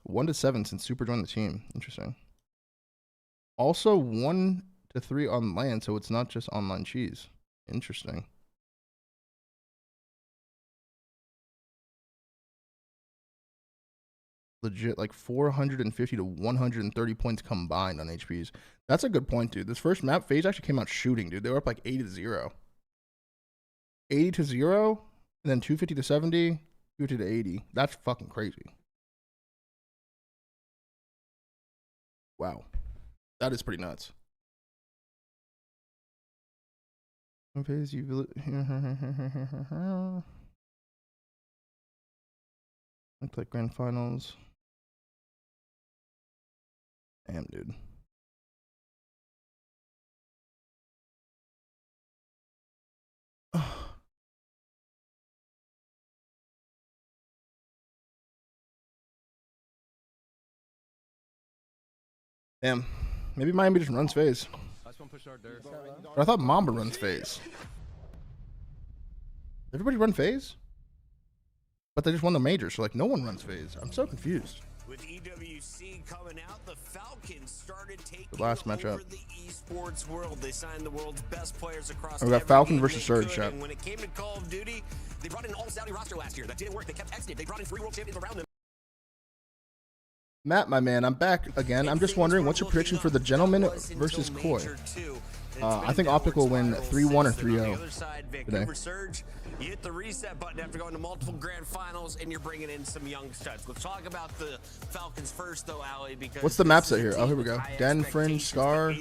One to 7 since Super joined the team. Interesting. Also 1 to 3 on land, so it's not just online cheese. Interesting. Legit, like 450 to 130 points combined on HPs. That's a good point, dude. This first map, Faze actually came out shooting, dude. They were up like 80 to 0. 80 to 0, and then 250 to 70, 250 to 80. That's fucking crazy. Wow. That is pretty nuts. Faze, you look like grand finals. Damn, dude. Damn. Maybe Miami just runs Faze. But I thought Mamba runs Faze. Everybody run Faze? But they just won the major, so like no one runs Faze. I'm so confused. With EWC coming out, the Falcons started taking The last matchup. over the esports world. They signed the world's best players across. We got every Falcon game versus they Surge, could, chat. and when it came to Call of Duty, they brought in an all-Saudi roster last year. That didn't work. They kept exiting. They brought in 3 world champions around them. Matt, my man, I'm back again. I'm just wondering, what's your prediction for the Gentleman versus Koi? I think OpTic will win 3-1 or 3-0 today. Vancouver Surge, you hit the reset button after going to multiple grand finals, and you're bringing in some young studs. Let's talk about the Falcons first, though, Ali, because What's the map set here? Oh, here we go. Den, Fringe, Scar,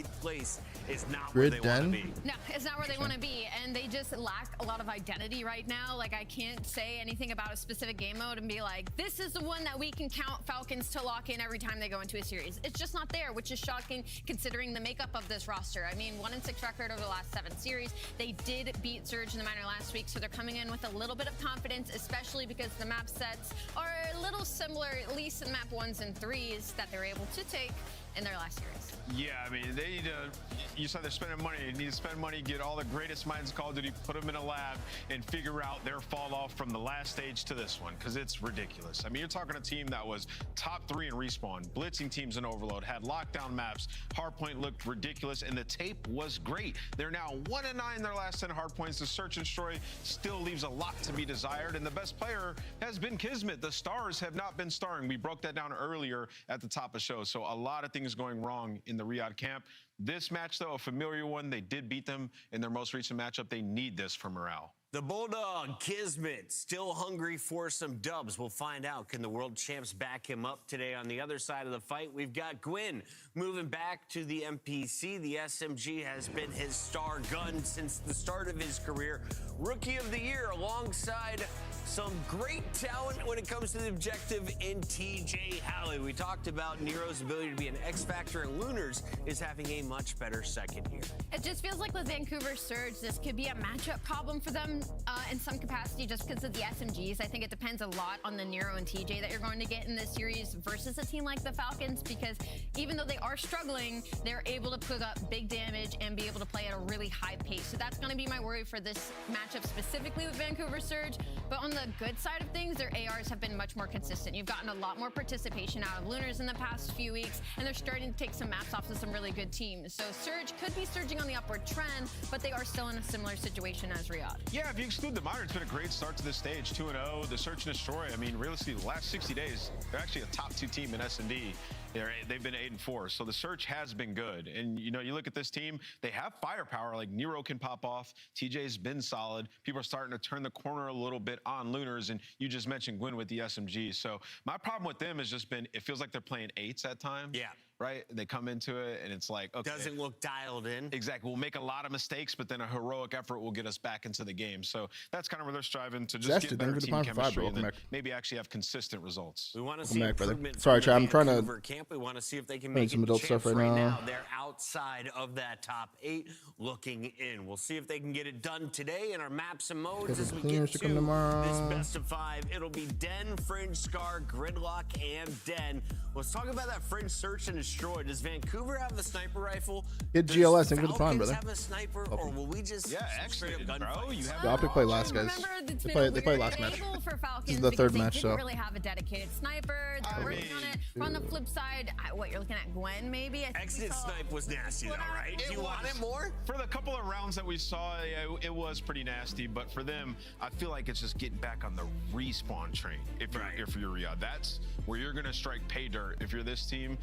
is not Grid, where they wanna Den. be. No, it's not where they want to be, and they just lack a lot of identity right now. Like, I can't say anything about a specific game mode and be like, this is the one that we can count Falcons to lock in every time they go into a series. It's just not there, which is shocking considering the makeup of this roster. I mean, 1-6 record over the last 7 series. They did beat Surge in the minor last week, so they're coming in with a little bit of confidence, especially because the map sets are a little similar, at least in map 1s and 3s, that they're able to take in their last series. Yeah, I mean, they need to, you said they're spending money. You need to spend money, get all the greatest minds of Call of Duty, put them in a lab, and figure out their fall off from the last stage to this one, because it's ridiculous. I mean, you're talking a team that was top 3 in respawn, blitzing teams in Overload, had lockdown maps, hardpoint looked ridiculous, and the tape was great. They're now 1-9 in their last 10 hardpoints. The search and destroy still leaves a lot to be desired, and the best player has been Kismet. The stars have not been starring. We broke that down earlier at the top of the show, so a lot of things going wrong in the Riyadh camp. This match, though, a familiar one. They did beat them in their most recent matchup. They need this for morale. The Bulldog, Kismet, still hungry for some dubs. We'll find out. Can the world champs back him up today? On the other side of the fight, we've got Gwyn moving back to the MPC. The SMG has been his star gun since the start of his career. Rookie of the Year alongside some great talent when it comes to the objective in TJ Halley. We talked about Nero's ability to be an X factor, and Lunars is having a much better second year. It just feels like with Vancouver Surge, this could be a matchup problem for them in some capacity just because of the SMGs. I think it depends a lot on the Nero and TJ that you're going to get in this series versus a team like the Falcons, because even though they are struggling, they're able to put up big damage and be able to play at a really high pace. So that's going to be my worry for this matchup specifically with Vancouver Surge. But on the good side of things, their ARs have been much more consistent. You've gotten a lot more participation out of Lunars in the past few weeks, and they're starting to take some maps off of some really good teams. So Surge could be surging on the upward trend, but they are still in a similar situation as Riyadh. Yeah, if you exclude the minor, it's been a great start to this stage. 2-0, the search and destroy. I mean, realistically, the last 60 days, they're actually a top 2 team in S&D. They've been 8-4, so the search has been good. And you know, you look at this team, they have firepower. Like Nero can pop off. TJ's been solid. People are starting to turn the corner a little bit on Lunars, and you just mentioned Gwyn with the SMG. So my problem with them has just been, it feels like they're playing 8s at times. Yeah. Right? They come into it and it's like, okay. Doesn't look dialed in. Exactly. We'll make a lot of mistakes, but then a heroic effort will get us back into the game. So that's kind of where they're striving to just get better team chemistry and then maybe actually have consistent results. We want to see improvement. Sorry, Chad, I'm trying to camp. We want to see if they can make some adult stuff right now. They're outside of that top 8, looking in. We'll see if they can get it done today in our maps and modes as we get to this best of 5. It'll be Den, Fringe, Scar, Gridlock, and Den. Let's talk about that Fringe search and destroy. Does Vancouver have the sniper rifle? Hit GLS and get the prime, brother. Have a sniper, or will we just excellent, bro. You have the OpTic play last, guys. They play last match. This is the 3rd match, so. They didn't really have a dedicated sniper. They're working on it. But on the flip side, what, you're looking at Gwyn, maybe? Exit snipe was nasty, though, right? Do you want it more? For the couple of rounds that we saw, it was pretty nasty. But for them, I feel like it's just getting back on the respawn train. If you're Riyadh, that's where you're going to strike pay dirt. If you're this team,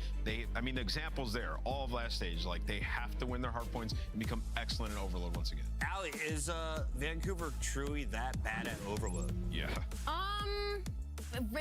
I mean, the examples there, all of last stage, like they have to win their hard points and become excellent in Overload once again. Allie, is Vancouver truly that bad at Overload? Yeah.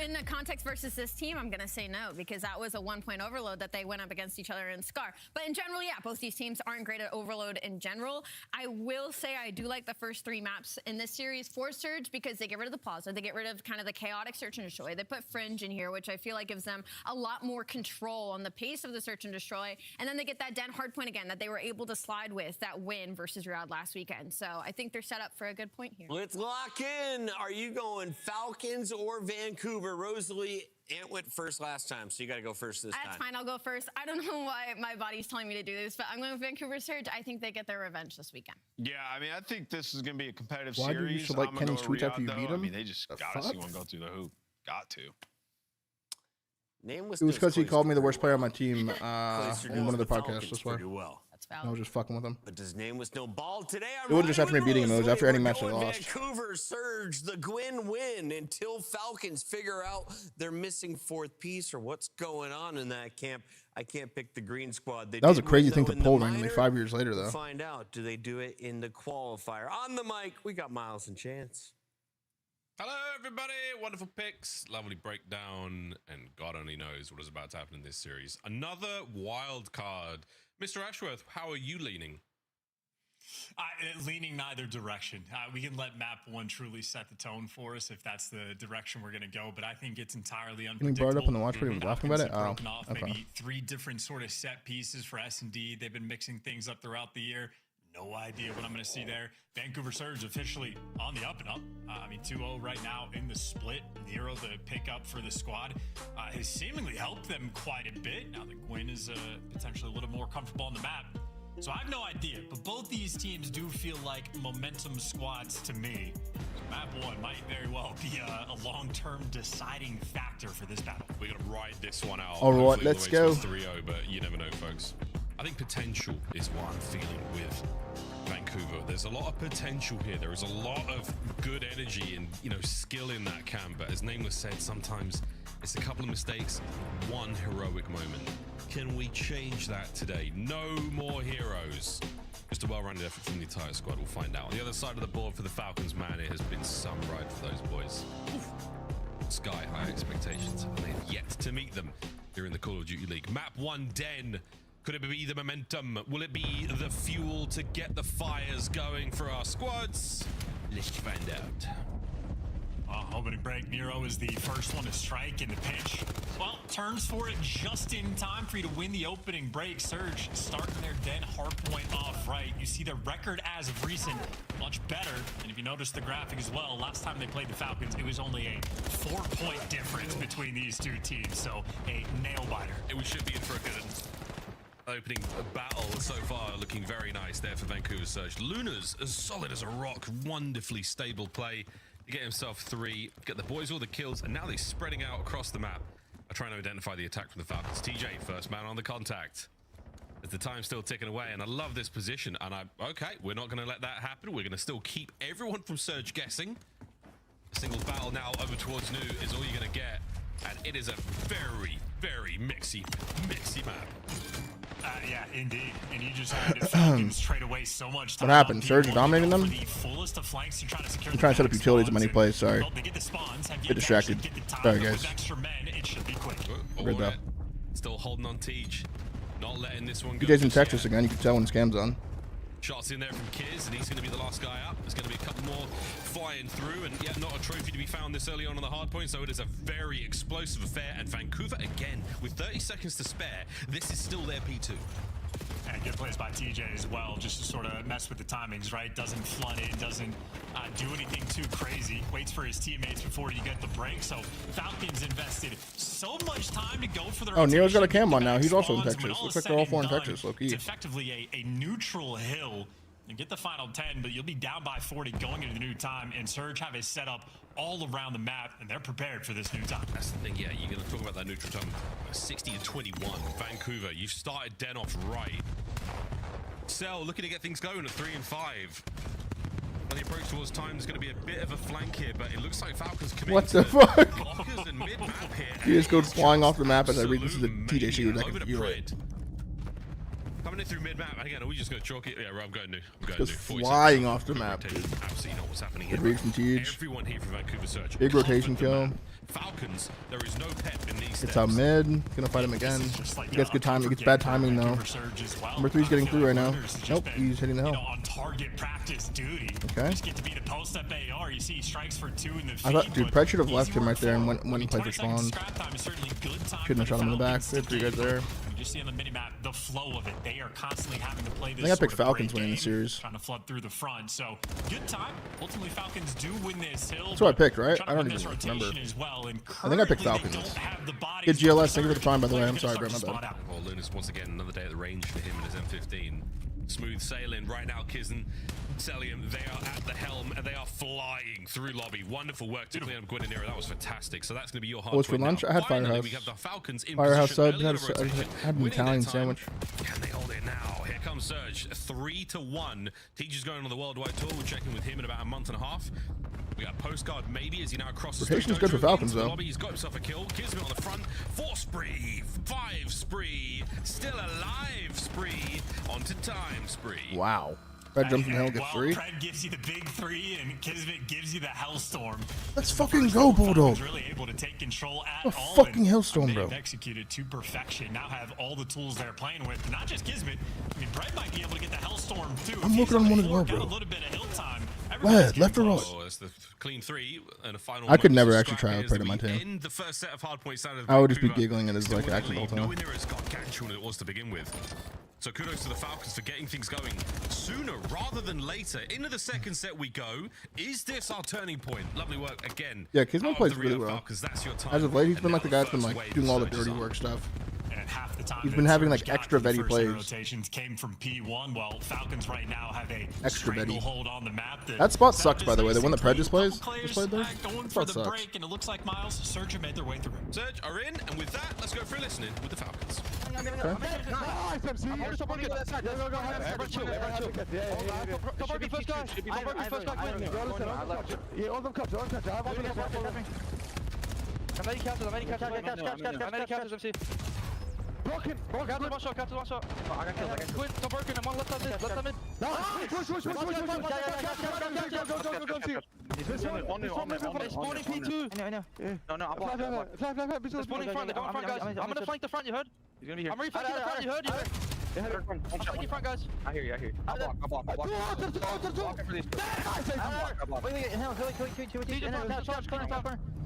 In the context versus this team, I'm going to say no, because that was a 1-point overload that they went up against each other in Scar. But in general, yeah, both these teams aren't great at overload in general. I will say I do like the first 3 maps in this series for Surge because they get rid of the plaza. They get rid of kind of the chaotic search and destroy. They put Fringe in here, which I feel like gives them a lot more control on the pace of the search and destroy. And then they get that Den hardpoint again that they were able to slide with that win versus Riyadh last weekend. So I think they're set up for a good point here. Let's lock in. Are you going Falcons or Vancouver? Rosalie, Ant went first last time, so you got to go first this time. That's fine. I'll go first. I don't know why my body's telling me to do this, but I'm going with Vancouver Surge. I think they get their revenge this weekend. Yeah, I mean, I think this is going to be a competitive Why series. Why do you should like Kenny's tweets after you beat him? I mean, they just got to see one go through the hoop. Got to. Name was it was because he called me the worst player on my team in one of the podcasts. That's why. Well. I was just fucking with him. But his name was no ball today. It wasn't just after me beating him. It was after any match I lost. Vancouver Surge, the Gwyn win until Falcons figure out their missing 4th piece or what's going on in that camp. I can't pick the green squad. That was a crazy thing to pull randomly 5 years later, though. We'll find out. Do they do it in the qualifier? On the mic, we got Miles and Chance. Hello, everybody. Wonderful picks, lovely breakdown, and God only knows what is about to happen in this series. Another wild card. Mr. Ashworth, how are you leaning? Leaning neither direction. We can let map 1 truly set the tone for us if that's the direction we're going to go, but I think it's entirely unpredictable. You brought it up on the watch party and laughing about it? Broken off maybe 3 different sort of set pieces for S&D. They've been mixing things up throughout the year. No idea what I'm going to see there. Vancouver Surge officially on the up and up. I mean, 2-0 right now in the split. Nero, the pickup for the squad, has seemingly helped them quite a bit. Now that Gwyn is potentially a little more comfortable on the map. So I have no idea, but both these teams do feel like momentum squads to me. Map 1 might very well be a long-term deciding factor for this battle. We're going to ride this one out. All right, let's go. 3-0, but you never know, folks. I think potential is what I'm feeling with Vancouver. There's a lot of potential here. There is a lot of good energy and, you know, skill in that camp. But as Nameless said, sometimes it's a couple of mistakes, one heroic moment. Can we change that today? No more heroes. Just a well-rounded effort from the entire squad. We'll find out. On the other side of the board for the Falcons, man, it has been some ride for those boys. Oof. Sky-high expectations, and they've yet to meet them here in the Call of Duty League. Map 1, Den. Could it be the momentum? Will it be the fuel to get the fires going for our squads? Let's find out. Opening break, Nero is the first one to strike in the pinch. Well, turns for it just in time for you to win the opening break. Surge starting their Den hardpoint off right. You see the record as of recent, much better. And if you notice the graphic as well, last time they played the Falcons, it was only a 4-point difference between these two teams. So a nail biter. We should be in for a good opening battle so far, looking very nice there for Vancouver Surge. Luna's as solid as a rock, wonderfully stable play. You get himself 3, get the boys all the kills, and now they're spreading out across the map. I'm trying to identify the attack from the Falcons. TJ, first man on the contact. As the time's still ticking away, and I love this position. And okay, we're not going to let that happen. We're going to still keep everyone from Surge guessing. A single battle now over towards New is all you're going to get. And it is a very, very mixy map. Yeah, indeed. And you just had the Falcons trade away so much time. What happened? Surge dominating them? The fullest of flanks to try to secure I'm trying to set up utilities when he plays. Sorry. They get the spawns, get distracted. Sorry, guys. With extra men, it should be quick. Still holding on Tej. Not letting this one go. DJ's in Texas again. You can tell when his cam's on. Shots in there from Kiz, and he's going to be the last guy up. There's going to be a couple more flying through, and yeah, not a trophy to be found this early on the hard point, so it is a very explosive affair. And Vancouver, again, with 30 seconds to spare, this is still their P2. And good plays by TJ as well, just to sort of mess with the timings, right? Doesn't flood in, doesn't do anything too crazy. Waits for his teammates before you get the break. So Falcons invested so much time to go for the rotation. Nero's got a cam on now. He's also in Texas. Looks like they're all 4 in Texas, low-key. It's effectively a neutral hill. You get the final 10, but you'll be down by 40 going into the new time, and Surge have a setup all around the map, and they're prepared for this new time. That's the thing, yeah, you're going to talk about that neutral time. 60-21, Vancouver, you've started Den off right. Cell looking to get things going at 3 and 5. On the approach towards time, there's going to be a bit of a flank here, but it looks like Falcons committing what the fuck? He He just goes flying off the map as I read this is a TJ shoot. I can feel it. Coming in through mid-map, again, are we just going to chalk it? Yeah, I'm going new. Just flying off the map, dude. Absolutely not what's happening here. Good read from Tej. Everyone here from Vancouver Surge. Big rotation kill. Falcons, there is no pep in these Gets out mid. Gonna fight him again. He gets good timing. He gets bad timing though. Number 3's getting through right now. Nope, he's hitting the hell. On target practice duty. Okay. Just get to be the post-up AR. You see strikes for 2 in the feed. I thought, dude, Pred should have left him right there and went and played for spawns. Shouldn't have shot him in the back. They had 3 guys there. You just see on the minimap the flow of it. They are constantly having to play this. I think I picked Falcons winning the series. Trying to flood through the front. So good time. Ultimately, Falcons do win this hill. That's what I picked, right? I don't even remember. I think I picked Falcons. Good GLS. Thank you for the time, by the way. I'm sorry, bro. My bad. Well, Lunas once again another day at the range for him and his M15. Smooth sailing right now. Kizen, Celium, they are at the helm and they are flying through lobby. Wonderful work to clean up Gwyn and Nero. That was fantastic. So that's going to be your hard. What was for lunch? I had Finally, Firehouse. we have the Falcons in Firehouse sub. I had an Italian sandwich. Can they hold it now? Here comes Surge. 3-1. Teacher's going on the worldwide tour. We're checking with him in about a month and a half. We got Postcard maybe as he now crosses. Rotation's good for Falcons though. Lobby. He's got himself a kill. Kismet on the front. 4 spree. 5 spree. Still alive spree. On to time spree. Wow. Fred jumps in the hell, gets 3. Fred gives you the big 3, and Kismet gives you the Hellstorm. Let's fucking go, Bulldog. Really able to take control at all. Fucking Hellstorm, bro. They've executed to perfection. Now have all the tools they're playing with. Not just Kismet. I mean, Brett might be able to get the Hellstorm too. I'm working on one as well, bro. Left or right? Oh, it's the clean 3 and a final. I could never actually try to play to my team. In the first set of hard points, I would just be giggling at his like action all the time. Nowhere near as gargantuan it was to begin with. So kudos to the Falcons for getting things going sooner rather than later. Into the second set we go. Is this our turning point? Lovely work again. Yeah, Kismet plays really well. That's your time. As of late, he's been like the guy that's been like doing all the dirty work stuff. And that half the time He's that been having Surge like got extra to the Betty first plays. rotations came from P1. Well, Falcons right now have a Extra Betty. stranglehold on the map. That spot sucks, by the way. The one that Prejudice plays. Players Just played there. going That for spot the sucks. break, and it looks like Miles Surge have made their way through. Surge are in, and with that, let's go through listening with the Falcons. Broken! Captain, one shot, Captain, one shot. Oh, I got killed, Quinn, stop broken, I'm on left side mid, left side mid. Push. Spawning P2. I know. No, I'm blocked. They're spawning front, they're going front, guys. I'm gonna flank the front, you heard? He's gonna be here. I'm reflanking the front, you heard? I'm flanking front, guys. I hear you. I'll block.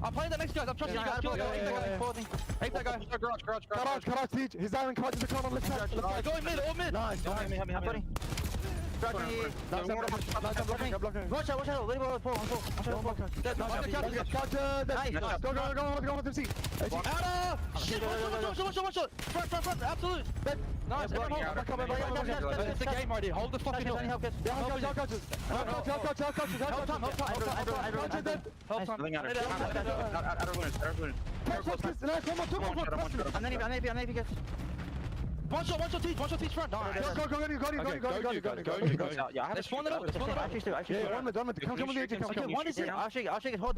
I'm playing the next guys, I'm trusting you guys. Kill that guy. Hate that guy. Garage, Teach. He's down in cards in the corner on left side. Going mid, all mid. Nice. Help me. Watch out. Let me go. Pull. Go with him. See. One shot. Front. Absolute. Nice. It's the game already. Hold the fucking hill. Help One shot, Teach front. Go. Let's spawn it up. Come on the edge. Okay, one is here. I'll shake it. Hold.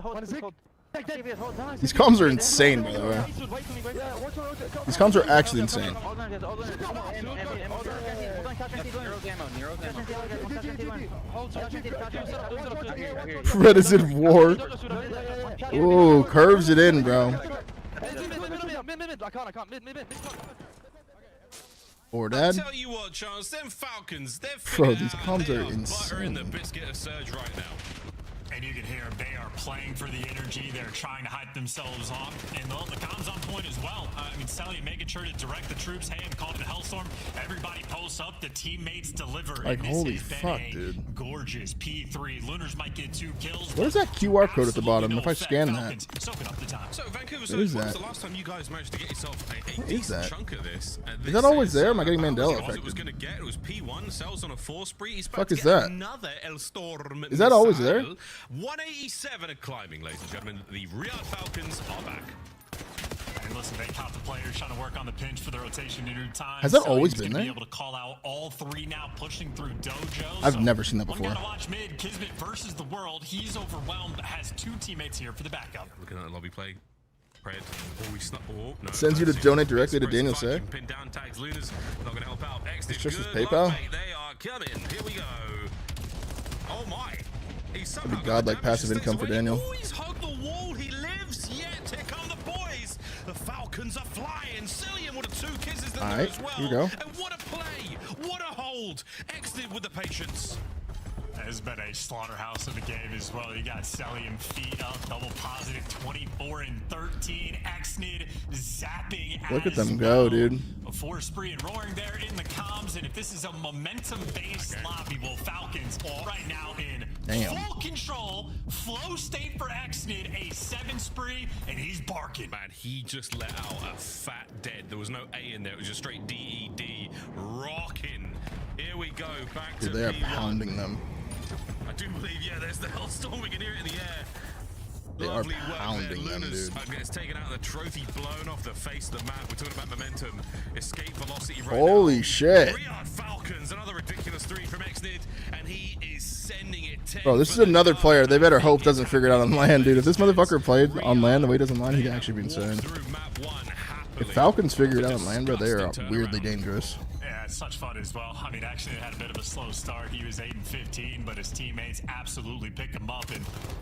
These comms are insane, by the way. These comms are actually insane. Predator War. Ooh, curves it in, bro. Mid. I can't. Mid. Or Dad. I'll tell you what, Charles, them Falcons, they're Bro, these comms are buttering the insane. biscuit of Surge right now. And you can hear they are playing for the energy. They're trying to hype themselves off. And the comms on point as well. I mean, Sally making sure to direct the troops. Hey, I'm calling the Hellstorm. Everybody posts up. The teammates deliver. Like, and holy this has fuck, been a dude. gorgeous P3. Lunars might get 2 kills. What is that QR code at the bottom? If I scan that. Soaking up the time. So, Vancouver, What so is when was that? the last time you guys managed to get yourself a What is decent that? chunk of this? Is that always there? Am I getting It Mandela was affected? going to get. It was P1, sells on a 4 spree. He's about Fuck to is get that? another El Storm. Is that always there? 187 and climbing, ladies and gentlemen. The Riyadh Falcons are back. And listen, they caught the players trying to work on the pinch for the rotation in time. Has that So always he's been gonna there? Be able to call out all 3 now, pushing through Dojo. I've never seen that One before. guy to watch mid, Kismet versus the world. He's overwhelmed, has 2 teammates here for the backup. Looking at the lobby play. Pred. No. Sends you to donate directly to Daniel Say. Pin down tags Lunas. Not going to help out. It's just his Good PayPal. luck, mate. They are coming. Here we go. Oh my. He's somehow That'd be godlike passive income for Daniel. Oh, he's hugged the wall. He lives yet. Here come the boys. The Falcons are flying. Cillian with the 2 kisses in All there right, as well. here we go. And what a play. What a hold. Exited with the patience. Has been a slaughterhouse of the game as well. You got Selly and feet up, double positive, 24 and 13. Xnid zapping. Look at as them well. go, dude. A 4 spree and roaring there in the comms. And if this is a momentum-based lobby, well, Falcons right now in full control, flow state for Xnid, a 7 spree, and he's barking. Man, he just let out a fat dead. There was no A in there. It was just straight DED rocking. Here we go. Back to Dude, they are P1. pounding them. I do believe, yeah, there's the Hellstorm. We can hear it in the air. They are Lovely work pounding there. them, Lunas dude. gets taken out of the trophy, blown off the face of the map. We're talking about momentum, escape velocity right Holy now. shit. Riyadh Falcons, another ridiculous 3 from Xnid, and he is sending it 10. Bro, this is another player. They better hope doesn't figure it out on land, dude. If this motherfucker played on land the way he does on land, he'd actually be insane. If Falcons figure it out on land, bro, they are weirdly dangerous. Yeah, it's such fun as well. I mean, actually, it had a bit of a slow start. He was 8 and 15, but his teammates absolutely picked him up. And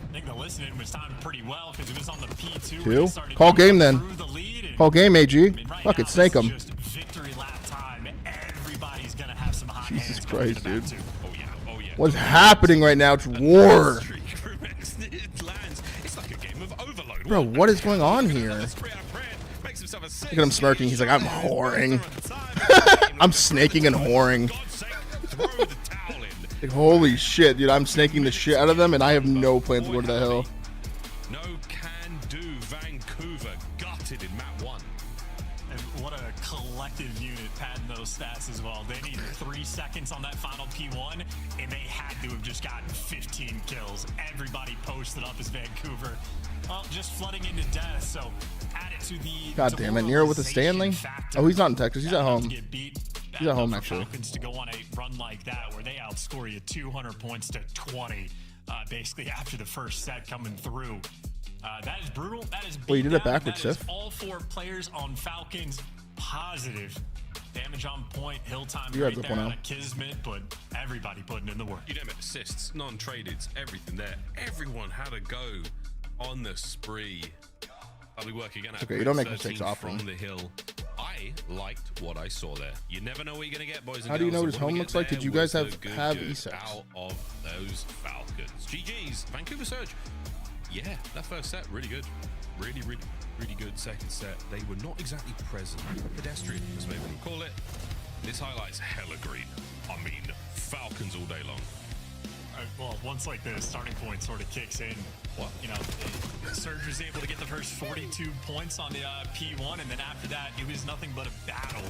I think the listening was timed pretty well because it was on the P2. where he started Call getting game then. through the lead, and, Call game, AG. I mean, right Fuck now, it, snake this is him. just victory lap time. Everybody's going to have some hot Jesus hands going Christ, into dude. that too. What's happening right now? It's war. It's like a game of Overload. Bro, what is going on here? Look at him smirking. He's like, I'm whoring. I'm snaking and whoring. Like, holy shit, dude. I'm snaking the shit out of them, and I have no plans to go to the hill. No can do. Vancouver gutted in map 1. And what a collapse those stats as well. They need 3 seconds on that final P1, and they had to have just gotten 15 kills. Everybody posted up as Vancouver. Well, just flooding into death, so add it to the... God damn it, Nero with a Stanley? Oh, he's not in Texas. He's at home. He's at home, actually. Falcons to go on a run like that where they outscore you 200 points to 20, basically after the first set coming through. That is brutal. That is Well, you did it beatdown. backwards, That is Sif. all 4 players on Falcons positive. Damage on point, hill time You right have the there point out out. of Kismet, but everybody putting in the work. You name it, assists, non-traded, everything there. Everyone had a go on the spree. I'll be working again. Okay, you don't make mistakes often. From the hill. I liked what I saw there. You never know what you're going to get, boys and girls. How do you know what his And home we looks get like? Did there you guys was have the good E-Sex? out of those Falcons? GG's. Vancouver Surge. Yeah, that first set, really good. Really good second set. They were not exactly present. Pedestrian, as maybe we call it. This highlights hella green. I mean, Falcons all day long. Well, once like the starting point sort of kicks in, you know, Surge was able to get the first 42 points on the P1, and then after that, it was nothing but a battle.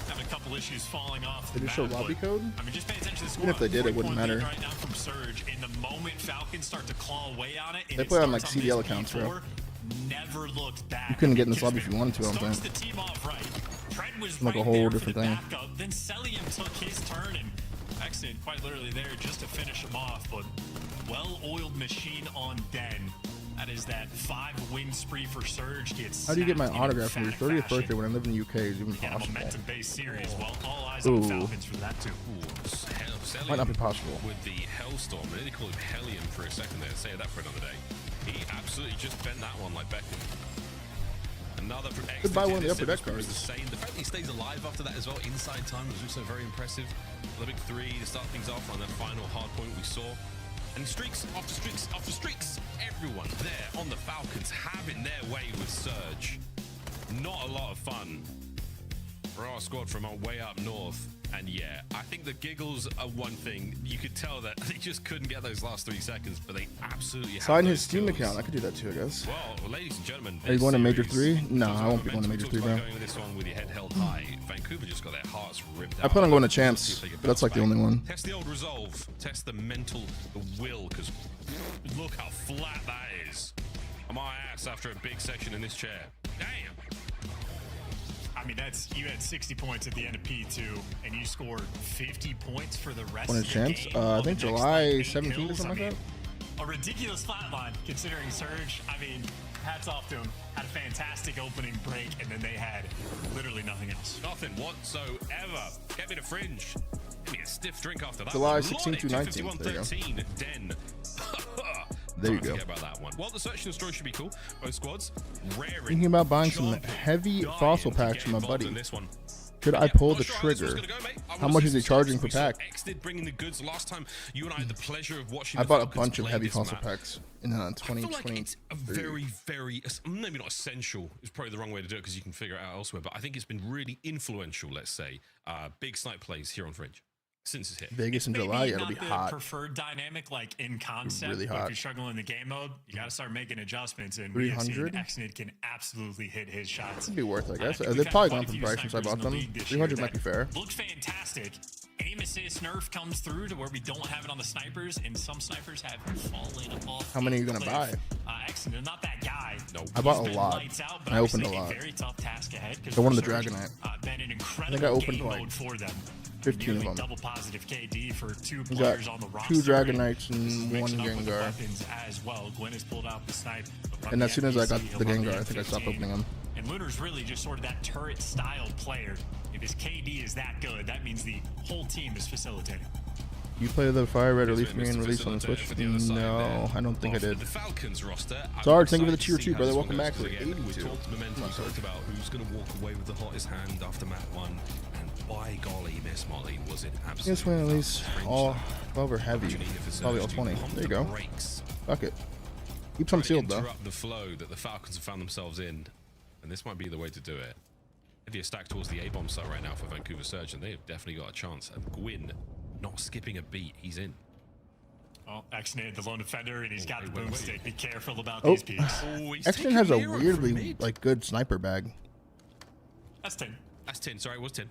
Having a couple issues falling off. Did it show lobby code? I mean, just pay attention to the score. Even if they did, it wouldn't 40-point lead matter. right now from Surge. In the moment Falcons start to claw away on it, and They it play on like starts CDL this accounts, P4, bro. never looked back. You couldn't get in It this just lobby if you wanted to, I don't starts think. the team off right. Fred was Like a right whole there different for the thing. backup. Then Celium took his turn and Exit quite literally there just to finish him off. But well-oiled machine on Den. That is that 5-win spree for Surge. How do you get my autograph for your 30th birthday when I live in the UK? Is even Yeah, possible? momentum-based series. Well, all eyes on Falcons for that too. Might not be possible. With the Hellstorm, they did call him Hellion for a second there. Say that for another day. He absolutely just bent that one like Beckham. Another from X. Could buy one of the upper deck was cards. the same. The fact that he stays alive after that as well, inside time, was also very impressive. The big 3 to start things off on that final hard point we saw. And streaks after streaks after streaks. Everyone there on the Falcons having their way with Surge. Not a lot of fun for our squad from our way up north. And yeah, I think the giggles are one thing. You could tell that they just couldn't get those last 3 seconds, but they absolutely have Sign those his Steam skills. account. I could do that too, I guess. Well, ladies and gentlemen, Are you this going to Major series 3? No, talks I about won't be going to momentum, Major talks 3, about bro. going with this one with your head held high. Vancouver just got their hearts ripped out. I plan on going to See if Champs, they can but that's like the bounce only back. one. Test the old resolve. Test the mental, the will, because look how flat that is. On my ass after a big section in this chair. Damn. I mean, that's you had 60 points at the end of P2, and you scored 50 points for the rest When of is the Champs? game. I on think the next, July like, 8 17th or kills. something I like mean, a ridiculous flatline considering Surge. I mean, hats off to him. Had a fantastic opening break, and then they had literally nothing else. Nothing whatsoever. Get me the fringe. Give me a stiff drink after that. July one. 16th through Lordy, 19th. There you go. 251-13, Den. There you Can't go. forget about that one. Well, the search and destroy should be cool. Both squads raring. Thinking about buying some jumping, heavy dying fossil to packs get from my involved buddy. in this one. Should I pull the trigger? How much is he charging per We saw pack? X did bring in the goods last time. You and I had the pleasure of watching. I the bought a Falcons bunch of play heavy this fossil map. packs in I feel like 2020. it's a very, maybe not essential is probably the wrong way to do it because you can figure it out elsewhere, but I think it's been really influential, let's say, big snipe plays here on Fringe since it's hit. Vegas in Maybe July, yeah, it'll not be the hot. preferred dynamic, like in concept, Really but if hot. you're struggling in the game mode, you got to start making adjustments. And we have seen 300? Exnid can absolutely hit his shots. It'd be worth it, I guess. think They've we've probably had gone quite a from few price since I snipers bought in the them. league this 300 year might be that fair. Looked fantastic. Aim assist nerf comes through to where we don't have it on the snipers, and some snipers have fallen off. How many are you the gonna cliff. buy? Exnid, not that guy. No, I bought He's a been lot. lights out, but I opened a obviously lot. very tough task ahead. 'cause The one for in the Surge, Dragonite. been an I incredible think I opened game like mode for them. 15 of Nearly them. double positive KD for 2 We got players on the roster. 2 Dragonites This is and 1 mixing up with the Gengar. weapons as well. Gwen has pulled out the snipe. And as soon as I got he'll the run Gengar, I think I stopped M15. opening them. And Lunar's really just sort of that turret style player. If his KD is that good, that means the whole team is facilitating. You play the Fire Red Release Mr. Me and release on the Facilitator Switch? for the other side No, there I don't think I of did. The Falcons roster. Sarge, thank you for the excited tier to see 2, how brother. this Welcome one back goes to again. We 82. talked momentum. Come on, We talked Sarge. about who's going to walk away with the hottest hand after map 1. And by golly, Miss Molly, was it absolutely Yes, win at least all 12 or heavy. Opportunity for Probably all Surge to 20. pump There you the go. brakes. Fuck it. Keep some sealed, though. Interrupt the flow that the Falcons have found themselves in, and this might be the way to do it. Heavy stack towards the A-bomb site right now for Vancouver Surge, and they've definitely got a chance. And Gwyn, not skipping a beat, he's in. Well, Exnid, the lone defender, and he's got the boomstick. Be careful about Oh, these peaks. X-Men has a weirdly like good sniper bag. That's 10. That's 10. Sorry, it was 10.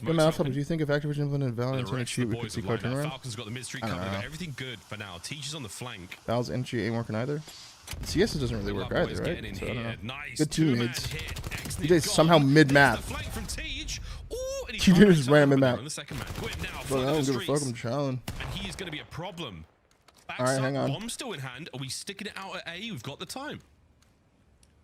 Good mouse. Do you think if Activision implemented Valorant The and rest cheat, of the we could boys see have card lined up. turnaround? Falcons got the mid-street I don't covered. know. Everything good for now. Teach is on the flank. Val's entry ain't working either. CS doesn't really work either, right? So I don't know. Good teammates. TJ somehow mid-map. TJ just ran mid-map. But I don't give a fuck. I'm challenging. And he is going to be a problem. All right, hang on. Bomb still in hand. Are we sticking it out at A? We've got the time.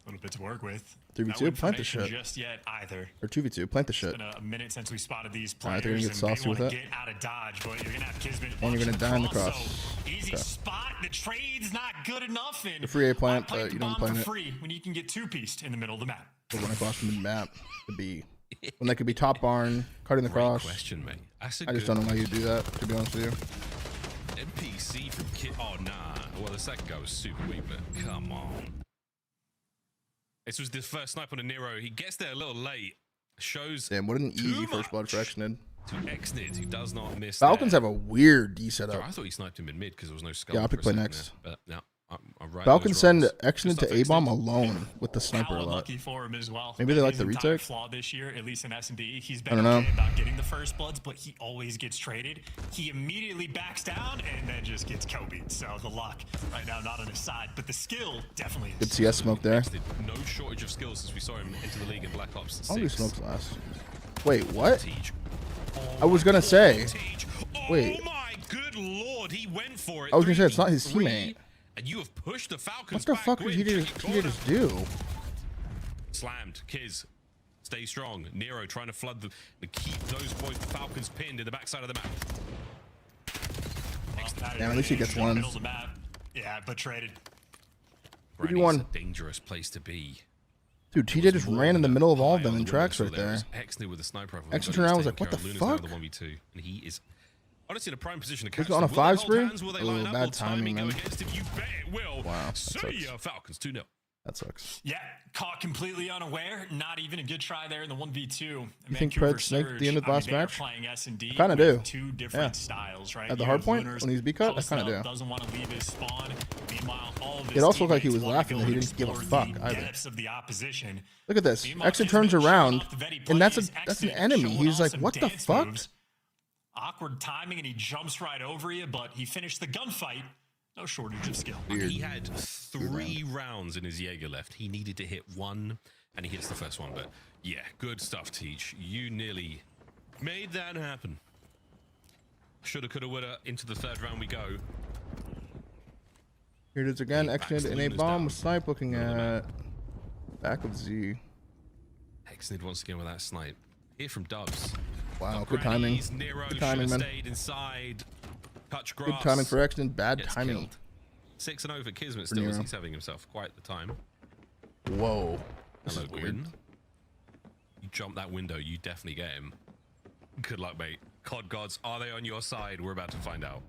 A little bit to work with. 3v2, plant the shit. Just yet either. Or 2v2, plant the shit. It's been a minute since we spotted these Alright, players. they're gonna get saucy with and it. they want to get out of dodge, but you're gonna have Kismet. And you're gonna die in the cross. So easy Okay. spot. The trade's not good enough. And The free A plant, why but you the don't bomb plant for it. free when you can get two-pieced in the middle of the map. Or run across from mid-map to B. When they could be top barn, cutting the cross. Question, mate. That's a I just good- don't know why you do that, to be honest with you. NPC from Kit. Oh, nah. Well, the second guy was super weak, but come on. This was the first snipe on a Nero. He gets there a little late. Shows. Damn, what an easy first blood for Xnid. To Xnid, who does not miss. Falcons have a weird D setup. I thought he sniped him in mid because there was no skull. Yeah, for OpTic a play second next. there, but no, I'm right. Falcons send Just Xnid to off A-bomb Xnid. alone with the sniper a lot. Lucky for him as well. Maybe they like His the entire retake. flaw this year, at least in S&D. He's I been don't know. okay about getting the first bloods, but he always gets traded. He immediately backs down and then just gets Kobe'd. So the luck right now not on his side, but the skill definitely is. Good CS smoke there. No shortage of skills since we saw him into the league in Black Ops 6. How many smokes last? Wait, what? I was gonna say. Wait. Oh my good lord, he went for it. I was gonna say it's not his teammate. And you have pushed the Falcons What the back. fuck did Gwyn, he tricky just corner. do? Slammed. Kiz. Stay strong. Nero trying to flood the keep those boys Falcons pinned in the backside of the map. Damn, at least he gets one. Yeah, but traded. Granny's 3v1. a dangerous place to be. Dude, TJ just ran in the middle of all of them in tracks right there. Exney with the sniper rifle. Extra turned around was like, what the Luna's fuck? now the 1v2, and he is honestly in a prime position to He's catch on a them. Will they 5 hold spree? hands? Will they Ooh, line up? bad Will timing timing, go man. against him? You bet it will. Wow, that See sucks. ya, Falcons 2-0. That sucks. Yeah, caught completely unaware. Not even a good try there in the 1v2. You think Vancouver Preds snaked Surge, the end of the last they are match? playing S&D I kinda with do. two different Yeah. styles, right? At the You hard have point, Lunars when he's B-cut, I posting kinda up, do. Doesn't want to leave his spawn. Meanwhile, all of his It also looked like he was teammates wanna laughing go that he and didn't give a explore fuck the either. depths of the opposition. Look at this. Meanwhile, Exit Kismet turns showing around, off the Veti and that's plays. an Exit enemy. showing He's off like, some what the dance fuck? moves. Awkward timing, and he jumps right over you, but he finished the gunfight. No shortage of skill. He had 3 rounds in his Jaeger left. He needed to hit 1, and he hits the first one. But yeah, good stuff, Teach. You nearly made that happen. Shoulda, coulda, woulda. Into the 3rd round we go. Here it is again. Xnid in a bomb with snipe looking at back of Z. Xnid once again with that snipe. Here from Dubs. Wow, good timing. Nero Good timing, man. stayed inside. Touch grass. Good timing for Xnid. Bad Gets timing. killed. 6-0 for Kismet For still, as Nero. he's having himself quite the time. Whoa. This Hello, is weird. Gwyn. You jump that window, you definitely get him. Good luck, mate. COD gods, are they on your side? We're about to find out.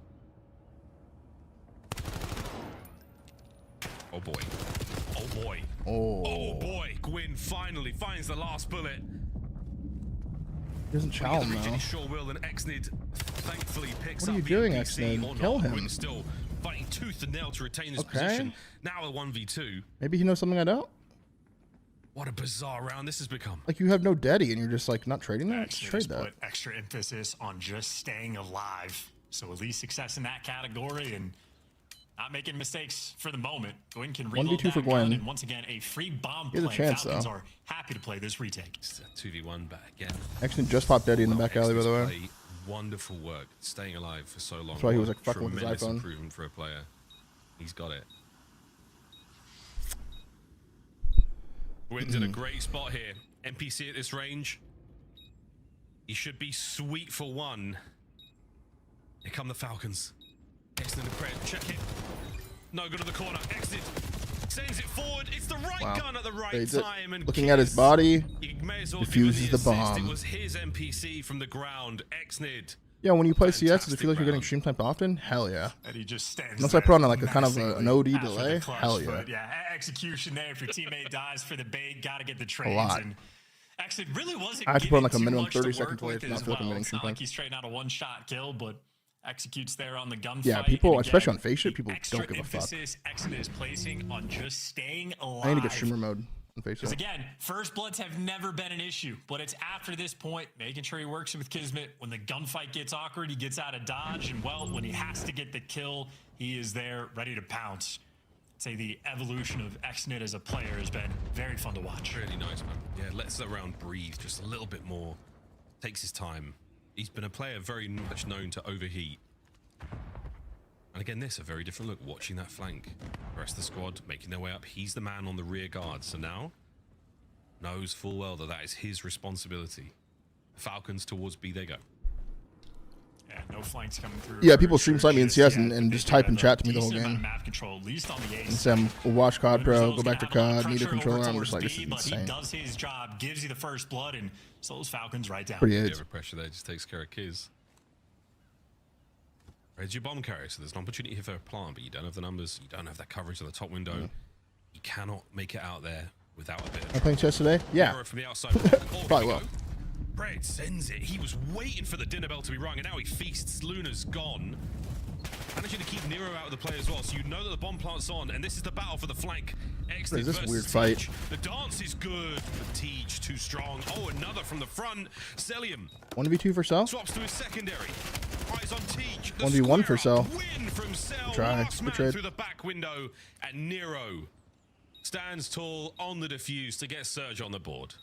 Oh boy. Oh boy. Oh boy. Gwyn finally finds the last bullet. He doesn't chow him He though. sure will, and Xnid thankfully picks What are up you the doing, NPC, Xnid? or Kill not. him. Gwyn's still fighting tooth and nail to retain his Okay. position. Now a 1v2. Maybe he knows something I don't? What a bizarre round this has become. Like you have no daddy and you're just like not trading that? Just They trade just that. put extra emphasis on just staying alive. So at least success in that category and not making mistakes for the moment. Gwyn can reload 1v2 for that gun, Gwyn. and once again, a free bomb He has a play. chance, Falcons though. are happy to play this retake. It's a 2v1 back again. Xnid just popped daddy in the back alley, by the way. Play, wonderful work. Staying alive for so long. That's why he was, What like, fucking with his tremendous iPhone. improvement for a player. He's got it. Gwyn's in a great spot here. NPC at this range. He should be sweet for 1. Here come the Falcons. Excellent prayer. Check it. No good to the corner. Exit. Sends it forward. It's the right Wow. gun at the right Fades it. time. And Looking at his Kiz, body, he may as well give defuses him the assist. bomb. It was his NPC from the ground. Exnid. Yeah, when you play CS, does it feel like you're getting round. stream sniped often? Hell yeah. And he just stands Unless I there put on like a kind of an OD after the delay, clutch, hell yeah. But yeah, execution there. If your teammate dies for the bait, got to get the trades. lot. And actually, really wasn't I have to put on, like, a getting too minimum much to 30 work second delay with to not as feel like I'm well. getting It's stream not like sniped. he's trading out a one-shot kill, but executes there on the gunfight. Yeah, people, And especially again, on face shit, people extra don't give a fuck. emphasis Exit is placing on just staying alive. I need to get streamer mode. Because again, first bloods have never been an issue, but it's after this point, making sure he works with Kismet. When the gunfight gets awkward, he gets out of dodge, and well, when he has to get the kill, he is there, ready to pounce. I'd say the evolution of Xnit as a player has been very fun to watch. Really nice, man. Yeah, lets the round breathe just a little bit more. Takes his time. He's been a player very much known to overheat. And again, this a very different look, watching that flank. The rest of the squad making their way up. He's the man on the rear guard. So now, knows full well that that is his responsibility. The Falcons towards B they go. Yeah, no flanks coming through. Yeah, people stream snipe me in CS and just type and chat to me the whole game. Map control, at least on the And say, watch COD Pro, go back to COD, need a controller. I'm just like, this is but insane. he does his job, gives you the first blood, and slows Falcons right down. Pretty Yeah, AIDS. the pressure there just takes care of Kiz. Red's your bomb carrier, so there's an opportunity here for a plant, but you don't have the numbers, you don't have that coverage on the top window. You cannot make it out there without a bit of Am I playing chess today? Yeah. From the outside. Probably will. Fred sends it. He was waiting for the dinner bell to be rung, and now he feasts. Luna's gone. Managing to keep Nero out of the play as well, so you know that the bomb plant's on, and this is the battle for the flank. What is this weird Teach. fight? The dance is good, but Teach too strong. Oh, another from the front. Celium 1v2 for Cell? swaps to his secondary. Eyes on Teach. 1v1 for Cell. Win from Cell. Try. Last man Trade. through the back window, and Nero stands tall on the defuse to get Surge on the board.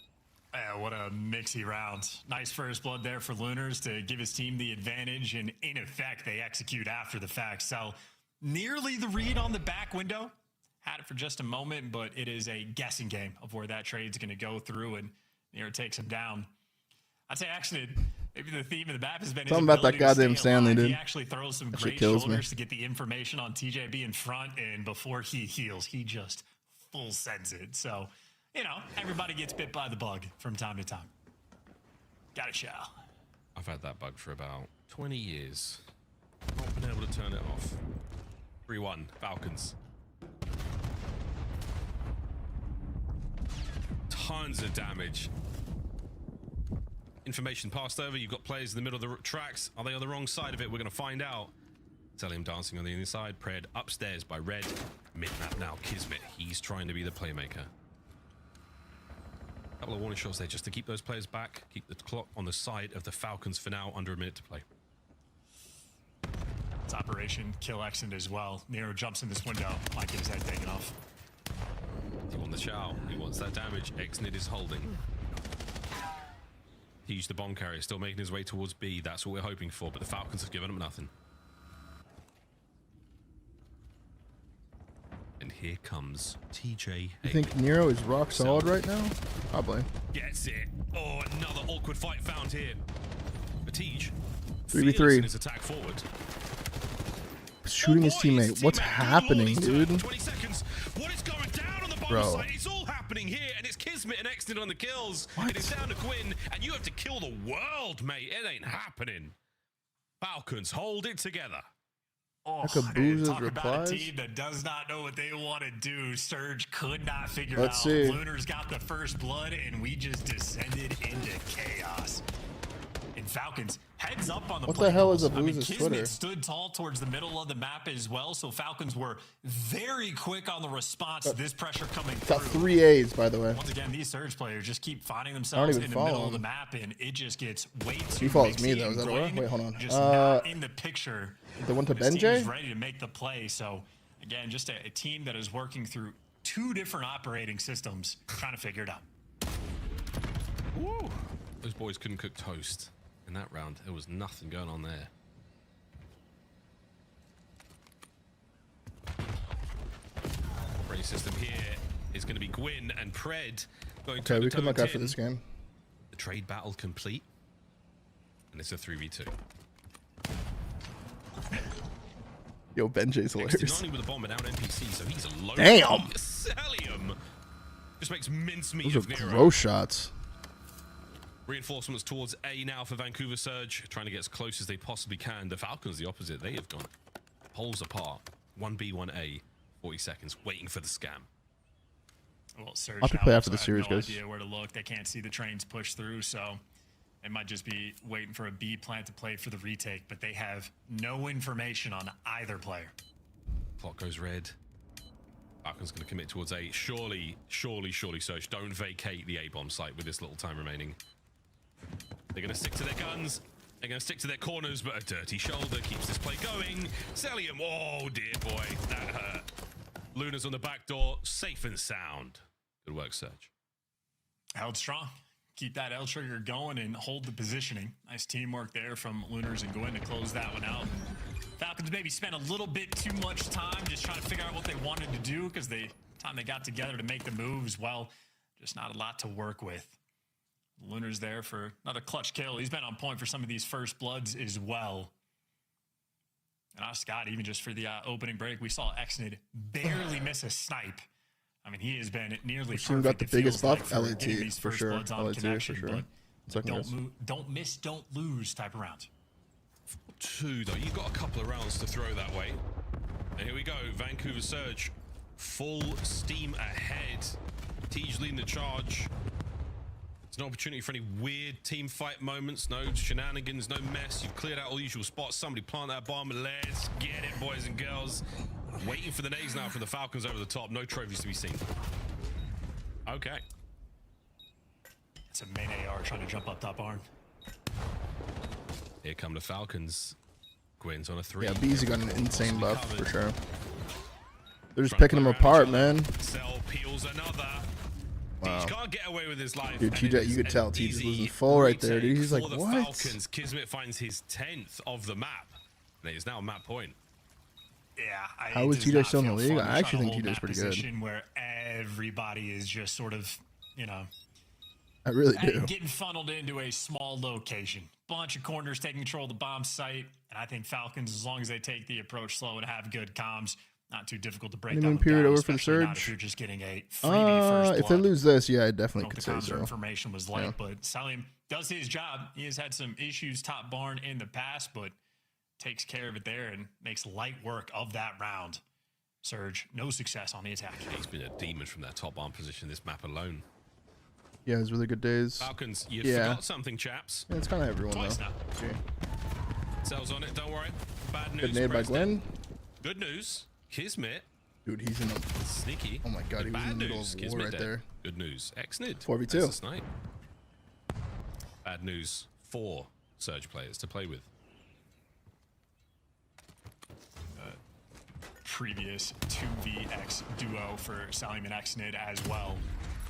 What a mixy round. Nice first blood there for Lunars to give his team the advantage, and in effect, they execute after the fact. So nearly the read on the back window. Had it for just a moment, but it is a guessing game of where that trade's going to go through, and Nero takes him down. I'd say actually maybe the theme of the map has been Something about that goddamn Stanley, dude. He actually throws some That shit great kills shoulders me. to get the information on TJB in front, and before he heals, he just full sends it. So, you know, everybody gets bit by the bug from time to time. Got it, Shao. I've had that bug for about 20 years. Not been able to turn it off. 3-1, Falcons. Tons of damage. Information passed over. You've got players in the middle of the tracks. Are they on the wrong side of it? We're going to find out. Celium dancing on the inside. Pred upstairs by Red. Mid-map now. Kismet. He's trying to be the playmaker. Couple of warning shots there just to keep those players back. Keep the clock on the side of the Falcons for now. Under a minute to play. It's Operation Kill Exent as well. Nero jumps in this window. Might get his head taken off. He wants the chow. He wants that damage. Xnit is holding. He used the bomb carrier. Still making his way towards B. That's what we're hoping for. But the Falcons have given him nothing. And here comes TJ. You think Nero is rock solid right now? Probably. Gets it. Oh, another awkward fight found here. Batij 3v3. his attack forward. Shooting his teammate. What's happening, dude? 20 seconds. What is going down on the bomb Bro. site? It's all happening here, and it's Kismet and Xnit on the kills. It is down to Quinn, and you have to kill the world, mate. It ain't happening. Falcons hold it together. Oh, Akabuza's talk about replies? a team that does not know what they want to do. Surge could not figure Let's out. see. Lunars got the first blood, and we just descended into chaos. And Falcons heads up on the What the hell is I mean, Abuza's Kismet Twitter? stood tall towards the middle of the map as well, so Falcons were very quick on the response to this pressure coming Got through. 3 A's, by the way. Once again, these Surge players just keep finding themselves even in the middle follow of the him. map, and it just gets way too He follows mixy me, though. and Is that Aura? Gwen Wait, hold on. Just not in the picture. The one to This team Benjay? is ready to make the play. So, again, just a team that is working through 2 different operating systems, trying to figure it out. Woo. Those boys couldn't cook toast in that round. There was nothing going on there. Operating system here is going to be Gwyn and Pred going Okay, we toe-to-toe come back with after 10. this game. The trade battle complete, and it's a 3v2. Yo, Benjay's hilarious. Not only with a bomb, but now an NPC, so he's alone. Damn! Celium just makes mincemeat Those of are Nero. gross shots. Reinforcements towards A now for Vancouver Surge, trying to get as close as they possibly can. The Falcons, the opposite, they have gone poles apart. 1B, 1A, 40 seconds, waiting for the scam. Well, Surge I'll have to now play also after the have series, no guys. idea where to look. They can't see the trains push through, so they might just be waiting for a B plant to play for the retake, but they have no information on either player. Clock goes red. Falcons going to commit towards A. Surely, Surge. Don't vacate the A-bomb site with this little time remaining. They're going to stick to their guns. They're going to stick to their corners, but a dirty shoulder keeps this play going. Celium, oh dear boy, that hurt. Luna's on the back door, safe and sound. Good work, Surge. Held strong. Keep that L trigger going and hold the positioning. Nice teamwork there from Lunars and Gwen to close that one out. Falcons maybe spent a little bit too much time just trying to figure out what they wanted to do because the time they got together to make the moves, well, just not a lot to work with. Lunar's there for another clutch kill. He's been on point for some of these first bloods as well. And Scott, even just for the opening break, we saw Exnid barely miss a snipe. I mean, he has been nearly perfect. Got the biggest buff, like, LAT for sure. LAT for sure. Don't miss, don't lose type of round. 2 though, you've got a couple of rounds to throw that way. And here we go, Vancouver Surge, full steam ahead. Tej leading the charge. It's an opportunity for any weird team fight moments, no shenanigans, no mess. You've cleared out all the usual spots. Somebody plant that bomb. Let's get it, boys and girls. Waiting for the nades now from the Falcons over the top. No trophies to be seen. Okay. It's a main AR trying to jump up top barn. Here come the Falcons. Gwen's on a 3. Yeah, BZ got an insane buff for sure. They're just picking them apart, man. Cell peels another. Wow. Can't get away with his life. Dude, TJ, you could tell TJ's losing full right there, dude. He's like, the what? Falcons, Kismet finds his 10th of the map. And it is now map point. Yeah. How is TJ still in the league? I actually think TJ's pretty good. Where everybody is just sort of, you know, I really do. Getting funneled into a small location. Bunch of corners taking control of the bomb site. And I think Falcons, as long as they take the approach slow and have good comms, not too difficult to break down. Period over for the Surge. If you're just getting a freebie first if they lose this, yeah, I definitely could say so. Information was like, but Salim does his job. He has had some issues top barn in the past, but takes care of it there and makes light work of that round. Surge, no success on the attack. He's been a demon from that top barn position this map alone. Yeah, it was really good days. Falcons, you forgot something, chaps. Yeah, it's kind of everyone Twice though. now. Okay. Cells on it, don't worry. Bad news. Good nade by Gwen. Good news. Kismet. Dude, he's in a sneaky. Oh my god, he was in the middle of war Kismet right dead. there. Good news. Exnid. 4v2. Snipe. Bad news. 4 Surge players to play with. Previous 2vx duo for Salim and Exnid as well.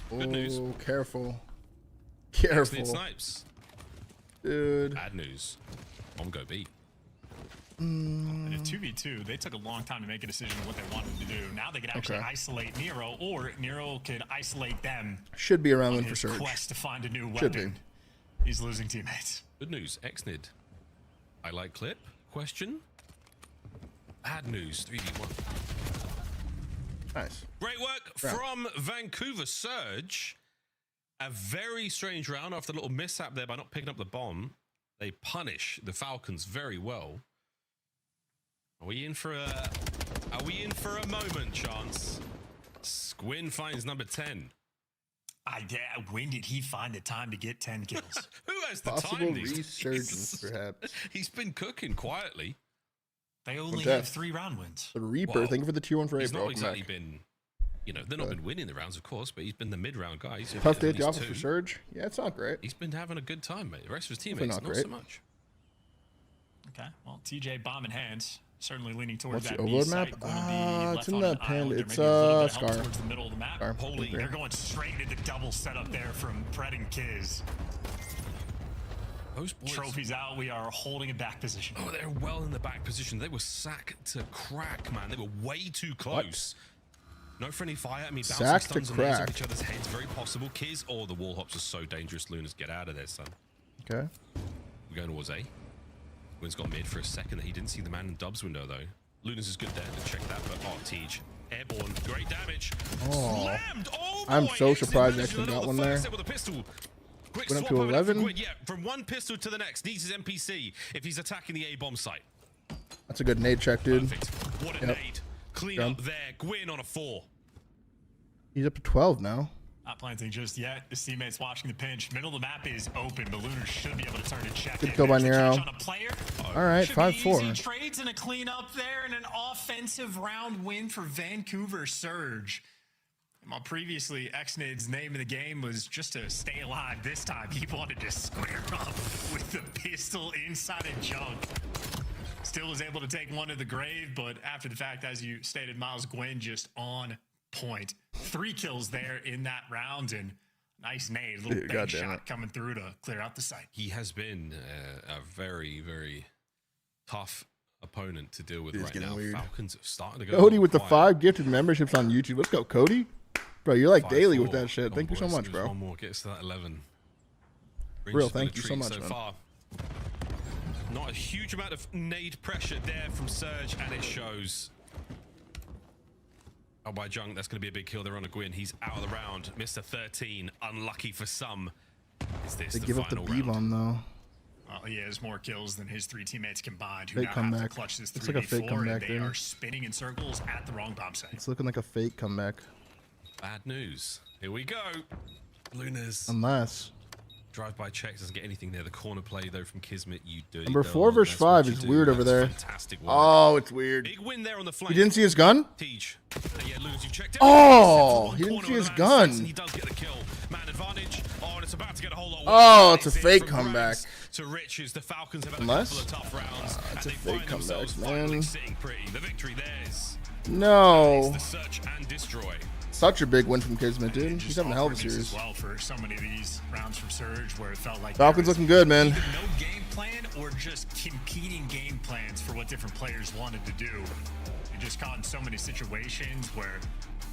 Good news. Careful. Careful. Exnid snipes. Dude. Bad news. On go B. In a 2v2, they took a long time to make a decision on what they wanted to do. Now they can actually isolate Nero, or Nero could isolate them. Should be around win for his Surge. Quest to find a new weapon. Should be. He's losing teammates. Good news. Exnid. I like clip. Question. Bad news. 3v1. Nice. Great work from Vancouver Surge. A very strange round after a little mishap there by not picking up the bomb. They punish the Falcons very well. Are we in for a moment, Chance? Squin finds number 10. When did he find the time to get 10 kills? Who has the Possible time these resurgence, days? perhaps. He's been cooking quietly. They only have 3 round wins. The Reaper, thank you for the tier 1 for He's April. not exactly been, you know, they've not been winning the rounds, of course, but he's been the mid-round guy. He's Tough day at the office for Surge. Yeah, it's not great. He's been having a good time, mate. The rest of his teammates, not great. so much. Okay, well, TJ bomb in hands. Certainly leaning towards What's that the B overload site. map? It's in the that pen. It's Scar. Scar. Towards the middle of the map. Scar. Holy, they're going straight into double setup there from Pred and Kiz. Those boys, trophies out. We are holding a back position. Oh, they're well in the back position. They were sack to crack, man. They were way too close. No friendly fire. I mean, bouncing Sack stuns to and nades off crack. each other's heads, very possible. Kiz, the wall hops are so dangerous. Lunas, get out of there, son. Okay. We're going towards A. Wynn's got mid for a second. He didn't see the man in Dub's window, though. Lunas is good there to check that, but Tej. Airborne, great damage. Oh. Slammed. Oh, I'm boy. so surprised Exnid actually managed got one the there. first hit with a pistol. Quick Went up swap to over there for 11. Gwyn. Yeah, from one pistol to the next. Needs his NPC if he's attacking the A-bomb site. That's a good nade check, dude. Perfect. What a nade. Clean up there. Gwyn on a 4. He's up to 12 now. Not planting just yet. His teammates watching the pinch. Middle of the map is open. The Lunars should be able to turn to check. Good kill by Nero. All right, 5-4. Easy trades and a cleanup there, and an offensive round win for Vancouver Surge. While previously, Xnid's name of the game was just to stay alive. This time, he wanted to square up with the pistol inside a junk. Still was able to take one to the grave, but after the fact, as you stated, Miles Gwynn just on point. 3 kills there in that round, and nice nade. A little big shot coming through to clear out the site. He has been a very, very tough opponent to deal with right now. Weird. Falcons have started to go. Cody with the 5 gifted memberships on YouTube. Let's go, Cody. Bro, you're like daily with that shit. Thank you so much, bro. One more gets to that 11. Real, thank you so much, man. Far. Not a huge amount of nade pressure there from Surge, and it shows. Oh, by Junk, that's going to be a big kill there on a Gwyn. He's out of the round. Mr. 13, unlucky for some. Is this They the give up the final B-bomb, though. He has more kills than his 3 teammates combined, who Fake now comeback. have to clutch this 3v4, It's like a fake comeback, and they dude. are spinning in circles at the wrong bomb site. It's looking like a fake comeback. Bad news. Here we go. Lunars. Unless. Drive-by checks doesn't get anything there. The corner play, though, from Kismet, you do. Number 4 versus 5 is weird over there. Fantastic work. Oh, it's weird. Big win there on the flank. You didn't see his gun? Teach. And yeah, Lunars, you checked Oh, he didn't see his gun. He does get the kill. Man advantage. Oh, and it's about to get a whole lot. Oh, it's a fake comeback. To riches, the Falcons have had Unless? a couple of tough rounds. It's a and they fake find comeback, themselves finally man. sitting pretty. The victory theirs. No. The search and destroy. Such a big win from Kismet, dude. He's having a hell of a series. As well for so many of these rounds from Surge, where it felt like Falcons looking good, man. either no game plan or just competing game plans for what different players wanted to do. You just caught in so many situations where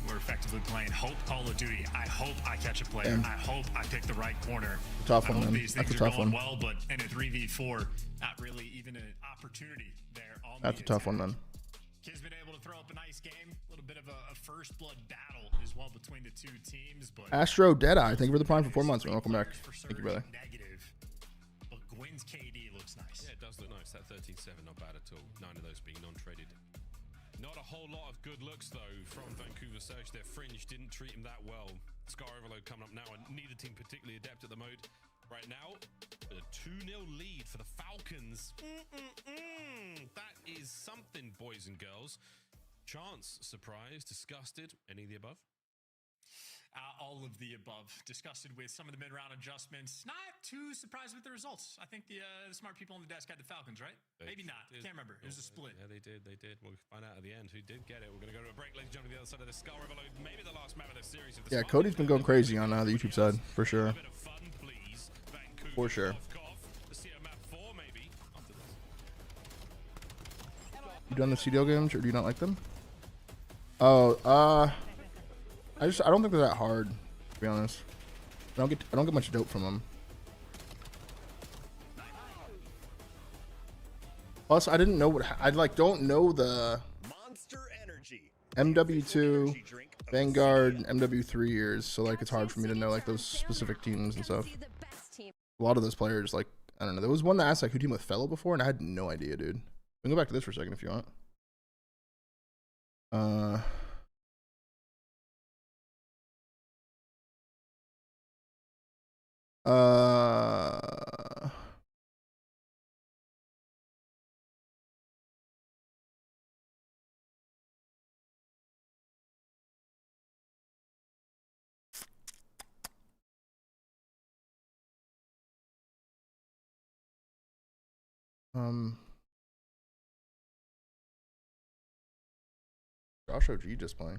we're effectively playing hope Call of Duty. I hope I catch a player. Damn. I hope I pick the right corner. Tough I one, hope man. these That's things a are tough going one. well, but in a 3v4, not really even an opportunity there. On That's the a tough one, attack. man. Kid's been able to throw up a nice game. A little bit of a first blood battle as well between the 2 teams. But Astro Deadeye, thank you for the prime for 4 months, man. Welcome back. Thank you, brother. negative. But Gwyn's KD looks nice. Yeah, it does look nice. That 13-7, not bad at all. 9 of those being non-traded. Not a whole lot of good looks, though, from Vancouver Surge. Their fringe didn't treat him that well. Scar Overload coming up now, and neither team particularly adept at the mode. Right now, a 2-0 lead for the Falcons. That is something, boys and girls. Chance, surprised, disgusted, any of the above? All of the above. Disgusted with some of the mid-round adjustments. Not too surprised with the results. I think the smart people on the desk had the Falcons, right? Maybe not. Can't remember. It was a split. Yeah, they did. We'll find out at the end who did get it. We're going to go to a break, ladies and gentlemen, the other side of the Skull Overload. Maybe the last map of the series. Of the Yeah, Cody's been going crazy on the YouTube side, for sure. For sure. You done the CDL games, or do you not like them? Oh, I don't think they're that hard, to be honest. I don't get much dope from them. Plus, I didn't know what don't know the MW2, Vanguard, MW3 years, so like it's hard for me to know like those specific teams and stuff. A lot of those players, like, I don't know. There was one that asked like who teamed with Fellow before, and I had no idea, dude. We can go back to this for a second if you want. Josh OG just playing.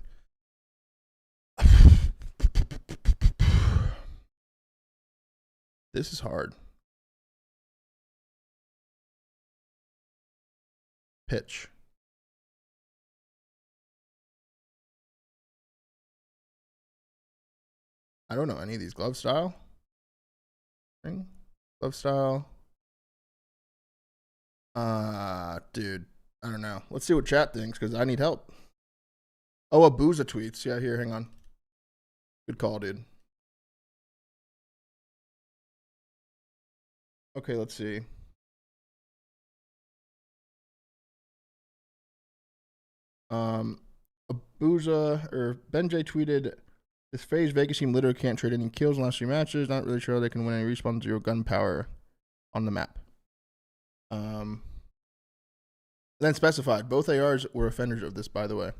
This is hard. Pitch. I don't know any of these. Glove style. Ring. Glove style. Dude. I don't know. Let's see what chat thinks, because I need help. Oh, Abuza tweets. Yeah, here, hang on. Good call, dude. Okay, let's see. Abuza or Ben J tweeted This Faze Vegas team literally can't trade any kills in the last 3 matches. Not really sure they can win any respawn 0 gunpowder on the map. Then specified. Both ARs were offenders of this, by the way.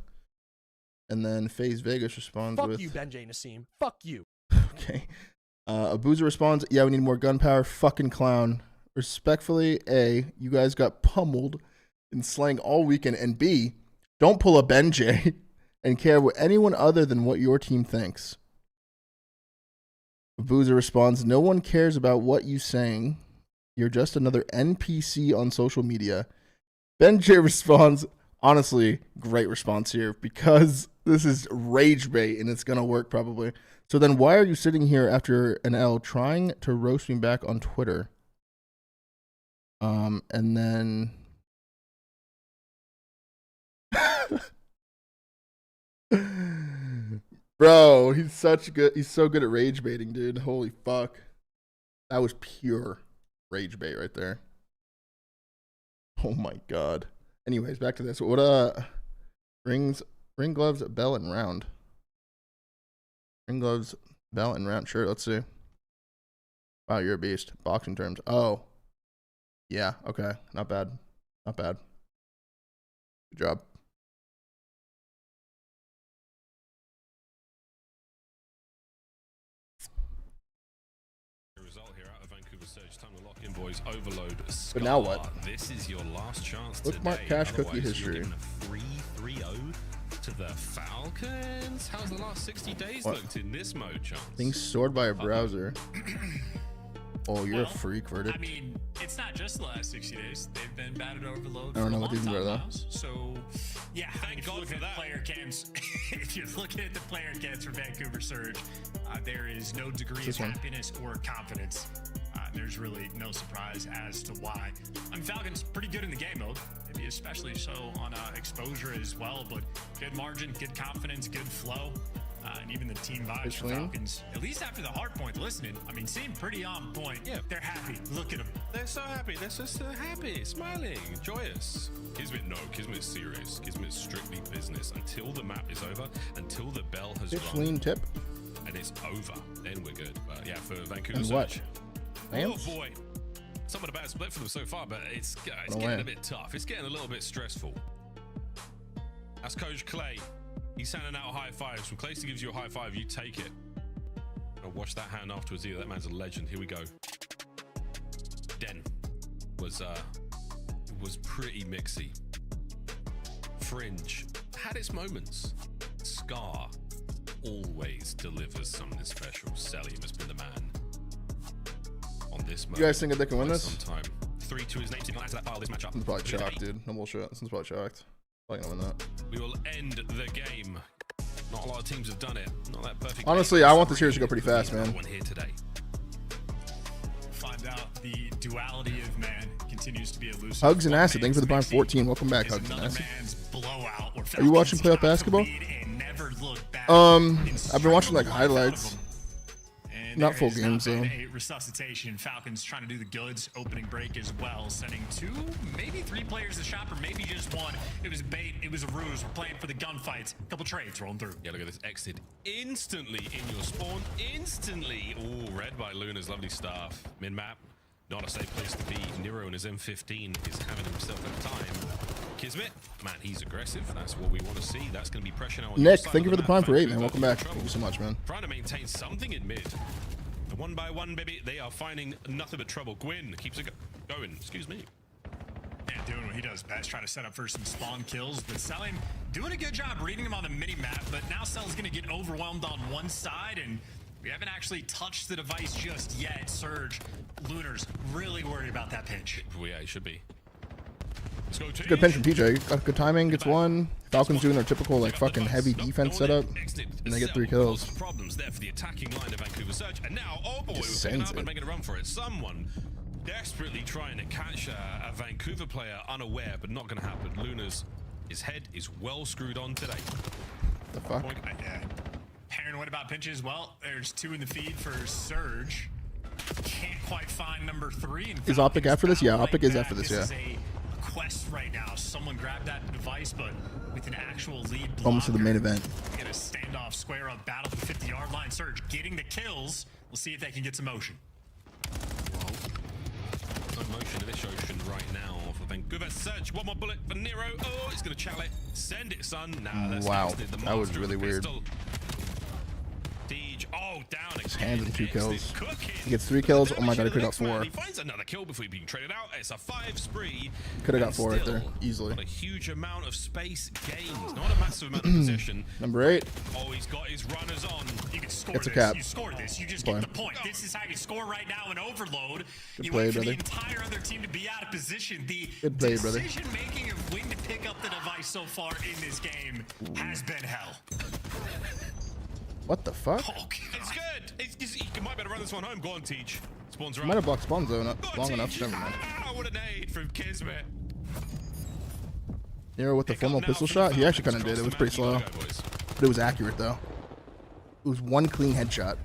And then Faze Vegas responds Fuck with... you, Benjay Nassim. Fuck you. Okay. Abuza responds, yeah, we need more gunpowder. Fucking clown. Respectfully, A, you guys got pummeled in slang all weekend. And B, don't pull a Benjay and care what anyone other than what your team thinks. Abuza responds, no one cares about what you saying. You're just another NPC on social media. Benjay responds, honestly, great response here because this is rage bait and it's going to work probably. So then why are you sitting here after an L trying to roast me back on Twitter? And then... Bro, he's so good at rage baiting, dude. Holy fuck. That was pure rage bait right there. Oh my god. Anyways, back to this. What ring gloves, bell and round. Ring gloves, bell and round. Sure, let's see. Wow, you're a beast. Boxing terms. Oh. Yeah, okay. Not bad. Not bad. Good job. Boys, overload. But now what? This is your last chance Bookmark today. cache cookie Otherwise, history. You're giving a 3-3-0 to the Falcons. How's the last 60 days looked in this mode, Chance? Being stored by a browser. Oh, you're a freak, Verdict. I mean, it's not just the last 60 days. They've been battered overload. I don't know for what a these long are, time though. now. So, yeah, Thank God for that. Player camps, if you're looking at the player camps for Vancouver Surge, there is no degree of This one. happiness or confidence. There's really no surprise as to why. I mean, Falcons pretty good in the game mode, maybe especially so on exposure as well, but good margin, good confidence, good flow. And even the team vibes for Falcons, at least after the hard point listening, I mean, seem pretty on point. Yeah. They're happy. Look at them. They're so happy. They're so happy, smiling, joyous. Kismet, no. Kismet's serious. Kismet's strictly business until the map is over, until the bell has rung. Tip. And it's over. Then we're good. But yeah, for Vancouver And Surge. what? Oh boy. Somewhat a bad split for them so far, but it's getting a bit tough. It's getting a little bit stressful. That's Coach Clay. He's sending out high fives. When Clay gives you a high five, you take it. I'll wash that hand afterwards either. That man's a legend. Here we go. Den was pretty mixy. Fringe had its moments. Scar always delivers something special. Selim has been the man on this moment. You guys think that they can win this? Sometime. 3 to his name. So that file this matchup. This is probably chalked, dude. No bullshit. This is probably chalked. Probably gonna win that. We will end the game. Not a lot of teams have done it. Not that perfect. Honestly, I want the series to go pretty fast, man. One here today. Find out the duality of man continues to be elusive. Hugs and Acid, thanks for the Prime 14. Welcome back, Hugs and Acid. Are you watching playoff basketball? I've been watching like highlights. Not full games though. A resuscitation. Falcons trying to do the goods. Opening break as well. Sending 2, maybe 3 players to shop, or maybe just 1. It was a bait. It was a ruse. We're playing for the gunfights. A couple trades rolling through. Yeah, look at this. Exit instantly in your spawn. Instantly. Oh, read by Luna's lovely staff. Min map. Not a safe place to be. Nero and his M15 is having himself a time. Kismet, man, he's aggressive. That's what we want to see. That's going to be pressure now. Nick, thank you for the Prime for 8, man. Welcome back. Thank you so much, man. Trying to maintain something in mid. And one by one, baby, they are finding nothing but trouble. Gwyn keeps it going. Excuse me. Yeah, doing what he does best, trying to set up for some spawn kills. But Selim doing a good job reading him on the mini map. But now Sel's going to get overwhelmed on one side, and we haven't actually touched the device just yet. Surge, Lunar's really worried about that pinch. Well, yeah, he should be. Let's go, Good pinch from TJ. Got good timing. Gets 1. Falcons doing their typical like fucking heavy defense setup, and they get 3 kills. Problems there for the attacking line of Vancouver Surge, and now oh boy, we're Just picking sends up and it. making a run for it. Someone desperately trying to catch a Vancouver player unaware, but not going to happen. Luna's his head is well screwed on today. The fuck? Paranoid about pinches. Well, there's 2 in the feed for Surge. Can't quite find number 3. Is OpTic after this? Yeah, OpTic is after this. Yeah. This is a quest right now. Someone grabbed that device, but with an actual lead. Almost to the main event. Get this standoff, square up, battle at the 50-yard line. Surge getting the kills. We'll see if they can get some motion. No motion in this ocean right now for Vancouver. Surge, one more bullet for Nero. Oh, he's going to chal it. Send it, son. Nah, that's Wow, the that was monster really with the weird. pistol. Siege. Oh, down again. Hands in 2 kills. Cooking. He gets 3 kills. Oh my god, he could have got 4. He finds another kill before being traded out. It's a 5 spree. Could have got 4 right there, easily. Not a huge amount of space gained. Not a massive amount of possession. Number 8. Oh, he's got his runners on. You can score It's a this. cap. You score this. You just get the point. This is how you score right now in overload. Good You play, wait for brother. the entire other team to be out of position. The Good play, brother. decision making of when to pick up the device so far in this game has been hell. What the fuck? Oh, it's good. You might better run this one home. Go on, Teach. Spawns He are might have up. blocked spawn zone up long enough. Never mind. Ah, what a nade from Kismet. Nero with the formal pistol shot. He actually kind of did. It was pretty slow, but it was accurate though. It was 1 clean headshot.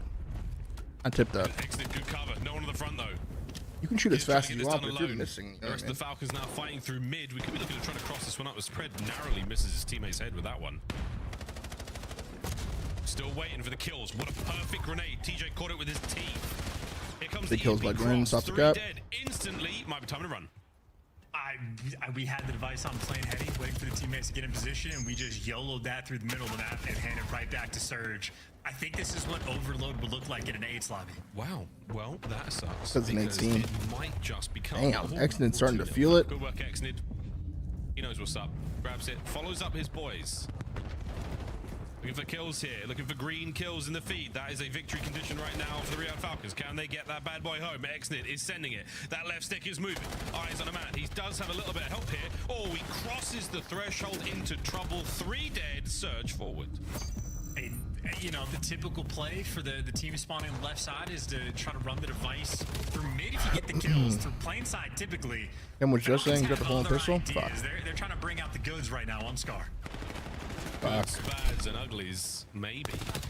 I tipped up. Excellent, good cover. No one on the front though. You can shoot as fast as He's you trying want, to but get if this you're done missing, alone. The rest of the Falcons now fighting through mid. We could be looking at trying to cross this one up. The spread narrowly misses his teammate's head with that one. Still waiting for the kills. What a perfect grenade. TJ caught it with his teeth. Here comes Big the kills EMP by Grin, cross. stop the 3 cap. dead instantly. Might be time to run. We had the device on playing heady, waiting for the teammates to get in position, and we just YOLO'd that through the middle of the map and handed right back to Surge. I think this is what overload would look like in an AIDS lobby. Wow. Well, that sucks. That's an because 18. it might just become. Damn, Exnid's starting to feel it. Good work, Exnid. He knows what's up. Grabs it. Follows up his boys. Looking for kills here. Looking for green kills in the feed. That is a victory condition right now for the Real Falcons. Can they get that bad boy home? Exnid is sending it. That left stick is moving. Eyes on a man. He does have a little bit of help here. Oh, he crosses the threshold into trouble. 3 dead. Surge forward. You know, the typical play for the team spawning on the left side is to try to run the device through mid if you get the kills. Through plain side, typically. And was just saying, got the full pistol. Fuck. They're trying to bring out the goods right now on Scar. Goods, bads, and uglies, maybe.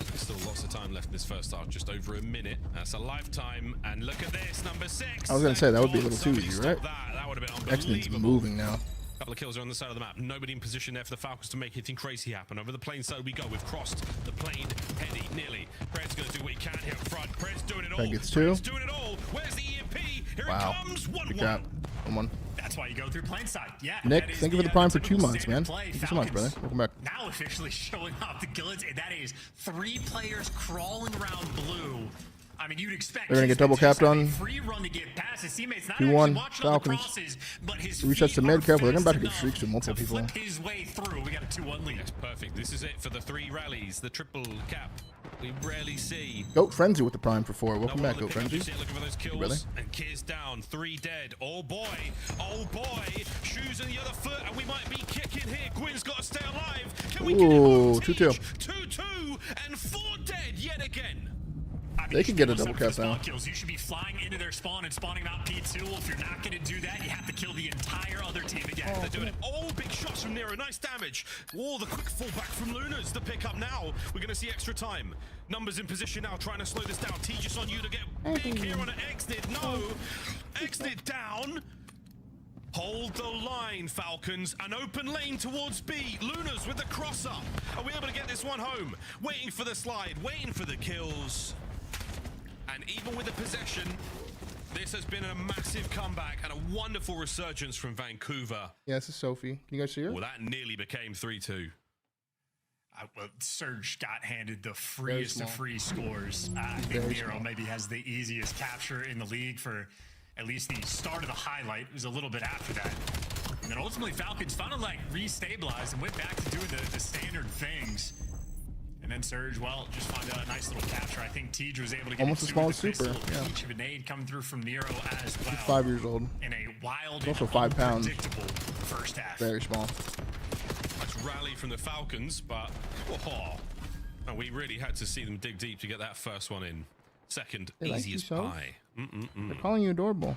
There's still lots of time left in this first half, just over a minute. That's a lifetime. And look at this, number 6. I was gonna say that would be a little too easy, right? That would have been Exnid's unbelievable. moving now. A couple of kills are on the side of the map. Nobody in position there for the Falcons to make anything crazy happen. Over the plane side we go. We've crossed the plane heady, nearly. Pred's going to do what he can here up front. Pred's doing it all. Pred gets 2. Pred's doing it all. Where's the EMP? Here Wow. it comes. Good 1-1. cap. 1-1. That's why you go through plain side. Yeah. Nick, that is thank you for the the prime for 2 typical months, man. standard play. Thank you so much, brother. Falcons Welcome back. Now officially showing off the goods, and that is 3 players crawling around blue. I mean, you'd expect They're gonna get Kismet double to capped just have on. a free run to get past his teammates. Not 2-1 actually watching all the Falcons. crosses, but his Resets to feet mid. are Careful, they're about to fast get enough streaks to multiple to people. flip his way through. We got a 2-1 lead. Yes, perfect. This is it for the 3 rallies. The triple cap. We rarely see. Goat Frenzy with the prime for 4. Welcome No back, one on Goat the pickup. Frenzy. You see it, looking for those Hey, brother. kills. And Kiz down. 3 dead. Oh boy. Oh boy. Shoes on the other foot, and we might be kicking here. Quinn's got to stay alive. Can we get it Ooh, home, 2-2. Teach? 2-2 and 4 dead yet again. They could get a double cap now. Kills. You should be flying into their spawn and spawning out P2. If you're not going to do that, you have to kill the entire other team again. They're doing it. Oh, big shots from Nero. Nice damage. Oh, the quick fallback from Lunas. The pickup now. We're going to see extra time. Numbers in position now, trying to slow this down. Tejas on you to get big here on an Exnid. No. Exnid down. Hold the line, Falcons. An open lane towards B. Lunas with the cross up. Are we able to get this one home? Waiting for the slide. Waiting for the kills. And even with the possession, this has been a massive comeback and a wonderful resurgence from Vancouver. Yeah, this is Sophie. Can you guys see her? Well, that nearly became 3-2. Well, Surge got handed the freest of small. free scores. I think Very Nero small. maybe has the easiest capture in the league for at least the start of the highlight. It was a little bit after that. And then ultimately Falcons finally like restabilized and went back to doing the standard things. And then Surge, well, just find a nice little capture. I think Tej was able to get Almost it as two small with as the Super, pistol. yeah. Each of a nade coming through from Nero as well. He's 5 years old. In a wild He's also and 5 pounds. unpredictable first half. Very small. Nice rally from the Falcons, but and we really had to see them dig deep to get that first one in. Second, They like easy you, as so? pie. They're calling you adorable.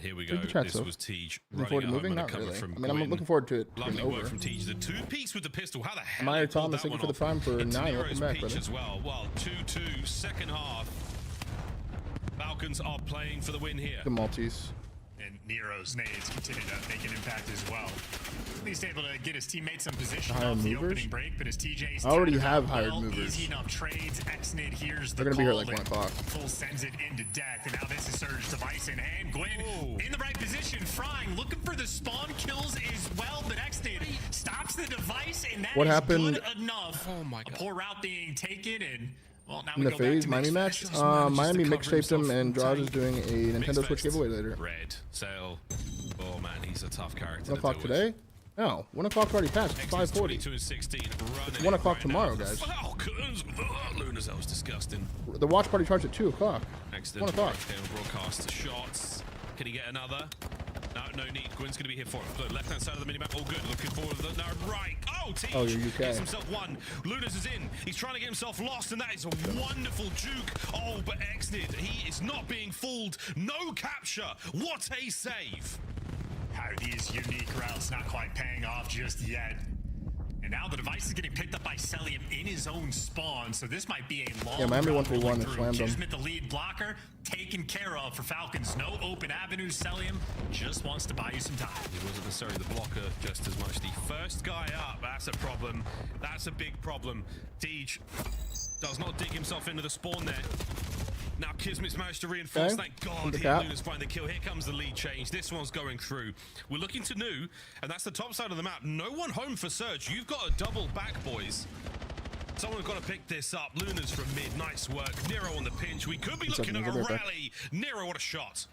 Here we go. Read the chat, This so. was Tej Looking running forward at to home moving? on a Not cover really. from I mean, I'm Gwyn. looking forward to it being Lovely over. work from Tej. The 2-piece with the pistol. How the hell Maya he pulled Thomas, that thank you one for the off? prime for Into 9. Nero's Welcome back, peach brother. as well. Well, 2-2, second half. Falcons are playing for the win here. The Maltese. And Nero's nades continue to make an impact as well. At least able to get his teammates some position Higher off the movers? opening break, but as TJ's I already timed have out hired well, movers. easy enough trades. Xnid hears the They're gonna be here call like 1 and o'clock. Full sends it into death, and now this is Surge device in hand. Gwyn in the right position, frying, looking for the spawn kills as well, but Xnid stops the device, and that What is happened- good enough. Oh my God. A poor route being taken, and well, now In we the go back Phase to Miami match, Miami mixtaped him, and Draws is doing a Nintendo Switch giveaway later. Red. So, oh man, he's a tough character. 1 o'clock today? No, 1 o'clock already passed. It's 5:40. 22 and 16, It's 1 o'clock tomorrow, guys. Falcons. Lunas, that was disgusting. The watch party starts at 2 o'clock. Excellent 1 o'clock. broadcast shots. Can he get another? No need. Gwyn's going to be here for it. Left hand side of the minimap, all good. Looking forward to the right. Oh, Teach Oh, you're UK. gets himself one. Lunas is in. He's trying to get himself lost, and that is a wonderful juke. Oh, but Xnid, he is not being fooled. No capture. What a save. How are these unique routes not quite paying off just yet? And now the device is getting picked up by Celium in his own spawn, so this might be a long Yeah, Miami route 1-3-1 rolling and through. slammed him. Kismet, the lead blocker, taken care of for Falcons. No open avenues. Celium just wants to buy you some time. He wasn't necessarily the blocker just as much. The first guy up, that's a problem. That's a big problem. Deej does not dig himself into the spawn there. Now Kismet's managed to reinforce. Okay. Thank God here Luna's find the kill. Here comes the lead change. This one's going through. We're looking to new, and that's the top side of the map. No one home for Surge. You've got a double back, boys. Someone's got to pick this up. Luna's from mid. Nice work. Nero on the pinch. We could be looking at a rally. Nero, what a shot.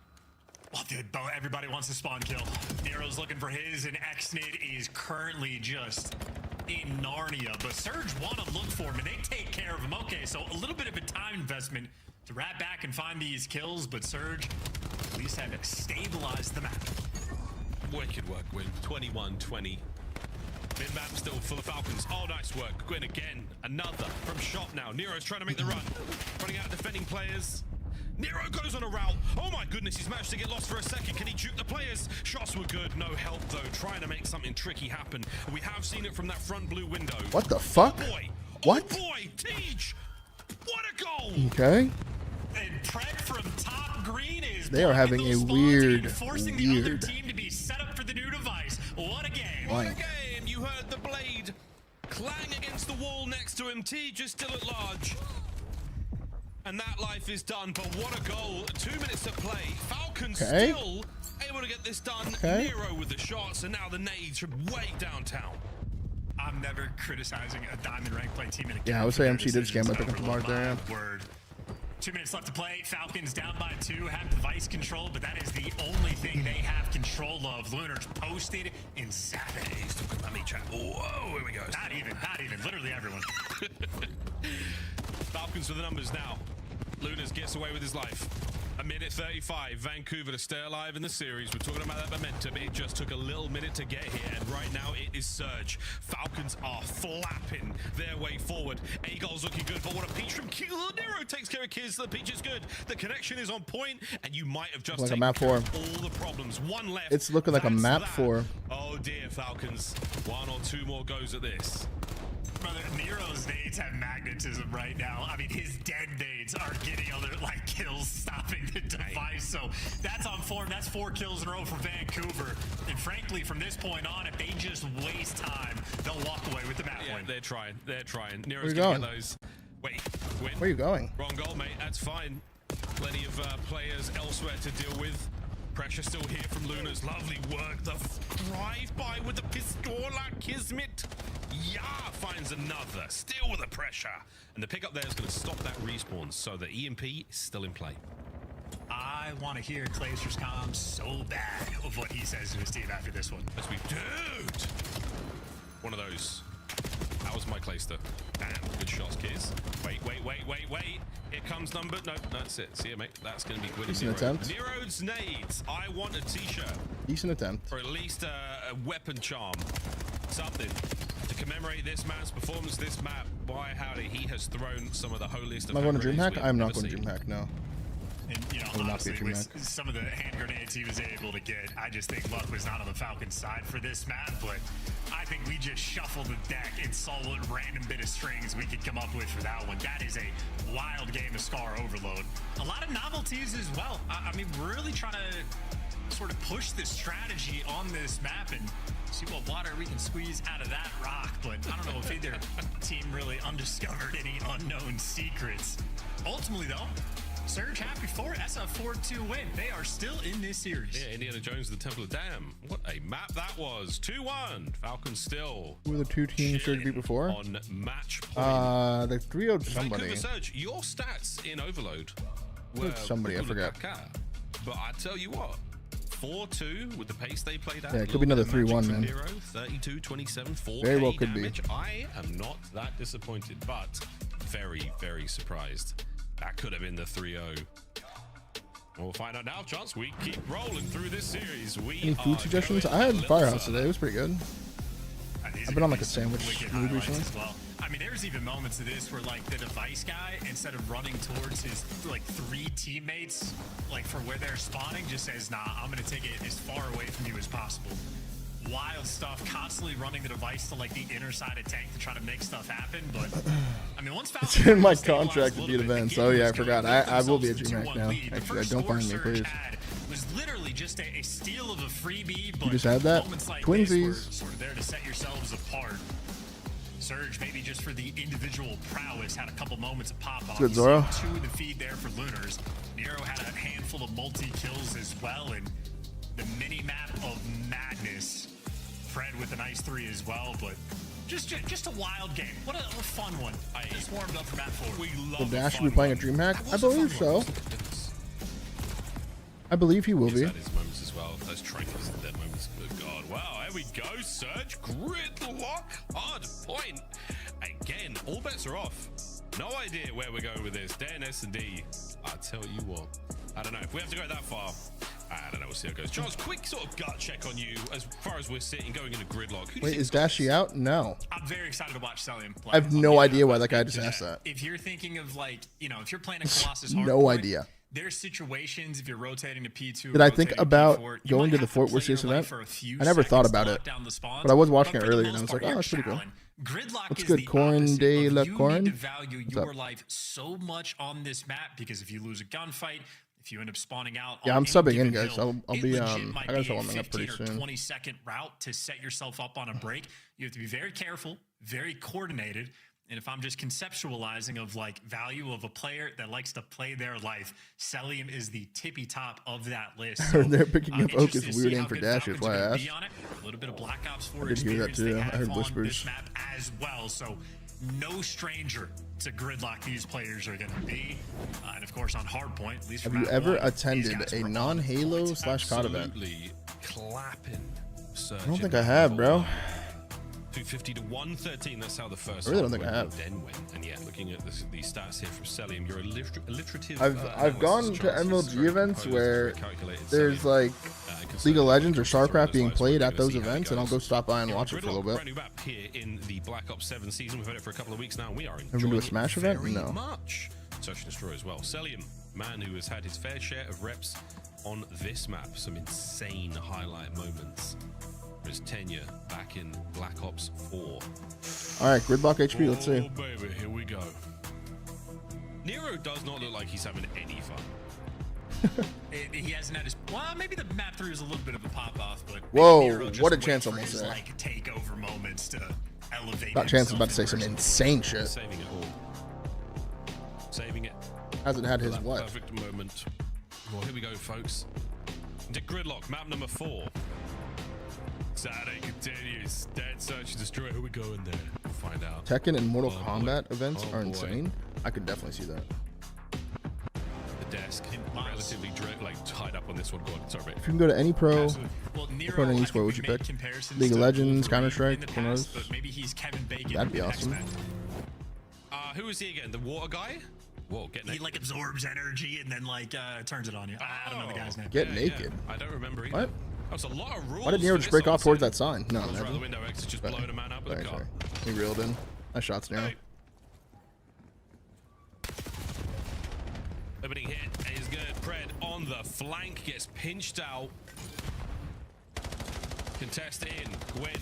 Well, dude, everybody wants a spawn kill. Nero's looking for his, and Xnid is currently just in Narnia. But Surge want to look for him, and they take care of him. Okay, so a little bit of a time investment to wrap back and find these kills, but Surge at least had to stabilize the map. Wicked work, Gwyn. 21-20. Mid-map still full of Falcons. Oh, nice work. Gwyn again. Another from shop now. Nero's trying to make the run. Running out defending players. Nero goes on a route. Oh my goodness, he's managed to get lost for a second. Can he juke the players? Shots were good. No help though. Trying to make something tricky happen. We have seen it from that front blue window. What the fuck? Oh boy. What? Oh boy. Teach. What a goal. Okay. And Pred from top green is They are having a weird, forcing the other team to be set up for the new device. What a game. What a game. You heard the blade clang against the wall next to him. Teach is still at large. And that life is done, but what a goal. 2 minutes to play. Falcons still able to get this done. Nero with the shots, and now the nades from way downtown. I'm never criticizing a diamond rank play team in a game. Yeah, I would say MC did scam by picking from Mars there. Word. 2 minutes left to play. Falcons down by 2, have device control, but that is the only thing they have control of. Lunar's posted in Savage. He's talking about me, chat. Whoa, here we go. Not even. Literally everyone. Falcons for the numbers now. Lunas gets away with his life. 1:35. Vancouver to stay alive in the series. We're talking about that momentum. It just took a little minute to get here, and right now it is Surge. Falcons are flapping their way forward. Aegol's looking good, but what a peach from Q. Nero takes care of Kiz. The peach is good. The connection is on point, and you might have just Like a taken map care 4. of all the problems. One left. It's looking like a map 4. Oh dear, Falcons. 1 or 2 more goes at this. Brother, Nero's nades have magnetism right now. I mean, his dead nades are getting other kills, stopping the device. So that's on form. That's 4 kills in a row for Vancouver. And frankly, from this point on, if they just waste time, they'll walk away with the map win. They're trying. Where Nero's you gonna going? get those. Wait, win. Where are you going? Wrong goal, mate. That's fine. Plenty of players elsewhere to deal with. Pressure still here from Luna's. Lovely work. The drive-by with the Pistola. Kismet. Yeah, finds another. Still with the pressure. And the pickup there is going to stop that respawn. So the EMP is still in play. I want to hear Clayster's comms so bad of what he says to his team after this one. As we dude. One of those. That was my Clayster. Damn, good shots, Kiz. Wait. Here comes number. No, that's it. See you, mate. That's going to be Gwyn. Decent attempt. Nero's nades. I want a t-shirt. Decent attempt. Or at least a weapon charm. Something to commemorate this man's performance. This map, by howdy, he has thrown some of the holiest of Am I going to hand DreamHack? grenades I'm we've not ever going to seen. DreamHack, no. And, you know, Will not be honestly, with DreamHack. some of the hand grenades he was able to get, I just think luck was not on the Falcons' side for this map, but I think we just shuffled the deck and saw what random bit of strings we could come up with for that one. That is a wild game of Scar Overload. A lot of novelties as well. I mean, we're really trying to sort of push this strategy on this map and see what water we can squeeze out of that rock. But I don't know if either team really undiscovered any unknown secrets. Ultimately, though, Surge happy for it. That's a 4-2 win. They are still in this series. Yeah, Indiana Jones, the Temple of Dam. What a map that was. 2-1. Falcons still. Who were the two teams Surge beat before? On match point. They 3-0'd somebody. Vancouver Surge, your stats in Overload were somebody, I forgot. But I tell you what, 4-2 with the pace they played at. Yeah, it could be another 3-1, man. 32, 27, 4K very well could damage. be. I am not that disappointed, but very, very surprised. That could have been the 3-0. We'll find out now, Chance. We keep rolling through this series. Any food suggestions? I had Firehouse today. It was pretty good. I've been on like a sandwich mood recently. Well. I mean, there's even moments of this where like the device guy, instead of running towards his like 3 teammates, like for where they're spawning, just says, nah, I'm going to take it as far away from you as possible. Wild stuff, constantly running the device to like the inner side of tank to try to make stuff happen. But I mean, once Falcons, it's in my contract to beat events. Oh yeah, I forgot. I will be a GMAC now. Actually, don't find me, please. Was literally just a steal of a freebie. But you just had that? Like Twinsies. Sort of there to set yourselves apart. Surge, maybe just for the individual prowess, had a couple moments of pop-off. Good, Zoro. 2 in the feed there for Lunars. Nero had a handful of multi-kills as well, and the mini-map of madness. Fred with a nice 3 as well, but just a wild game. What a fun one. I just warmed up for map 4. We love Will Dash be playing a DreamHack? I believe so. I believe he will be. His moments as well. Those trophies and dead moments. Good God. Wow, there we go. Surge. Gridlock. Hard point. Again, all bets are off. No idea where we're going with this. Dan S&D. I tell you what. I don't know. If we have to go that far, I don't know. We'll see how it goes. Charles, quick sort of gut check on you as far as we're sitting going into Gridlock. Wait, is Dashy out? No. I'm very excited to watch Celium play. I have no idea why that guy just asked that. If you're thinking of like, you know, if you're playing a Colossus hardpoint, no idea. There's situations if you're rotating to P2. Did I think about going to the Fort Worth this event? I never thought about it, but I was watching it earlier and I was like, oh, that's pretty cool. Gridlock What's is good, the Corin opposite, de la Corin? You need to value your life so much on this map because if you lose a gunfight, if you end up spawning out, yeah, I'm subbing in, guys. I'll be I gotta start warming up pretty soon. 20-second route to set yourself up on a break. You have to be very careful, very coordinated. And if I'm just conceptualizing of like value of a player that likes to play their life, Celium is the tippy top of that list. So, they're picking up Oakus weird in for Dashes. Why I asked. A little bit of Black Ops 4 I did hear that too. I heard whispers. This map as well. So no stranger to Gridlock these players are going to be. And of course on Hardpoint, at least have you ever attended a non-Halo / COD event? Clapping. I don't think I have, bro. 250 to 113. That's how the first. I really don't think I have. Then win. And yeah, looking at the stats here from Celium, you're alliterative. I've gone to MLG events where there's like League of Legends or StarCraft being played at those events, and I'll go stop by and watch it for a little bit. Brand new map here in the Black Ops 7 season. We've had it for a couple of weeks now, and we are enjoying Ever been to a Smash event? No. Much. Search and Destroy as well. Celium, man who has had his fair share of reps on this map. Some insane highlight moments. His tenure back in Black Ops 4. All right, Gridlock HP. Let's see. Oh baby, here we go. Nero does not look like he's having any fun. He hasn't had his. Well, maybe the map 3 was a little bit of a pop off, but whoa, what a chance almost there. Like takeover moments to elevate. That chance is about to say some insane shit. Saving it all. Saving it. Hasn't had his what? Perfect moment. Well, here we go, folks. Into Gridlock, map number 4. Saturday continues. Dead Search and Destroy. Who we go in there? We'll find out. Tekken and Mortal Kombat events are insane. I could definitely see that. The desk, relatively tied up on this one. Go on, sorry, mate. If you can go to any pro, well, pro any sport, would you pick? League of Legends, Counter-Strike, who knows? But maybe he's Kevin Bacon. That'd be awesome. Who is he again? The water guy? Whoa, get he like absorbs energy and then like turns it on you. I don't know the guy's name. Get naked. Yeah. I don't remember either. What? That's a lot of rules. Why did Nero just break off towards that sign? No, never. The window X is just blowing a man up with a car. He reeled in. Nice shots, Nero. Opening hit is good. Pred on the flank gets pinched out. Contest in. Gwyn.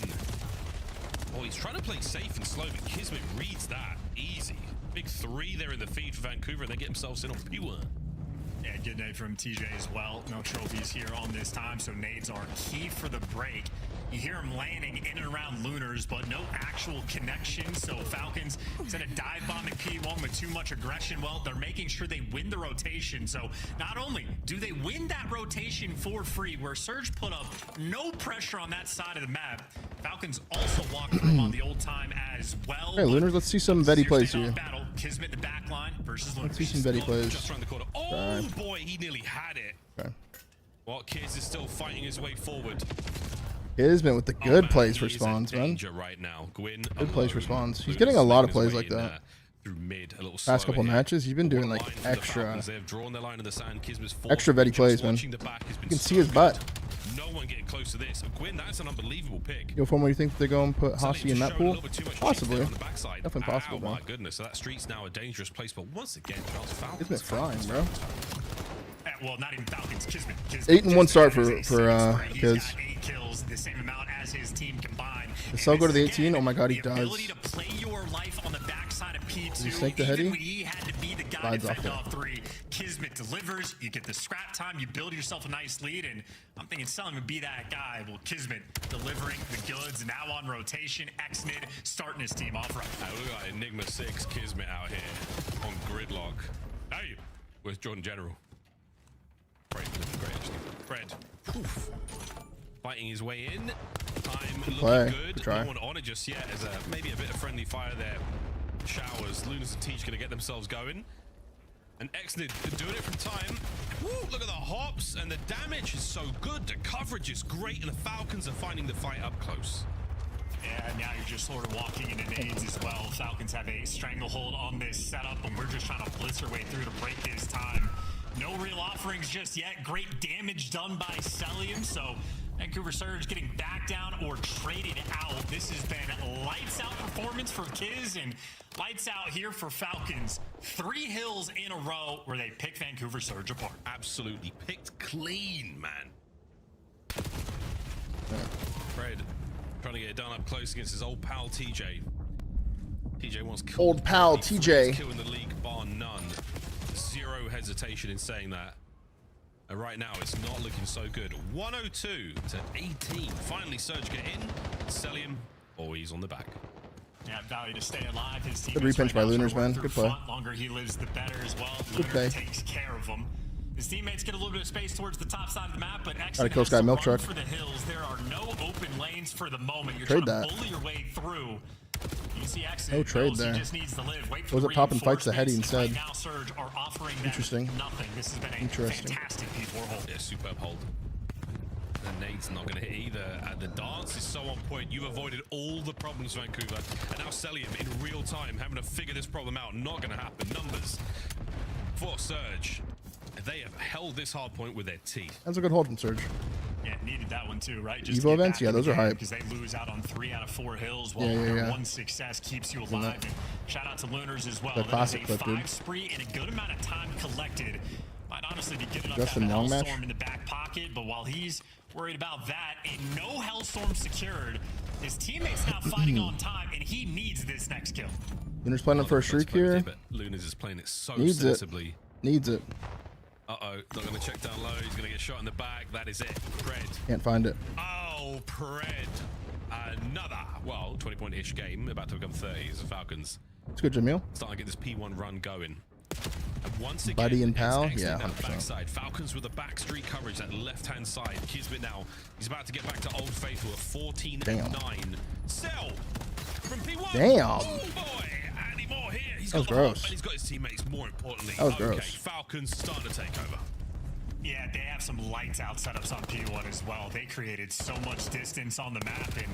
Oh, he's trying to play safe and slow, but Kismet reads that easy. Big 3 there in the feed for Vancouver, and they get themselves in on P1. Yeah, good nade from TJ as well. No trophies here on this time, so nades are key for the break. You hear him landing in and around Lunars, but no actual connection. So Falcons instead of dive bombing P1 with too much aggression, well, they're making sure they win the rotation. So not only do they win that rotation for free, where Surge put up no pressure on that side of the map, Falcons also walk through on the old time as well. Hey, Lunars, let's see some Vetty plays here. Battle. Kismet the back line versus Lunars. Let's see some Vetty plays. Just around the corner. Oh boy, he nearly had it. Okay. Well, Kiz is still fighting his way forward. Kismet with the good plays for spawns, man. Right now. Gwyn, good plays for spawns. He's getting a lot of plays like that. Through mid, a little past couple matches, he's been doing like extra Vetty plays, man. You can see his butt. No one getting close to this. Gwyn, that's an unbelievable pick. Yo, Former, you think they go and put Hossie in that pool? Possibly. Definitely possible, oh, bro. my goodness. So that street's now a dangerous place, but once again, Charles Falcons. Kismet frying, bro. Well, not even Falcons. Kismet. 8-1 start for Kiz. 8 kills, the same amount as his team combined. Does Cell go to the 18? Oh my god, he does. To play your life on the backside of P2. Did he snake the heady? He had to be the guy to fend off 3. Kismet delivers. You get the scrap time. You build yourself a nice lead, and I'm thinking Selling would be that guy. Well, Kismet delivering the goods, now on rotation. Xnid starting his team off right. We got Enigma 6 Kismet out here on gridlock. Hey, where's Jordan General? Great, actually. Fred, poof, fighting his way in. Time looking good. No one on it just yet. As maybe a bit of friendly fire there. Showers. Lunas and Teach gonna get themselves going. And Xnid doing it from time. Woo, look at the hops, and the damage is so good. The coverage is great, and the Falcons are finding the fight up close. Yeah, now you're just sort of walking into nades as well. Falcons have a stranglehold on this setup, and we're just trying to blitz our way through to break his time. No real offerings just yet. Great damage done by Celium, so Vancouver Surge getting back down or traded out. This has been lights out performance for Kiz and lights out here for Falcons. 3 hills in a row where they pick Vancouver Surge apart. Absolutely picked clean, man. Fred trying to get it done up close against his old pal TJ. TJ wants old pal TJ. Kill in the league, bar none. Zero hesitation in saying that. And right now, it's not looking so good. 102 to 18. Finally, Surge get in. Celium, always on the back. Yeah, value to stay alive. His team good repinch by Lunars, man. Good play. Longer he lives, the better as well. Good play. Takes care of him. His teammates get a little bit of space towards the top side of the map, but gotta kill Sky Milk Truck for the hills. There are no open lanes for the moment. You're trade trying that. to bully your way through. You see no trade there. Just needs to live. Wait for was it popping fights the heady instead? Right now, Surge are offering interesting. Nothing. This has been a fantastic P4 hold. Yeah, superb hold. The nade's not going to hit either. And the dance is so on point. You've avoided all the problems, Vancouver. And now Celium in real time having to figure this problem out. Not going to happen. Numbers for Surge. They have held this hard point with their teeth. That's a good hold from Surge. Yeah, needed that one too, right? Just Evo events, yeah, those are hype. Because they lose out on 3 out of 4 hills, while their one success keeps you alive. And shout out to Lunars as well. The classic clip, dude. 5 spree and a good amount of time collected. Might honestly be giving up Justin that Long Hellstorm match? in the back pocket, but while he's worried about that and no Hellstorm secured, his teammate's now fighting on time, and he needs this next kill. Lunars playing up for a streak here. But Lunars is playing it so Needs sensibly. Needs it. Uh-oh, not going to check down low. He's going to get shot in the back. That is it. Pred. Can't find it. Oh, Pred. Another, well, 20-point-ish game. About to become 30 as the Falcons. It's good, Jamil. Starting to get this P1 run going. And once again, Buddy and pal? it's Yeah, down the 100%. backside. Falcons with the back street coverage, that left-hand side. Kismet now, he's about to get back to Old Faithful at 14 and 9. Cell from P1. Damn. Oh, boy. Any more here. He's That was got the hop, gross. and he's got his teammates, more importantly. That was okay, gross. Falcons starting to take over. Yeah, they have some lights out setups on P1 as well. They created so much distance on the map, and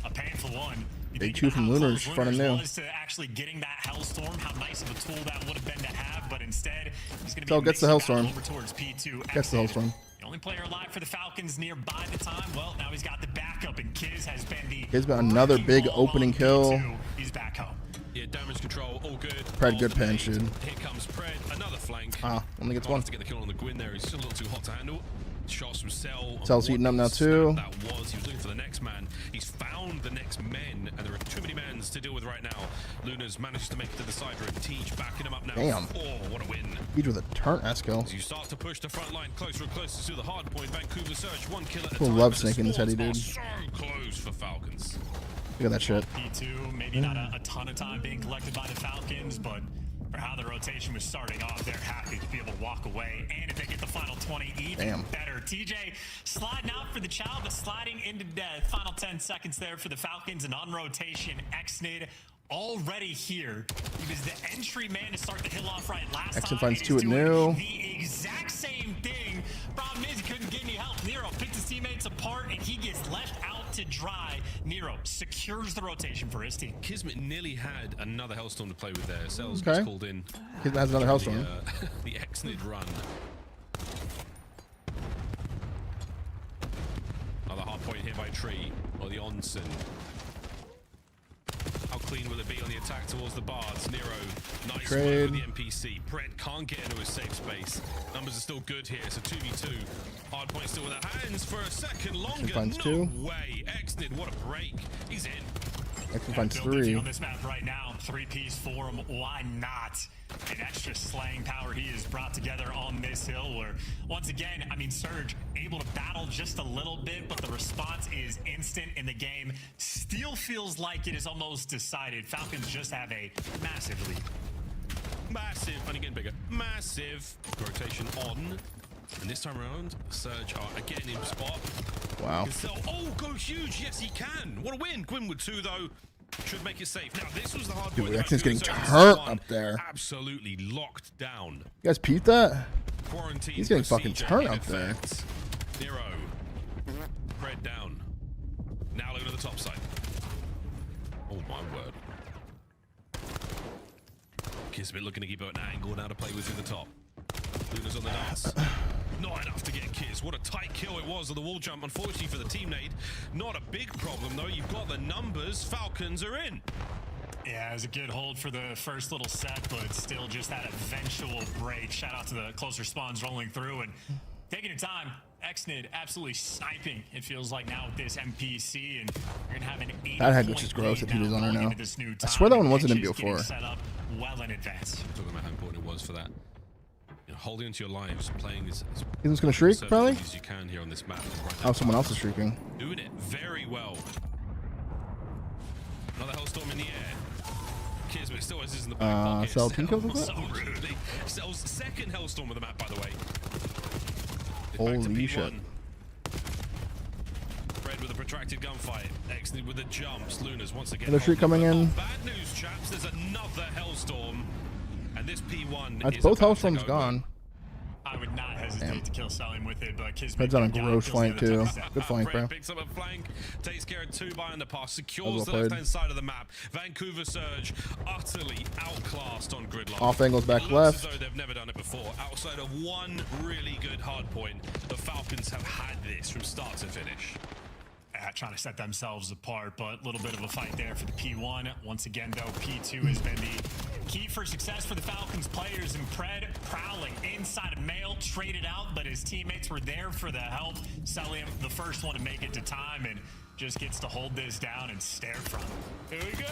a painful one. Big 2 from Lunars, front and new. Was to actually getting that Hellstorm, how nice of a tool that would have been to have, but instead he's going to be So gets the Hellstorm. over towards P2. Gets the Hellstorm. The only player alive for the Falcons nearby the time. Well, now he's got the backup, and Kiz has been the. He's got another big opening kill. P2. He's back home. Yeah, damage control, all good. Pred, good pinch, dude. Here comes Pred, another flank. Only gets Can't one. To get the kill on the Gwyn there, he's still a little too hot to handle. Shots from Cell. Cell's heating up now too. That was, he was looking for the next man. He's found the next men, and there are too many men to to deal with right now. Luna's manages to make it to the side room. Teach backing him up now. Damn. Oh, what a win. Teach with a turn ass kill. As you start to push the front line closer and closer to the hard point, Vancouver Surge, 1 kill at a People time. love snaking this heady, dude. So close for Falcons. Look at that shit. P2, maybe not a ton of time being collected by the Falcons, but for how the rotation was starting off, they're happy to be able to walk away. And if they get the final 20, even better. TJ sliding out for the child, but sliding into death. Final 10 seconds there for the Falcons, and on rotation, Xnid already here. He was the entry man to start the hill off right last time. finds He's two at doing new. the exact same thing. Problem is, he couldn't get any help. Nero picked his teammates apart, and he gets left out to dry. Nero secures the rotation for his team. Kismet nearly had another Hellstorm to play with there. Cells gets called in. Kismet has another Hellstorm. The Xnid run. Another hard point here by Tree, or the Onsen. How clean will it be on the attack towards the Bards? Nero, nice work with the NPC. Pred can't get into a safe space. Numbers are still good here, so 2v2. Hard point still with their hands for a second longer. No way. Xnid, what a break. He's in. Xnid finds 3. On this map right now, 3-piece for him. Why not? An extra slaying power he has brought together on this hill, where once again, I mean, Surge able to battle just a little bit, but the response is instant in the game. Still feels like it is almost decided. Falcons just have a massive lead. Massive, and again bigger. Massive rotation on. And this time around, Surge are again in spot. Wow. Oh, go huge. Yes, he can. What a win. Gwyn with 2, though. Should make it safe. Now, this was the hard point. Dude, Xnid's getting turned up there. Absolutely locked down. You guys peeped that? Quarantine. He's getting fucking turned up there. Nero. Pred down. Now looking at the top side. Oh, my word. Kismet looking to keep an angle now to play with through the top. Luna's on the dance. Not enough to get Kiz. What a tight kill it was of the wall jump. Unfortunately for the teammate, not a big problem though. You've got the numbers. Falcons are in. Yeah, it was a good hold for the first little set, but still just that eventual break. Shout out to the closer spawns rolling through and taking your time. Xnid absolutely sniping, it feels like now with this NPC, and you're gonna have an 8 that head looks just gross if he was on her now. I swear that one wasn't in before. Set up well in advance. Talking about how important it was for that. You know, holding onto your lives, playing as He's just gonna shriek, probably? as you can here on this map. Oh, someone else is shrieking. Doing it very well. Another Hellstorm in the air. Kismet still has this in the back pocket. Cell 2 kills with that? So rudely. Cell's second Hellstorm of the map, by the way. Holy shit. Red with a protracted gunfight. Xnid with the jumps. Luna's once again. Another shriek coming in. Bad news, chaps. There's another Hellstorm. And this P1 That's is both about to Hellstorms go. gone. I would not hesitate to kill Salim with it, but Kismet Red's on a gross flank too. Good flank, bro. Red picks up a flank, takes care of 2 behind the pass, secures well the played. left-hand side of the map. Vancouver Surge utterly outclassed on gridlock. Off angles back Looks left. as though they've never done it before. Outside of one really good hard point, the Falcons have had this from start to finish. Trying to set themselves apart, but a little bit of a fight there for the P1. Once again, though, P2 has been the key for success for the Falcons players, and Pred prowling inside of Mail, traded out, but his teammates were there for the help. Salim, the first one to make it to time, and just gets to hold this down and stare from him. Here we go.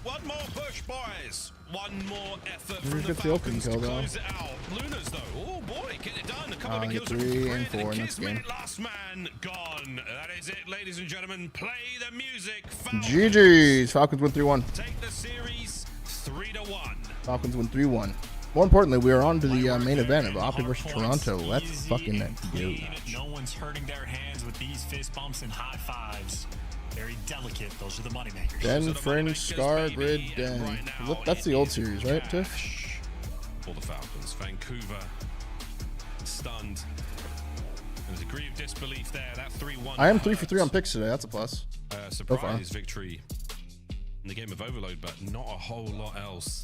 One more push, boys. One more effort Here's from the the Falcons to kill, though. close it out. Luna's though. Oh boy, get it done. A couple of kills. 3 and 4 in this game. Last man gone. That is it, ladies and gentlemen. Play the music. Falcons GG's. Falcons win 3-1. take the series 3-1. Falcons win 3-1. More importantly, we are on to the main event of OpTic versus Toronto. Let's fucking go. No one's hurting their hands with these fist bumps and high fives. Very delicate. Those are the moneymakers. Den, Fringe, Scar, Grid, Den. Look, that's the old series, right, Tiff? For the Falcons. Vancouver stunned. There's a degree of disbelief there. That 3-1. I am 3 for 3 on picks today. That's a plus. Surprise victory in the game of Overload, but not a whole lot else.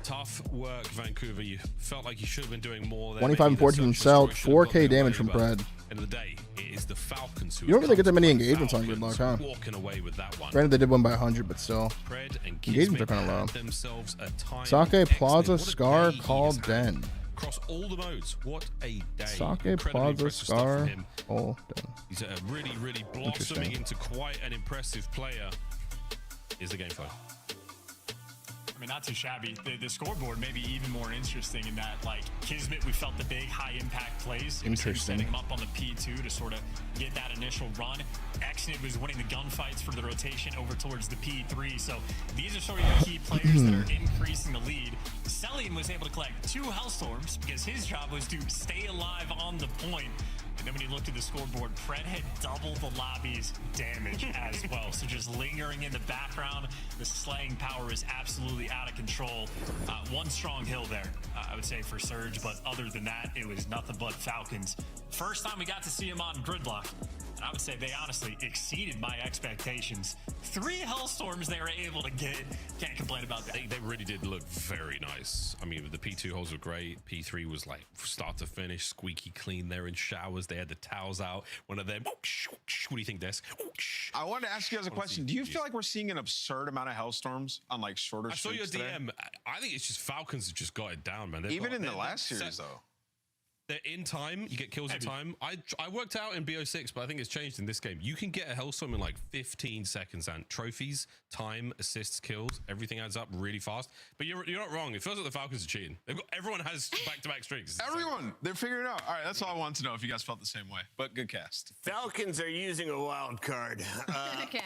Tough work, Vancouver. You felt like you should have been doing more there. 25 and 14 Cell, 4k damage from Pred. End of the day, it is the Falcons who You don't really get that many engagements on Gridlock, huh? walking away with that one. Granted, they did win by 100, but still. Pred and Engagements are Kismet kind of low. had themselves a time. Sake, Excellent. Plaza, What a Scar, day Call, he's had. Den. Across all the modes, what a day. Sake, Incredibly Plaza, impressive stuff Scar, from him. Call, Den. He's really blossoming into quite an impressive player. Is the game flow. I mean, not too shabby. The scoreboard may be even more interesting in that, like, Kismet, we felt the big high-impact plays. It was him setting him up on the P2 to sort of get that initial run. Exnid was winning the gunfights for the rotation over towards the P3. So these are sort of the key players that are increasing the lead. Celium was able to collect 2 Hellstorms because his job was to stay alive on the point. And then when you looked at the scoreboard, Pred had double the lobby's damage as well. So just lingering in the background, the slaying power is absolutely out of control. One strong hill there, I would say, for Surge. But other than that, it was nothing but Falcons. First time we got to see him on Gridlock. And I would say they honestly exceeded my expectations. 3 Hellstorms they were able to get. Can't complain about that. They really did look very nice. I mean, the P2 holes were great. P3 was like start to finish, squeaky clean there in showers. They had the towels out. One of them, what do you think, Desk? I wanted to ask you guys a question. Do you feel like we're seeing an absurd amount of Hellstorms on like shorter I saw your streaks DM. today? I think it's just Falcons have just got it down, man. Even in the last series, though. They're in time. You get kills in time. I worked out in BO6, but I think it's changed in this game. You can get a Hellstorm in like 15 seconds, and trophies, time, assists, kills, everything adds up really fast. But you're not wrong. It feels like the Falcons are cheating. Everyone has back-to-back streaks. Everyone, they're figuring it out. All right, that's all I wanted to know if you guys felt the same way. But good cast. Falcons are using a wild card. Okay.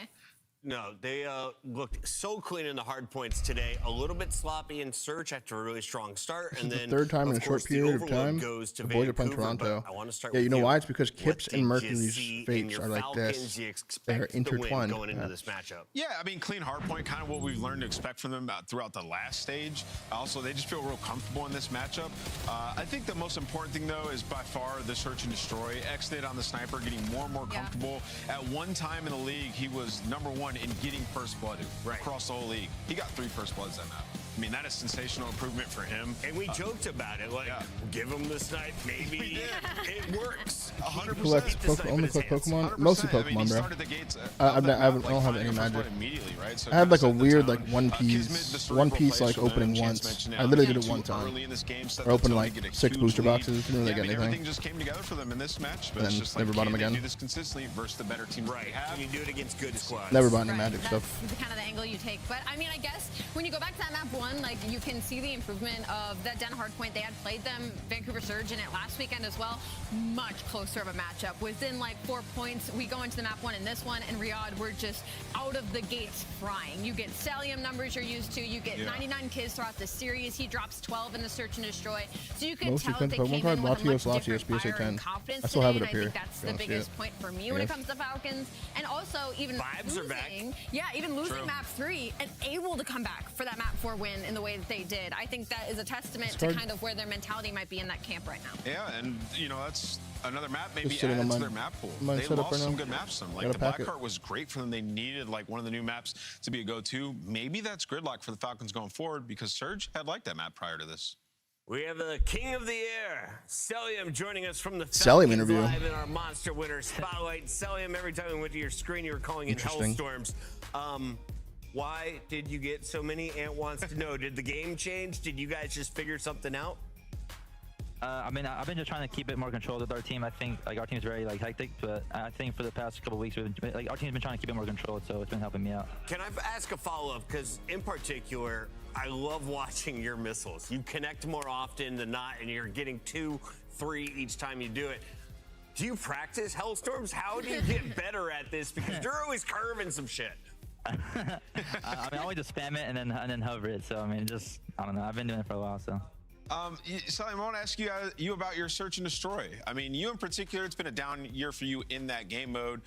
No, they looked so clean in the hard points today. A little bit sloppy in search after a really strong start, and then the third time in a short period of time, goes to the boys are playing Toronto. Yeah, you know why? It's because Kips and Mercury's fates are like this. They're intertwined. Going into this matchup. Yeah, I mean, clean hard point, kind of what we've learned to expect from them throughout the last stage. Also, they just feel real comfortable in this matchup. I think the most important thing, though, is by far the search and destroy. Exnid on the sniper getting more and more comfortable. At one time in the league, he was #1 in getting first blood across the whole league. He got 3 first bloods on that. I mean, that is sensational improvement for him. And we joked about it, like, give him the snipe, maybe it works. 100%. Only collect Pokemon? Mostly Pokemon, bro. I don't have any magic. I had like a weird like one piece like opening once. I literally did it one time. I opened like 6 booster boxes, didn't really get anything. Everything just came together for them in this match, but and it's just never bought them again. do this consistently versus the better teams right. And you do it against good squads. Never bought any magic stuff. That's kind of the angle you take. But I mean, I guess when you go back to that map 1, like you can see the improvement of that Den hardpoint. They had played them, Vancouver Surge, in it last weekend as well. Much closer of a matchup. Within like 4 points, we go into the map 1 in this one, and Riyadh, we're just out of the gates frying. You get Celium numbers you're used to. You get 99 kills throughout the series. He drops 12 in the search and destroy. So you can tell that they came in with a much different fire and confidence today, and I think that's the biggest point for me when it comes to Falcons. And also even losing, even losing map 3 and able to come back for that map 4 win in the way that they did. I think that is a testament to kind of where their mentality might be in that camp right now. Yeah, and you know, that's another map maybe added to their map pool. They lost some good maps to them. Like the Blackheart was great for them. They needed like one of the new maps to be a go-to. Maybe that's Gridlock for the Falcons going forward because Surge had liked that map prior to this. We have the king of the air, Celium, joining us from the Celium interview live in our Monster Winner Spotlight. Celium, every time we went to your screen, you were calling in Hellstorms. Why did you get so many? Ant wants to know, did the game change? Did you guys just figure something out? I mean, I've been just trying to keep it more controlled with our team. I think like our team's very like hectic, but I think for the past couple of weeks, we've been, like our team's been trying to keep it more controlled, so it's been helping me out. Can I ask a follow-up? Because in particular, I love watching your missiles. You connect more often than not, and you're getting 2, 3 each time you do it. Do you practice Hellstorms? How do you get better at this? Because you're always curving some shit. I mean, I always just spam it and then hover it. So I mean, just I don't know. I've been doing it for a while, so. Sally, I want to ask you about your search and destroy. I mean, you in particular, it's been a down year for you in that game mode.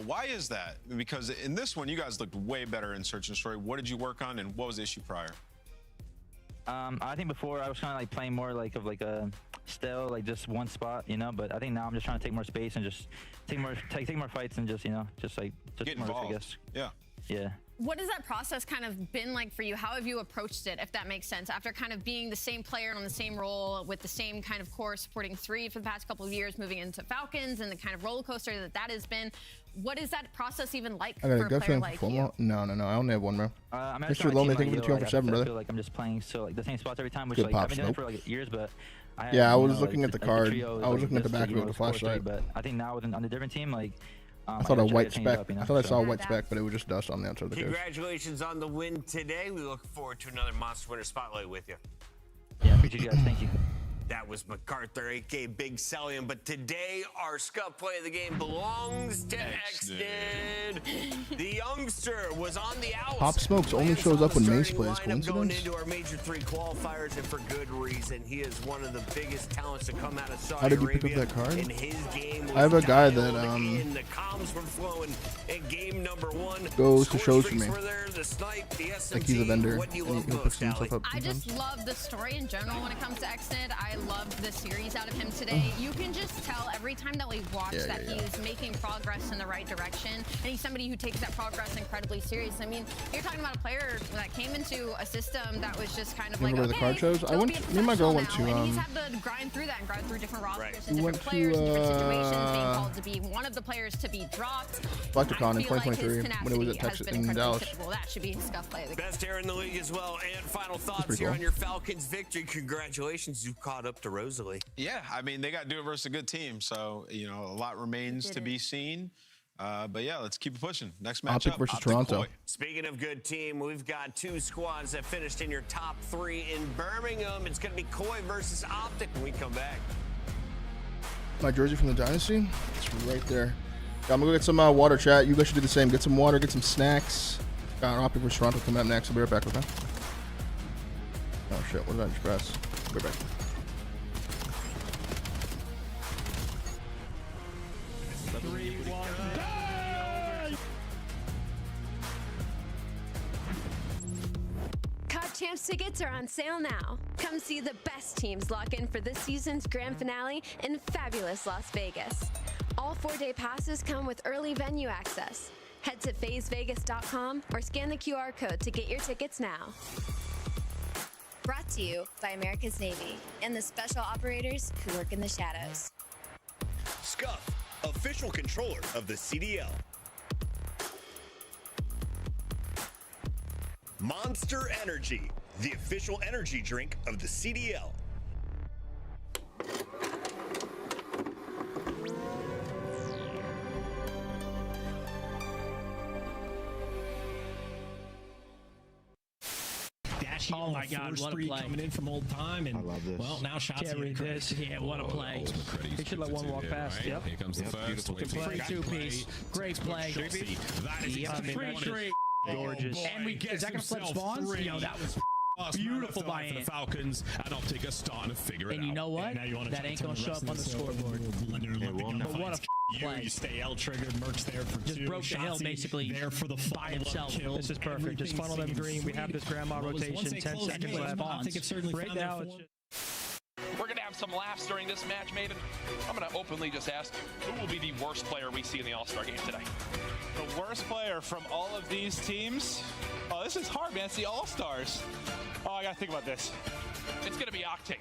Why is that? Because in this one, you guys looked way better in search and destroy. What did you work on, and what was the issue prior? I think before I was kind of like playing more like of like a still like just one spot, you know. But I think now I'm just trying to take more space and just take more fights and just get more involved. Risk, I guess. Yeah. What has that process kind of been like for you? How have you approached it, if that makes sense? After kind of being the same player on the same role with the same kind of core supporting 3 for the past couple of years, moving into Falcons and the kind of roller coaster that has been, what is that process even like for a player like you? No. I only have one, bro. Mr. Lonely, thank you for the 2 for 7, brother. I feel like I'm just playing like the same spots every time, which like I've been doing it for like years, but I was looking at the card. I was looking at the back of the flashlight. But I think now on a different team, like I thought a white speck. I thought I saw a white speck, but it was just dust on the outside of the case. Congratulations on the win today. We look forward to another Monster Winner Spotlight with you. Yeah, appreciate you guys. Thank you. That was MacArthur, aka Big Cellium. But today, our scuff play of the game belongs to Xnid. The youngster was on the outs. Pop Smokes only shows up when Mace plays. Going Coincidence? into our Major 3 qualifiers, and for good reason. He is one of the biggest talents to come out of Saudi How did you Arabia. pick up that card? And his game was I have a guy that the comms were flowing in game number 1. goes to shows for me. Were there, the snipe, the SMT. Like he's a vendor. What do you And love he'll most, put himself up I sometimes. just love the story in general when it comes to Xnid. I loved the series out of him today. You can just tell every time that we watch that he's making progress in the right direction, and he's somebody who takes that progress incredibly serious. I mean, you're talking about a player that came into a system that was just kind of like, Remember where the card shows? I went. Me and my girl went to. and he's had to grind through that and grind through different rosters and We different went players to, and different situations, being called to be one of the players to be dropped. BlackerCon in I feel like his 2023 when it was at tenacity has Texas been in incredibly Dallas. typical. That should be his scuff play of the game. Best hair in the league as well. And final thoughts pretty here cool. on your Falcons victory. Congratulations, you caught up to Rosalie. Yeah, I mean, they got to do it versus a good team. So, you know, a lot remains to be seen. But yeah, let's keep it pushing. Next matchup, OpTic versus Toronto. Koi. Speaking of good team, we've got 2 squads that finished in your top 3 in Birmingham. It's going to be Koi versus OpTic when we come back. My jersey from the Dynasty. It's right there. I'm gonna go get some water, chat. You guys should do the same. Get some water, get some snacks. Got an OpTic versus Toronto coming up next. I'll be right back, okay? Oh shit, what did I just press? I'll be right back. COD Champs tickets are on sale now. Come see the best teams lock in for this season's grand finale in fabulous Las Vegas. All 4-day passes come with early venue access. Head to FazeVegas.com or scan the QR code to get your tickets now. Brought to you by America's Navy and the special operators who work in the shadows. Scuff, official controller of the CDL. Monster Energy, the official energy drink of the CDL. Oh my God, what a play. Coming in from old time. And, I love this. Well, now shots Can't read this. Yeah, what a play. He should let one walk past. Yep. Here comes the first. Good play. Two-piece. Great play. That is Free. Gorgeous. And we get Is that going to flip spawns? Yo, that was beautiful by for the Falcons, and OpTic are starting to figure it out. And you know what? That ain't going to show up on the scoreboard. But what a play. You stay L triggered, Merc's there for Just 2. broke the hill basically there for the by himself. kill. This is perfect. Just funnel them green. We have this grandma rotation. 10 seconds left. I think it's certainly Right found now, their it's form. We're going to have some laughs during this match, Maven. I'm going to openly just ask, who will be the worst player we see in the All-Star game today? The worst player from all of these teams? Oh, this is hard, man. It's the All-Stars. Oh, I got to think about this. It's going to be OpTic.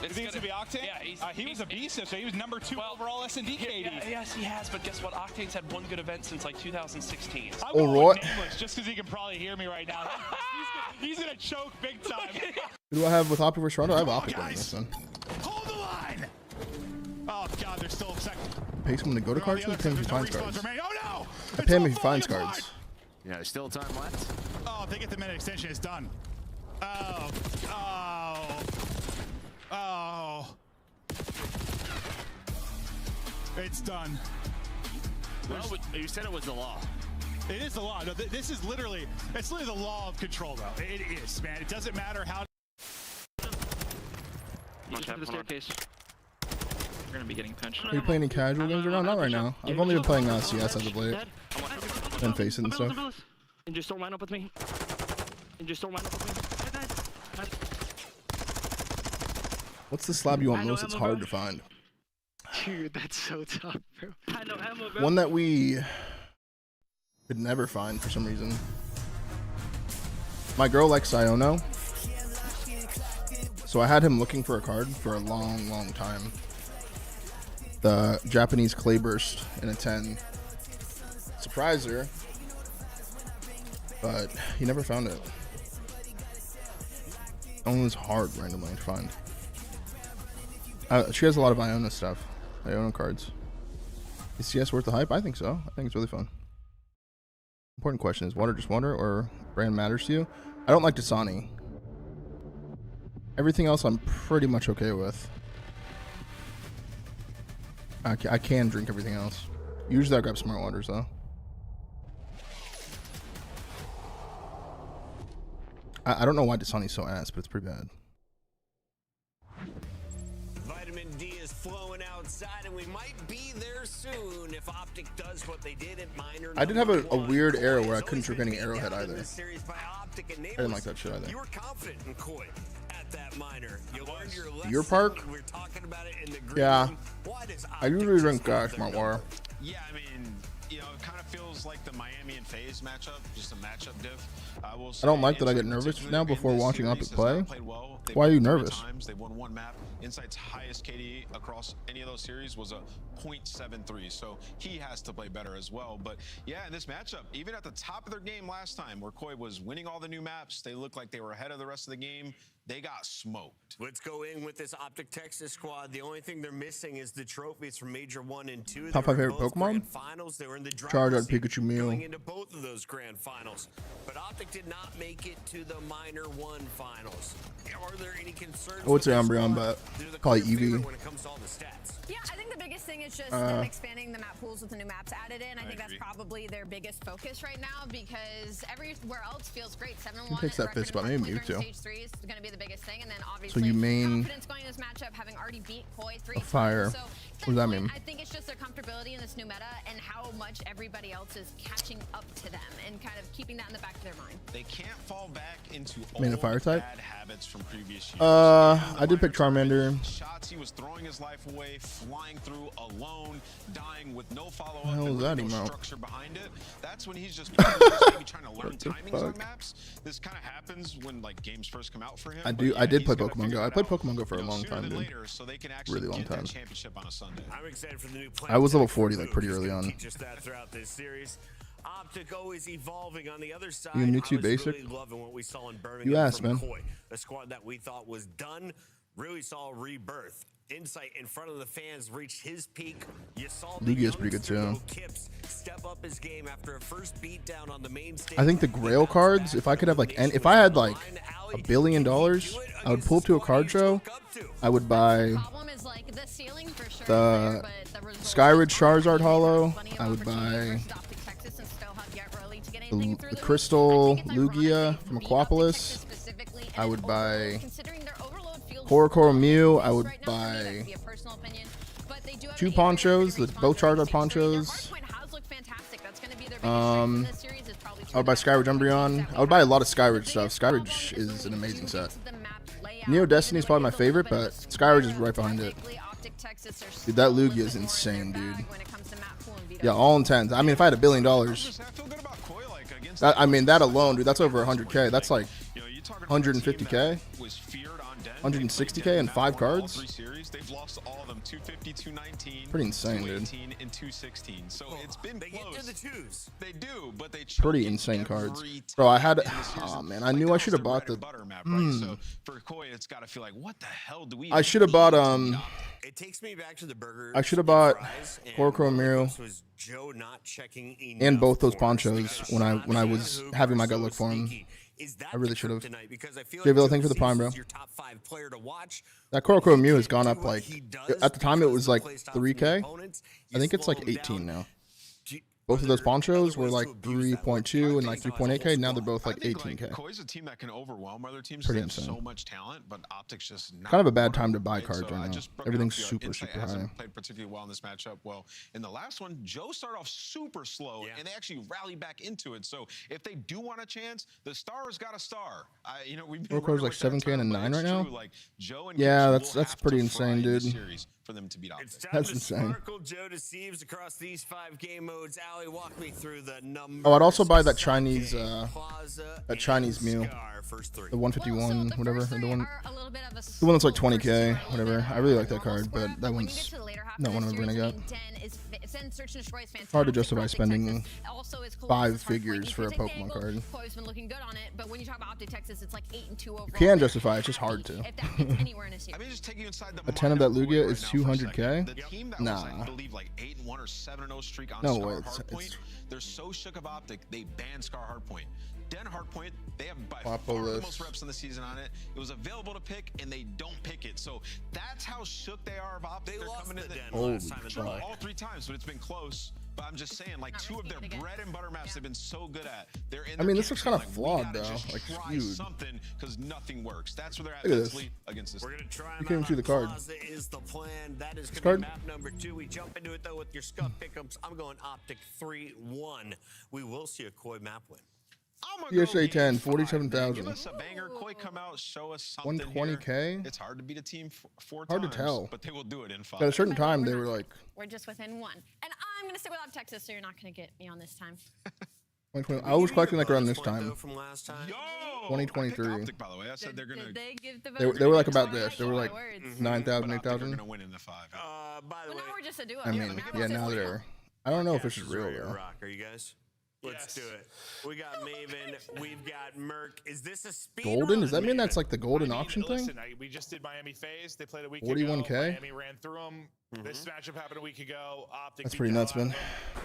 You think it's going to be Octane? Yeah, he was a beast, so he was number 2 overall S&D KD. Yes, he has, but guess what? Octane's had one good event since like 2016. I'm Oh, going what? nameless just because he can probably hear me right now. He's going to choke big time. Who do I have with OpTic versus Toronto? I have OpTic winning this one. Hold the line! Oh, God, there's still a second. Pays him to go to cards or pay him if he finds respawns cards? remaining. Oh, no! I pay him if he finds cards. Yeah, there's still time left. Oh, if they get the minute extension, it's done. Oh. It's done. Well, you said it was the law. It is the law. No, this is literally, it's literally the law of control, though. It is, man. It doesn't matter how. Just to the staircase. We're going to be getting pinched. Are you playing any casual games around? Not right now. I've only been playing CS as of late. And Faze and stuff. And just don't line up with me. And just don't line up with me. What's the slab you want most? It's hard to find. Dude, that's so tough, bro. I know ammo, bro. One that we could never find for some reason. My girl likes Siono. So I had him looking for a card for a long, long time. The Japanese Clay Burst in a 10. Surprised her. But he never found it. That one was hard randomly to find. She has a lot of Iona stuff. Iona cards. Is CS worth the hype? I think so. I think it's really fun. Important question is water just water or brand matters to you? I don't like Dasani. Everything else I'm pretty much okay with. I can drink everything else. Usually I grab smart waters though. I don't know why Dasani's so ass, but it's pretty bad. Vitamin D is flowing outside, and we might be there soon if OpTic does what they did at minor. I did have a weird era where I couldn't drink any Arrowhead either. I didn't like that shit either. You were confident in Koi at that minor. You learned your lesson. Your Park? We were talking about it in the green Yeah. room. Why does I usually drink smart water. Yeah, I mean, you know, it kind of feels like the Miami and Faze matchup, just a matchup diff. I don't like that I get nervous now before watching OpTic play. Why are you nervous? They've won one map. Insight's highest KD across any of those series was a .73, so he has to play better as well. But yeah, in this matchup, even at the top of their game last time, where Koi was winning all the new maps, they looked like they were ahead of the rest of the game. They got smoked. Let's go in with this OpTic Texas squad. The only thing they're missing is the trophies from Major 1 and 2. Top 5 favorite Pokemon? Finals. They were in the Charizard, Pikachu, Mew. going into both of those grand finals. But OpTic did not make it to the Minor 1 finals. Are there any concerns? I would say Umbreon, but probably Eevee. When it comes to all the stats. Yeah, I think the biggest thing is just them expanding the map pools with the new maps added in. I think that's probably their biggest focus right now because everywhere else feels great. 7-1. Who takes that fifth spot? Maybe Mewtwo. Stage 3 is going to be the biggest thing, and then obviously So you main confidence going in this matchup, having already beat Koi 3 fire. times. So what does that mean? I think it's just their comfortability in this new meta and how much everybody else is catching up to them and kind of keeping that in the back of their mind. They can't fall back into Main a fire type? bad habits from previous years. I did pick Charmander. Shots he was throwing his life away, flying through alone, dying with no follow-up, What the hell and is that no emote? structure behind it. That's when he's just maybe trying to learn timings on maps. This kind of happens when like games first come out for him. I did play Pokemon Go. I played Pokemon Go for a long time, dude. So they can actually Really long get that time. championship on a Sunday. I'm excited for the new I was level 40 like pretty early on. Just that throughout this series. OpTic always evolving on the other side. You Mewtwo I was basic? really loving what we saw in Birmingham. You asked, from man. Koi. A squad that we thought was done really saw a rebirth. Insight in front of the fans reached his peak. You saw the Lugia's pretty good too. Kips step up his game after a first beatdown on the main stage. I think the Grail cards, if I could have like, and if I had like $1 billion, I would pull up to a card show. I would buy the Skyridge Charizard Holo. I would buy the Crystal Lugia from Aquapolis. I would buy Horicoro Mew. I would buy 2 ponchos, both Charizard ponchos. I would buy Skyridge Umbreon. I would buy a lot of Skyridge stuff. Skyridge is an amazing set. Neo Destiny is probably my favorite, but Skyridge is right behind it. Dude, that Lugia is insane, dude. Yeah, all in 10s. I mean, if I had $1 billion, I mean, that alone, dude, that's over 100K. That's like 150K, 160K, and 5 cards. They've lost all of them, 250, 219, Pretty insane, dude. 218, and 216. So it's been They get close. to the twos. They do, but they Pretty insane cards. Bro, I had, oh man, I knew I should have bought the, So for Koi, it's got to feel like, what the hell do we? I should have bought, It takes me back to the burger. I should have bought and Horicoro Mew was Joe not checking and both those ponchos when I was having my gut look for him. I really should have. JVL, thanks for the prime, bro. That Horicoro Mew has gone up like, at the time it was like 3K. I think it's like 18 now. Both of those ponchos were like 3.2 and like 3.8K. Now they're both like 18K. Koi's a team that can overwhelm other teams. Pretty They have insane. so much talent, but OpTic's just not Kind of a bad time to buy cards So I right now. just broke Everything's down super, Insight super hasn't high. played particularly well in this matchup. Well, in the last one, Joe started off super slow, and they actually rallied back into it. So if they do want a chance, the star's got a star. You know, we've been Horicoro's like running with 7K and a that term, 9 but right it's now. true. Like, Joe and Yeah, Gibson will that's have pretty to fry insane, in this dude. series for them to beat OpTic. That's insane. Sparkle Joe deceives across these 5 game modes. Ali, walk me through the numbers. Oh, I'd also buy that Chinese Mew, the 151, whatever, the one that's like 20K, whatever. I really like that card, but that one's Not one I'm ever gonna get. Den Search and Destroy is fantastic. Hard to justify OpTic spending Texas also is close. 5 It's hard to figures like, for a if you take the Pokemon angle, card. Chloe's been looking good on it, but when you talk about OpTic Texas, it's like 8-2 overall. You can justify it, it's just hard to. If that fits anywhere in a series. I mean, just take you inside the A 10 of that Lugia is right now for a second. 200k? The team that Nah. was, I believe, like 8-1 or 7-0 streak on No Scar way, Hardpoint. They're so shook of OpTic, they banned Scar Hardpoint. Den Hardpoint, they have by Floppo far the list. most reps in the season on it. It was available to pick, and they don't pick it. So that's how shook they are of OpTic. They're coming in last time as well. all 3 times, but it's been close. But I'm just saying, like 2 of their bread and butter maps they've been so good at. They're in. I mean, their this looks camp kind of saying, like, we flawed gotta though. just Like try skewed. something because nothing works. That's where they're at Look at this. mentally against this. We're gonna try You can't even see the card. Is the plan. That is This gonna card? be map number 2. We jump into it though with your scuff pickups. I'm going OpTic 3-1. We will see a Koi map win. PSA 10, Give 47,000. us a banger. Koi, come out, show us something. 120k. It's hard to beat a team 4 Hard to times, tell. but they will do it in 5. At a certain time, they were like We're just within 1. And I'm going to stick with OpTic Texas, so you're not going to get me on this time. 2020. I was collecting like around this time. From last time. 2023. OpTic, by the way, I said they're gonna. They give the They were like about this. They were like words. 9,000, They're 8,000. gonna win in the 5. By the way, Now we're just a duo. I mean, yeah, now they're. I don't know if this is real ready to though. rock. Are you guys? Let's do it. We got Maven. We've got Merc. Is this a speed Golden? run? Does that mean that's like the golden auction thing? Listen, we just did Miami Faze. They played a week 41K? ago. Miami ran through them. This matchup happened a week ago. OpTic That's beat pretty the nuts, hell out man. of them.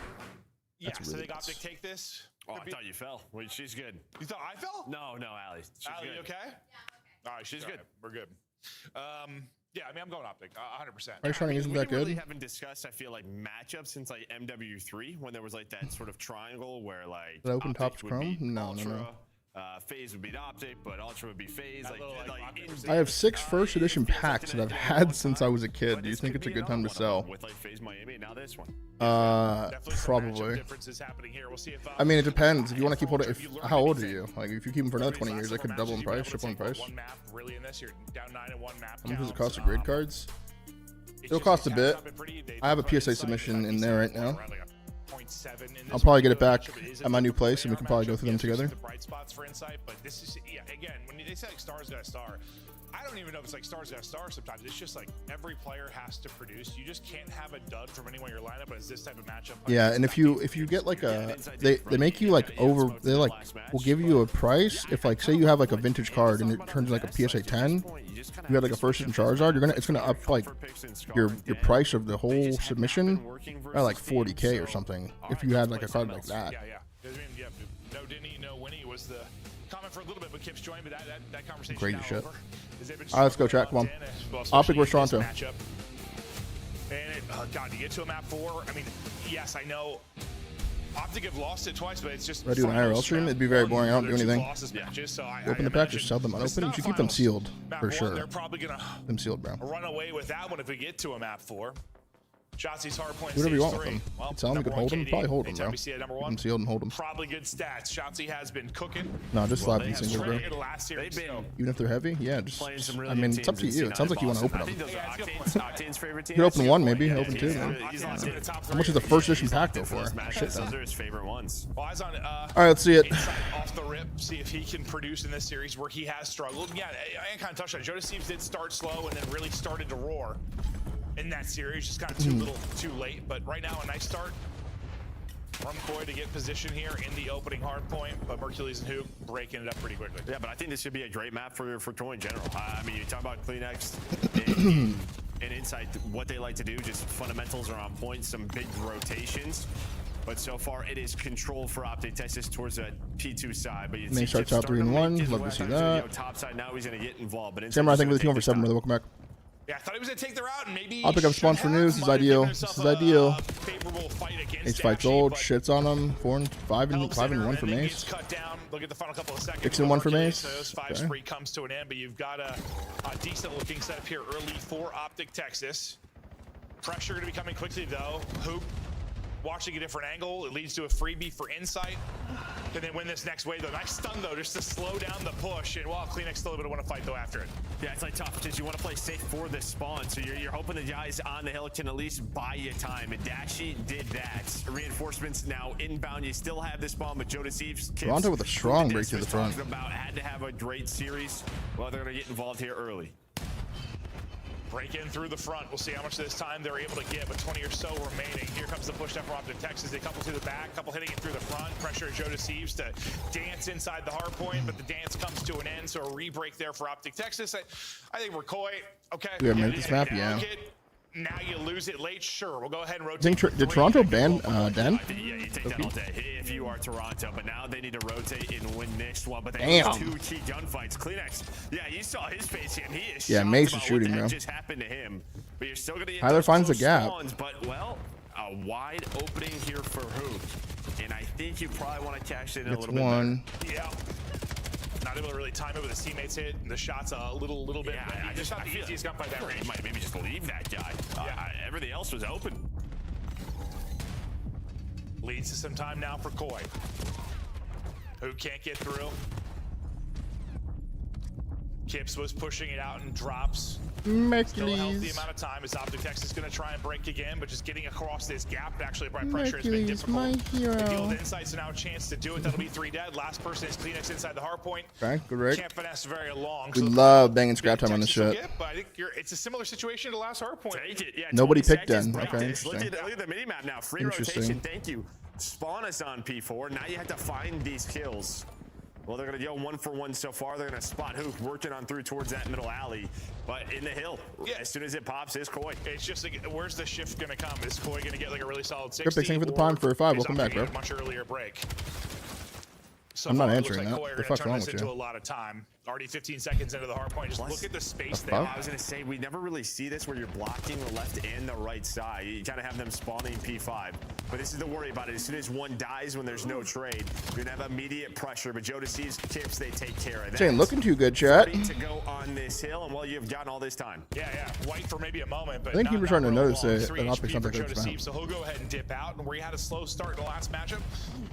Yeah, That's so really they nuts. OpTic take this. Oh, I thought you fell. Wait, she's good. You thought I fell? No, Allie. She's Allie, good. you okay? Yeah, All right, she's good. We're good. Yeah, I mean, I'm going OpTic, 100%. Are you trying to use them We that really good? haven't discussed, I feel like, matchups since like MW3 when there was like that sort of triangle where like Did I open OpTic Topps would Chrome? beat No, Ultra, no. Faze would beat OpTic, but Ultra would be Faze. I have 6 first edition packs that I've had since I was a kid. Do you think it's a good time to sell? with like Faze Miami, now this one. Probably. Differences happening here. We'll see if, I mean, it depends. If you want to keep holding, how old are you? Like, if you keep them for another 20 years, I could double in price, triple in price. one map really in this. You're down 9 in one map. How much does it cost to grade cards? It'll cost a bit. I have a PSA submission in there right now. I'll probably get it back at my new place, and we can probably go through them together. The bright spots for insight, but this is again when they say like stars got a star. I don't even know if it's like stars got a star sometimes. It's just like every player has to produce. You just can't have a dud from anyone in your lineup, but it's this type of matchup. Yeah, and if you get like a they make you like over they like will give you a price if like say you have like a vintage card and it turns like a PSA 10, you have like a first edition Charizard, it's gonna up like your price of the whole submission by like 40k or something if you had like a card like that. Yeah. I mean, no Denny, no Winnie was the comment for a little bit, but Kip's joined, but that conversation Crazy now shit. over. Alright, let's go, chat. Come on. OpTic versus Toronto. Matchup. And God, to get to a map 4, I mean, yes, I know OpTic have lost it twice, but it's just. If I do an IRL stream, it'd be very boring. I don't do anything. So You open the pack, just sell them unopened. You should keep them sealed for sure. They're probably gonna Them sealed, bro. run away with that one if we get to a map 4. Shotzi's hard point. Do whatever you want stage with them. 3. Well, You can sell them, you can hold them. Probably hold them, bro. anytime we see a number Keep 1, them sealed and hold them. probably good stats. Shotzi has been cooking. No, just slap them single, bro. Last year, Even if they're heavy, yeah, just. Playing some really I mean, good it's up to teams in you. It sounds like you want to open I think them. those are Octane's favorite team. You could open one, maybe. Open two, he's man. locked How much is the first edition pack go for? Shit, Those man. are his favorite ones. Well, eyes on, All right, let's see it. Insight off the rip, see if he can produce in this series where he has struggled. Yeah, I kind of touched on it. Jonas Steves did start slow and then really started to roar in that series. Just kind of too late. But right now, a nice start from Koi to get position here in the opening hard point. But Mercules and Hoop breaking it up pretty quickly. Yeah, but I think this should be a great map for Koi in general. I mean, you talk about Kleenex and Insight, what they like to do, just fundamentals are on point, some big rotations. But so far, it is control for OpTic Texas towards that P2 side. But you May start top 3 and 1. Love to see that. Top side now he's going to get involved. But Samurai, thank you for the 2 for 7, brother. Welcome back. Yeah, I thought he was going to take the route and maybe. I'll pick up spawns for news. This is ideal. This is ideal. Favorable fight against Ace fights old. Shits on him. 5 and 1 for and then Mace. gets cut down. Look at the final couple of seconds. 6 and 1 for Mace. So those 5 Okay. spree comes to an end, but you've got a decent looking setup here early for OpTic Texas. Pressure going to be coming quickly though. Hoop watching a different angle. It leads to a freebie for Insight. Can they win this next wave though? Nice stun though, just to slow down the push. And while Kleenex still going to want to fight though after it. Yeah, it's like tough because you want to play safe for this spawn. So you're hoping the guys on the hill can at least buy you time. And Dashi did that. Reinforcements now inbound. You still have this spawn, but Jonas Eves. Toronto with a strong break to the front. About had to have a great series. Well, they're going to get involved here early. Break in through the front. We'll see how much of this time they're able to get, but 20 or so remaining. Here comes the push down from OpTic Texas. They couple to the back, couple hitting it through the front. Pressure Joe deceives to dance inside the hard point, but the dance comes to an end, so a re-break there for OpTic Texas. I think Recoy, okay. Yeah, man, this map, yeah. Now you lose it late, sure. We'll go ahead and rotate. Did Toronto ban Dan? Yeah, you take that all day if you are Toronto, but now they need to rotate and win next one. But they Damn. have 2 key gunfights. Kleenex, yeah, you saw his face cam. He is Yeah, shocked Mace is about shooting, what the bro. heck just happened to him. But you're still gonna get Tyler those finds the close gap. spawns, but well, a wide opening here for Hook, and I think you probably want to cash it in a little bit. Yeah. Not able to really time it with his teammates hit. The shot's a little bit. Yeah, I just not the easiest gunfight that range. Might maybe just leave that guy. Everything else was open. Leads to some time now for Koi, who can't get through. Kips was pushing it out and drops. Still a healthy amount of time as OpTic Texas is going to try and break again, but just getting across this gap, actually, by pressure has been difficult. They deal with insights, so now a chance to do it. That'll be 3 dead. Last person is Kleenex inside the hard point. Okay, good Rick. Can't finesse very long. We love banging scrap time on this shit. But I think it's a similar situation to last hard point. Take it. Yeah, Nobody picked Den. Den. Okay, interesting. Look at the mini map now. Free rotation. Thank you. Spawn us on P4. Now you have to find these kills. Well, they're going to go 1 for 1 so far. They're going to spot Hook working on through towards that middle alley. But in the hill, as soon as it pops, is Koi. It's just like, where's the shift going to come? Is Koi going to get like a really solid 60? Cryptic, thank you for the prime for 5. Welcome back, bro. Much earlier break. So I'm not far, it looks answering like that. Koi are The gonna fuck's turn wrong this with into you? a lot of time. Already 15 seconds into the hard point. Just look at the space there. fuck? I was going to say, we never really see this where you're blocking the left and the right side. You kind of have them spawning P5. But this is the worry about it. As soon as one dies when there's no trade, you're going to have immediate pressure. But Joe deceives Kips, they take care of that. Jane, looking too good, chat. Ready to go on this hill, and well, you've gotten all this time. Yeah. White for maybe a moment, but I think not, people are starting to not notice long. it. 3 An OpTic HP something for Joe good Deceive, so he'll go ahead and dip out. And where he had a slow start in the last matchup,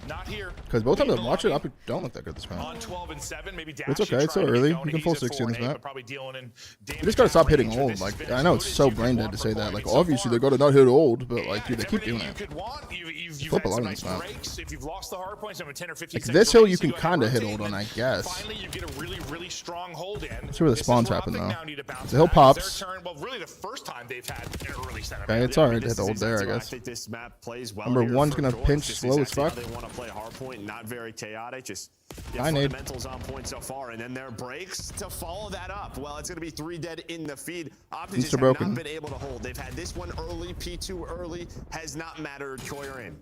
not here. Because both times I've watched it, OpTic don't look that good this map. On 12 and 7, maybe Dash. It's okay, it's so early. You can full 60 on this map. Probably dealing in You just gotta stop hitting old. Like, I know it's so brain dead to say that. Like, obviously they're gonna not hit old, but like, dude, they keep doing it. You've Flip a had lot some on nice this map. breaks. If you've lost the hard points, 10 or 15 Like seconds this hill, breaks, you can go ahead kind of and hit rotate, old on, and I guess. Finally, you get a really strong hold in. Let's see where the This is spawns where happen OpTic though. now need to bounce The hill back. pops. It's their turn. Well, really the first time they've had an early center. Okay, it's alright to hit the This old is there, I exactly why guess. think this map plays well Number here one's for gonna Dorks. pinch This is slow as exactly fuck. how they want to play hard point, not very chaotic. Just I need. fundamentals on point so far, and then their breaks to follow that up. Well, it's going to be 3 dead in the feed. OpTic just have broken. not been able to hold. They've had this one early, P2 early, has not mattered. Koi are in.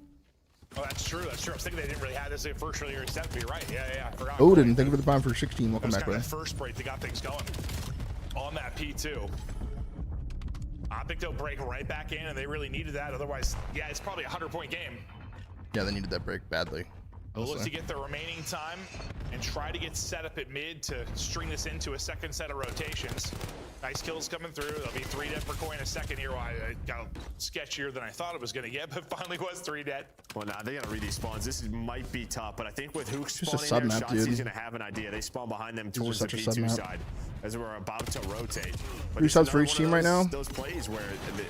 Oh, that's true. I was thinking they didn't really have this first earlier step. You're right. Yeah. I forgot. Odin, thank you for the prime for 16. Welcome That was back, kind bro. of that first break that got things going on that P2. I think they'll break right back in, and they really needed that. Otherwise, yeah, it's probably a 100-point game. Yeah, they needed that break badly. They'll look to get the remaining time and try to get set up at mid to string this into a second set of rotations. Nice kills coming through. There'll be 3 dead per coin in a second here. Well, I got sketchier than I thought it was going to get, but finally was 3 dead. Well, now they got to read these spawns. This might be tough, but I think with Hook Just a spawning there, sub-map, Shotzi's dude. going to have an idea. They spawn behind them It's towards the just such a P2 sub-map. side as we're about to rotate. But 3 it's subs for another each one of team right now. Those plays where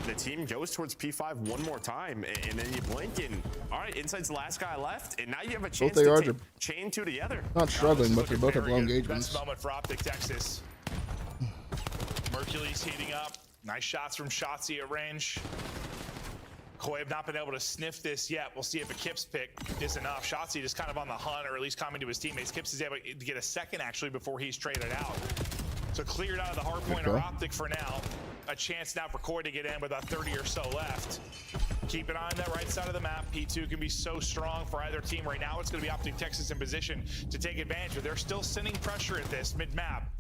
the team goes towards P5 one more time, and then you blink, and all right, Inside's the last guy left, and now you have a chance they to are take chain 2 together. Not struggling, but they both have low Best engagements. moment for OpTic Texas. Mercury's heating up. Nice shots from Shotzi at range. Koi have not been able to sniff this yet. We'll see if a Kips pick is enough. Shotzi just kind of on the hunt, or at least coming to his teammates. Kips is able to get a second, actually, before he's traded out. So cleared out of the hard point or OpTic for now. A chance now for Koi to get in with about 30 or so left. Keep an eye on that right side of the map. P2 can be so strong for either team. Right now, it's going to be OpTic Texas in position to take advantage, but they're still sending pressure at this mid-map.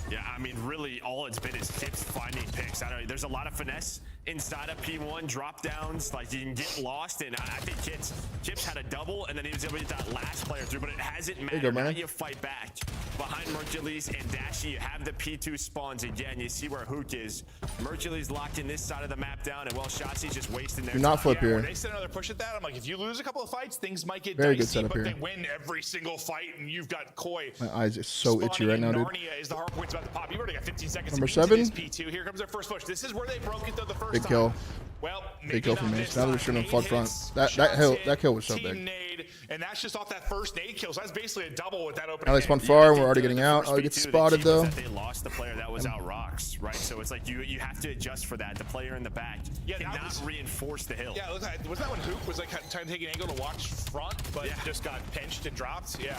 Yeah, I mean, really, all it's been is Kips finding picks. I don't know, there's a lot of finesse inside of P1, drop downs, like you can get lost, and I think Kips had a double, and then he was able to get that last player through, but it hasn't mattered. Now you fight back. Behind Mercules and Dashy, you have the P2 spawns again. You see where Hook is. Mercules locked in this side of the map down, and well, Shotzi's just wasting their Do not time. flip here. When they send another push at that, I'm like, if you lose a couple of fights, things might get Very good dicey, setup but here. they win every single fight, and you've got Koi. My eyes are so itchy right now, dude. Narnia is the hard point's about to pop. You've already got 15 seconds Number into 7. this P2. Here comes their first push. This is where they broke it though the first Big time. kill. Well, Big kill for me. Now they're shooting flood front. That kill was so big. nade, and that's just off that first nade kill. So that's basically a double with that opening. Now they spawn far. We're already getting out. Oh, he gets spotted though. They lost the player that was out rocks, right? So it's like you have to adjust for that. The player in the back cannot reinforce the hill. Yeah, was that when Hoop was like trying to take an angle to watch front, but just got pinched and dropped? Yeah.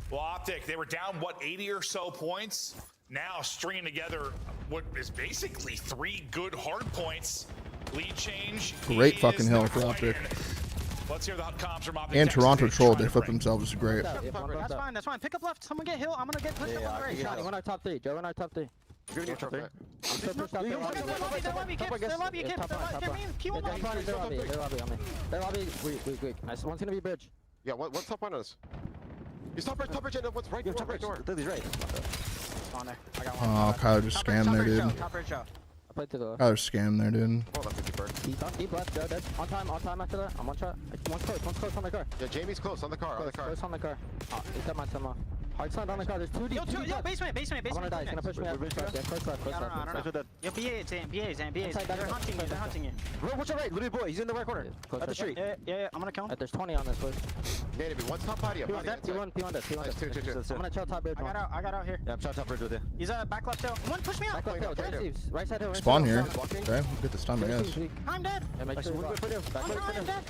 Well, OpTic, they were down, what, 80 or so points? Now stringing together what is basically 3 good hard points. Lead change. Great fucking hill for OpTic. Let's hear the comms from OpTic. And Toronto trolled. They flipped themselves. Great. That's fine. Pick up left. Someone get hill. I'm gonna get pushed up on the right. One our top 3. Joe in our top 3. You're gonna get top 3. I'm still pushed out there. Their lobby. Weak. Nice. One's gonna be bridge. Yeah, what's top on us? He's top bridge, what's right door? Lily's right. On there. I got one. Oh, Kyler just scammed there, dude. Top bridge show. I played to the left. Kyler scammed there, dude. Deep left, Joe dead. On time after that. I'm one shot. One's close on the car. Yeah, Jamie's close on the car. Close on the car. Oh, he got my semi. Hard side on the car. There's 2 deep. Yo, basement. I'm gonna die. He's gonna push me out. Close left. I don't know. Yo, BA, they're hunting you. What's your right? Little boy, he's in the right corner. At the street. Yeah, I'm gonna kill him. There's 20 on this push. Maybe. One's top body. P1 dead. I'm gonna chill top bridge. I got out here. Yeah, I'm shot top bridge with you. He's back left hill. One, push me out. Back left hill. Right side hill. Spawn here. Okay, get this time, I guess. I'm dead. Yeah, make sure I'm dead.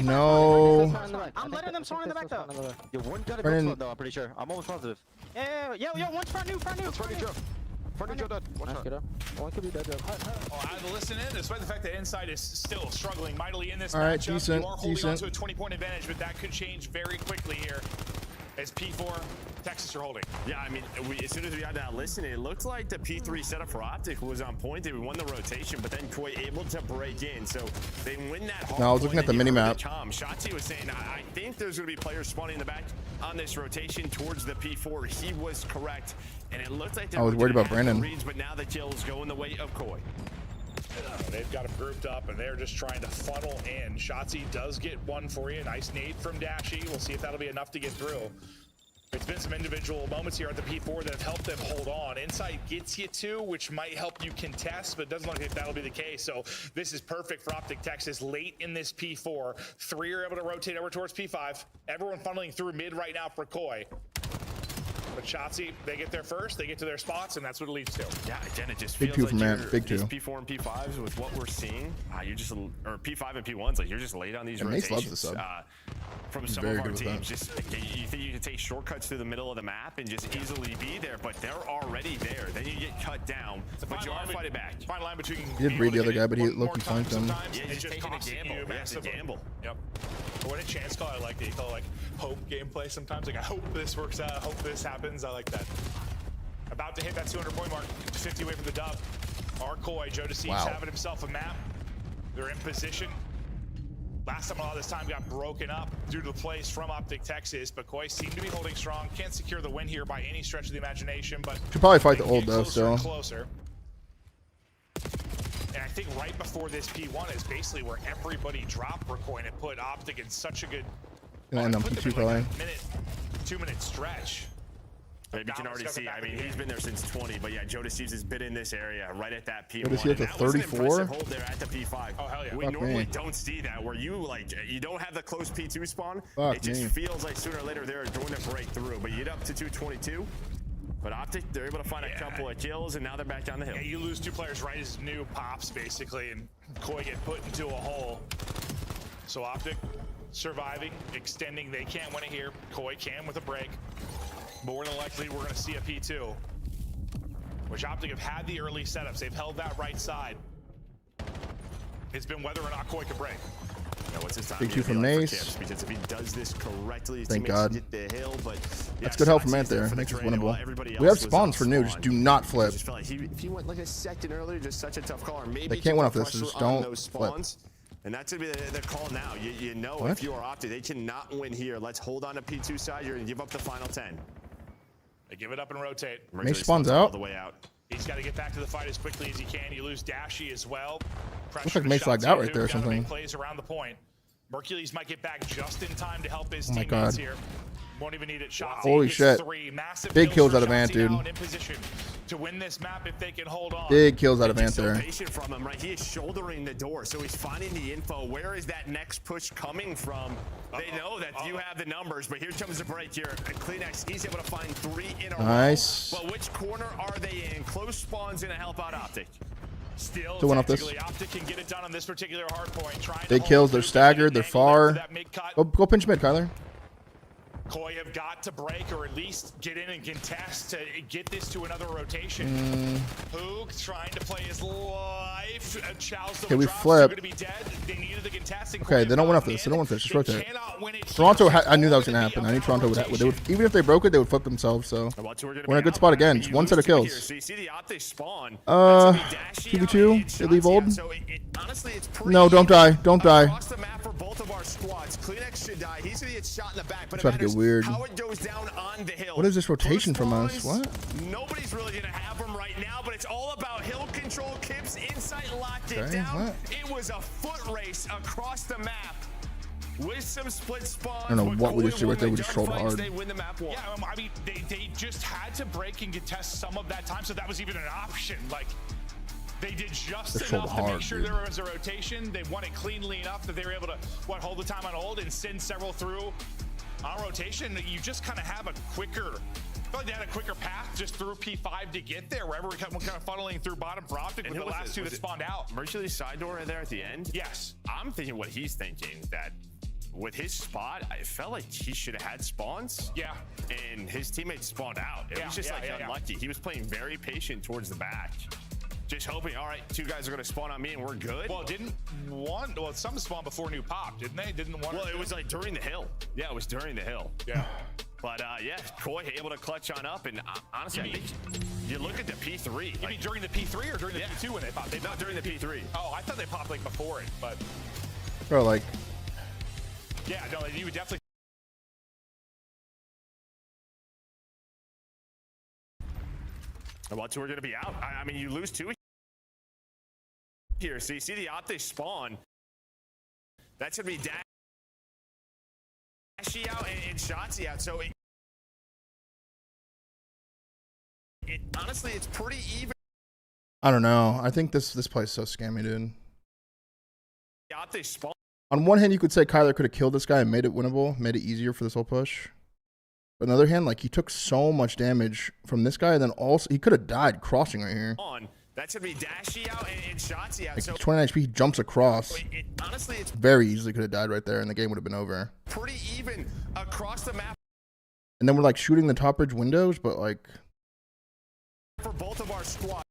No. I'm letting them spawn in the back though. Yo, one got a Brennan. though, I'm pretty sure. I'm almost positive. Yeah, one's front new. Front Joe dead. One shot. One could be dead, Joe. I had to listen in, despite the fact that Inside is still struggling mightily in this matchup. Alright, you are holding on to a 20-point advantage, but that could change very quickly here. As P4, Texas are holding. Yeah, I mean, as soon as we got that listen, it looked like the P3 setup for OpTic was on point. They won the rotation, but then Koi able to break in. So they win that hard. No, I was looking at the mini-map. Shotzi was saying, I think there's going to be players spawning in the back on this rotation towards the P4. He was correct, and it looked like I was worried about Brandon. Reads, but now the kills go in the way of Koi. They've got them grouped up, and they're just trying to funnel in. Shotzi does get one for you. Nice nade from Dashy. We'll see if that'll be enough to get through. There's been some individual moments here at the P4 that have helped them hold on. Inside gets you 2, which might help you contest, but it doesn't look like that'll be the case. So this is perfect for OpTic Texas late in this P4. 3 are able to rotate over towards P5. Everyone funneling through mid right now for Koi. But Shotzi, they get there first, they get to their spots, and that's what it leads to. Yeah, again, it just Big feels 2 like from Matt. Big 2. P4 and P5s with what we're seeing. You're just, or P5 and P1s, like you're just late on these rotations. Mace loves this sub. From some of our teams, just you think you can take shortcuts through the middle of the map and just easily be there, but they're already there. Then you get cut down, but you are fighting back. Fine line between. He did read the other guy, but he looked flanked him. Yeah, he's just taking a gamble. That's a gamble. Yep. But when a chance call, I like that. You call it like hope gameplay sometimes. Like I hope this works out. I hope this happens. I like that. About to hit that 200-point mark, 50 away from the dub. Our Koi, Joe Deceives having himself a map. They're in position. Last time a lot of this time got broken up due to the plays from OpTic Texas, but Koi seem to be holding strong. Can't secure the win here by any stretch of the imagination, but should probably fight the old though still. Closer. And I think right before this P1 is basically where everybody dropped for Koi, and it put OpTic in such a good. Gonna end on P2 probably. 2-minute stretch. Maybe you can already see, I mean, he's been there since 20, but yeah, Joe Deceives has been in this area right at that P1. Joe Deceives at 34? Hold there at the P5. Oh, hell yeah. We normally don't see that, where you don't have the close P2 spawn. Fuck it just feels like sooner or later they're going to break through, but you get up to 222. But OpTic, they're able to find a couple of kills, and now they're back down the hill. Yeah, you lose 2 players right as new pops, basically, and Koi get put into a hole. So OpTic surviving, extending. They can't win it here. Koi can with a break. More than likely, we're going to see a P2, which OpTic have had the early setups. They've held that right side. It's been whether or not Koi can break. Yeah, what's his time? Big 2 from Nace. Because if he does this correctly, his Thank teammates God. get the hill, but That's good help from Matt there. Makes us winnable. We have spawns for new. Just do not flip. Just felt like if he went like a second earlier, just such a tough call. Or maybe they can't win off this. Just don't flip. And that's going to be the call now. You know if you are OpTic, they cannot win here. Let's hold on to P2 side. You're going to give up the final 10. They give it up and rotate. Mace spawns out. All the way out. He's got to get back to the fight as quickly as he can. You lose Dashy as well. Looks like Mace lagged out right there or something. Plays around the point. Mercules might get back just in time to help his teammates here. Won't even need it. Shots. Holy shit. Big kills out of Ant, dude. In position to win this map if they can hold on. Big kills out of Ant there. Patient from him, right? He is shouldering the door, so he's finding the info. Where is that next push coming from? They know that you have the numbers, but here comes the break here. Kleenex, he's able to find 3 in a row. Nice. But which corner are they in? Close spawn's gonna help out OpTic. Still, Still one off this. OpTic can get it done on this particular hard point. Big kills. They're staggered. They're far. Go pinch mid, Kyler. Koi have got to break or at least get in and contest to get this to another rotation. Hoog trying to play his life. Okay, we flip. Gonna be dead. They needed the contest. Okay, they don't win off this. They don't want this. Just rotate. Toronto, I knew that was going to happen. I knew Toronto would, even if they broke it, they would flip themselves. So we're in a good spot again. It's 1 set of kills. So you see the OpTic spawn. 2v2. They leave old. No, don't die. Don't die. Across the map for both of our squads. Kleenex should die. He's going to get shot in the back. But Try to get weird. how it goes down on the hill. What is this rotation from us? What? Nobody's really going to have him right now, but it's all about hill control. Kips insight locked it down. What? It was a foot race across the map. With some split spawns. I don't know what we just did right there. We just trolled hard. They win the map one. Yeah, I mean, they just had to break and contest some of that time, so that was even an option. Like, they did just enough to make sure there was a rotation. They won it cleanly enough that they were able to, hold the time on hold and send several through on rotation. You just kind of have a quicker, I feel like they had a quicker path just through P5 to get there, wherever we're kind of funneling through bottom for OpTic with the last two that spawned out. Mercury's side door right there at the end? Yes. I'm thinking what he's thinking, that with his spot, I felt like he should have had spawns. Yeah. And his teammates spawned out. It was just unlucky. He was playing very patient towards the back. Just hoping, all right, 2 guys are going to spawn on me and we're good. Well, some spawned before new pop, didn't they? Didn't one? Well, it was like during the hill. Yeah, it was during the hill. Yeah. But yeah, Koi able to clutch on up, and honestly, I think you look at the P3. You mean during the P3 or during the P2 when they popped? Not during the P3. Oh, I thought they popped like before it, but. Bro, like. Yeah, no, you would definitely. Well, 2 are going to be out. I mean, you lose 2 here. So you see the OpTic spawn. That's going to be Dashy out and Shotzi out. So honestly, it's pretty even. I don't know. I think this place is so scammy, dude. The OpTic spawn. On one hand, you could say Kyler could have killed this guy and made it winnable, made it easier for this whole push. But on the other hand, like, he took so much damage from this guy, and then also he could have died crossing right here. That's gonna be Dashy out and Shotzi out. Like, So 29 HP, he jumps across. honestly, it's Very easily could have died right there, and the game would have been over. pretty even across the map And then we're like shooting the top bridge windows, but like, for both of our squads.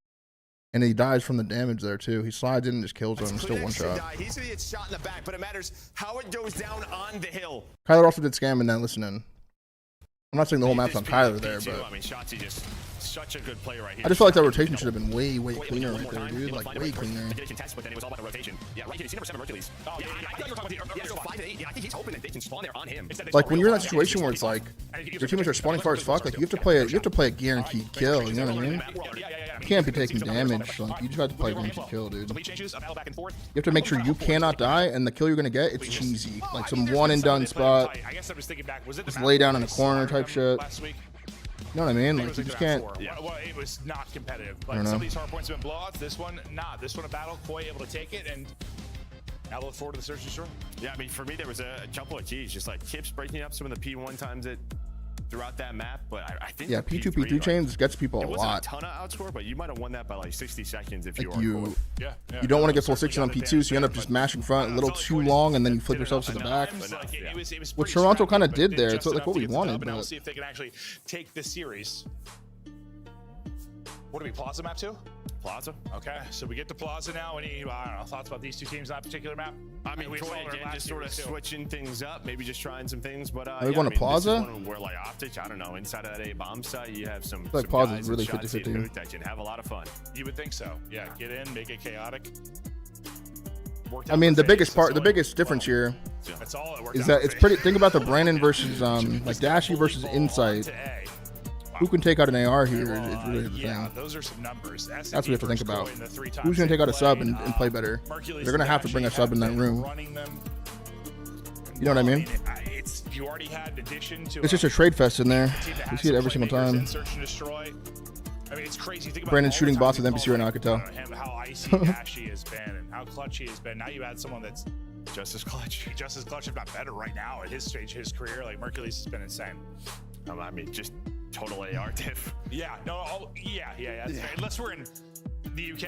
and he dies from the damage there too. He slides in and just kills him. Still one shot. He's gonna get shot in the back, but it matters how it goes down on the hill. Kyler also did scam and then listening. I'm not saying the whole map's on Kyler there, but I mean, Shotzi just such a good player right here. I just felt like that rotation should have been way cleaner right there, dude. Like way cleaner. They contest, but then it was all about the rotation. Yeah, right here. You see number 7 Hercules. Oh, yeah, I thought you were talking about the 5 and 8. Yeah, I think he's hoping that they can spawn there on him. Like when you're in that situation where it's like your teammates are spawning far as fuck, like you have to play a guaranteed kill. You know what I mean? You can't be taking damage. Like you just have to play a guaranteed kill, dude. You have to make sure you cannot die, and the kill you're gonna get, it's cheesy, like some one and done spot. I guess I was thinking back. Was it just lay down in a corner type shit? You know what I mean? Like you just can't. Yeah. Well, it was not competitive. But some of these hard points have been blowouts. This one, not. This one a battle. Koi able to take it, and now look forward to the search and destroy. Yeah, I mean, for me, there was a couple of keys, just like Kips breaking up some of the P1 times throughout that map. But I think yeah, P2, P3 chains gets people a lot. It wasn't a ton of outscore, but you might have won that by like 60 seconds if you like were. You don't want to get full 60 on P2, so you end up just mashing front a little too long, and then you flip yourself to the back. What Toronto kind of did there. It's like what we wanted. But now we'll see if they can actually take the series. What do we, Plaza map 2? Plaza. Okay, so we get to Plaza now. Any, I don't know, thoughts about these 2 teams on that particular map? I mean, Koi again, just sort of switching things up, maybe just trying some things. But are we going to Plaza? Where like OpTic, I don't know, inside of that A bomb site, you have some. Like Plaza is really 50-50. That can have a lot of fun. You would think so. Yeah, get in, make it chaotic. I mean, the biggest difference here is that it's pretty. Think about the Brandon versus like Dashy versus Insight. Who can take out an AR here is really the thing. Those are some numbers. That's what we have to think about. Who's going to take out a sub and play better? They're going to have to bring a sub in that room. You know what I mean? you already had addition to. It's just a trade fest in there. We see it every single time. Search and destroy. I mean, it's crazy. Think about Brandon's shooting bots with NPC right now, I could tell. How icy Dash he has been and how clutch he has been. Now you add someone that's just as clutch, if not better right now at his stage of his career. Like Mercules has been insane. I mean, just total AR diff. Yeah, no, yeah. That's fair. Unless we're in the UK.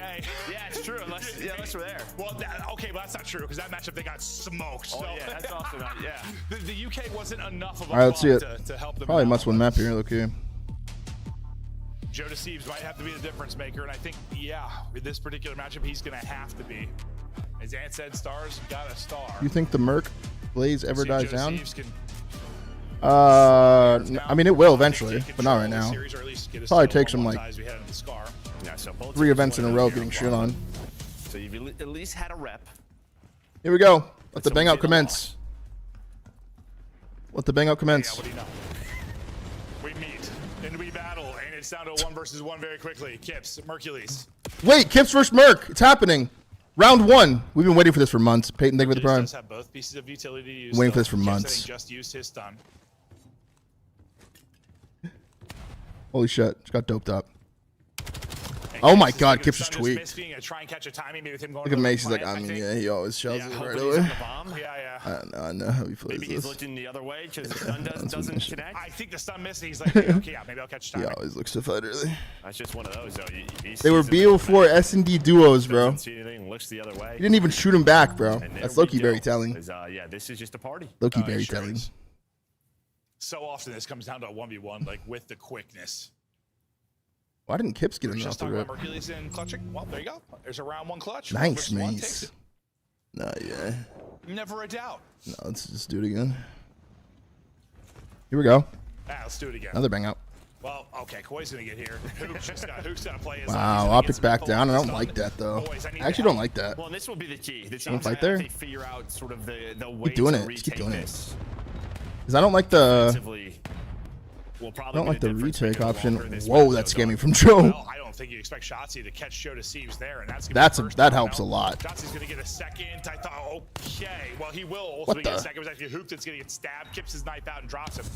Yeah, it's true. Unless we're there. Well, okay, but that's not true because that matchup they got smoked. Oh, so. yeah, that's also not. Yeah. The UK wasn't enough of a All right, let's see it. to help them. Probably out. must-win map here. Okay. Joe Deceives might have to be the difference maker, and I think, yeah, in this particular matchup, he's going to have to be. As Ant said, stars got a star. You think the Merc Blaze ever dies down? Can, I mean, it will eventually, but not right now. Probably takes him like 3 events in a row getting shit on. So you've at least had a rep. Here we go. Let the bang out commence. Let the bang out commence. Yeah, what do you know? We meet and we battle, and it's down to a 1 versus 1 very quickly. Kips, Mercules. Wait, Kips versus Merc. It's happening. Round 1. We've been waiting for this for months. Peyton, thank you for the prime. Does have both pieces of utility to use. Waiting for this for Kips, months. I think, just used his stun. Holy shit. Just got doped up. Oh my god, Kips is tweaked. Try and catch a timing, maybe with him going Look at Mace, he's like, I mean, yeah, he always shells it right away. I know how he plays Maybe this. he's looking the other way because the stun doesn't connect. I think the stun missed. He's like, okay, yeah, maybe I'll catch He timing. always looks to fight early. That's just one of those, though. They were BO4 S&D duos, bro. Doesn't see anything, looks the other way. He didn't even shoot him back, bro. And there That's we Loki go. very telling. Yeah, this is just a party. Loki it very sure telling. is. So often this comes down to a 1v1, like with the quickness. Why didn't Kips get him off Just the talking rip? about Mercules and clutching. Well, there you go. There's a round 1 clutch. Nice, 1 versus 1 takes Mace. it. Nah, yeah. Never a doubt. No, let's just do it again. Here we go. Let's do it again. Another bang out. Well, okay, Koi's gonna get here. Hook's gonna play his Wow, OpTic back down. I don't like that though. I actually don't like that. Well, and this will be the key. The Don't teams fight have there. to figure out sort of the way Keep doing to it. Just keep retake doing this. it. Because I don't like the. Defensively, will I probably don't be like the difference retake maker the option. longer this Whoa, match that's goes on. scamming from Joe. Well, I don't think you expect Shotzi to catch Joe Deceives there, and that's gonna be the first That time helps a now. lot. Shotzi's gonna get a second. I thought, okay, well he will What ultimately get the? a second. It was actually Hook that's gonna get stabbed. Kips his knife out and drops him.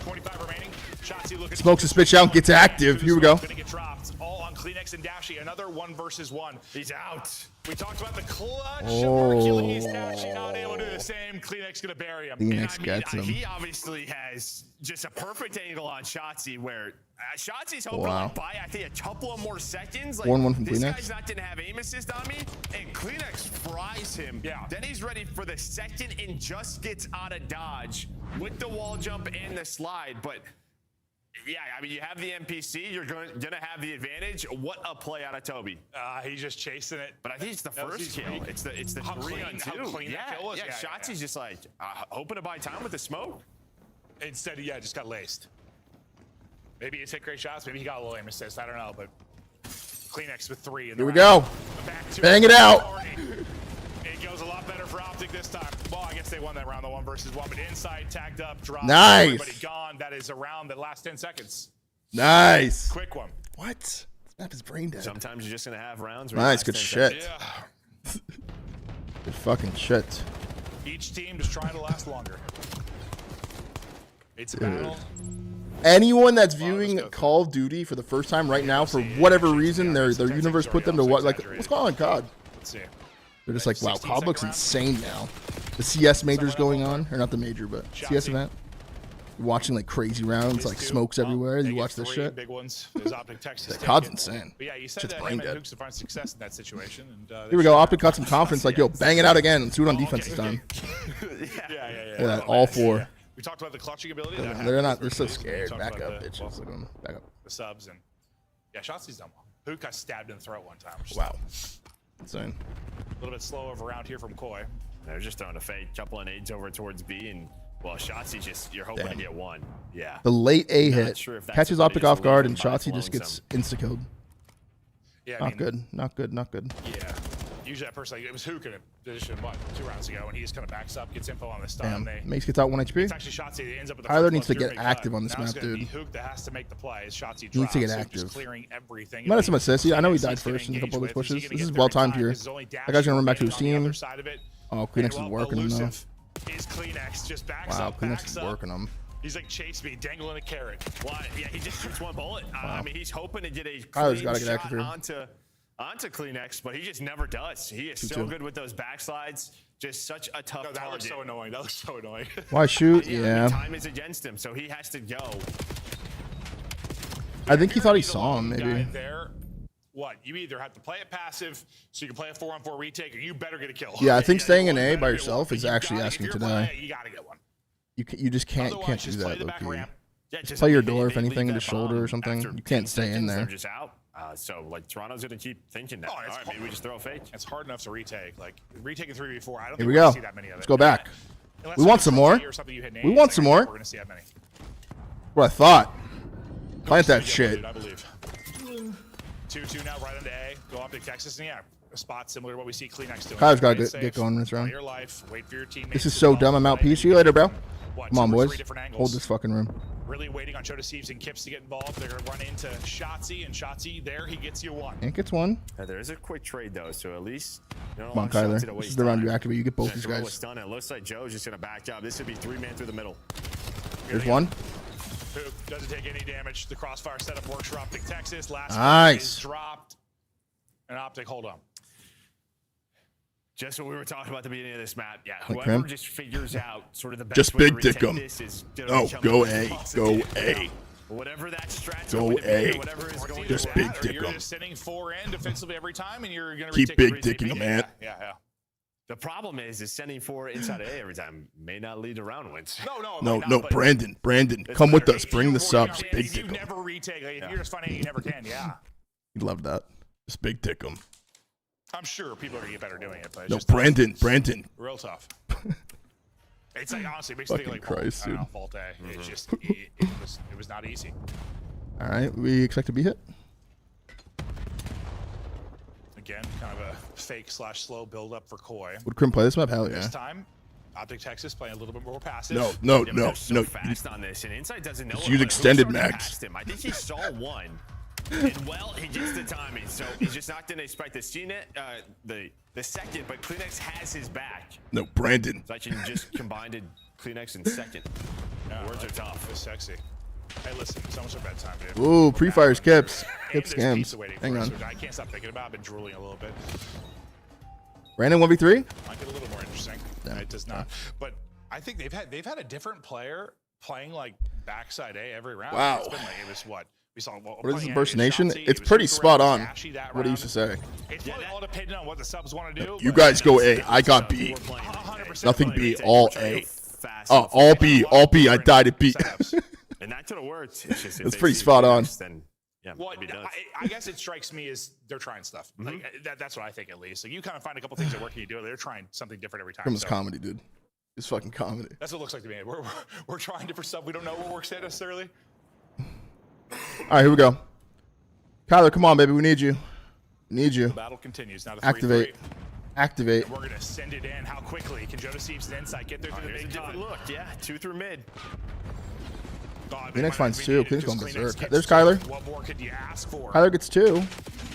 25 remaining. Shotzi looking. Smokes a bitch out and gets active. Here we go. Gonna get dropped. All on Kleenex and Dashy. Another 1 versus 1. He's out. We talked about the clutch. Oh. Hercules Dashy not able to do the same. Kleenex gonna bury him. Kleenex gets him. He obviously has just a perfect angle on Shotzi where Shotzi's hoping Wow. to buy, I think, a couple of more seconds. Like, 1-1 from this Kleenex. guy's not going to have aim assist on me, and Kleenex fries him. Yeah. Then he's ready for the second and just gets out of dodge with the wall jump and the slide. But, yeah, I mean, you have the NPC. You're going to have the advantage. What a play out of Toby. He's just chasing it. But I think it's the That was first his kill. weak. It's the How 3-on-2. clean that kill was. Yeah, Shotzi's just like hoping to buy time with the smoke. Instead, yeah, just got laced. Maybe he hit great shots. Maybe he got a little aim assist. I don't know, but Kleenex with 3. In the Here we round. go. Back to Bang it out. It goes a lot better for OpTic this time. Well, I guess they won that round, the 1 versus 1, but inside, tagged up, dropped. Nice. Everybody gone. That is a round that lasts 10 seconds. Nice. Quick one. What? This map is brain dead. Sometimes you're just going to have rounds. Where Nice, it good lasts 10 shit. seconds. Yeah. Good fucking shit. Each team just trying to last longer. It's a battle. Anyone that's viewing Call of Duty for the first time right now, for whatever reason, their universe put them to what? Like, what's going on, COD? Let's see. They're just like, wow, COD looks insane now. The CS major's going on, or not the major, but CS event. You're watching like crazy rounds, like smokes everywhere. You watch this shit. Big ones. There's OpTic Texas. COD's insane. But yeah, you said Shit's that brain him and dead. Hooks to find success in that situation. And, Here we go. OpTic got some confidence. Like, yo, bang it out again. Let's do it on defense this time. Yeah. Look at that, all 4. We talked about the clutching ability. They're not. They're so scared. Back up, bitches. Look at them. Back up. The subs and yeah, Shotzi's done well. Hook got stabbed in the throat one time. Wow. Insane. A little bit slow over around here from Koi. They're just throwing a fake couple of nades over towards B, and well, Shotzi just you're hoping to get 1. Yeah. The late A Not hit sure if that's catches somebody OpTic just off guard, and losing by Shotzi just blowing gets insta-killed. Yeah, Not good. Not good. Not good. Yeah. Usually that person, like, it was Hook in a position, what, 2 rounds ago, and he just kind of backs up, gets info on the stun. Damn. Mace gets out 1 HP. It's actually Shotzi that ends up with the Tyler first needs to blood get through active mid-cut. on this Now map, it's gonna be dude. Hook that has to make the play. As Shotzi He needs to get drops, Hook active. just clearing everything. Might have some assists. I know he He's died gonna first in a engage couple of those with. Is he pushes. gonna This is get there well in timed time? here. 'Cause it's only That guy's gonna run back to his Dash on the other team. side of it. Oh, And, Kleenex is well, working him though. elusive. is Kleenex. Just backs Wow, up, Kleenex backs is up. working him. He's like, chase me, dangling a carrot. Why? Yeah, he just shoots one bullet. I mean, he's hoping to get a Kyler's clean gotta get shot active here. onto Kleenex, but he just never does. He is so 2-2. good with those backslides. Just such a tough That looks target. so annoying. That looks so annoying. Why shoot? I mean, Yeah. time is against him, so he has to go. I think he thought he He's a saw him, lone maybe. guy There, what? You either have to play it passive, so you can play a 4-on-4 retake, or you better get a kill. Yeah, I think staying in you A by better get yourself one. is You actually gotta- asking if to you're playing die. A, you gotta get one. You just can't Otherwise, do just play that, the back low-key. ramp. Yeah, Just play your door if anything in leave the that shoulder or bomb something. after You can't 10 stay in seconds, there. they're just out. So like Toronto's gonna keep thinking that. Oh, All right, maybe we just throw a fake. It's hard enough to retake. Like retaking 3v4. I don't Here think we we're gonna go. see that many of it. Let's go back. Unless We you want hit some more. or something you hit in We A, want it's some like, more. We're gonna see that many. Plant that shit. I believe. 2-2 now, right into A. Go up to Texas, and yeah, a spot similar to what we see Kleenex doing. Kyler's gotta Play it get safe, going in this play round. your life, wait for your teammates This is to so develop dumb. I'm out. play. Peace. See you later, bro. What, Come on, two or three boys. different angles. Hold this fucking room. Really waiting on Joe Deceives and Kips to get involved. They're gonna run into Shotzi, and Shotzi there, he gets you one. And gets one. There is a quick trade though, so at least you don't Come on, allow Shotzi Kyler. to This waste is the round time. you activate. You get both Yeah, these Joel guys. was done. It looks like Joe's just gonna back up. This would be 3-man through the middle. There's one. Poop doesn't take any damage. The crossfire setup works for OpTic Texas. Last Nice. is dropped. And OpTic, hold on. Just what we were talking about at the beginning of this map. Yeah, Like whoever him? just figures out sort of the best Just way to big dick retake 'em. this is gonna Oh, become go the A. most Go positive. A. Whatever that strat's Go going to be, A. whatever is going Just to big work. Or dick you're 'em. just sending 4 in defensively every time, and you're gonna Keep retake big the retake. dicking 'em, man. Yeah. The problem is sending 4 inside of A every time may not lead to round wins. No, Brandon. Come with us. Bring the subs. Big If you dick 'em. never retake, like, if you're just finding you never can, yeah. You love that. Just big dick 'em. I'm sure people are gonna get better doing it, but it's No, just Brandon. real tough. It's like honestly, it makes you think Fucking like Christ, I don't know, dude. Vault A. It's just it was not easy. All right, we expect to be hit. Again, kind of a fake / slow build up for Koi. Would Crim play this map? Hell This yeah. time, OpTic Texas playing a little bit more passive. No. So fast on this, and Inside doesn't know Just it, use but extended who's already mags. past him? I think he saw one. And well, he gets the timing, so he's just not going to expect to see it, the second, but Kleenex has his back. No, Brandon. So I can just combined Kleenex in second. Words are tough. It's sexy. Hey, listen, it's almost our bedtime, dude. Ooh, pre-fires, Kips. And Kips there's scams. pizza waiting for Hang us, on. which I can't stop thinking about. I've been drooling a little bit. Brandon 1v3? Might get a little more interesting. Yeah. It does not. But I think they've had a different player playing like backside A every round. Wow. It's been like, it was what? We saw What is this playing impersonation? Shotzi, It's it was pretty super spot on. flashy that What he used to round. say. It's probably all depending on what the subs want to do. You but guys go A. I got B. 100% Nothing playing B. A. All A. All B. All B. I died at B. And that could have worked. It's just if That's they pretty see spot on. Kleenex, Then, yeah, Well, maybe it does. I guess it strikes me as they're trying stuff. Like that's what I think at least. Like you kind of find a couple things that work and you do it. They're trying something different every time. Crim is So comedy, dude. It's fucking comedy. that's what it looks like to me. We're trying different stuff. We don't know what works at necessarily. All right, here we go. Kyler, come on, baby. We need you. We need you. The battle continues. Now to 3-3. Activate. Activate. We're gonna send it in. How quickly can Joe Deceives and Insight get there through the Here's a big different con? look. Yeah, 2 through mid. Kleenex finds 2. Kleenex going Kleenex berserk. gets There's 2. Kyler. What more could you ask for? Kyler gets 2.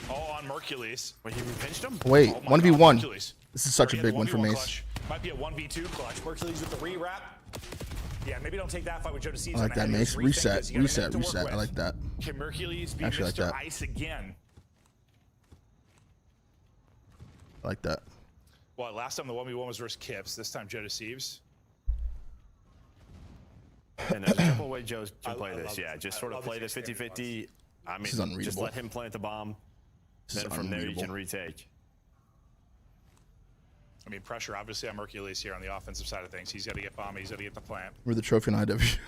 Oh, on Mercules. Wait, he pinched him? Wait, Oh my God, 1v1. Mercules. This is such a Already big had the win for 1v1 Mace. clutch. Might be a 1v2 clutch. Mercules with the re-wrap. Yeah, maybe don't take that fight with Joe Deceives. I like on that, ahead. Mace. Rethink this. Reset. You got a minute Reset. to work Reset. I with. like that. Can Mercules be Actually, I like Mr. that. Ice again? I like that. Well, last time the 1v1 was versus Kips. This time Joe Deceives. And there's a couple ways Joe can I play love this. this. Yeah, just I sort of love play these this 50-50. I mean, This is just unreadable. let him plant the bomb. This Then is from there you unreadable. can retake. I mean, pressure obviously on Mercules here on the offensive side of things. He's got to get bomb. He's got to get the plant. We're the trophy in IW.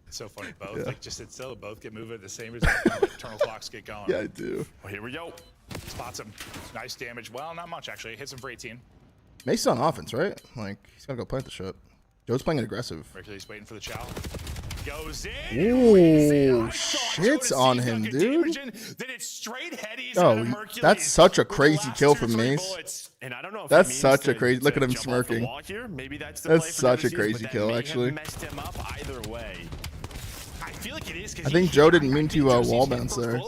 It's so funny. Both Yeah. like just sit still. Both get moving at the same time. Eternal clocks get going. Yeah, I do. Well, here we go. Spots him. Nice damage. Well, not much actually. Hits him for 18. Mace is on offense, right? Like, he's got to go plant the shit. Joe's playing it aggressive. Mercules waiting for the chow. Goes in. Ooh, shits on him, dude. Then it's straight headies Oh, out of Mercules that's such a with the crazy last kill 2 from to 3 Mace. bullets. And I don't know if That's it means such a to- crazy. Look to at him jump off the smirking. wall here. Maybe that's the That's play for such a Joe Deceives, crazy but that kill, may have actually. messed him up either way. I feel like it is because I think Joe didn't mean to wall bounce there.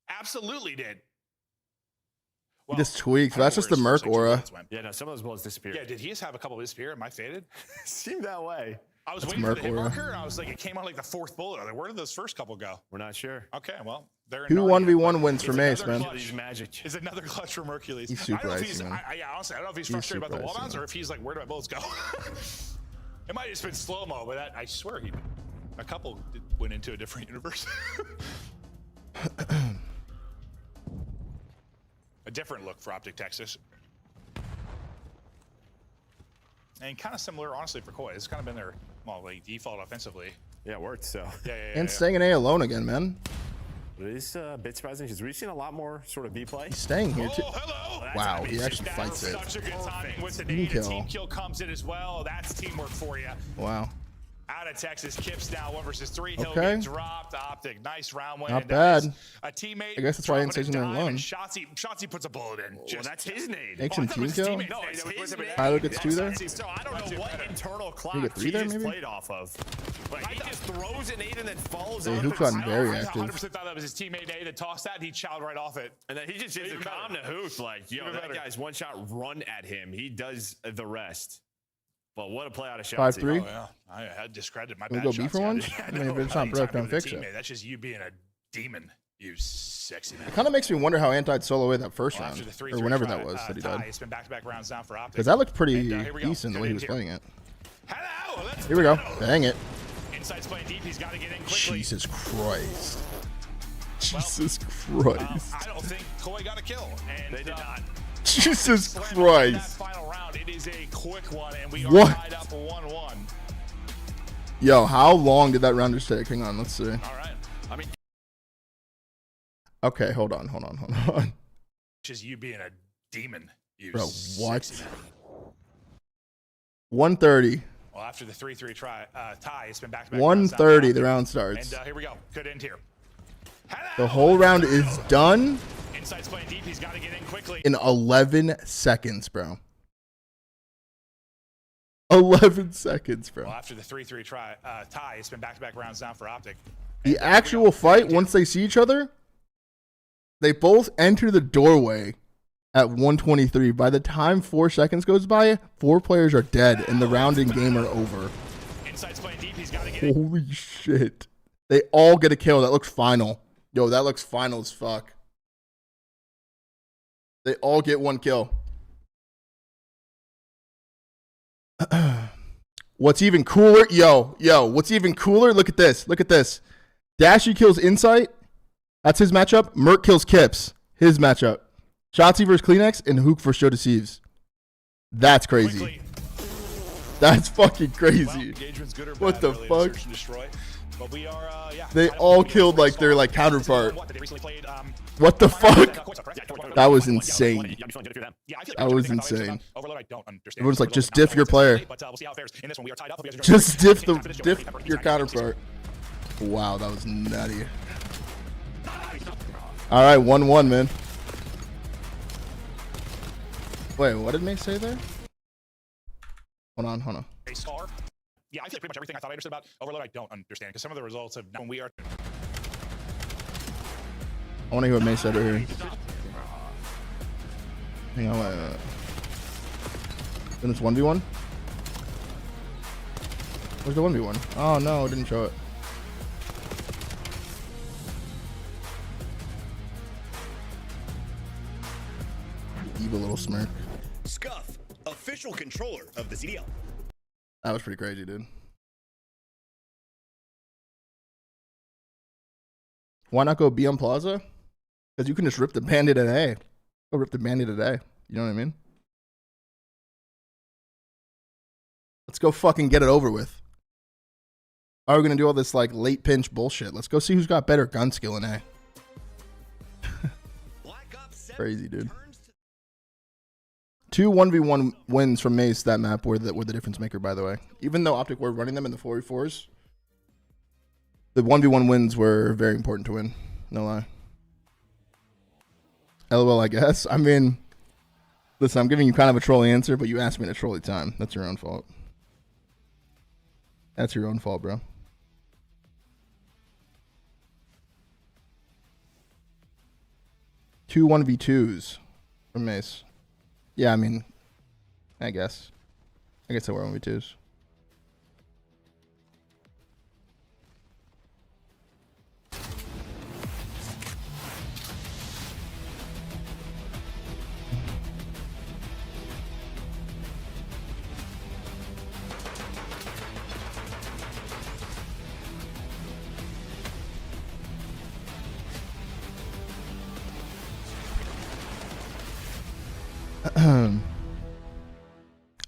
Absolutely did. He just tweaks. That's just the Merc aura. Yeah, no, some of those bullets disappeared. Yeah, did he just have a couple disappear? Am I faded? Seemed that way. I was That's waiting for the hit Merc aura. marker, and I was like, it came on like the 4th bullet. Like, where did those first couple go? We're not sure. Okay, well, they're 2 1v1 wins for Mace, man. Magic. Is another clutch for Hercules. He's super I don't know if icy, he's, man. honestly, I don't know if he's He's frustrated about the super wall icy, bounce or if he's like, where do my bullets go? It might have just been slow-mo, but I swear a couple went into a different universe. A different look for OpTic Texas. And kind of similar, honestly, for Koi. It's kind of been their, well, like, default offensively. Yeah, it worked, so. Yeah. And staying in A alone again, man. It is a bit surprising because we've seen a lot more sort of B play. He's staying here, too. Hello. Wow, he actually fights it. Such a good timing with the Team data. kill. Team kill comes in as well. That's teamwork for you. Wow. Out of Texas, Kips now 1 versus 3. He'll Okay. get dropped. OpTic, nice round win. Not bad. A teammate. I guess that's why he dropping stays in a there dime, alone. and Shotzi puts a bullet in. Well, that's his nade. Makes him team kill. No, it's his nade. Tyler gets 2 there. So I don't know what internal He clock get 3 he there, just maybe? played off of. But he just throws an nade and then falls Yeah, on Hook's it. gotten very I active. 100% thought that was his teammate A that tossed that, and he chowed right off it. And then he just gives a calm to Hook, like, yo, Even that better. guy's one shot run at him. He does the rest. But what a play out of Shotzi. 5-3. Oh, yeah. I had discredited my Can we bad go B shots. for Yeah, once? yeah, I mean, if no, it's not anytime broke, don't with a fix it. teammate, that's just you being a demon, you sexy man. It kind of makes me wonder how Anti solo away that first Well, round, after the 3-3 or whenever try, that was that he tie, died. It's been back-to-back rounds down for OpTic. Because that looked pretty And, here we go. decent the way he was Here. playing it. Hello, let's Here we go. battle. Dang it. Inside's playing deep. He's got to get in quickly. Jesus Christ. Jesus I Christ. don't think Koi got a kill. And, They did not. Jesus That Christ. final round, it is a quick one, and we are What? tied up 1-1. Yo, how long did that round just take? Hang on, let's see. All right. I mean, Okay, hold on. just you being a demon, you Bro, what? sexy man. 130. Well, after the 3-3 tie, it's been back-to-back. 130, the round starts. And here we go. Good end here. The whole round is done Inside's playing deep. He's got to get in quickly. in 11 seconds, bro. 11 seconds, bro. Well, after the 3-3 tie, it's been back-to-back rounds down for OpTic. The actual fight, once they see each other, they both enter the doorway at 123. By the time 4 seconds goes by, 4 players are dead, and the round and game are over. Inside's playing deep. He's got to get in. Holy shit. They all get a kill. That looks final. Yo, that looks final as fuck. They all get 1 kill. What's even cooler? Yo, what's even cooler? Look at this. Dashy kills Insight. That's his matchup. Merc kills Kips. His matchup. Shotzi versus Kleenex and Hook versus Show Deceives. That's crazy. Quickly. That's fucking Well, crazy. engagement's good or What bad, the really, to fuck? search and destroy. But we are, yeah. They I don't all think we killed have like their like Falcons. counterpart. What, they recently played, What the fuck? That was Yeah, insane. I feel like That was everything about insane. Overload, I don't understand. Everyone's like, Overload just is not diff your the player. but we'll see how it fares. In this one, we are tied up. Just diff After this, diff Pepper, your he's tied up. counterpart. Wow, that was nutty. All right, 1-1, man. Wait, what did May say there? Hold on. A star. Yeah, I feel like pretty much everything I thought I understood about Overload, I don't understand because some of the results have when we are. I want to hear what May said right here. Hang on, wait. Then it's 1v1? Where's the 1v1? Oh no, it didn't show it. Evil little smirk. Scuff, official controller of the CDL. That was pretty crazy, dude. Why not go B on Plaza? Because you can just rip the bandit at A. Go rip the bandit at A. You know what I mean? Let's go fucking get it over with. Are we going to do all this like late pinch bullshit? Let's go see who's got better gun skill in A. Crazy, dude. 2 1v1 wins from Mace that map were the difference maker, by the way. Even though OpTic were running them in the 4v4s, the 1v1 wins were very important to win. No lie. LOL, I guess. I mean, listen, I'm giving you kind of a trolly answer, but you asked me in a trolly time. That's your own fault. That's your own fault, bro. Two 1v2s. Or Mace. Yeah, I mean, I guess they were 1v2s.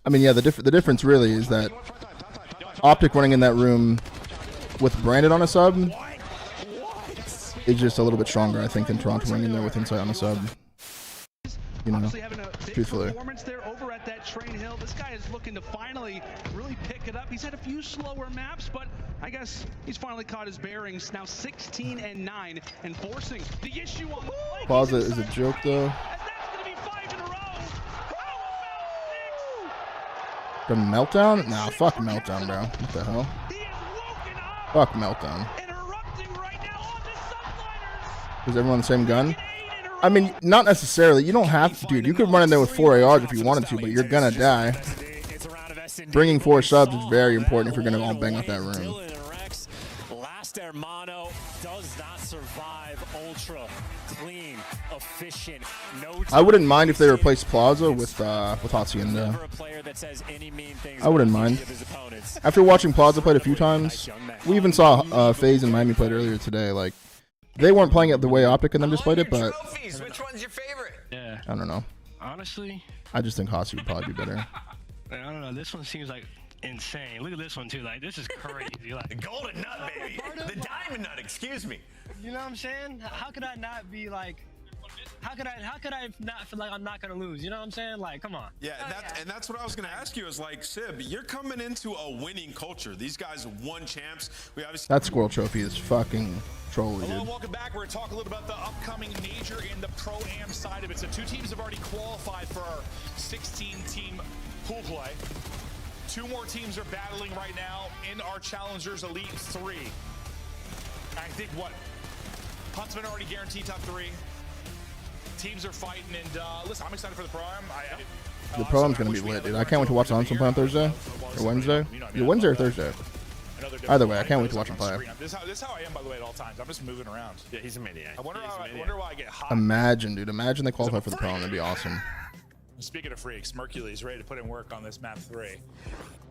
I mean, yeah, the difference really is that OpTic running in that room with Branded on a sub is just a little bit stronger, I think, than Toronto running in there with Insight on a sub. You know, truthfully. Performance there over at that Train Hill. This guy is looking to finally really pick it up. He's had a few slower maps, but I guess he's finally caught his bearings. Now 16-9 and forcing the issue on the flank. Plaza is a joke, though. The Meltdown? Nah, fuck Meltdown, bro. What the hell? Fuck Meltdown. Is everyone the same gun? I mean, not necessarily. You don't have to, dude. You could run in there with 4 ARs if you wanted to, but you're gonna die. Bringing 4 subs is very important if you're gonna all bang out that room. Last Hermano does not survive. Ultra clean, efficient. No. I wouldn't mind if they replaced Plaza with Hacienda. I wouldn't mind. After watching Plaza played a few times, we even saw Faze and Miami played earlier today. Like, they weren't playing it the way OpTic and them just played it, but Which one's your favorite? Yeah. I don't know. Honestly, I just think Haci would probably be better. I don't know. This one seems like insane. Look at this one too. Like, this is crazy. Like, The golden nut, baby. The diamond nut, excuse me. you know what I'm saying? How could I not be like? How could I not feel like I'm not gonna lose? You know what I'm saying? Like, come on. Yeah, and that's what I was gonna ask you. Is like, Sib, you're coming into a winning culture. These guys won champs. We obviously That Squirrel Trophy is fucking trolly, Hello, dude. welcome back. We're going to talk a little about the upcoming major in the Pro-Am side of it. So 2 teams have already qualified for our 16-team pool play. 2 more teams are battling right now in our Challengers Elite 3. I think Huntsman already guaranteed top 3. Teams are fighting, and listen, I'm excited for the Pro-Am. The Pro-Am's gonna be lit, dude. I can't wait to watch Huntsman play on Thursday or Wednesday. Yeah, Wednesday or Thursday. Either way, I can't wait to watch him play. This is how I am, by the way, at all times. I'm just moving around. Yeah, he's a maniac. I wonder why I get hot. Imagine, dude. Imagine they qualify for the Pro-Am. That'd be awesome. Speaking of freaks, Mercury's ready to put in work on this map 3.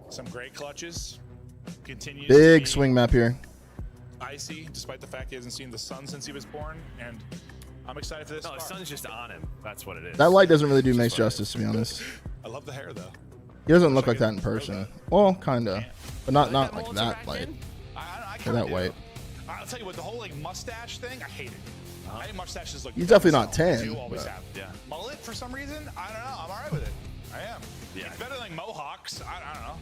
Some great clutches. Continues Big to be swing map here. icy, despite the fact he hasn't seen the sun since he was born, and I'm excited for this. No, the sun's just on him. That's what it is. That light doesn't really do Mace justice, to be honest. I love the hair, though. He doesn't look like that in person. Well, kinda, but not like that light. Or that white. I'll tell you what, the whole like mustache thing, I hate it. I think mustaches look. He's definitely not tan, You always but- have. Yeah. Mullet for some reason, I don't know. I'm alright with it. I am. Yeah. It's better than like mohawks. I don't know.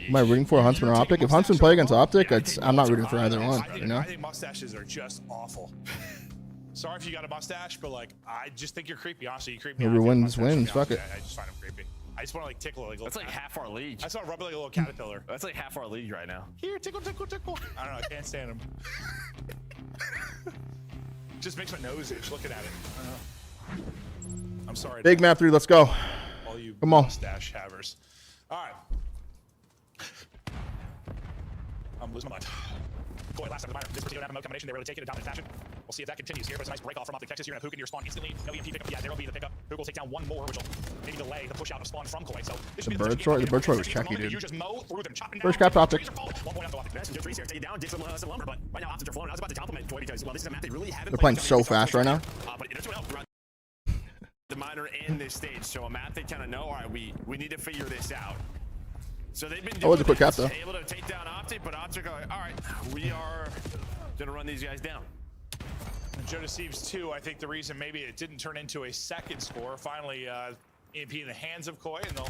Am I rooting for Huntsman or OpTic? If Huntsman play against OpTic, I'm not rooting for either one. You know. I think mustaches are just awful. Sorry if you got a mustache, but like, I just think you're creepy. Honestly, you creep me out. Whoever If you have a wins mustache, wins. to be Fuck it. honest, I just find him creepy. I just want to like tickle like. That's like half our league. I just want to rub it like a little caterpillar. That's like half our league right now. Here, tickle, tickle, tickle. I don't know. I can't stand him. Just makes my nose itch looking at it. I don't know. I'm sorry. Big map 3. Let's go. All you Come on. mustache havers. All right. I'm losing my mind. Boy, last time the minor, this particular map combination, they really take it in dominant fashion. We'll see if that continues here, but it's a nice break off from OpTic Texas. You're going to have Hook in your spawn instantly. No EMP pickup. Yeah, there will be the pickup. Hook will take down one more, which will maybe delay the push out of spawn from Koi. So this The bird short was checky, you dude. just mow through them, chopping First down. cap OpTic. 1 point off the OpTic. Messenger 3 here, take it down, ditch some lumber, but right now OpTic are flowing. I was about to compliment Koi because, well, this is a map they really haven't They're playing so fast right now. But it doesn't help throughout the minor in this stage. So a map they kind of know, all right, we need to figure this out. So they've been That was a quick cap, this, though. able to take down OpTic, but OpTic are like, all right, we are going to run these guys down. And Joe Deceives 2, I think the reason maybe it didn't turn into a second score, finally EMP in the hands of Koi, and they'll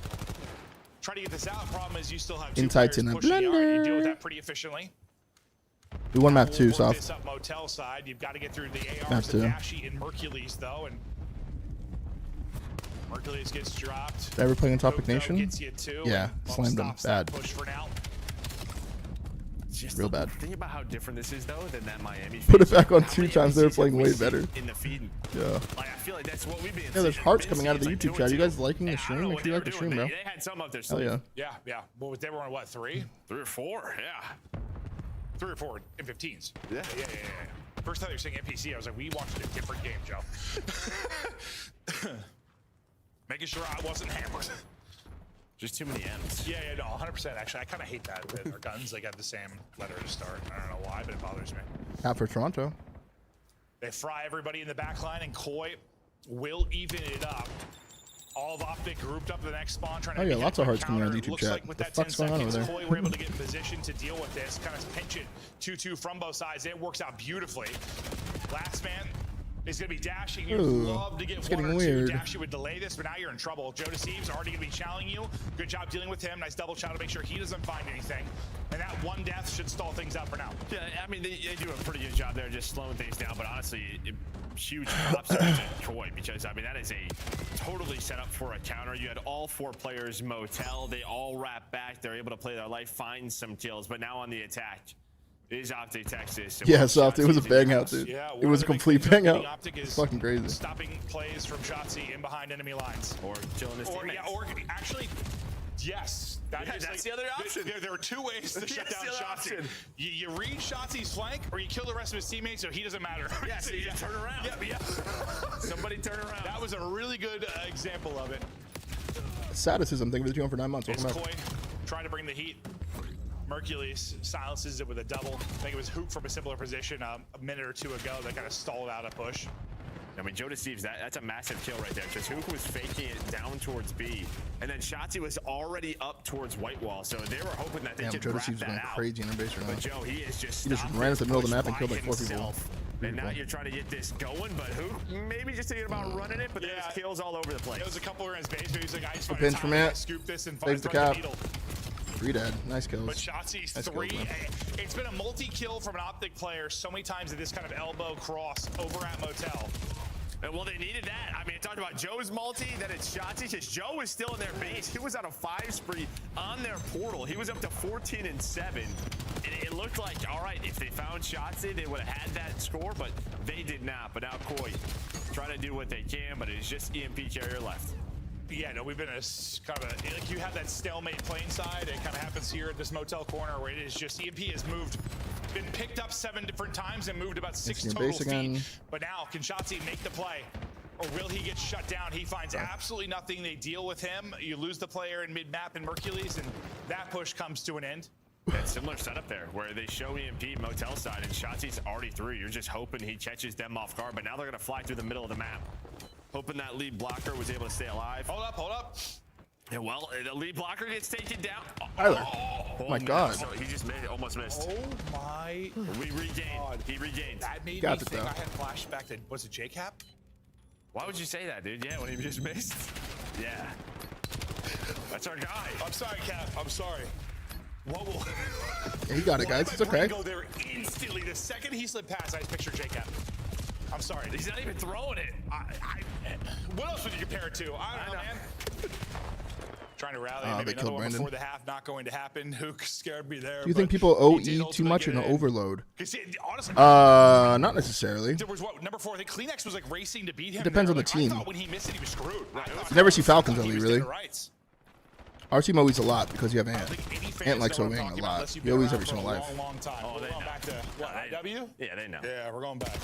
try to get this out. Problem is you still have 2 Insights players in a pushing the yard. You deal with blender. that pretty efficiently. We won map 2, We'll work soft. this up motel side. You've got to get through the Map ARs, the 2. Dashi, and Mercules, though, and Mercules gets dropped. Did I ever play in Hook, Topic though, Nation? gets you 2, Yeah, and slammed him. stops that Bad. push for now. Just real bad. Think about how different this is, though, than that Miami. Put it Faze. back on How 2 many times. They were NPCs playing have we way seen better. in the feed. Yeah. Like, I feel like that's what we've been. Yeah, there's seeing. hearts Been coming out of the seeing, YouTube like, chat. You 2 and guys 2. liking the Yeah, I don't stream? know Make what sure you they like the were stream, doing. bro. They had some up their Hell sleeve. yeah. Yeah. Well, they were on what, 3? 3 or 4. Yeah. 3 or 4 M15s. Yeah. Yeah. First time they were saying NPC, I was like, we watched a different game, Joe. Making sure I wasn't hammered. Just too many M's. Yeah, no, 100%. Actually, I kind of hate that our guns like have the same letter to start. I don't know why, but it bothers me. Out for Toronto. They fry everybody in the back line, and Koi will even it up. All of OpTic grouped up to the next spawn, trying to Oh yeah, make lots it of hearts a coming out of the counter. YouTube Looks chat. like with The that 10 fuck's going on over seconds, there? Koi were able to get in position to deal with this, kind of pinch it 2-2 from both sides. It works out beautifully. Last man is going to be dashing. You'd Ooh, love to get it's 1 or getting 2. weird. Dash would delay this, but now you're in trouble. Joe Deceives already going to be challenging you. Good job dealing with him. Nice double chow to make sure he doesn't find anything. And that 1 death should stall things out for now. Yeah, I mean, they do a pretty good job there just slowing things down, but honestly, huge props to Koi, because, I mean, that is a totally set up for a counter. You had all 4 players motel. They all wrap back. They're able to play their life, find some kills, but now on the attack is OpTic Texas. Yeah, soft. It was a bang out, dude. Yeah, It was a complete bang out. It's fucking crazy. Stopping plays from Shotzi in behind enemy lines. Or killing his teammates. Yeah, or actually, yes. That's the other option. There are 2 ways to shut down Shotzi. You read Shotzi's flank, or you kill the rest of his teammates so he doesn't matter. Yeah, so you just turn around. Yeah. Somebody turn around. That was a really good example of it. Sadism. Thank you for the 2 for 9 months. It's Welcome back. Koi trying to bring the heat. Mercules silences it with a double. I think it was Hoop from a similar position a minute or 2 ago that kind of stalled out a push. I mean, Joe Deceives, that's a massive kill right there, because Hook was faking it down towards B, and then Shotzi was already up towards White Wall, so they were hoping that they could Joe wrap Deceives that going out. crazy in her base right now. But Joe, he is just He just ran into the middle of the map and killed like 4 people. himself. And now you're trying to get this going, but Hook maybe just thinking about running it, but there's kills all over the place. There was a couple around his base where he's like, I just The want pinch to from it. scoop this and Saves the thread cap. needle. 3 dead. Nice kills. But Shotzi's Nice 3. kills, man. It's been a multi-kill from an OpTic player so many times at this kind of elbow cross over at Motel. Well, they needed that. I mean, talking about Joe's multi, then it's Shotzi, because Joe was still in their base. He was on a 5 spree on their portal. He was up to 14 and 7. And it looked like, all right, if they found Shotzi, they would have had that score, but they did not. But now Koi trying to do what they can, but it's just EMP carrier left. Yeah, no, we've been in a kind of a, like you have that stalemate plane side. It kind of happens here at this Motel corner where it is just EMP has moved, been picked up 7 different times and moved about 6 total feet. But now, can Shotzi make the play? Or will he get shut down? He finds absolutely nothing. They deal with him. You lose the player in mid-map in Mercules, and that push comes to an end. That similar setup there, where they show EMP Motel side and Shotzi's already through. You're just hoping he catches them off guard, but now they're going to fly through the middle of the map. Hoping that lead blocker was able to stay alive. Hold up. Yeah, well, the lead blocker gets taken down. Tyler. Oh my God. So he just almost missed. Oh my. We regained. He regained. That made Got me it, think though. I had flashback to, was it JCap? Why would you say that, dude? Yeah, when he just missed. Yeah. That's our guy. I'm sorry, Cap. I'm sorry. Whoa. Yeah, he got it, guys. It's okay. Go there instantly. The second he slid past, I just pictured JCap. I'm sorry. He's not even throwing it. What else would you compare it to? I don't know, man. Trying to rally. Oh, Maybe they another killed one Brandon. before the half. Not going to happen. Hook scared me there. Do you think but people he did OE too ultimately much get in it an overload? Because honestly, Not necessarily. there was what number 4. I think Kleenex was like racing to beat him. It depends there. on the Like, team. I thought when he missed it, he was screwed. You never see Falcons he OE, was really. dead to rights. Our team OE's a lot because you have I Ant. don't think any fans Ant likes know what I'm OEing a talking about lot. unless you've He been OEs around every for a single life. long time. Oh, We're they going know. back to what, IW? Yeah, they know. Yeah, we're going back.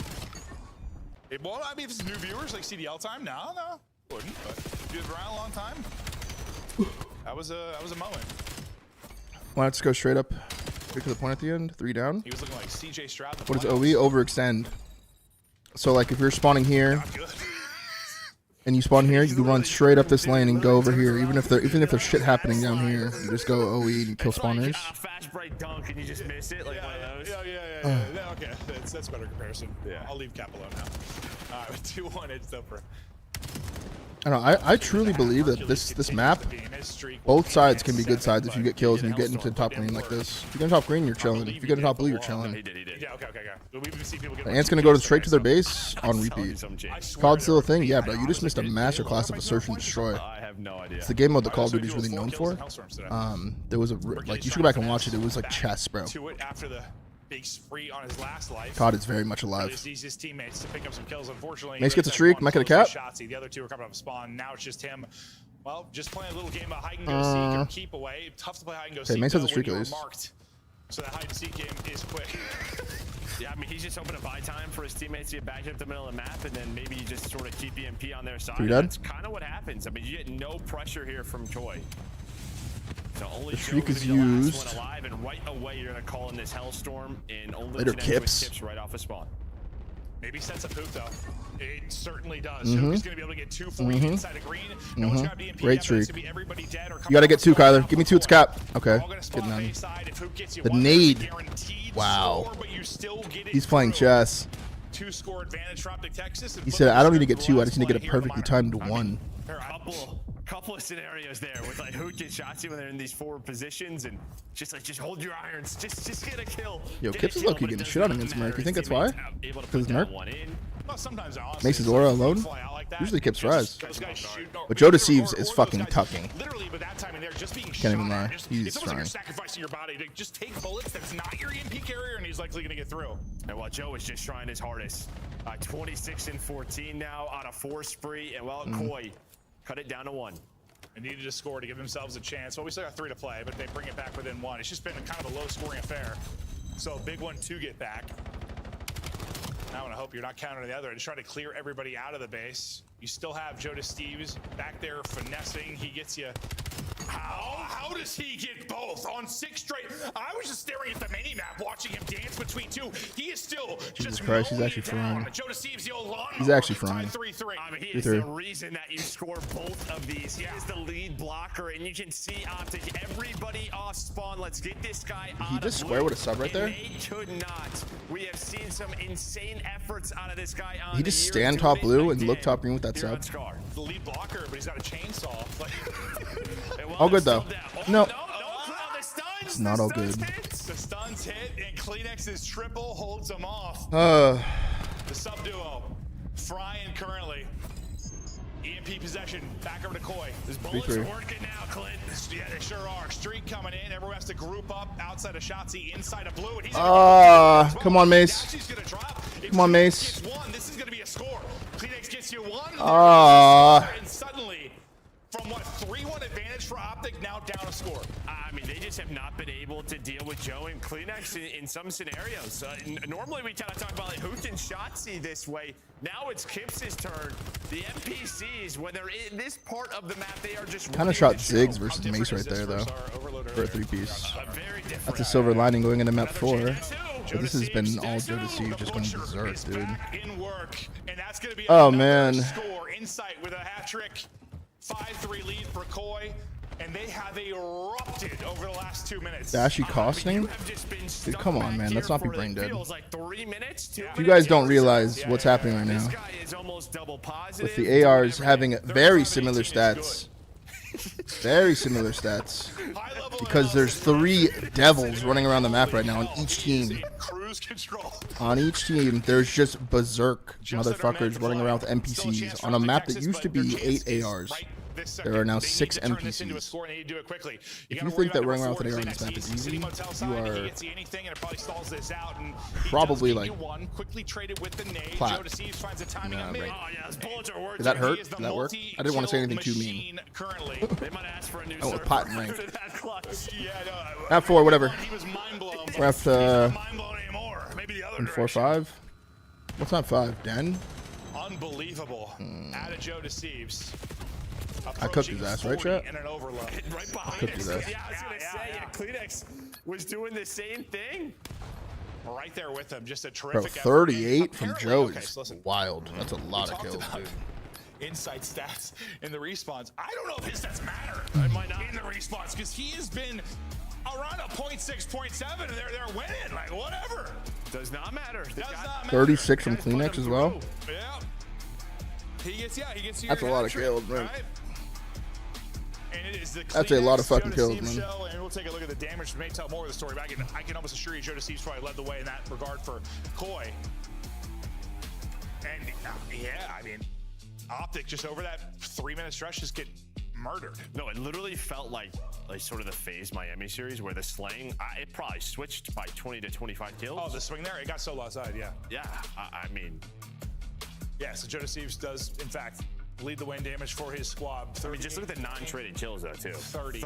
Well, I mean, if it's new viewers like CDL time, no, wouldn't. But if you've been around a long time, that was a moment. Why not just go straight up? Get to the point at the end. 3 down. He was looking like CJ Stroud. What is OE? Overextend. So like if you're spawning here and you spawn here, you can run straight up this lane and go over here. Even if there's shit happening down here, you just go OE and kill spawners. Like a fast break dunk and you just miss it, like one of those. Yeah. Okay, that's a better comparison. Yeah. I'll leave Cap alone now. All right, 2-1 edge over. I don't know. I truly believe that this map, both sides can be good sides if you get kills and you get into top green like this. If you get in top green, you're chilling. If you get in top blue, you're chilling. Yeah, okay. The Ant's gonna go straight to their base on repeat. COD's still a thing, yeah, bro. You just missed a masterclass of a search and destroy. I have no idea. It's the game mode that Call of Duty is really known for. There was like you should go back and watch it. It was like chess, bro. After the big spree on his last life. COD is very much alive. He needs his teammates to pick up some kills. Unfortunately, Mace gets a streak. Might get a cap. The other two are coming off spawn. Now it's just him. Well, just playing a little game of hide and go seek and keep away. Tough to play hide and go seek. Mace has a streak at least. So that hide and seek game is quick. Yeah, I mean, he's just hoping to buy time for his teammates to get back up the middle of the map, and then maybe just sort of keep EMP on their side. That's kind of what happens. I mean, you get no pressure here from Choi. So only the streak is used. One alive, and right away you're gonna call in this hellstorm, and only later Kips right off a spawn. Maybe sets a poop though. It certainly does. He's gonna be able to get 2 for you inside of green. No one's gonna be great streak. You gotta get 2, Kyler. Give me 2. It's cap. Okay. Getting on. The nade. Wow. He's playing chess. 2-score advantage for OpTic Texas. He said, "I don't need to get 2. I just need to get a perfectly timed 1." Couple of scenarios there with like who gets shots when they're in these forward positions and just hold your irons, just get a kill. Yo, Kips is low-key getting shit on against Merc. You think that's why? Because it's Merc? Mace's aura alone? Usually Kips rise. But Joe Deceives is fucking tucking. Can't even lie. He's trying. You're sacrificing your body to just take bullets that's not your EMP carrier, and he's likely going to get through. And while Joe is just trying his hardest. 26 and 14 now on a 4 spree, and well, Koi cut it down to 1. They needed to score to give themselves a chance. Well, we still got 3 to play, but they bring it back within 1. It's just been kind of a low-scoring affair. So a big one to get back. Now I want to hope you're not counting the other and try to clear everybody out of the base. You still have Joe Steves back there finessing. He gets you. How does he get both on 6 straight? I was just staring at the mini map, watching him dance between 2. He is still Jesus Christ, he's actually frying. Joe Steves, the old lawn. He's actually frying. 3-3. I mean, he is the reason that you score both of these. He is the lead blocker, and you can see OpTic. Everybody off spawn. Let's get this guy out. He just square with a sub right there. They could not. We have seen some insane efforts out of this guy. He just stand top blue and look top green with that sub. The lead blocker, but he's got a chainsaw. All good though. No. It's not all good. The stuns hit, and Kleenex's triple holds him off. The sub duo, frying currently. EMP possession, back over to Koi. His bullets are working now, Clint. Yeah, they sure are. Streak coming in. Everyone has to group up outside of Shotzi, inside of blue. And he's come on, Mace. Come on, Mace. This is going to be a score. Kleenex gets you 1. And suddenly, from what, 3-1 advantage for OpTic, now down a score. I mean, they just have not been able to deal with Joe and Kleenex in some scenarios. Normally, we kind of talk about like who can Shotzi this way. Now it's Kips' turn. The NPCs, when they're in this part of the map, they are just kind of shot Ziggs versus Mace right there, though, for a 3-piece. That's a silver lining going into map 4. So this has been all Joe Deceive just going berserk, dude. Oh, man. Insight with a hat trick. 5-3 lead for Koi, and they have erupted over the last 2 minutes. Dashy costing? Dude, come on, man. Let's not be brain dead. Like 3 minutes, if you guys don't realize what's happening right now, with the ARs having very similar stats, because there's 3 devils running around the map right now on each team. On each team, there's just berserk motherfuckers running around with NPCs on a map that used to be 8 ARs. There are now 6 NPCs. If you think that running around with an AR on this map is easy, you are probably like plat. Nah, right. Did that hurt? Did that work? I didn't want to say anything too mean. I went with pot and rank. At 4, whatever. We're at 4-5. What's not 5? Den? Unbelievable. Out of Joe Deceives. I cooked his ass, right, chat? Right behind cooked his ass. Yeah, I was gonna say, Kleenex was doing the same thing. Right there with him, just a terrific. Bro, 38 from Joe is wild. That's a lot of kills, dude. Insight stats in the respawns. I don't know if his stats matter in the respawns because he has been around a 0.6, 0.7, and they're winning. Like whatever. Does not matter. 36 from Kleenex as well. Yeah. He gets you. That's a lot of kills, man. Right? And it is the That's a lot of fucking kills, man. Show, and we'll take a look at the damage. We may tell more of the story, but I can almost assure you Joe Deceiv's probably led the way in that regard for Koi. And yeah, I mean, OpTic just over that 3-minute stretch just get murdered. No, it literally felt like sort of the Faze Miami series where the slaying, it probably switched by 20 to 25 kills. Oh, the swing there, it got so lopsided, yeah. Yeah, I mean. Yeah, so Joe Deceiv's does, in fact, lead the way in damage for his squad. I mean, just look at the non-traded kills, though, too. 30.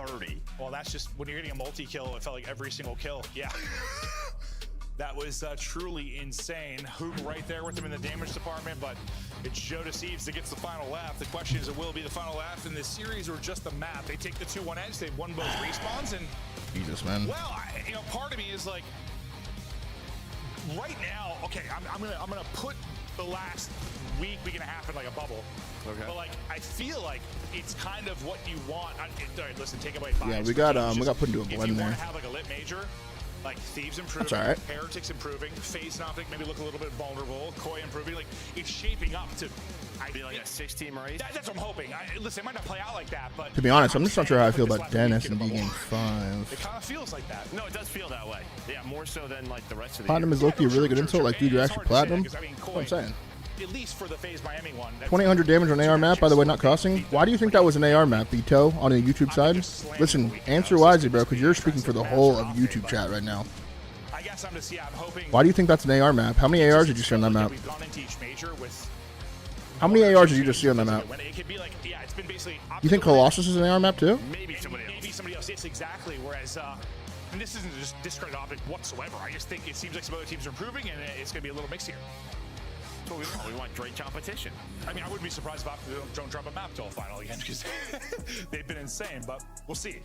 Well, that's just, when you're getting a multi-kill, it felt like every single kill. Yeah. That was truly insane. Hoop right there with him in the damage department, but it's Joe Deceiv's that gets the final laugh. The question is, will it be the final laugh in this series or just the map? They take the 2-1 edge, they've won both respawns, and Jesus, man. well, part of me is like, right now, okay, I'm gonna put the last week and a half in like a bubble. Okay. But like, I feel like it's kind of what you want. All right, listen, take away 5. Yeah, we got put into a blend there. If you there. want to have like a lit major, like Thieves improving, That's all right. Heretics improving, Faze and OpTic maybe look a little bit vulnerable, Koi improving. Like, it's shaping up to be like a 6-team race. That's what I'm hoping. Listen, it might not play out like that, but To be honest, I'm just not sure how I feel about Dennis in game 5. it kind of feels like that. No, it does feel that way. Yeah, more so than like the rest of the Platinum year. is low-key a really good insult. Like, dude, you're actually platinum. I mean, That's what I'm saying. At least for the Faze Miami one. 2000 damage on AR map, by the way, not costing. Why do you think that was an AR map, Vito, on the YouTube side? Listen, answer wisely, bro, because you're speaking for the whole of YouTube chat right now. I guess I'm hoping. Why do you think that's an AR map? How many ARs did you see on that map? We've gone into each major with. How many ARs did you just see on that map? It could be like, yeah, it's been basically. You think Colossus is an AR map too? Maybe somebody else. It's exactly. Whereas, and this isn't just discredit OpTic whatsoever. I just think it seems like some other teams are improving, and it's going to be a little mixed here. That's what we want. We want great competition. I mean, I wouldn't be surprised if OpTic don't drop a map till final again because they've been insane. But we'll see.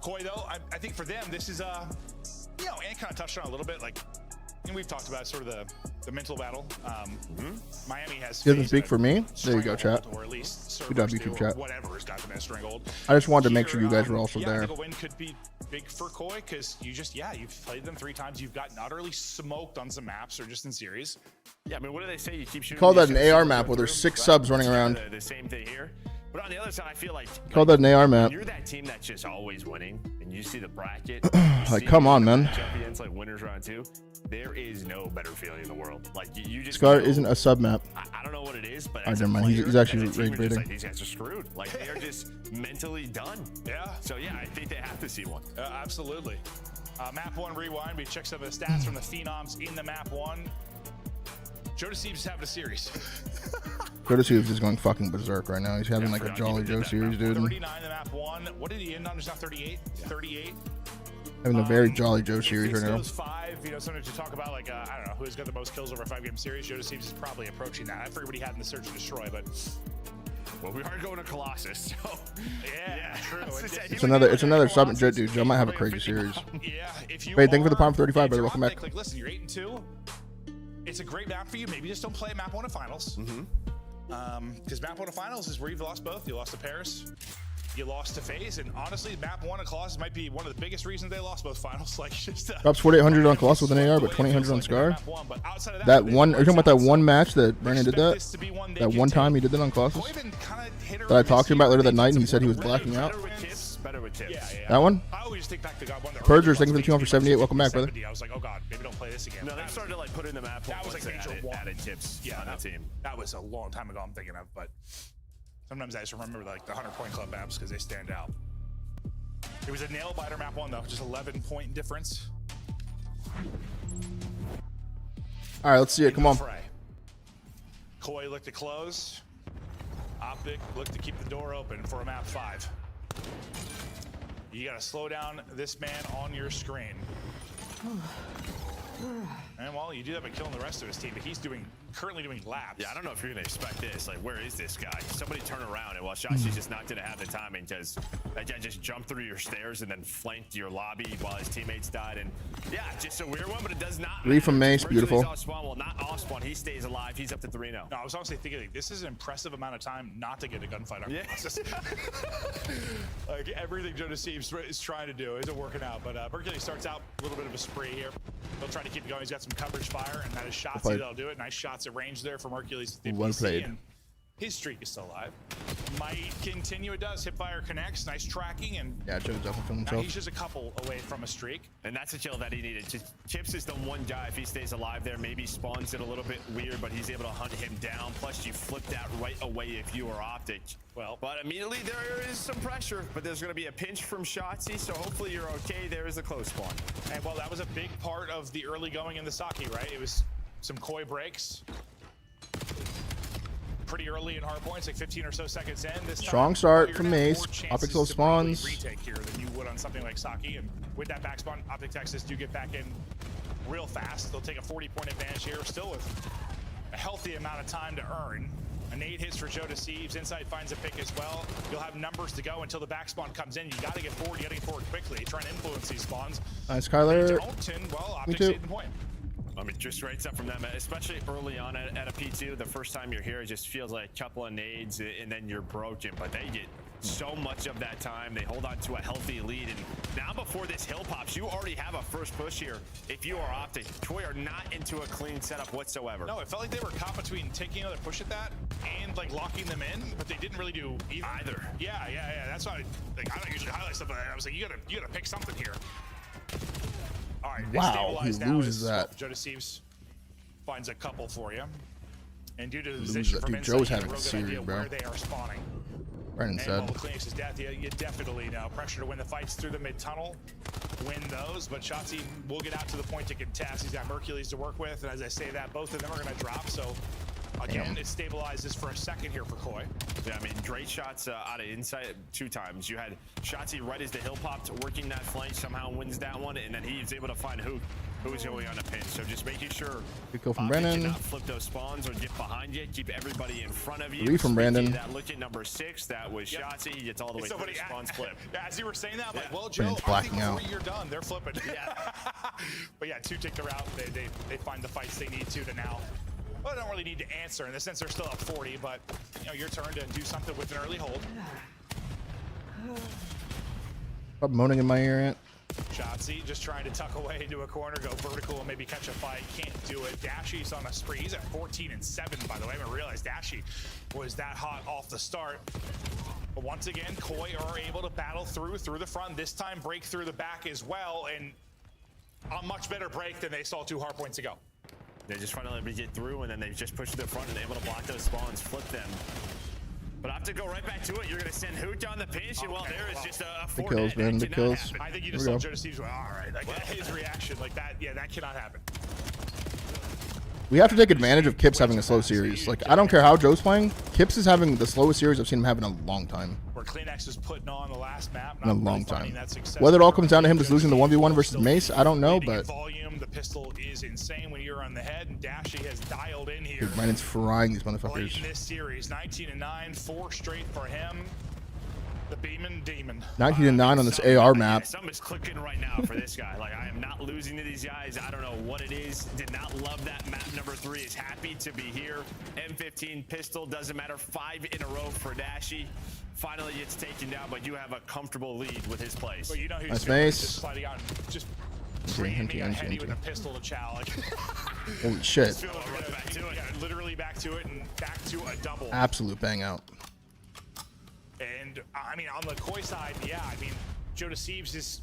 Koi though, I think for them this is and kind of touched on a little bit like. And we've talked about sort of the mental battle. Miami has. Doesn't speak for me. There you go, chat. Or at least good job, YouTube chat. Whatever has got them as strangled. I just wanted to make sure you guys were also there. I think a win could be big for Koi because you've played them 3 times. You've gotten utterly smoked on some maps or just in series. Yeah, I mean, what do they say? You keep shooting. Call that an AR map where there's 6 subs running around. The same thing here. But on the other side, I feel like call that an AR map. You're that team that's just always winning, and you see the bracket. Like, come on, man. Champions like winners round 2. There is no better feeling in the world. Like you just. Scar isn't a sub map. I don't know what it is, but never mind. He's actually rage baiting. Like, these guys are screwed. Like they are just mentally done. Yeah. So yeah, I think they have to see one. Absolutely. Map 1 rewind. We check some of the stats from the phenoms in the map 1. Joe Deceiv's having a series. Joe Deceiv's is going fucking berserk right now. He's having like a Jolly Joe series, dude. 39 the map 1. What did he end on? Just now 38. 38. Having a very Jolly Joe series right now. Those 5, sometimes you talk about like I don't know who's got the most kills over a 5-game series. Joe Deceiv's is probably approaching that. I forget what he had in the Search and Destroy, but. Well, we are going to Colossus, so yeah, true. It's another sub, dude. Joe might have a crazy series. Yeah, if you. Wait, thank you for the Palm 35, brother. Welcome back. Like, listen, you're 8-2. It's a great map for you. Maybe just don't play map 1 of finals. Because map 1 of finals is where you've lost both. You lost to Paris. You lost to Faze, and honestly, map 1 of Colossus might be one of the biggest reasons they lost both finals. Like just drops 4800 on Colossus with an AR, but 2000 on Scar. That one, are you talking about that one match that Brandon did that? That one time he did that on Colossus? That I talked to him about later that night, and he said he was blacking out. Better with tips. Yeah. That one? I always think back to God one. Purgers, thank you for the 2 for 78. Welcome back, brother. I was like, oh god, maybe don't play this again. No, they started to like put in the map. That was like major added tips. Yeah, on that team. That was a long time ago. I'm thinking of, but sometimes I just remember like the 100-point club maps because they stand out. It was a nail biter map 1 though, just 11-point difference. All right, let's see it. Come on. Koi looked to close. OpTic looked to keep the door open for a map 5. You gotta slow down this man on your screen. And well, you do that by killing the rest of his team, but he's currently doing laps. Yeah, I don't know if you're gonna expect this. Like, where is this guy? Somebody turn around, and while Shashi's just not gonna have the timing because that guy just jumped through your stairs and then flanked your lobby while his teammates died. And yeah, just a weird one, but it does not. 3 from Mace, beautiful. Well, not off spawn. He stays alive. He's up to 3 now. No, I was honestly thinking like, this is an impressive amount of time not to get a gunfight on Colossus. Like everything Joe Deceive is trying to do isn't working out. But Mercury starts out a little bit of a spree here. He'll try to keep it going. He's got some coverage fire, and that is shots that'll do it. Nice shots at range there for Mercury's. Well played. His streak is still alive. Might continue. It does. Hipfire connects. Nice tracking. And yeah, Chips definitely filmed now himself. he's just a couple away from a streak. And that's a kill that he needed. Chips is the one guy, if he stays alive there, maybe spawns it a little bit weird, but he's able to hunt him down. Plus, you flip that right away if you are OpTic. Well, but immediately there is some pressure, but there's going to be a pinch from Shotzzy, so hopefully you're okay. There is a close spawn. And well, that was a big part of the early going in the Saki, right? It was some Koi breaks. Pretty early in hard points, like 15 or so seconds in. This Strong time, start from Mace. OpTic slow spawns. Retake here than you would on something like Saki, and with that back spawn, OpTic Texas do get back in real fast. They'll take a 40-point advantage here, still with a healthy amount of time to earn. A nade hits for Joe Deceives. Inside finds a pick as well. You'll have numbers to go until the back spawn comes in. You got to get forward. You got to get forward quickly. Try and influence these spawns. Nice, Kyler. Well, Me OpTic too. saved the point. I mean, just right up from them, especially early on at a P2. The first time you're here, it just feels like a couple of nades and then you're broken. But they get so much of that time. They hold on to a healthy lead. And now before this hill pops, you already have a first push here. If you are OpTic, Koi are not into a clean setup whatsoever. No, it felt like they were caught between taking another push at that and like locking them in, but they didn't really do either. Yeah. That's why I don't usually highlight stuff like that. I was like, you gotta pick something here. All right, wow, he loses that. Joe Deceives finds a couple for you. And due to the Loses position that. from Dude, inside, Joe's you have having a real a good series, idea bro. where they are spawning. Brandon And said. while Cleanix's death, you definitely know pressure to win the fights through the mid-tunnel, win those, but Shotzzy will get out to the point to contest. He's got Mercules to work with, and as I say that, both of them are going to drop, so again, it stabilizes for a second here for Koi. Yeah, I mean, great shots out of inside 2 times. You had Shotzzy right as the hill popped, working that flank, somehow wins that one, and then he's able to find who's going on a pinch. So just making sure Good kill from OpTic Brandon. cannot flip those spawns or get behind you. Keep everybody in front of you. 3 from Brandon. That look at number 6. That was Shotzzy. He gets all the way through the spawns flip. Yeah, as you were saying that, I'm like, well, Joe, Brandon's I think blacking out. before you're done, they're flipping. Yeah. But yeah, 2 take the route. They find the fights they need to now. Well, they don't really need to answer in the sense they're still up 40, but you know, your turn to do something with an early hold. Stop moaning in my ear, Ant. Shotzzy just trying to tuck away into a corner, go vertical, and maybe catch a fight. Can't do it. Dashy's on a spree. He's at 14 and 7, by the way. I didn't realize Dashy was that hot off the start. But once again, Koi are able to battle through the front. This time break through the back as well, and a much better break than they saw 2 hard points ago. They just finally able to get through, and then they just push to the front and able to block those spawns, flip them. But I have to go right back to it. You're going to send Hoot on the pinch, and well, there is just a 4 kills, net. man, That the cannot kills. happen. I think you just saw Joe Deceives. All right, like his reaction, like that. Yeah, that cannot happen. We have to take advantage of Kips having a slow series. Like, I don't care how Joe's playing. Kips is having the slowest series I've seen him have in a long time. Where Cleanix was putting on the last map. In a long time. Whether it all comes down to him just losing the 1v1 versus Mace, I don't know, but Volume, the pistol is insane when you're on the head, and Dashy has dialed in here. dude, Brandon's frying these Late motherfuckers. in this series, 19 and 9, 4 straight for him. The Beeman Demon. 19 and 9 on this AR map. Something's clicking right now for this guy. Like, I am not losing to these guys. I don't know what it is. Did not love that map number 3. Is happy to be here. M15 pistol, doesn't matter. 5 in a row for Dashy. Finally gets taken down, but you have a comfortable lead with his plays. Well, you know who's Nice doing it, Mace. just sliding out, just NT, bringing me a NT, heady NT. with a pistol to chow. Like, Holy shit. just feeling good. Back to it. Yeah, literally back to it and back to a double. Absolute bang out. And I mean, on the Koi side, yeah, I mean, Joe Deceives is,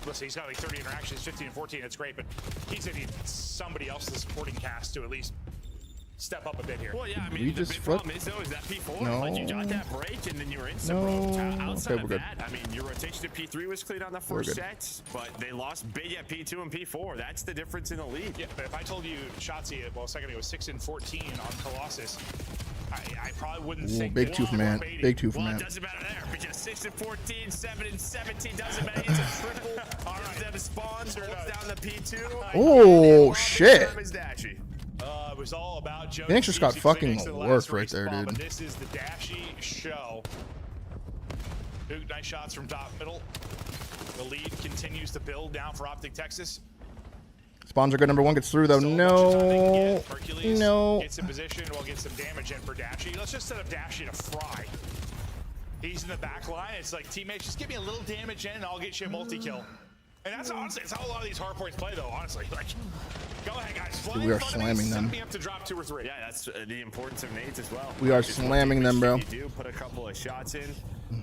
listen, he's got like 30 interactions, 15 and 14, that's great, but he's gonna need somebody else in the supporting cast to at least step up a bit here. Well, yeah, I We mean, the just big flip- problem is, though, is that P4, No. like, you got that break, and then you were in some No. row. Outside Okay, of we're good. that, I mean, your rotation to P3 was clean on the We're first good. set, but they lost big at P2 and P4. That's the difference in the lead. Yeah, but if I told you Shotzzy, well, a second ago, 6 and 14 on Colossus, I probably wouldn't Ooh, think big that 2 from Ant. Big 2 from Well, it Ant. doesn't matter there, because 6 and 14, 7 and 17 doesn't matter. It's a triple. All right, them spawns, holds down the P2. Oh, shit. Time is Dashy. It was all about Joe. Phoenix just got Deceives. fucking Phoenix in the worked last right there, respawn, dude. But this is the Dashy show. Duke, nice shots from top middle. The lead continues to build down for OpTic Texas. Spawns are good. Number 1 gets through, though. No. Hercules No. gets in position. We'll get some damage in for Dashy. Let's just set up Dashy to fry. He's in the back line. It's like, teammates, just give me a little damage in and I'll get you a multi-kill. And that's honestly, it's how a lot of these hard points play, though. Honestly, like, go ahead, guys. Dude, we are slamming them. Set me up to drop 2 or 3. Yeah, that's the importance of nades as well. We are slamming them, bro. You do put a couple of shots in.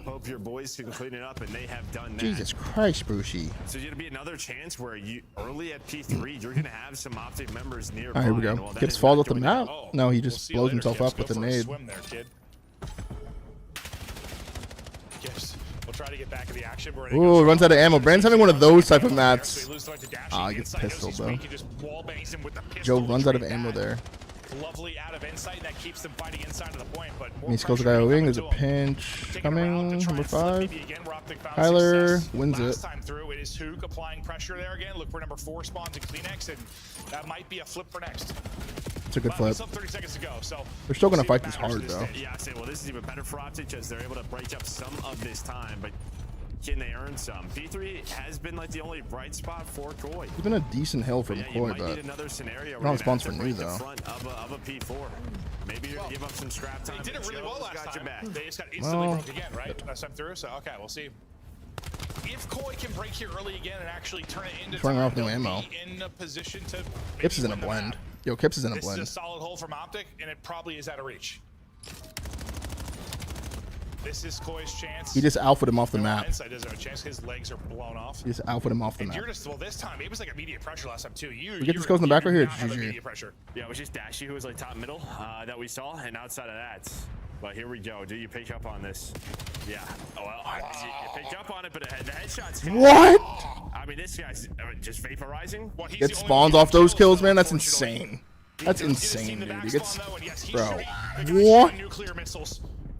Hope your boys can clean it up, and they have done that. Jesus Christ, Brucey. So it's gonna be another chance where you early at P3, you're gonna have some OpTic members nearby. All right, here we go. Kips falls off the map. No, he just blows himself up with a nade. Swim there, kid. Kips. We'll try to get back in the action. Ooh, runs out of ammo. Brandon's having one of those type of maps. Ah, he gets pistol, bro. Joe runs out of ammo there. Lovely out of insight that keeps them fighting inside of the point, but He kills the guy over wing. There's a pinch coming. Number 5. Tyler wins it. Last time through, it is Hook applying pressure there again. Look for number 4 spawns in Kleenex, and that might be a flip for next. It's a good flip. Still 30 seconds to go, so They're still gonna fight this hard, though. Yeah, I say, well, this is even better for OpTic as they're able to break up some of this time, but can they earn some? P3 has been like the only bright spot for Koi. It's been a decent hill from Koi, but another scenario not spawns for new, though. Front of a P4. Maybe you're gonna give up some scrap time. They did it really well last time. They just got instantly broke again, right? Last time through, so okay, we'll see. If Koi can break here early again and actually turn it into running off new ammo. In a position to Kips is in a blend. Yo, Kips is in a blend. This is a solid hole from OpTic, and it probably is out of reach. This is Koi's chance. He just alphaed him off the map. Inside doesn't have a chance. His legs are blown off. He just alphaed him off the map. You're just, well, this time it was like immediate pressure last time too. We get these kills in the back right here. It's GG. Pressure. Yeah, it was just Dashy who was like top middle that we saw, and outside of that. But here we go. Do you pick up on this? Yeah. Oh, well, you picked up on it, but the headshots. What? I mean, this guy's just vaporizing. It spawns off those kills, man. That's insane. That's insane, dude. He gets, bro. What?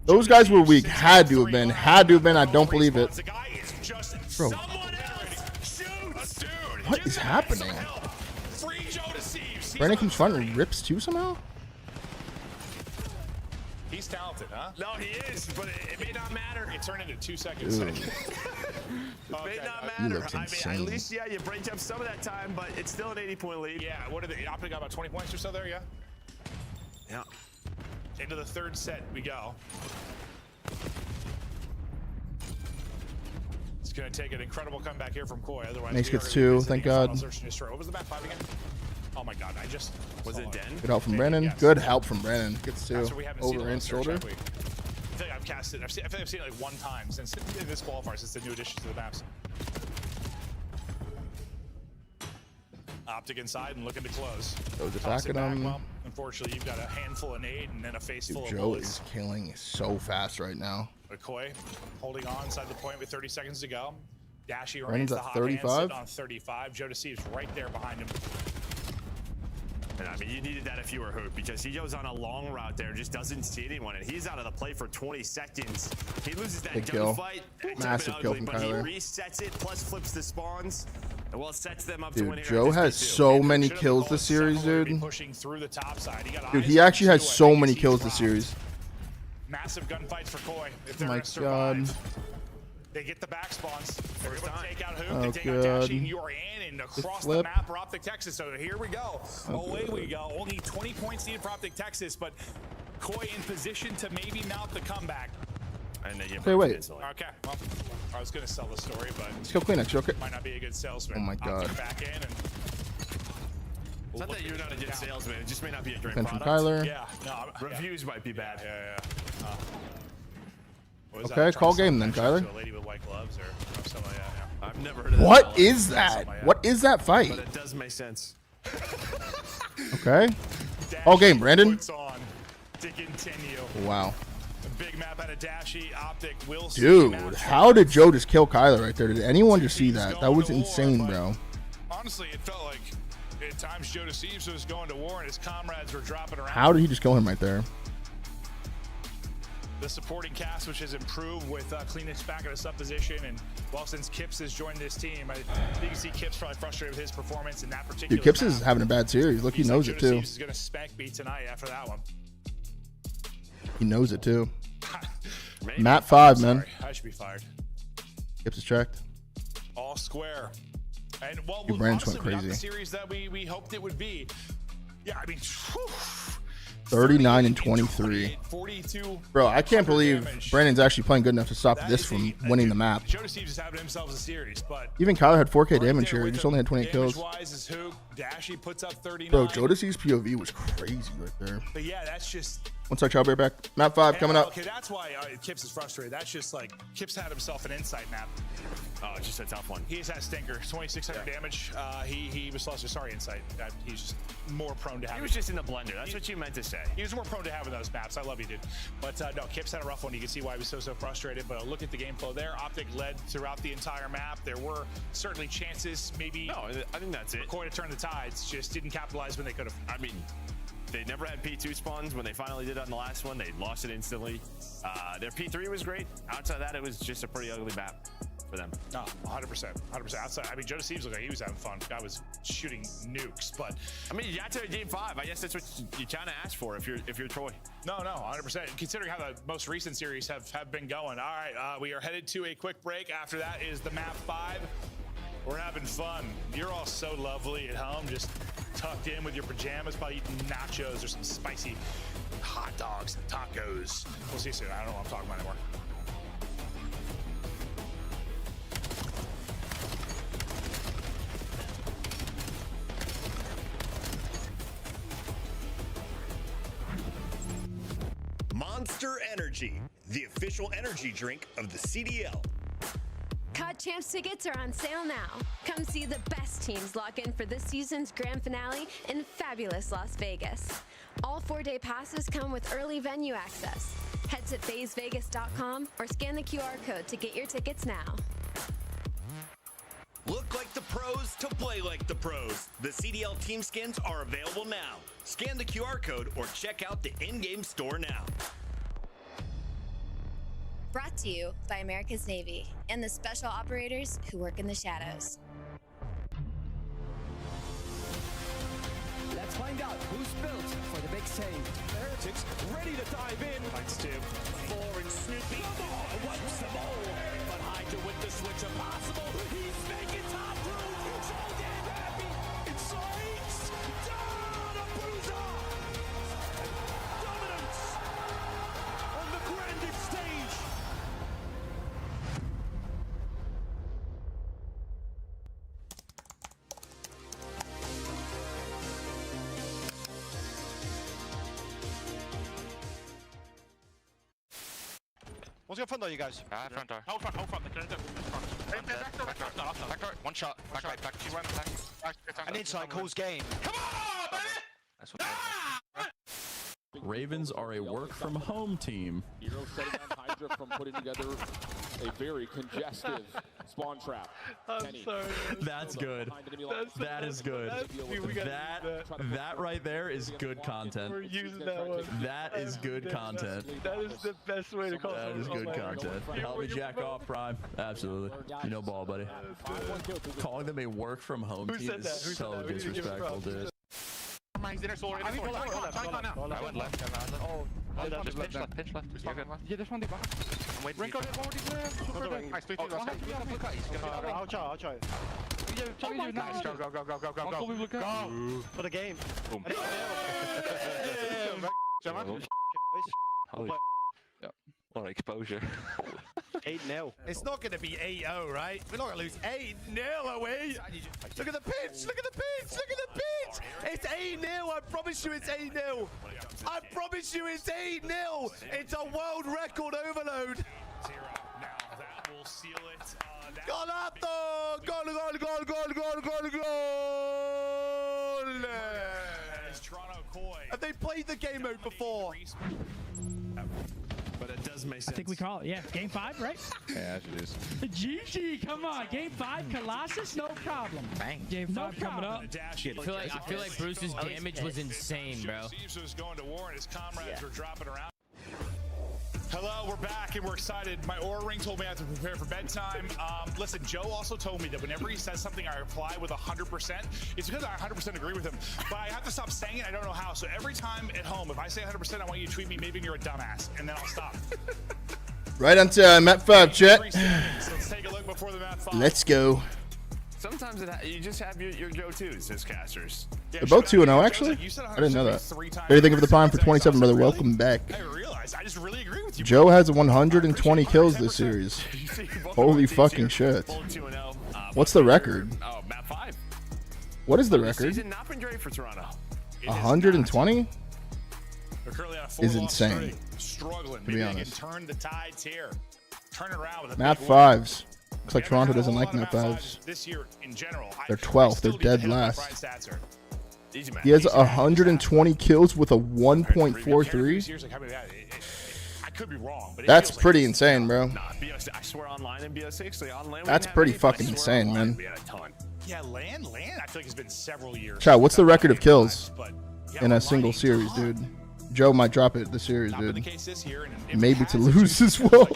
Those guys were weak. Had to have been. Had to have been. I don't believe it. Bro. What is happening? Brandon comes front and rips too somehow? He's talented, huh? No, he is, but it may not matter. It turned into 2 seconds. It may not matter. I mean, at least, yeah, you break up some of that time, but it's still an 80-point lead. Yeah, what are they? OpTic got about 20 points or so there, yeah? Yeah. Into the 3rd set we go. It's going to take an incredible comeback here from Koi. Otherwise, Mace gets 2, thank God. What was the map 5 again? Oh my God, I just... Was it Den? Good help from Brandon. Yes. Good help from Brandon. Gets 2. Over and shoulder. I feel like I've cast it. I feel like I've seen it like 1 time since this qualifier, since the new addition to the maps. OpTic inside and looking to close. Joe's attacking him. Well, unfortunately, you've got a handful of nade and then a face full of Joe bullets. is killing so fast right now. McCoy holding on inside the point with 30 seconds to go. Dashy Brandon's remains the at hot 35. hand on 35. Joe Deceives right there behind him. And I mean, you needed that if you were Hoop, because he goes on a long route there, just doesn't see anyone, and he's out of the play for 20 seconds. He loses that gunfight. Massive kill from but Kyler. he resets it, plus flips the spawns. Well, it sets them up to win Dude, here. Joe has so many kills this series, dude. Pushing through the top side. Dude, he actually has so many kills this series. Massive gunfights for Koi. If Oh they're my gonna survive. God. They get the back spawns. They're going to take out Hoop. Oh, they take out Dashy, and you are in and across the flip. map for OpTic Texas. So here we go. Oh, Away we go. Only 20 points needed for OpTic Texas, but Koi in position to maybe mount the comeback. And they get Okay, wait. Okay, well, I was going to sell the story, but Let's go Kleenex. Okay. might not be a good salesman. Oh my God. OpTic back in and It's not that you're not a good salesman, it just may not be a great Defense from product. Kyler. yeah, no, Reviews might be bad. Yeah. What is Okay, that? call Trying to game then, sell that Kyler. to a lady with white gloves or something like that. Yeah. I've never heard of that. What is that? What is that fight? But it does make sense. Okay. All game, Brandon. Puts on to continue. Wow. A big map out of Dashy. OpTic will see Dude, match. how did Joe just kill Kyler right there? Did anyone just see that? That was insane, bro. Honestly, it felt like at times Joe Deceives was going to war and his comrades were dropping around. How did he just kill him right there? The supporting cast, which has improved with Kleenex back in a sub position, and well, since Kips has joined this team, you can see Kips probably frustrated with his performance in that particular. Dude, Kips map. is having a bad series. Look, he knows it too. He's going to spank me tonight after that one. He knows it too. Map 5, man. I should be fired. Kips is tracked. All square. And well, Your branch went honestly, we got the crazy. series that we hoped it would be. Yeah, I mean, whew, 39 and 23. 42. Bro, I can't believe Brandon's actually playing good enough to stop this from winning the map. Jollibee just having themselves a series, but Even Kyler had 4K damage here. He just only had 28 kills. damage-wise is who? Dashy puts up 39. Bro, Jodeci's POV was crazy right there. But yeah, that's just. One sec, Childbear back. Map 5 coming up. Okay, that's why Kips is frustrated. That's just like Kips had himself an insight map. Oh, it's just a tough one. He has that stinker, 2,600 damage. He was lost. Sorry, insight. He's just more prone to having. He was just in the blender. That's what you meant to say. He was more prone to having those maps. I love you, dude. But no, Kips had a rough one. You can see why he was so frustrated. But look at the game flow there. OpTic led throughout the entire map. There were certainly chances, maybe. No, I think that's it. McCoy to turn the tides. Just didn't capitalize when they could have. I mean, they never had P2 spawns. When they finally did on the last one, they lost it instantly. Their P3 was great. Outside of that, it was just a pretty ugly map for them. No, 100%. Outside, I mean, Joe Steves looked like he was having fun. Guy was shooting nukes, but I mean, you got to game 5. I guess that's what you kind of ask for if you're Troy. No, 100%. Considering how the most recent series have been going. All right, we are headed to a quick break. After that is the map 5. We're having fun. You're all so lovely at home, just tucked in with your pajamas, probably eating nachos or some spicy hot dogs and tacos. We'll see you soon. I don't know what I'm talking about anymore. Monster Energy, the official energy drink of the CDL. COD Champs tickets are on sale now. Come see the best teams lock in for this season's grand finale in fabulous Las Vegas. All 4-day passes come with early venue access. Head to FazeVegas.com or scan the QR code to get your tickets now. Look like the pros to play like the pros. The CDL team skins are available now. Scan the QR code or check out the in-game store now. Brought to you by America's Navy and the special operators who work in the shadows. Let's find out who's built for the big save. Heretics ready to dive in. Thanks, Tim. 4 and Snoopy. Come on, what's the ball? But Hydra with the switch impossible. He's making top room. So damn happy. It's Sykes. Down a bruiser. Dominance on the grandest stage. One's got front door, you guys. Front door. Hold front, they're clearing it. Back door. One shot. Back right. Back. She went back. And inside calls game. Come on, baby! That's what Ravens are a work-from-home team. Hero setting on Hydra from putting together a very congestive spawn trap. I'm sorry. That's good. That is good. That right there is good content. We're using that one. That is good content. That is the best way to call it. That is good content. Help me jack off, Prime. Absolutely. You know ball, buddy. Calling them a work-from-home team is so disrespectful, dude. He's in our soul. I went left. Oh, pinch left. Yeah, there's one deep back. Wait, Rank on it, one deep left. I'll try. Yeah, nice. Go. For the game. Boom. What exposure. 8-0. It's not going to be 8-0, right? We're not going to lose 8-0, are we? Look at the pitch! Look at the pitch! Look at the pitch! It's 8-0! I promise you it's 8-0! I promise you it's 8-0! It's a world record overload! Now that will seal it. Golato! Goal! Have they played the game mode before? But it does make sense. I think we call it, yeah. Game 5, right? Yeah, it is. GG, come on. Game 5, Colossus, no problem. Bang. Game 5 coming up. I feel like Bruce's damage was insane, bro. Steves was going to war and his comrades were dropping around. Hello, we're back and we're excited. My aura ring told me I have to prepare for bedtime. Listen, Joe also told me that whenever he says something, I reply with 100%. It's because I 100% agree with him, but I have to stop saying it. I don't know how. So every time at home, if I say 100%, I want you to tweet me, maybe you're a dumbass, and then I'll stop. Right onto map 5, chat. Let's take a look before the map 5. Let's go. Sometimes you just have your go-tos as casters. They're both 2-0, actually? I didn't know that. What do you think of the prime for 27, brother? Welcome back. I realize. I just really agree with you. Joe has 120 kills this series. Holy fucking shit. What's the record? Oh, map 5. What is the record? Season not been great for Toronto. 120 They're currently on a 4 is insane. Struggling. To be Maybe they can honest. turn the tides here. Turn around with a Map big win. 5s. Looks like Toronto doesn't like map 5s. This year in general. They're 12th. They're dead last. Easy, man. He has 120 kills with a 1.43. I could be wrong, but That's pretty insane, bro. I swear online in BO6, online That's pretty fucking insane, man. Yeah, land, I feel like it's been several years. Chow, what's the record of kills in a single series, dude? Joe might drop it this series, dude. Maybe to lose as well.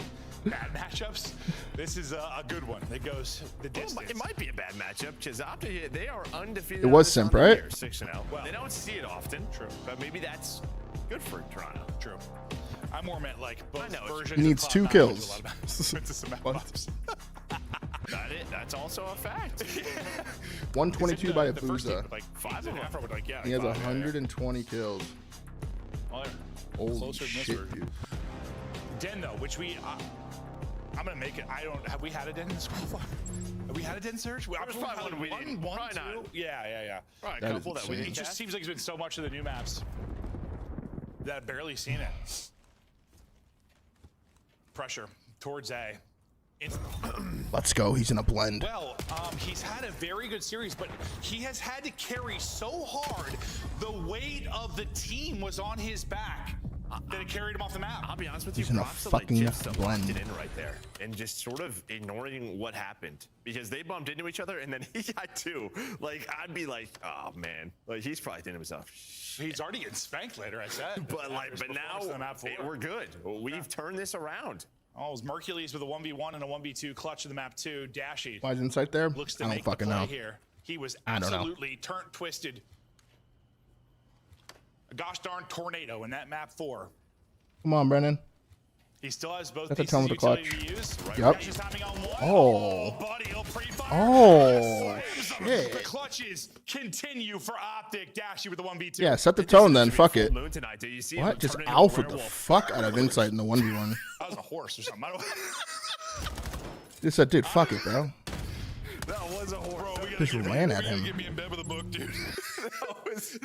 Bad matchups. This is a good one. It goes the distance. It might be a bad matchup because OpTic, they are undefeated. It was Simp, right? 6-0. Well, they don't see it often. True, but maybe that's good for Toronto. True. I more meant like both versions. He needs of 2 kills. That's also a fact. 122 by Abuza. Like 5 of them. Like, yeah, He has 120 kills. Holy shit, dude. Den though, which I'm gonna make it. Have we had a Den in this qualifier? Have we had a Den search? There's probably one we didn't. Probably two? not. Yeah. Probably That a couple is that we insane. didn't. It just seems like it's been so much of the new maps that I've barely seen it. Pressure towards A. Let's go. He's in a blend. Well, he's had a very good series, but he has had to carry so hard. The weight of the team was on his back that it carried him off the map. I'll be honest with you, He's in a props to, like, fucking just to lock blend. it in right there and just sort of ignoring what happened because they bumped into each other and then he got 2. Like, I'd be like, oh man, like he's probably thinking to himself. He's already getting spanked later, I said. But now we're good. We've turned this around. Oh, it was Mercules with a 1v1 and a 1v2 clutch in the map 2. Dashy. Why is Insight there? Looks to I don't make the fucking play know. here. He was I don't know. absolutely turned, twisted. A gosh darn tornado in that map 4. Come on, Brennan. He still has both That's a pieces ton of with the utility clutch. to use. Yep. Dash is timing on 1. Oh. Buddy, he'll pre-fire. Oh, The shit. clutches continue for OpTic. Dashy with the 1v2. Yeah, set the tone then. Fuck it. Moon tonight. Do you see What? him Just turn into a alpha the werewolf? fuck out of Insight in the 1v1. That was a horse or something. I don't Just said, dude, fuck it, bro. That was a horse. Bro, Just ran at him. Get me in bed with a book, dude. Let's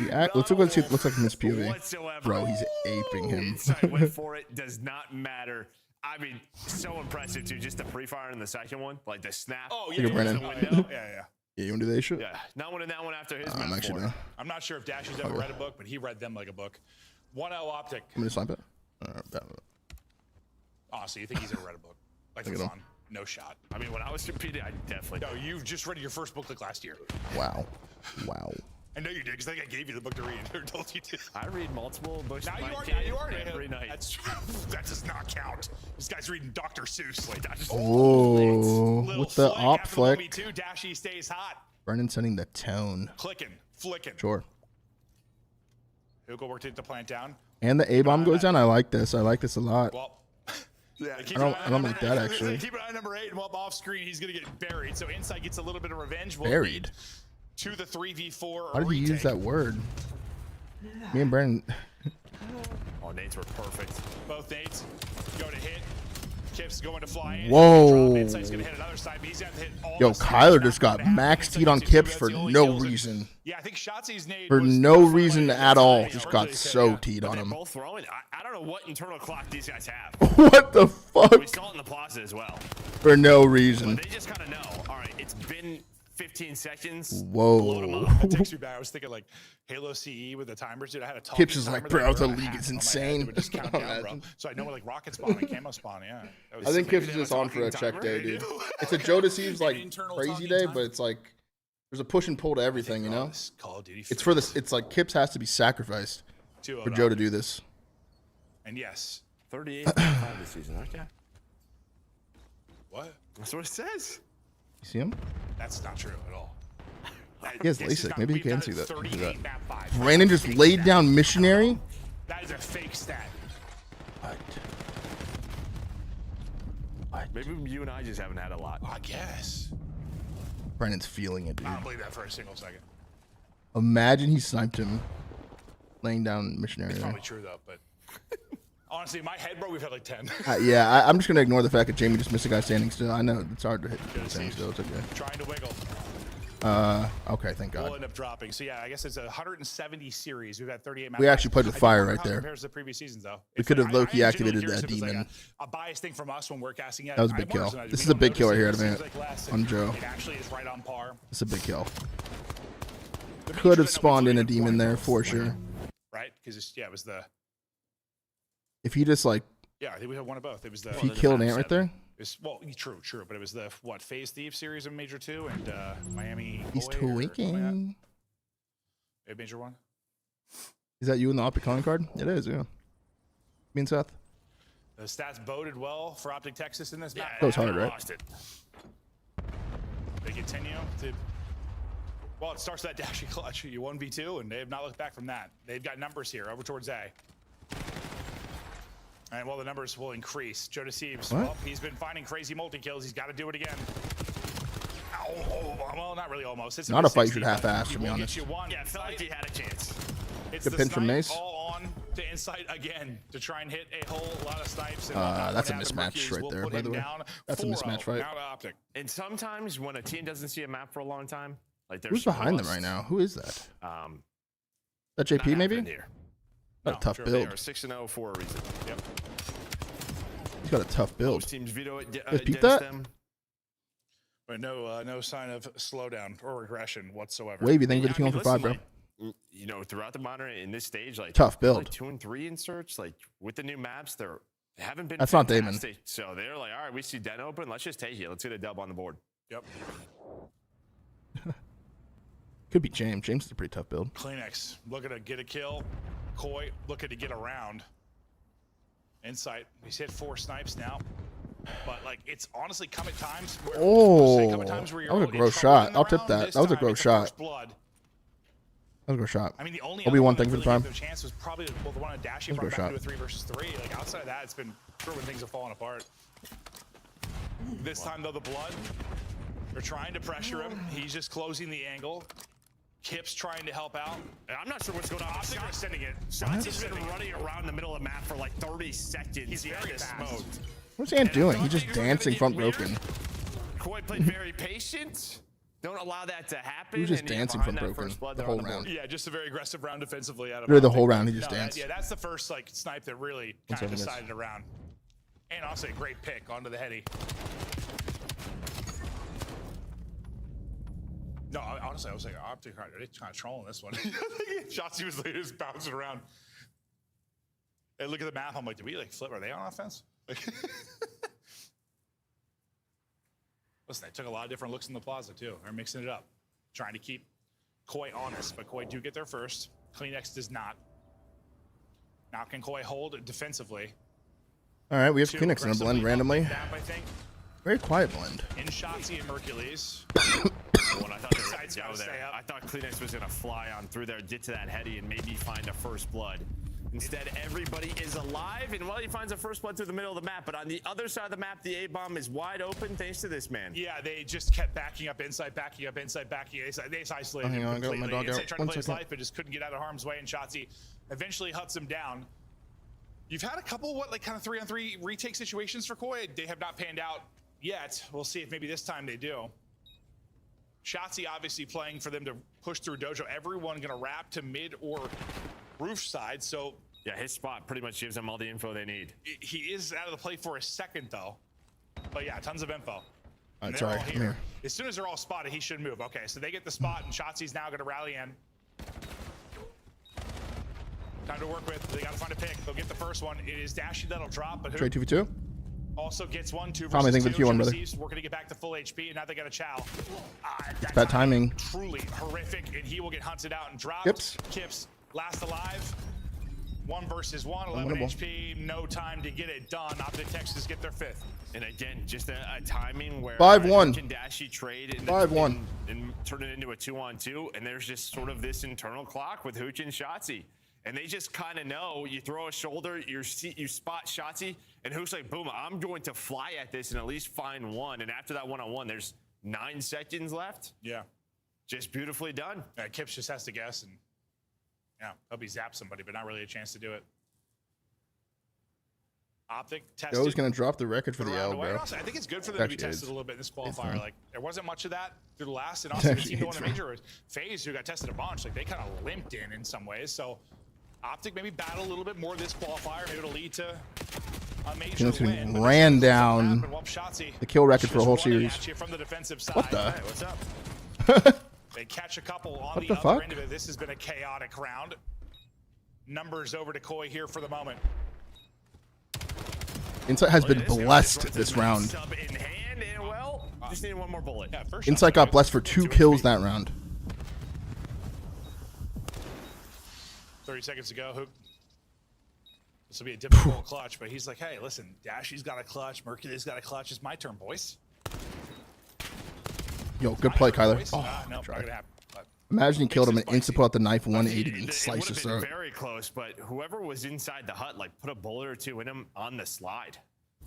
look what it looks like in this POV. Whatsoever. Bro, he's aping him. Insight went for it. Does not matter. I mean, so impressive too. Just the pre-fire in the second one, like the snap. Oh yeah, Brennan. Yeah. Yeah, you want to do that shit? Yeah, not winning that one after his. I'm map actually 4. down. I'm not sure if Dashy's ever read a book, but he read them like a book. 1-0 OpTic. I'm going to snipe it. Oh, so you think he's ever read a book? Like Look for at fun? No shot. I mean, when I was competing, I definitely. No, you just read your first book like last year. Wow. Wow. I know you did because I think I gave you the book to read or told you to. I read multiple books. Now in my you are game every night. That's that does not count. This guy's reading Dr. Seuss. Wait, Oh, with the op flick. Dashy stays hot. Brennan setting the tone. Clicking, flicking. Sure. He'll go work to get the plant down. And the A-bomb goes down. I like this. I like this a lot. Well, yeah, I don't like that, actually. Keep an eye on number 8, and while off screen, he's going to get buried. So Insight gets a little bit of revenge. Buried? To the 3v4. Why did he use that word? Me and Brennan. Oh, Nates were perfect. Both Nates go to hit. Kip's going to fly in. Whoa. Insight's going to hit another side, but he's going to hit all Yo, the sides. Kyler just got max teed on Kips for no reason. Yeah, I think Shotzi's nade For was no reason at all. Just got so teed on him. Both throwing. I don't know what internal clock these guys have. What the fuck? We saw it in the plaza as well. For no reason. But they just kind of know. All right, it's been 15 seconds. Whoa. That takes me back. I was thinking like Halo CE with the timers, dude. I had a talk. Kips is like, bro, the league is insane. It would just count down, bro. So I know like rocket spawn and camo spawn. Yeah. I think Kips is just on for a check day, dude. It's a Joe Deceives like crazy day, but it's like there's a push and pull to everything, you know. It's for this. It's like Kips has to be sacrificed for Joe to do this. And yes, 38.5 this season, aren't you? What? That's what it says. You see him? That's not true at all. He has LASIK. Maybe he can see that. 38 map 5. Brandon just laid down missionary. That is a fake stat. Maybe you and I just haven't had a lot. I guess. Brandon's feeling it, dude. I don't believe that for a single second. Imagine he sniped him laying down missionary. It's There. probably true though, but honestly, in my head, bro, we've had like 10. Yeah, I'm just gonna ignore the fact that Jamie just missed a guy standing still. I know it's hard to hit standing still. It's okay. Trying to wiggle. Okay, thank God. We'll end up dropping. So yeah, I guess it's a 170 series. We've had 38 matches. We actually played with fire right there. Compared to the previous seasons, though. We could have low-key I activated genuinely that curious if it's demon. like a biased thing from us when we're casting out. That was a big kill. This is a big killer here at Advance on Joe. It actually is right on par. It's a big kill. Could have spawned in a demon there for sure. Right? Because it was the. If he just like. Yeah, I think we have one of both. It was the. If he killed Ant right there. Well, true, but it was the Faze Thief series in Major 2 and Miami. He's tweaking. Major 1. Is that you in the OpTic calling card? It is, yeah. Me and Seth. The stats boded well for OpTic Texas in this match. That was hard, right? Lost it. They continue to. Well, it starts that dashy clutch. You 1v2, and they have not looked back from that. They've got numbers here over towards A. And well, the numbers will increase. Joe Deceives, well, he's been finding crazy multi-kills. He's got to do it again. Well, not really almost. It's not a fight you should half-ass, to be honest. Yeah, I felt like he had a chance. It's good pin from Mace. All on to Insight again to try and hit a whole lot of snipes. That's a mismatch right there, by the way. That's a mismatch fight. And sometimes when a team doesn't see a map for a long time, like who's behind them right now? Who is that? That JP maybe? Got a tough build. They are 6-0 for a reason. Yep. He's got a tough build. Most teams veto it. Peep that? Them. But no sign of slowdown or regression whatsoever. Wavy, thank you for the 2 for 5, bro. You know, throughout the monitor in this stage, like tough build. Like 2 and 3 in search, like with the new maps, they haven't been. That's not Damon. So they're like, all right, we see Den open. Let's just take it. Let's get a dub on the board. Yep. Could be James. James is a pretty tough build. Kleenex looking to get a kill. Koi looking to get around. Insight. He's hit 4 snipes now. But like it's honestly come at times where that was a gross shot. I'll tip that. That was a gross shot. That was a gross shot. I mean, the only Obi-Wan, thank you for the prime. chance was probably the one on Dashy back to a 3 versus 3. Like outside of that, it's been true when things have fallen apart. This time though, the blood. They're trying to pressure him. He's just closing the angle. Kip's trying to help out. And I'm not sure what's going on. OpTic are sending it. Shots has been running around the middle of the map for like 30 seconds. He's very fast. What's Ant doing? He's just dancing front broken. Koi played very patient. Don't allow that to happen. He was just dancing front broken the whole round. Yeah, just a very aggressive round defensively out of really the whole round he just danced. Yeah, that's the first like snipe that really kind of decided a round. And also a great pick onto the heady. No, honestly, I was like, OpTic kind of trolling this one. Shotsy was like, just bouncing around. Hey, look at the map. I'm like, did we like flip? Are they on offense? Listen, they took a lot of different looks in the plaza too. They're mixing it up, trying to keep Koi honest, but Koi do get there first. Kleenex does not. Now can Koi hold defensively? All right, we have Kleenex in a blend randomly. I think. Very quiet blend. In Shotsy and Hercules. When I thought they were going to go there, I thought Kleenex was going to fly on through there, get to that heady, and maybe find a first blood. Instead, everybody is alive, and well, he finds a first blood through the middle of the map. But on the other side of the map, the A-bomb is wide open thanks to this man. Yeah, they just kept backing up inside, backing up inside, backing. They isolated him completely. Inside trying to play his life, but just couldn't get out of harm's way. And Shotsy eventually huts him down. You've had a couple, kind of 3-on-3 retake situations for Koi. They have not panned out yet. We'll see if maybe this time they do. Shotsy obviously playing for them to push through Dojo. Everyone gonna wrap to mid or roof side. So yeah, his spot pretty much gives them all the info they need. He is out of the play for a second though. But yeah, tons of info. Sorry, all here. As soon as they're all spotted, he should move. Okay, so they get the spot, and Shotsy's now gonna rally in. Time to work with. They gotta find a pick. They'll get the first one. It is Dashy that'll drop, but who? Trade 2v2. Also gets 1, 2 Tommy, versus think 2. Q1, brother. Working to get back to full HP, and now they got a Chow. Bad timing. Truly horrific, and he will get hunted out and dropped. Kips last alive. 1 versus 1, 11 HP. No time to get it done. OpTic Texas get their 5th. And again, just a timing where 5-1. can Dashy trade 5-1 and turn it into a 2-on-2, and there's just sort of this internal clock with Hooch and Shotsy. And they just kind of know, you throw a shoulder, you spot Shotsy, and Hooch's like, boom, I'm going to fly at this and at least find one. And after that one-on-one, there's 9 seconds left. Yeah. Just beautifully done. Kips just has to guess, and yeah, probably zap somebody, but not really a chance to do it. OpTic tested. Joe's gonna drop the record for the L, bro. Also, I think it's good for them to be tested a little bit in this qualifier. Like there wasn't much of that through the last, and also the team going to major. Faze, who got tested a bunch, like they kind of limped in some ways. So OpTic maybe battle a little bit more this qualifier. Maybe it'll lead to a major win. Ran down the kill record for a whole series. From the defensive side. What the? Hey, what's up? They catch a couple on What the the other fuck? end of it. This has been a chaotic round. Numbers over to Koi here for the moment. Insight has been blessed this round. Sub in hand, and well, just need one more bullet. Yeah, first Insight got blessed for 2 kills that round. 30 seconds to go. This will be a difficult clutch, but he's like, hey, listen, Dashy's got a clutch, Mercury's got a clutch. It's my turn, boys. Yo, good play, Kyler. Boys. Oh, No, not gonna happen. But imagine he killed him and instant pull out the knife 180 and It slice would his have been throat. very close, but whoever was inside the hut, like, put a bullet or two in him on the slide.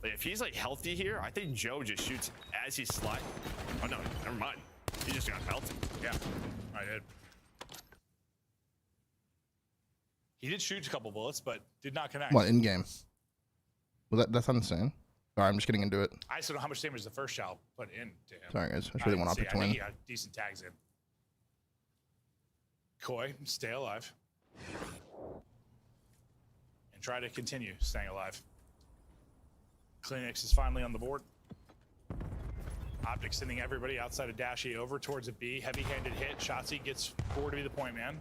Like, if he's like healthy here, I think Joe just shoots as he's sliding. Oh no, never mind. He just got melted. yeah, I did. He did shoot a couple bullets, but did not connect. What, in game? Well, that's not insane. Sorry, I'm just getting into it. I just don't know how much damage the first shot put in to him. Sorry, guys. I just really want didn't OpTic see. to I think win. he got decent tags in. Koi, stay alive. And try to continue staying alive. Kleenex is finally on the board. OpTic sending everybody outside of Dashy over towards a B. Heavy-handed hit. Shotzzy gets forward to be the point man.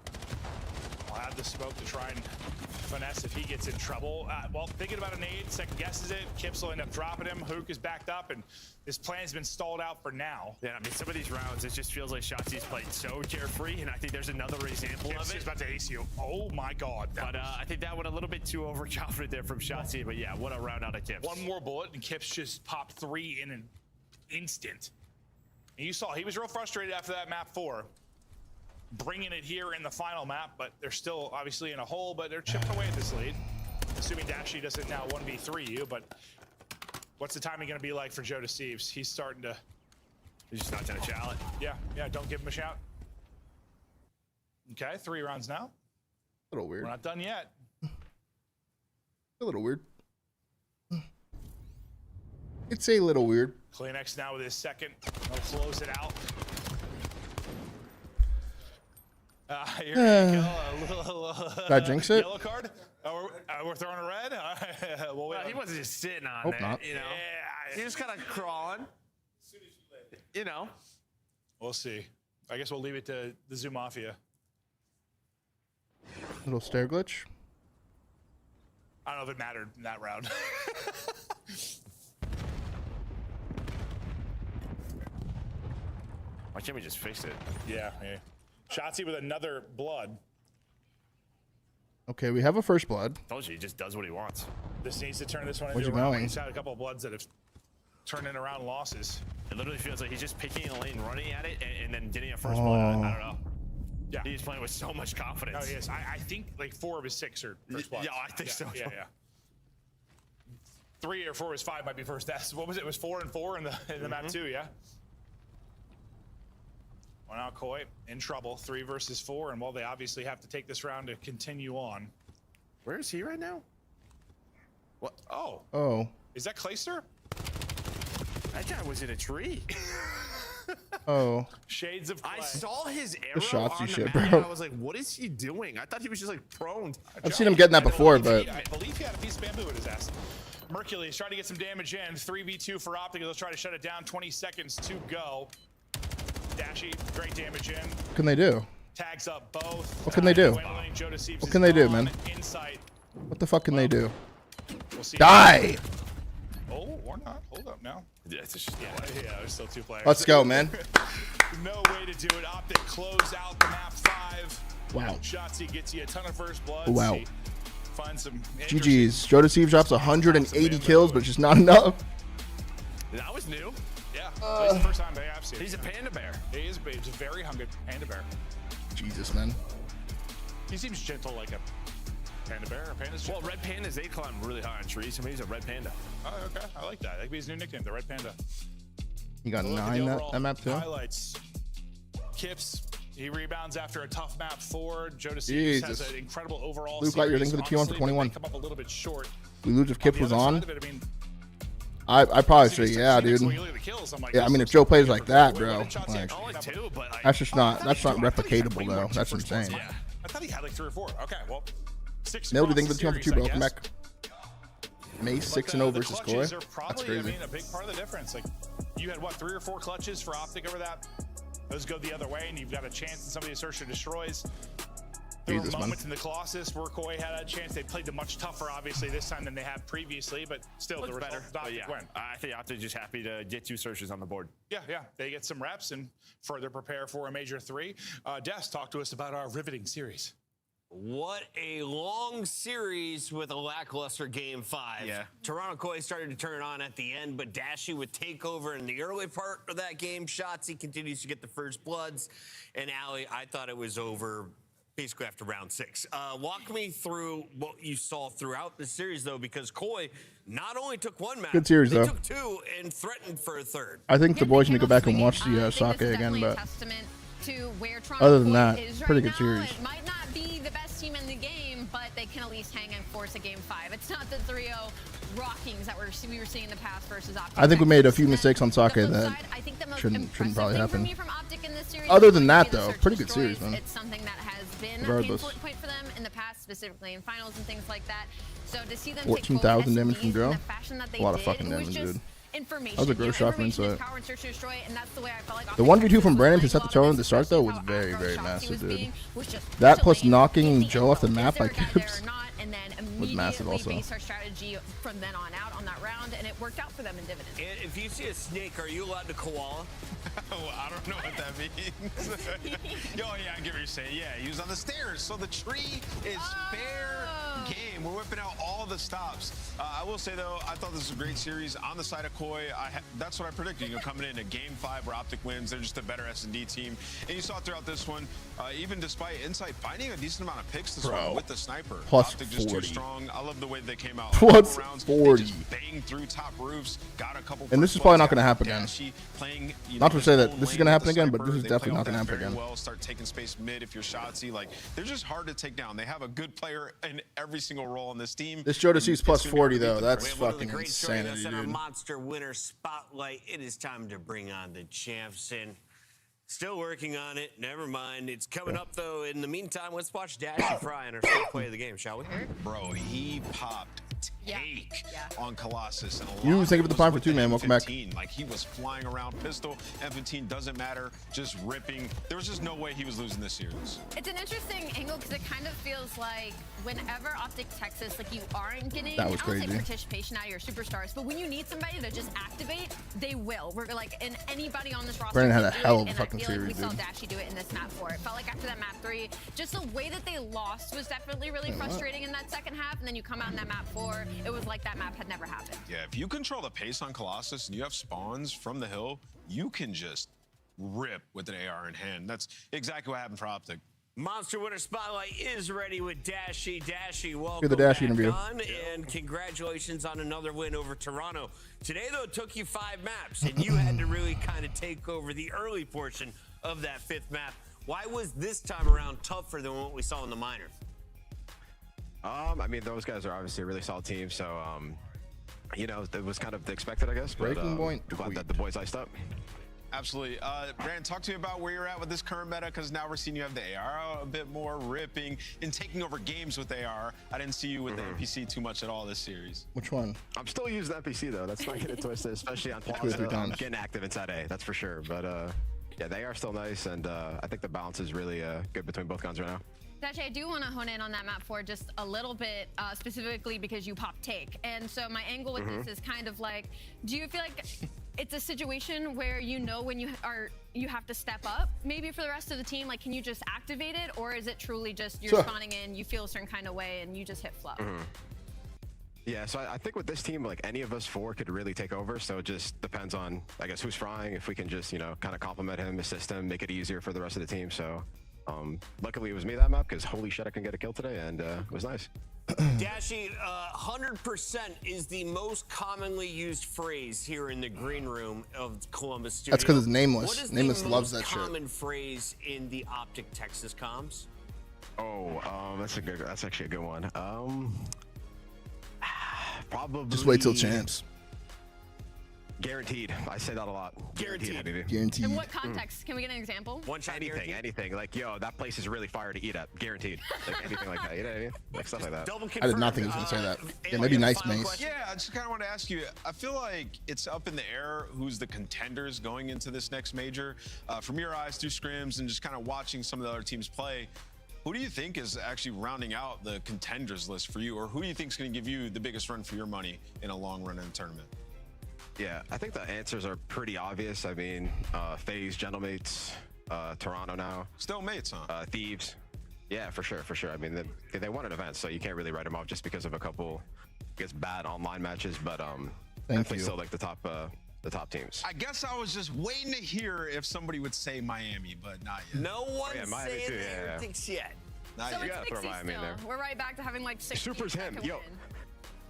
I'll have the smoke to try and finesse if he gets in trouble. Well, thinking about a nade, second guesses it. Kips will end up dropping him. Hook is backed up, and this plan's been stalled out for now. Yeah, I mean, some of these rounds, it just feels like Shotzi's played so carefree, and I think there's another example Kips of it. is about to ace you. Oh my God. But I think that went a little bit too overconfident there from Shotzi. But yeah, what a round out of Kips. One more bullet, and Kips just popped 3 in an instant. And you saw he was real frustrated after that map 4. Bringing it here in the final map, but they're still obviously in a hole, but they're chipping away at this lead. Assuming Dashy doesn't now 1v3 you, but what's the timing going to be like for Joe Deceives? He's starting to... He's just not going to shout. Yeah, don't give him a shout. Okay, 3 rounds now. A little weird. We're not done yet. A little weird. It's a little weird. Kleenex now with his second. He'll close it out. Here you go. Did I jinx it? Yellow card. We're throwing a red. Well, He wasn't just sitting on Hope it, not. you know. Yeah. He was kind of crawling. You know. We'll see. I guess we'll leave it to the Zoo Mafia. Little stair glitch. I don't know if it mattered in that round. Why can't we just fix it? Yeah. Shotzzy with another blood. Okay, we have a first blood. Told you, he just does what he wants. This needs to turn this one Where's into he a round. going? He's had a couple of bloods that have turned in around losses. It literally feels like he's just picking a lane, running at it, and then getting a first blood on it. I don't know. Yeah. He's playing with so much confidence. No, he is. I think like 4 of his 6 are first bloods. Yeah, I think so. Yeah. 3 or 4 of his 5 might be first deaths. What was it? It was 4 and 4 in the map 2, yeah? Well, now Koi in trouble. 3 versus 4, and well, they obviously have to take this round to continue on. Where is he right now? What? Oh. Oh. Is that Clayster? That guy was in a tree. Oh. Shades of Clay. I saw his arrow Shotzzy on the shit, map, bro. and I was like, what is he doing? I thought he was just like prone. I've seen him getting that before, but I believe he had a piece of bamboo in his ass. Mercury is trying to get some damage in. 3v2 for OpTic. They'll try to shut it down. 20 seconds to go. Dashy, great damage in. what can they do? Tags up both. What can they do? What can they do, man? Insight. What the fuck can they do? We'll see. Die! Oh, or not. Hold up now. Yeah, it's just Yeah, there's still 2 players. Let's go, man. No way to do it. OpTic close out the map 5. Wow. Shotzzy gets you a ton of first bloods. Wow. He finds some GG's. Joe Deceive drops 180 kills, but it's just not enough. That was new. Yeah, it's the first time I've seen. He's a panda bear. He is, but he's a very hungry panda bear. Jesus, man. He seems gentle like a panda bear. Or panda's Well, gentle. red pandas, they climb really high on trees. So maybe he's a red panda. Oh, okay. I like that. That could be his new nickname, the Red Panda. He got Look at 9 the that overall map too. Highlights. Kips, he rebounds after a tough map 4. Jodeci Jesus. has an incredible overall Luke, like, you're thinking for the T1 for 21. Come up a little bit short. We lose if Kips was on. It, I mean, I probably say yeah, dude. Yeah, I mean if Joe plays like that, bro, like, that's just not replicatable though. That's insane. Yeah, I thought he had like 3 or 4. Okay, well, 6. Nailed the thing for the 2 for 2, bro. Come back. Mace But 6-0 versus Koi. clutches are That's probably, crazy. I mean, a big part of the difference. Like, you had what, 3 or 4 clutches for OpTic over that? Those go the other way, and you've got a chance in some of these search or destroys. There were moments in the Colossus where Koi had a chance. They played them much tougher, obviously, this time than they had previously, but still, the result is not yeah, win. I think OpTic just happy to get 2 searches on the board. Yeah, they get some reps and further prepare for a major 3. Des, talk to us about our riveting series. What a long series with a lackluster game 5. Yeah. Toronto Koi started to turn on at the end, but Dashi would take over in the early part of that game. Shotzzy continues to get the first bloods. And Ali, I thought it was over basically after round 6. Walk me through what you saw throughout the series, though, because Koi not only took 1 map, Good series, they though. took 2 and threatened for a 3rd. I think the boys need to go back and watch the Sake again, but other than that, pretty good series. It might not be the best team in the game, but they can at least hang and force a game 5. It's not the 3-0 rockings that we were seeing in the past versus OpTic. I think we made a few mistakes on Sake that shouldn't probably happen. Series, Other than that, though, pretty good series, man. It's something that has been Regardless. a painful point for them in the past, specifically in finals and things like that. So to see them 14,000 damage from Joe. A A lot of fucking damage, dude. Information. That was a gross shot from inside. Power and search and destroy, and that's the way I felt like The 1v2 from Brandon to set the tone at the start, though, was very, very massive, dude. That plus knocking Joe off the map by Kips was massive also. Base our strategy from then on out on that round, and it worked out for them in dividends. And if you see a snake, are you allowed to koala? Oh, I don't know what that means. Oh, yeah, I get what you're saying. Yeah, he was on the stairs, so the tree is fair game. We're whipping out all the stops. I will say, though, I thought this was a great series. On the side of Koi, that's what I predicted. You know, coming in a game 5 where OpTic wins, they're just a better S&D team. And you saw throughout this one, even despite Insight finding a decent amount of picks this one with the sniper. Plus OpTic just 40. too strong. I love the way they came out. Plus Rounds, 40. They just banged through top roofs, got a couple. And this is probably not going to happen again. Playing, Not to say that this is going to happen again, but this is definitely not going to happen again. Well, start taking space mid if you're Shotzzy. Like, they're just hard to take down. They have a good player in every single role on this team. This Jodeci's plus 40, though. That's One of the fucking great stories insanity, that's in our dude. monster winner spotlight. It is time to bring on the champs, and still working on it. Never mind. It's coming up, though. In the meantime, let's watch Dash and Fry in our first play of the game, shall we? Bro, he popped take on Colossus. And You was thinking of the prime for 2, man. Welcome back. Like, he was flying around pistol. M15 doesn't matter. Just ripping. There was just no way he was losing this series. It's an interesting angle because it kind of feels like whenever OpTic Texas, like you aren't getting, That was I don't say crazy. participation out of your superstars, but when you need somebody to just activate, they will. We're like, and anybody on this roster Brandon had can a do hell it, of a and fucking I feel series, like we dude. saw Dashy do it in this map 4. It felt like after that map 3, just the way that they lost was definitely really frustrating in that second half, and then you come out in that map 4, it was like that map had never happened. Yeah, if you control the pace on Colossus and you have spawns from the hill, you can just rip with an AR in hand. That's exactly what happened for OpTic. Monster Winner Spotlight is ready with Dashy. Dashy, welcome Look at the Dashy back interview. on, and congratulations on another win over Toronto. Today, though, it took you 5 maps, and you had to really kind of take over the early portion of that 5th map. Why was this time around tougher than what we saw in the minor? I mean, those guys are obviously a really solid team, so, you know, it was kind of expected, I guess. But, Breaking point. glad that the boys iced up. Absolutely. Brandon, talk to me about where you're at with this current meta, because now we're seeing you have the AR out a bit more, ripping, and taking over games with AR. I didn't see you with the NPC too much at all this series. Which one? I'm still using the NPC, though. That's not getting twisted, especially on Plaza. I'm getting active inside A, that's for sure. But, yeah, they are still nice, and I think the balance is really good between both guns right now. Actually, I do want to hone in on that map 4 just a little bit, specifically because you pop take. And so my angle with this is kind of like, do you feel like it's a situation where you know when you have to step up maybe for the rest of the team? Like, can you just activate it? Or is it truly just you're spawning in, you feel a certain kind of way, and you just hit flow? Yeah, so I think with this team, like any of us 4 could really take over. So it just depends on, I guess, who's frying. If we can just, you know, kind of compliment him, assist him, make it easier for the rest of the team. So luckily it was me that map, because holy shit, I can get a kill today, and it was nice. Dashy, 100% is the most commonly used phrase here in the green room of Columbus Studio. That's because it's nameless. What is Nameless the loves most that shit. common phrase in the OpTic Texas comms? Oh, that's actually a good one. Probably. Just wait till champs. Guaranteed. I say that a lot. Guaranteed. Guaranteed. In what context? Can we get an example? Anything. Like, yo, that place is really fire to eat at. Guaranteed. Like, anything like that. You know what I mean? Like stuff like that. I did not think he was gonna say that. Yeah, maybe nice, Mace. Yeah, I just kind of want to ask you. I feel like it's up in the air who's the contenders going into this next major. From your eyes through scrims and just kind of watching some of the other teams play, who do you think is actually rounding out the contenders list for you, or who do you think is going to give you the biggest run for your money in a long run in the tournament? Yeah, I think the answers are pretty obvious. I mean, Faze, Gentlemates, Toronto now. Still mates, huh? Thieves. Yeah, for sure. I mean, they won an event, so you can't really write them off just because of a couple, I guess, bad online matches. But definitely still like the top teams. I guess I was just waiting to hear if somebody would say Miami, but not yet. No one's Miami saying too, the Heretics yet. Not So yet. You it's gotta throw Pixie Miami in there. still. We're right back to having like 6 Super's teams him. that can Yo. win.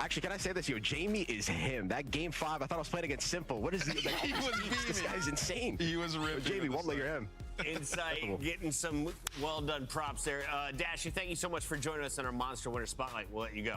Actually, can I say this? Yo, Jamie is him. That game 5, I thought I was playing against Simple. What is he? Like, He was this beaming. guy's insane. He was ripped. Jamie, one leg him. Insight, getting some well done props there. Dashy, thank you so much for joining us on our Monster Winter Spotlight. We'll let you go.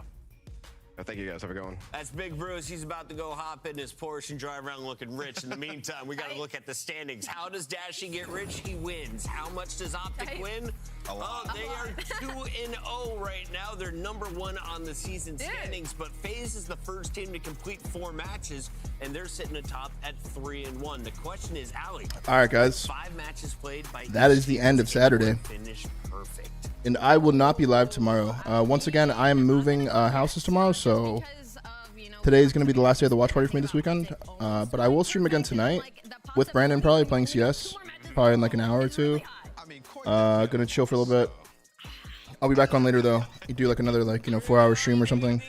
Thank you guys. Have a good one. That's Big Bruce. He's about to go hop in his Porsche and drive around looking rich. In the meantime, we got to look at the standings. How does Dashy get rich? He wins. How much does OpTic win? A lot. They are 2-0 right now. They're #1 on the season standings, but Faze is the first team to complete 4 matches, and they're sitting atop at 3-1. The question is, Allie. All right, guys. 5 matches played by That is the end of Saturday. Finish perfect. And I will not be live tomorrow. Once again, I am moving houses tomorrow, so today is going to be the last day of the watch party for me this weekend. But I will stream again tonight with Brandon, probably playing CS, probably in like an hour or two. Gonna chill for a little bit. I'll be back on later though. You do like another 4-hour stream or something.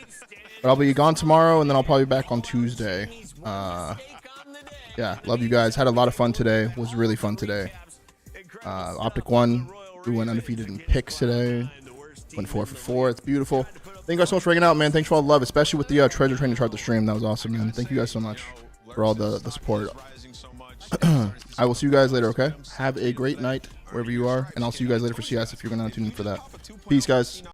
But I'll be gone tomorrow, and then I'll probably be back on Tuesday. Yeah, love you guys. Had a lot of fun today. Was really fun today. OpTic won. We went undefeated in picks today. Went 4 for 4. It's beautiful. Thank you guys so much for hanging out, man. Thanks for all the love, especially with the treasure train to chart the stream. That was awesome, man. Thank you guys so much for all the support. I will see you guys later, okay? Have a great night wherever you are, and I'll see you guys later for CS if you're going to tune in for that. Peace, guys.